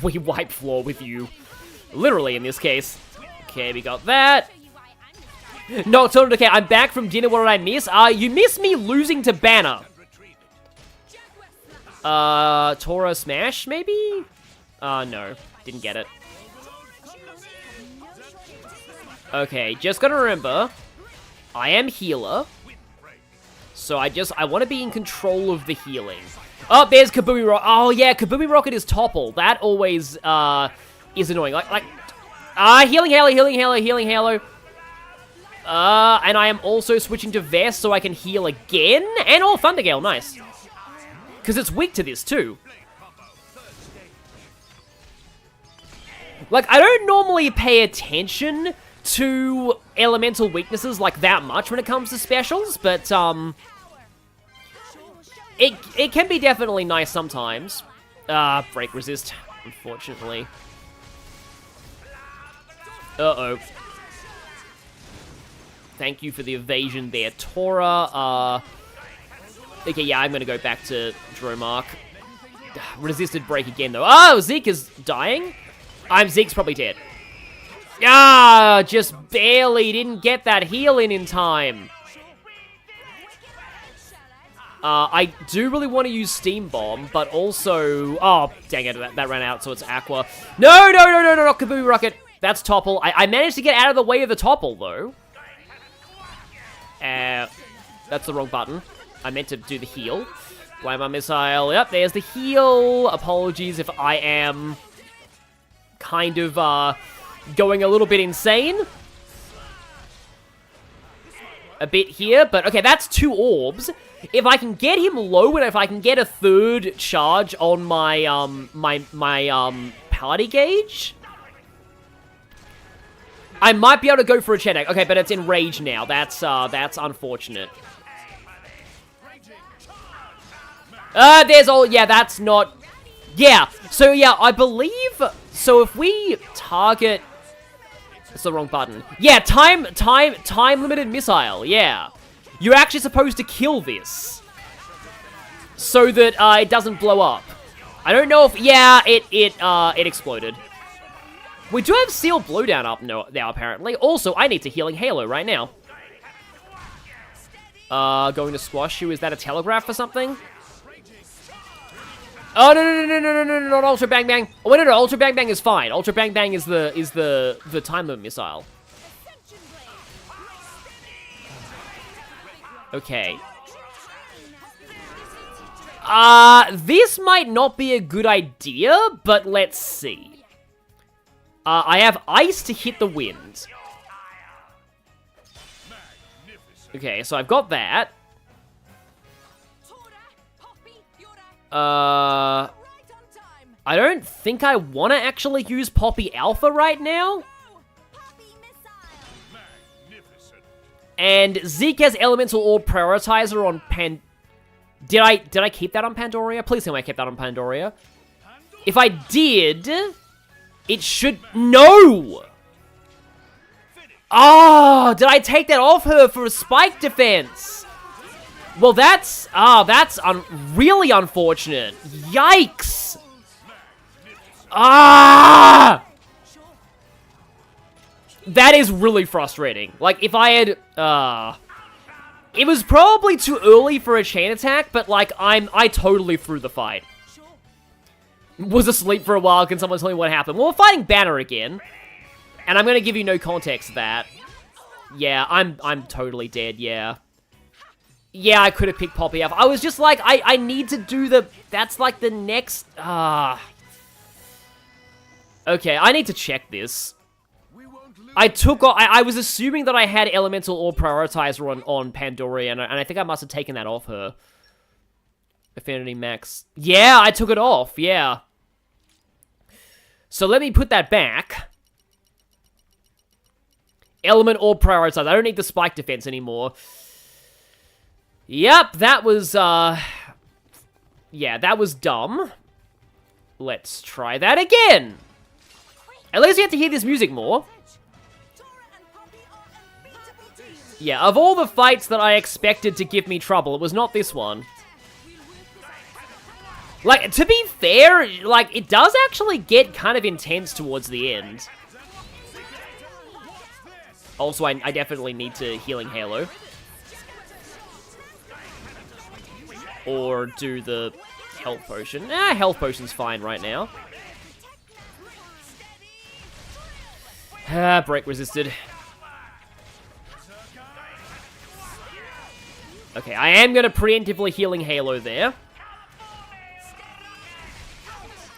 We wipe floor with you. Literally, in this case. Okay, we got that. Nocturne, okay, I'm back from dinner. What did I miss? You missed me losing to Banner. Tora Smash, maybe? No. Didn't get it. Okay, just gotta remember, I am healer. So I want to be in control of the healing. Oh, there's Kaboomy Rocket. Oh, yeah, Kaboomy Rocket is topple. That always, is annoying. Healing Halo, Healing Halo, Healing Halo. And I am also switching to Vest so I can heal again. And Thunder Gale, nice. Because it's weak to this, too. Like, I don't normally pay attention to elemental weaknesses like that much when it comes to specials, but, it can be definitely nice sometimes. Break resist, unfortunately. Uh-oh. Thank you for the evasion there, Tora. Okay, yeah, I'm gonna go back to Dromark. Resisted break again, though. Oh, Zeke is dying? Zeke's probably dead. Just barely didn't get that heal in time. I do really want to use Steam Bomb, but also... Oh, dang it, that ran out, so it's Aqua. No, not Kaboomy Rocket. That's topple. I managed to get out of the way of the topple, though. That's the wrong button. I meant to do the heal. Glamour Missile. Yep, there's the heal. Apologies if I am kind of, going a little bit insane. A bit here, but okay, that's 2 orbs. If I can get him low and if I can get a 3rd charge on my, party gauge, I might be able to go for a Chedak. Okay, but it's in rage now. That's unfortunate. There's all... Yeah, that's not... Yeah, so yeah, I believe... So if we target... It's the wrong button. Yeah, time limited missile, yeah. You're actually supposed to kill this. So that, it doesn't blow up. I don't know if... Yeah, it exploded. We do have Seal Blowdown up now, apparently. Also, I need to Healing Halo right now. Going to squash you. Is that a telegraph or something? Oh, no, not Ultra Bang Bang. Oh, wait, no, Ultra Bang Bang is fine. Ultra Bang Bang is the timer missile. Okay. This might not be a good idea, but let's see. I have ice to hit the wind. Okay, so I've got that. I don't think I want to actually use Poppy Alpha right now. And Zeke has Elemental Orb Prioritizer on Did I keep that on Pandoria? Please tell me I kept that on Pandoria. If I did, it should... No! Oh, did I take that off her for a spike defense? Well, that's really unfortunate. Yikes! Ah! That is really frustrating. Like, if I had, it was probably too early for a chain attack, but, like, I totally threw the fight. Was asleep for a while, can someone tell me what happened? Well, we're fighting Banner again. And I'm gonna give you no context to that. Yeah, I'm totally dead, yeah. Yeah, I could have picked Poppy up. I was just like, I need to do the... That's like the next... Okay, I need to check this. I was assuming that I had Elemental Orb Prioritizer on Pandoria, and I think I must have taken that off her. Affinity Max. Yeah, I took it off, yeah. So let me put that back. Element Orb Prioritizer. I don't need the Spike Defense anymore. Yep, that was, yeah, that was dumb. Let's try that again. At least we have to hear this music more. Yeah, of all the fights that I expected to give me trouble, it was not this one. Like, to be fair, like, it does actually get kind of intense towards the end. Also, I definitely need to Healing Halo. Or do the Health Potion. Health Potion's fine right now. Break resisted. Okay, I am going to preemptively Healing Halo there.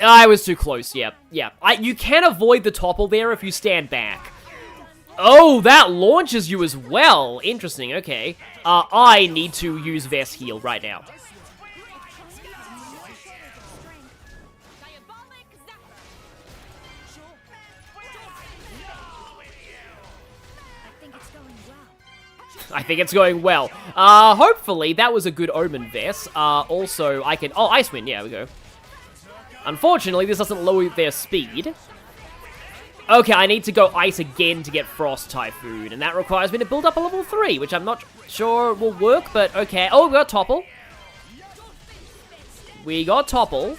I was too close, yeah. You can avoid the topple there if you stand back. Oh, that launches you as well. Interesting, okay. I need to use Vest Heal right now. I think it's going well. Hopefully, that was a good omen, Vest. Also, I can... Oh, Ice Wind, yeah, we go. Unfortunately, this doesn't lower their speed. Okay, I need to go Ice again to get Frost Typhoon, and that requires me to build up a level 3, which I'm not sure will work, but okay. Oh, we got Topple. We got Topple.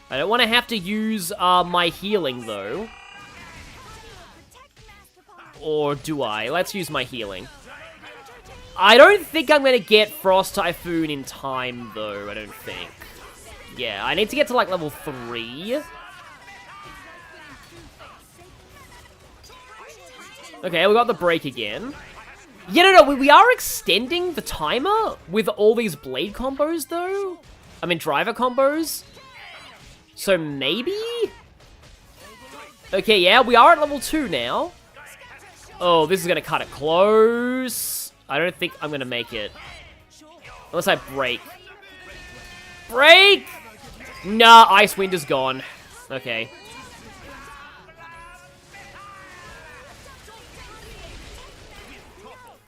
I don't want to have to use my healing, though. Or do I? Let's use my healing. I don't think I'm going to get Frost Typhoon in time, though, I don't think. Yeah, I need to get to, like, level 3. Okay, we got the break again. Yeah, no, we are extending the timer with all these blade combos, though. I mean, driver combos. So, maybe? Okay, yeah, we are at level 2 now. Oh, this is going to cut it close. I don't think I'm going to make it. Unless I break. Break! Nah, Ice Wind is gone. Okay.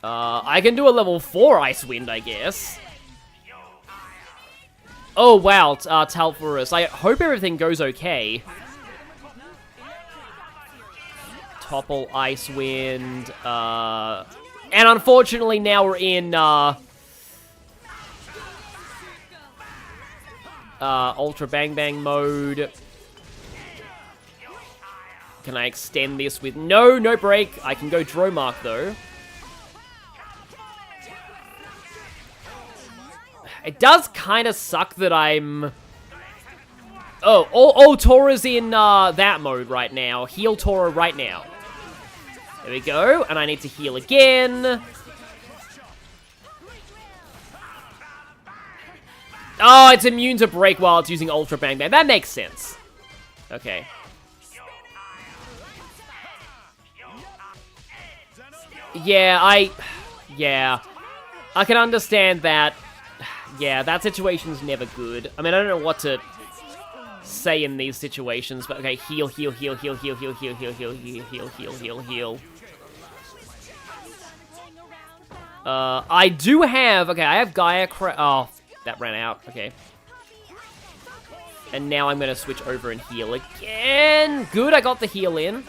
I can do a level 4 Ice Wind, I guess. Oh, wow, Talforus. I hope everything goes okay. Topple, Ice Wind, and unfortunately now we're in, Ultra Bang Bang mode. Can I extend this with... No break. I can go Dromark, though. It does kind of suck that I'm... Oh, Tora's in, that mode right now. Heal Tora right now. There we go, and I need to heal again. Oh, it's immune to break while it's using Ultra Bang Bang. That makes sense. Okay. Yeah, I can understand that. Yeah, that situation's never good. I mean, I don't know what to say in these situations, but okay, heal. I do have, okay, I have Gaia oh, that ran out, okay. And now I'm gonna switch over and heal again. Good, I got the heal in.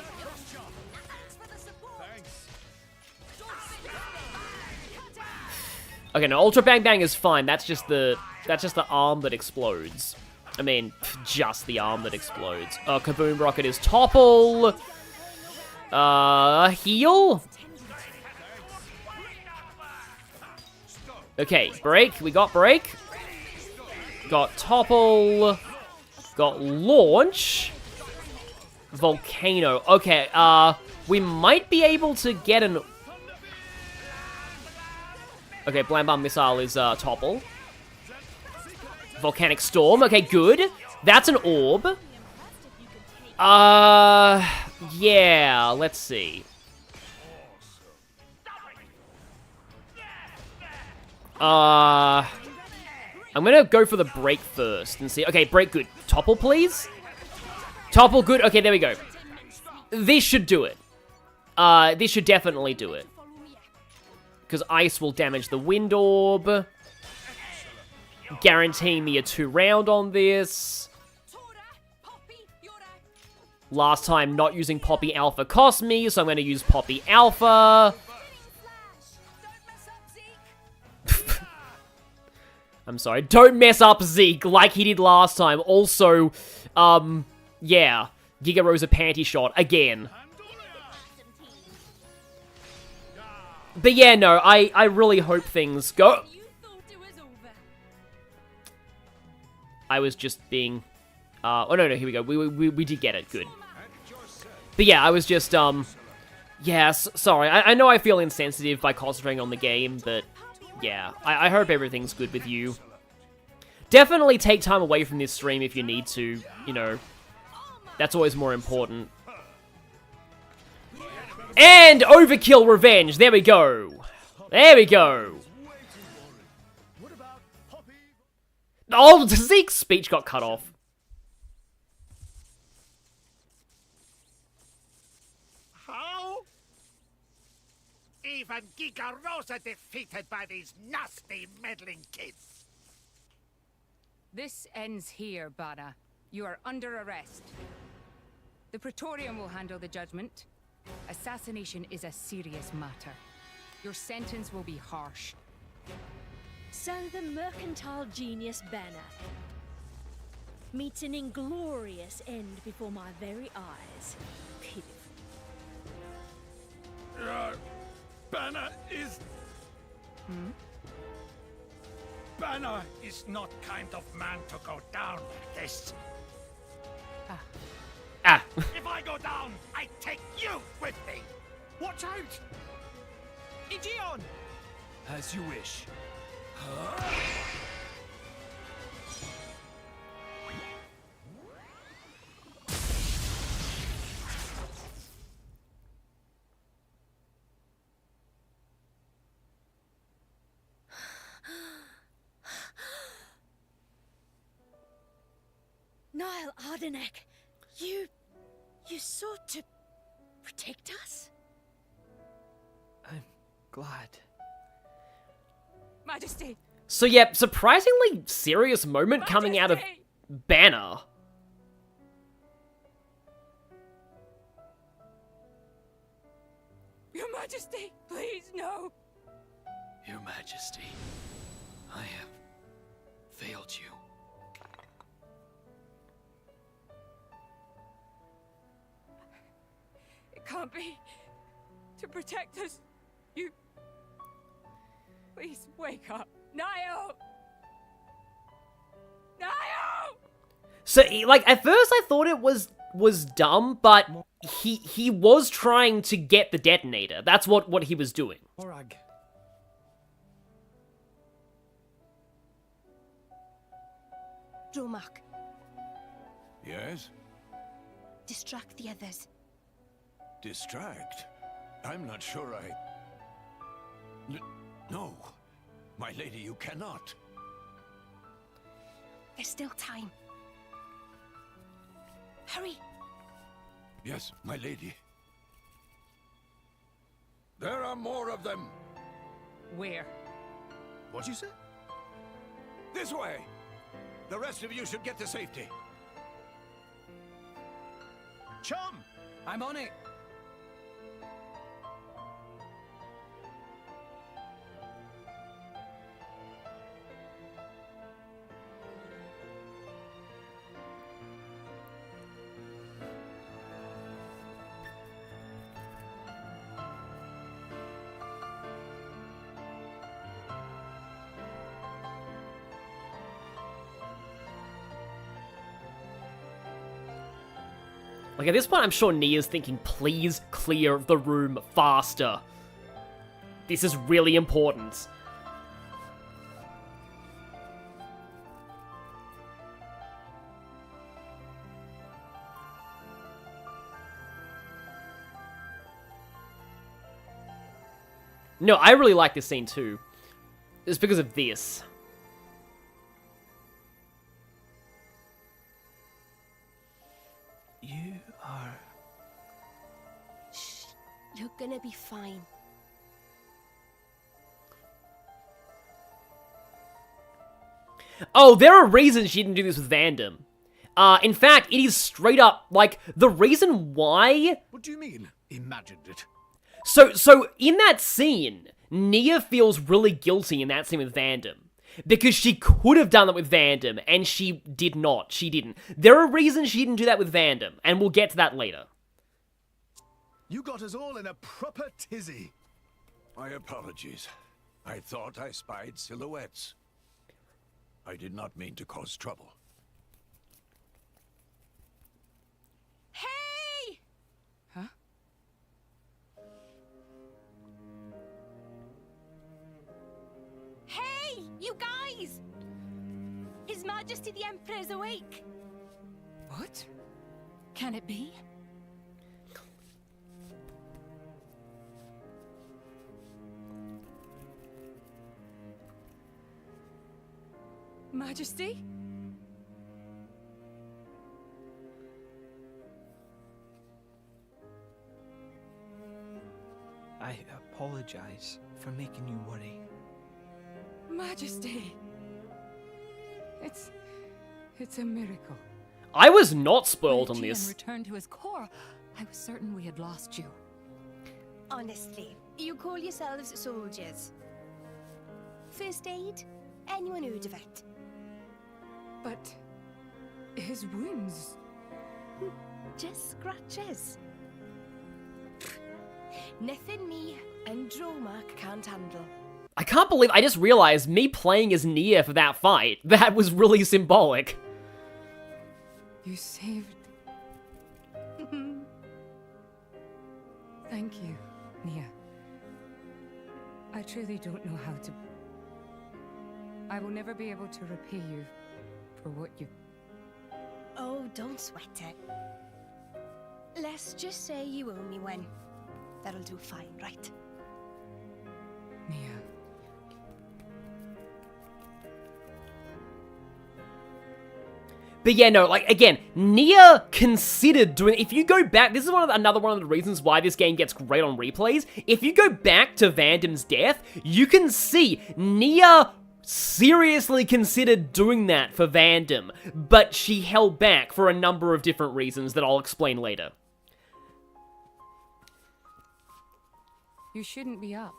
Okay, no, Ultra Bang Bang is fine. That's just the arm that explodes. I mean, just the arm that explodes. Kaboom Rocket is Topple. Heal? Okay, break. We got break. Got Topple. Got Launch. Volcano. Okay, we might be able to get an... Okay, Blam Bam Missile is, Topple. Volcanic Storm. Okay, good. That's an orb. Yeah, let's see. I'm gonna go for the break first and see. Okay, break good. Topple, please. Topple, good. Okay, there we go. This should do it. This should definitely do it. Because Ice will damage the Wind Orb. Guaranteeing me a 2 round on this. Last time not using Poppy Alpha cost me, so I'm going to use Poppy Alpha. I'm sorry, don't mess up Zeke like he did last time. Also, yeah, Giga Rosa Panty Shot again. But yeah, no, I really hope things go... I was just being... oh, no, here we go. We did get it. Good. But yeah, I was just, yeah, sorry. I know I feel insensitive by concentrating on the game, but yeah, I hope everything's good with you. Definitely take time away from this stream if you need to, you know. That's always more important. And Overkill Revenge! There we go! There we go! Oh, Zeke's speech got cut off. How? Even Giga Rosa defeated by these nasty meddling kids. This ends here, Bana. You are under arrest. The Praetorian will handle the judgment. Assassination is a serious matter. Your sentence will be harsh. So the mercantile genius Banner meets an inglorious end before my very eyes. Pitiful. Banner is... Banner is not kind of man to go down like this. If I go down, I take you with me. Watch out! Igion! As you wish. Niall Ardenek, you sought to protect us? I'm glad. Majesty! So yeah, surprisingly serious moment coming out of Banner. Your Majesty, please, no! Your Majesty, I have failed you. It can't be. To protect us, you... Please wake up. Niall! Niall! So, like, at first I thought it was dumb, but he was trying to get the detonator. That's what he was doing. Morag. Dromark, Yes? distract the others. Distract? I'm not sure No. My lady, you cannot. There's still time. Hurry! Yes, my lady. There are more of them. Where? What'd you say? This way. The rest of you should get to safety. Chum! I'm on it. Like, at this point, I'm sure Nia's thinking, please clear the room faster. This is really important. No, I really like this scene too. It's because of this. You are... Shh. You're gonna be fine. Oh, there are reasons she didn't do this with Vandom. In fact, it is straight up, like, the reason why... What do you mean, imagined it? So in that scene, Nia feels really guilty in that scene with Vandam. Because she could have done it with Vandam, and she did not. She didn't. There are reasons she didn't do that with Vandam, and we'll get to that later. You got us all in a proper tizzy. My apologies. I thought I spied silhouettes. I did not mean to cause trouble. Hey! Huh? Hey, you guys! His Majesty the Emperor's awake. What? Can it be? Majesty? I apologize for making you worry. Majesty! It's a miracle. I was not spoiled on When this. Gian returned to his core, I was certain we had lost you. Honestly, you call yourselves soldiers. First aid? Anyone heard of it? But his wounds... Just scratches. Nothing me and Dromark can't handle. I can't believe I just realized me playing as Nia for that fight. That was really symbolic. You saved... Thank you, Nia. I truly don't know how to... I will never be able to repay you for what you've... Oh, don't sweat it. Let's just say you owe me one. That'll do fine, right? Nia. But yeah, no, like, again, Nia considered doing... If you go back... This is another one of the reasons why this game gets great on replays. If you go back to Vandam's death, you can see Nia seriously considered doing that for Vandam, but she held back for a number of different reasons that I'll explain later. You shouldn't be up.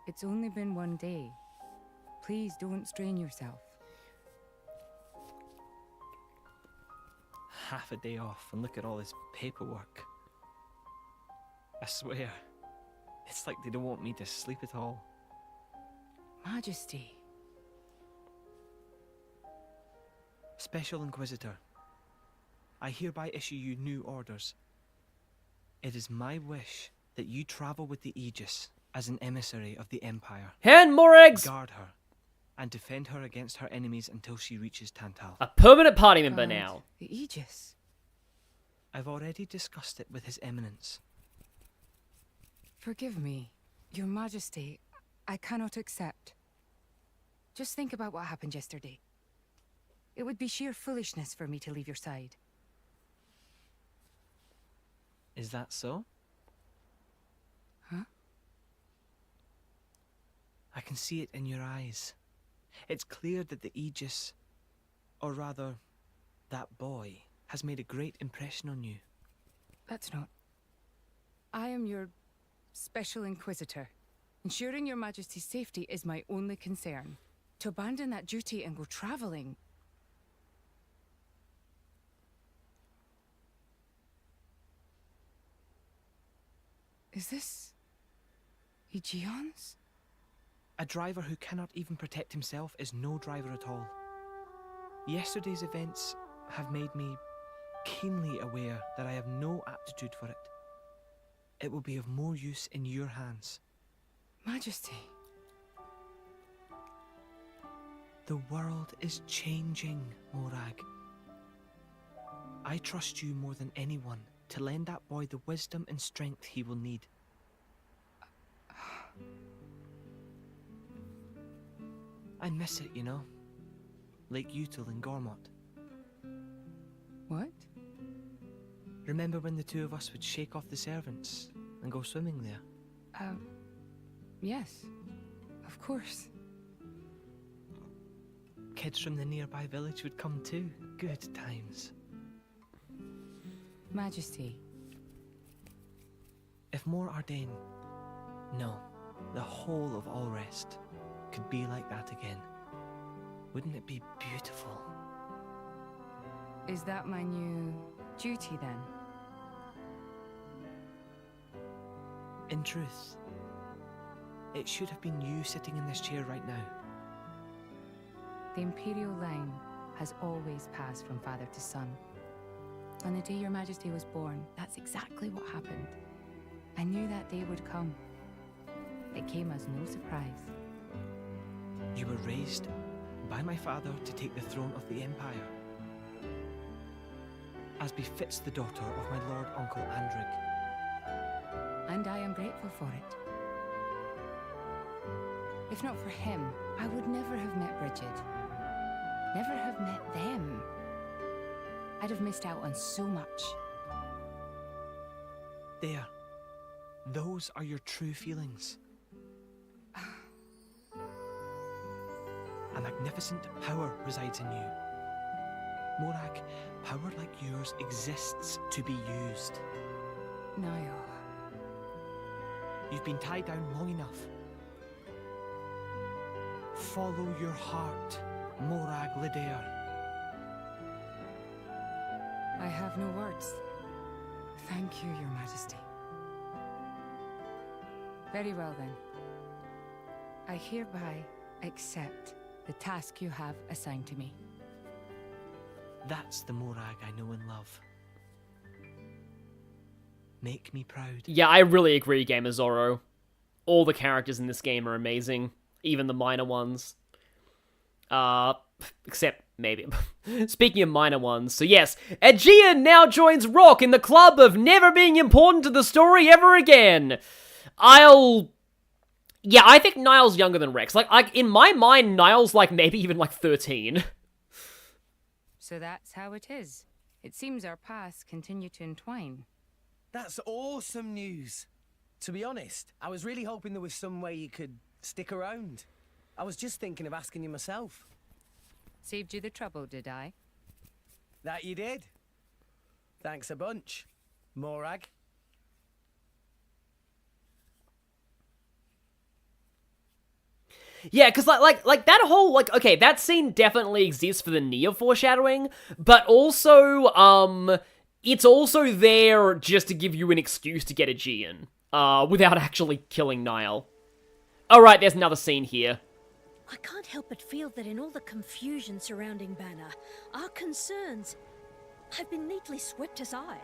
It's only been one day. Please don't strain yourself. Half a day off and look at all this paperwork. I swear, it's like they don't want me to sleep at all. Majesty. Special Inquisitor, I hereby issue you new orders. It is my wish that you travel with the Aegis as an emissary of the Empire. And more eggs! Guard her and defend her against her enemies until she reaches Tantal. A permanent party member now. The Aegis. I've already discussed it with His Eminence. Forgive me, Your Majesty. I cannot accept. Just think about what happened yesterday. It would be sheer foolishness for me to leave your side. Is that so? Huh? I can see it in your eyes. It's clear that the Aegis, or rather, that boy, has made a great impression on you. That's not... I am your Special Inquisitor. Ensuring Your Majesty's safety is my only concern. To abandon that duty and go traveling... Is this... Aegeon's? A driver who cannot even protect himself is no driver at all. Yesterday's events have made me keenly aware that I have no aptitude for it. It will be of more use in your hands. Majesty. The world is changing, Morag. I trust you more than anyone to lend that boy the wisdom and strength he will need. I miss it, you know. Lake Util and Gormott. What? Remember when the two of us would shake off the servants and go swimming there? Yes. Of course. kids from the nearby village would come too. Good times. Majesty. If more Ardain, no, the whole of All Rest, could be like that again, wouldn't it be beautiful? Is that my new duty then? In truth, it should have been you sitting in this chair right now. The Imperial line has always passed from father to son. On the day your Majesty was born, that's exactly what happened. I knew that day would come. It came as no surprise. You were raised by my father to take the throne of the Empire, as befits the daughter of my Lord Uncle Andric. And I am grateful for it. If not for him, I would never have met Bridget. Never have met them. I'd have missed out on so much. There. Those are your true feelings. A magnificent power resides in you. Morag, power like yours exists to be used. Niall. You've been tied down long enough. Follow your heart, Morag Lidair. I have no words. Thank you, Your Majesty. Very well then. I hereby accept the task you have assigned to me. That's the Morag I know and love. Make me proud. Yeah, I really agree, Gamer Zorro. All the characters in this game are amazing, even the minor ones. Except maybe. Speaking of minor ones, so yes, Aegean now joins Rock in the club of never being important to the story ever again. Yeah, I think Niall's younger than Rex. Like in my mind, Niall's maybe even 13. So that's how it is. It seems our paths continue to entwine. That's awesome news. To be honest, I was really hoping there was some way you could stick around. I was just thinking of asking you myself. Saved you the trouble, did I? That you did. Thanks a bunch, Morag. Yeah, because like that whole okay, that scene definitely exists for the Nia foreshadowing, but also it's also there just to give you an excuse to get Aegean, without actually killing Niall. All right, there's another scene here. I can't help but feel that in all the confusion surrounding Banner, our concerns have been neatly swept aside.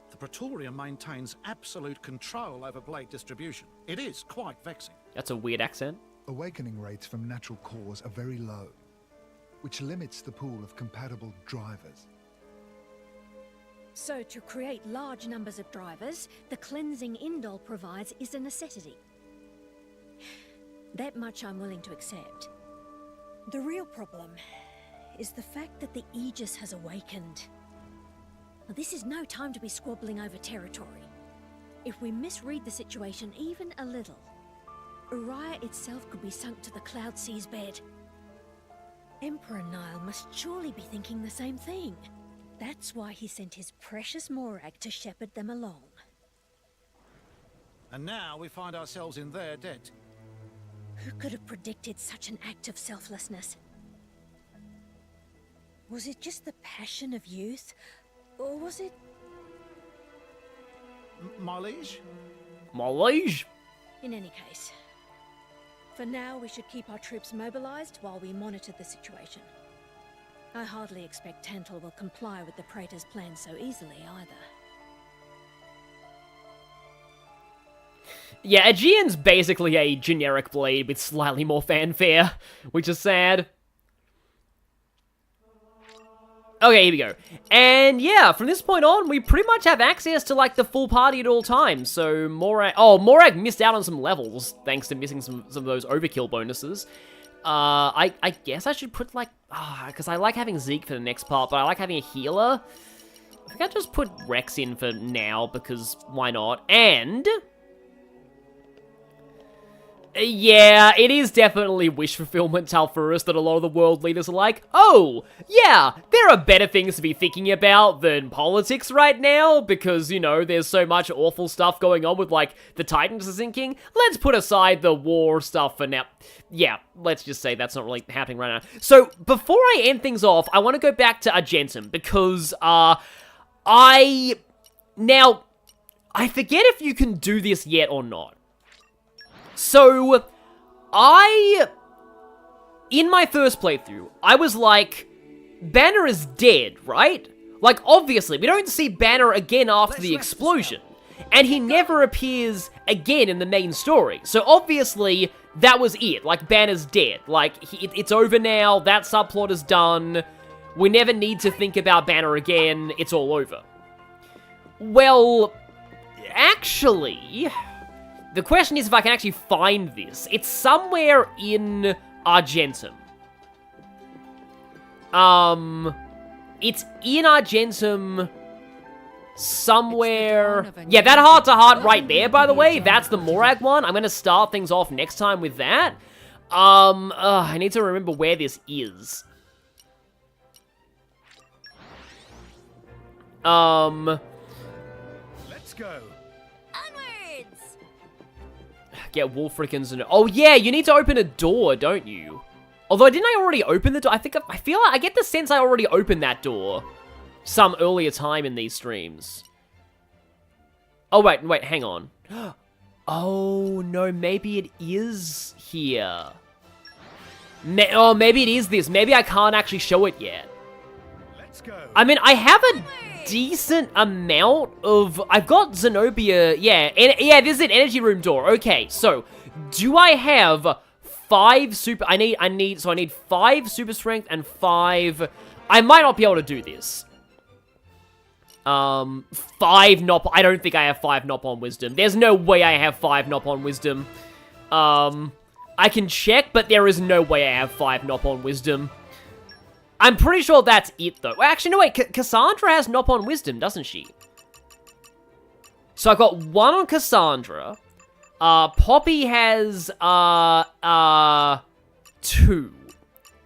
The Praetorium maintains absolute control over blade distribution. It is quite vexing. That's a weird accent. Awakening rates from natural cores are very low, which limits the pool of compatible drivers. So to create large numbers of drivers, the cleansing Indol provides is a necessity. That much I'm willing to accept. The real problem is the fact that the Aegis has awakened. Now, this is no time to be squabbling over territory. If we misread the situation even a little, Uriah itself could be sunk to the Cloud Sea's bed. Emperor Niall must surely be thinking the same thing. That's why he sent his precious Morag to shepherd them along. And now we find ourselves in their debt. Who could have predicted such an act of selflessness? Was it just the passion of youth? Or was it... My liege? My liege? In any case, for now we should keep our troops mobilized while we monitor the situation. I hardly expect Tantal will comply with the Praetor's plan so easily either. Yeah, Aegean's basically a generic blade with slightly more fanfare, which is sad. Okay, here we go. And yeah, from this point on, we pretty much have access to the full party at all times. So Morag missed out on some levels thanks to missing some of those overkill bonuses. I guess I should put because I like having Zeke for the next part, but I like having a healer. I think I'll just put Rex in for now because why not? And Yeah, it is definitely wish fulfillment, Talfurus, that a lot of the world leaders are like, oh, yeah, there are better things to be thinking about than politics right now, because, you know, there's so much awful stuff going on with, like, the Titans are sinking. Let's put aside the war stuff for now. Yeah, let's just say that's not really happening right now. So, before I end things off, I want to go back to Argentum, because, Now, I forget if you can do this yet or not. So, in my first playthrough, I was like, Banner is dead, right? Like, obviously, we don't see Banner again after the explosion, and he never appears again in the main story. So, obviously, that was it. Like, Banner's dead. Like, it's over now, that subplot is done, we never need to think about Banner again, it's all over. Well, actually, the question is if I can actually find this. It's somewhere in Argentum. It's in Argentum somewhere. Yeah, that heart-to-heart right there, by the way, that's the Morag one. I'm gonna start things off next time with that. I need to remember where this is. Let's go. Get Wolfric and oh yeah, you need to open a door, don't you? Although, didn't I already open the door? I feel like I get the sense I already opened that door some earlier time in these streams. Oh, wait, hang on. Oh, no, maybe it is here. Oh, maybe it is this. Maybe I can't actually show it yet. Let's go. I mean, I have a decent amount of... I've got Zenobia... Yeah, this is an energy room door. Okay, so, do I have 5 super... I need 5 super strength and 5... I might not be able to do this. 5 Nop... I don't think I have 5 Nop on Wisdom. There's no way I have 5 Nop on Wisdom. I can check, but there is no way I have 5 Nop on Wisdom. I'm pretty sure that's it, though. Actually, no, wait. Cassandra has Nop on Wisdom, doesn't she? So I've got 1 on Cassandra. Poppy has, 2.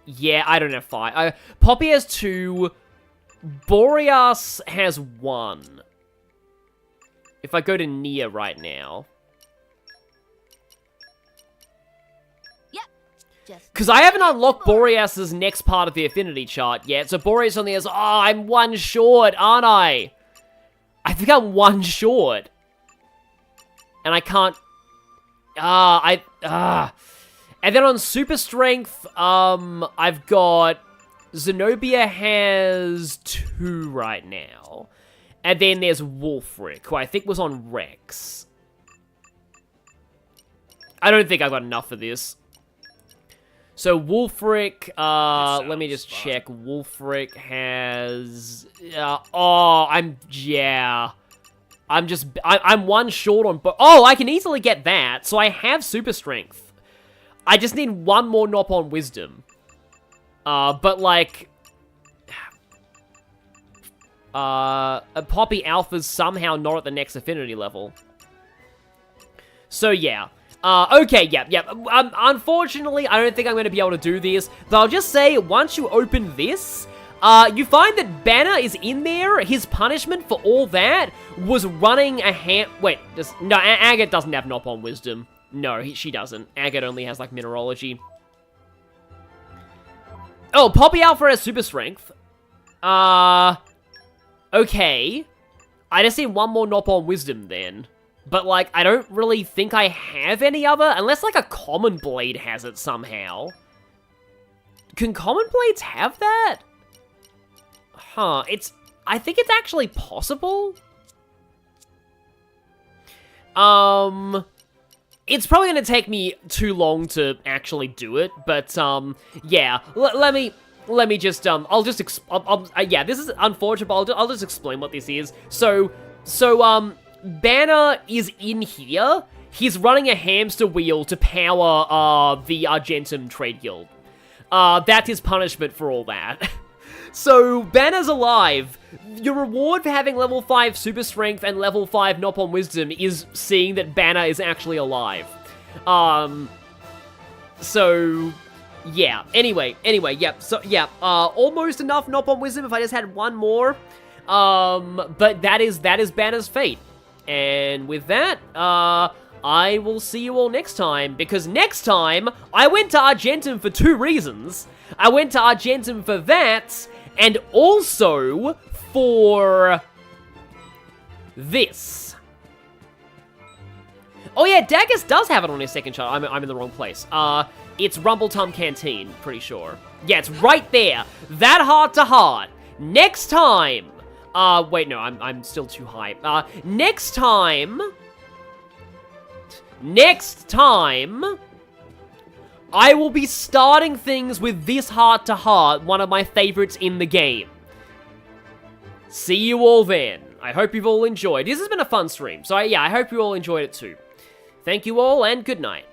Yeah, I don't have 5. Poppy has 2. Boreas has 1. If I go to Nia right now. Because I haven't unlocked Boreas's next part of the affinity chart yet, so Boreas on there is, oh, I'm 1 short, aren't I? I think I'm 1 short. And I can't... And then on Super Strength, I've got... Zenobia has 2 right now. And then there's Wolfric, who I think was on Rex. I don't think I've got enough for this. So, Wolfric, let me just check. Wolfric has... I'm 1 short on... Oh, I can easily get that. So, I have Super Strength. I just need 1 more Nop on Wisdom. But, like... Poppy Alpha's somehow not at the next affinity level. So, yeah. Okay, yeah. Unfortunately, I don't think I'm going to be able to do this, but I'll just say, once you open this, you find that Banner is in there. His punishment for all that was running a Wait, no, Agate doesn't have Nop on Wisdom. No, she doesn't. Agate only has, like, Mineralogy. Oh, Poppy Alpha has Super Strength. Okay. I just need 1 more Nop on Wisdom, then. But, like, I don't really think I have any other, unless, like, a Common Blade has it somehow. Can Common Blades have that? Huh, I think it's actually possible. It's probably gonna take me too long to actually do it, but, yeah, let me just, yeah, this is unfortunate, but I'll just explain what this is. So, Banner is in here. He's running a hamster wheel to power, the Argentum Trade Guild. That's his punishment for all that. So, Banner's alive. Your reward for having level 5 Super Strength and level 5 Nop on Wisdom is seeing that Banner is actually alive. So, yeah. Anyway, yep. So, yeah. Almost enough Knob on Wisdom if I just had one more. But that is Banner's fate. And with that, I will see you all next time, because next time, I went to Argentum for 2 reasons. I went to Argentum for that, and also for this. Oh yeah, Daggus does have it on his second chart. I'm in the wrong place. It's Rumbletum Canteen, pretty sure. Yeah, it's right there. That heart-to-heart. Next time. Wait, no, I'm still too high. Next time, I will be starting things with this heart-to-heart, one of my favorites in the game. See you all then. I hope you've all enjoyed. This has been a fun stream, so yeah, I hope you all enjoyed it too. Thank you all, and good night.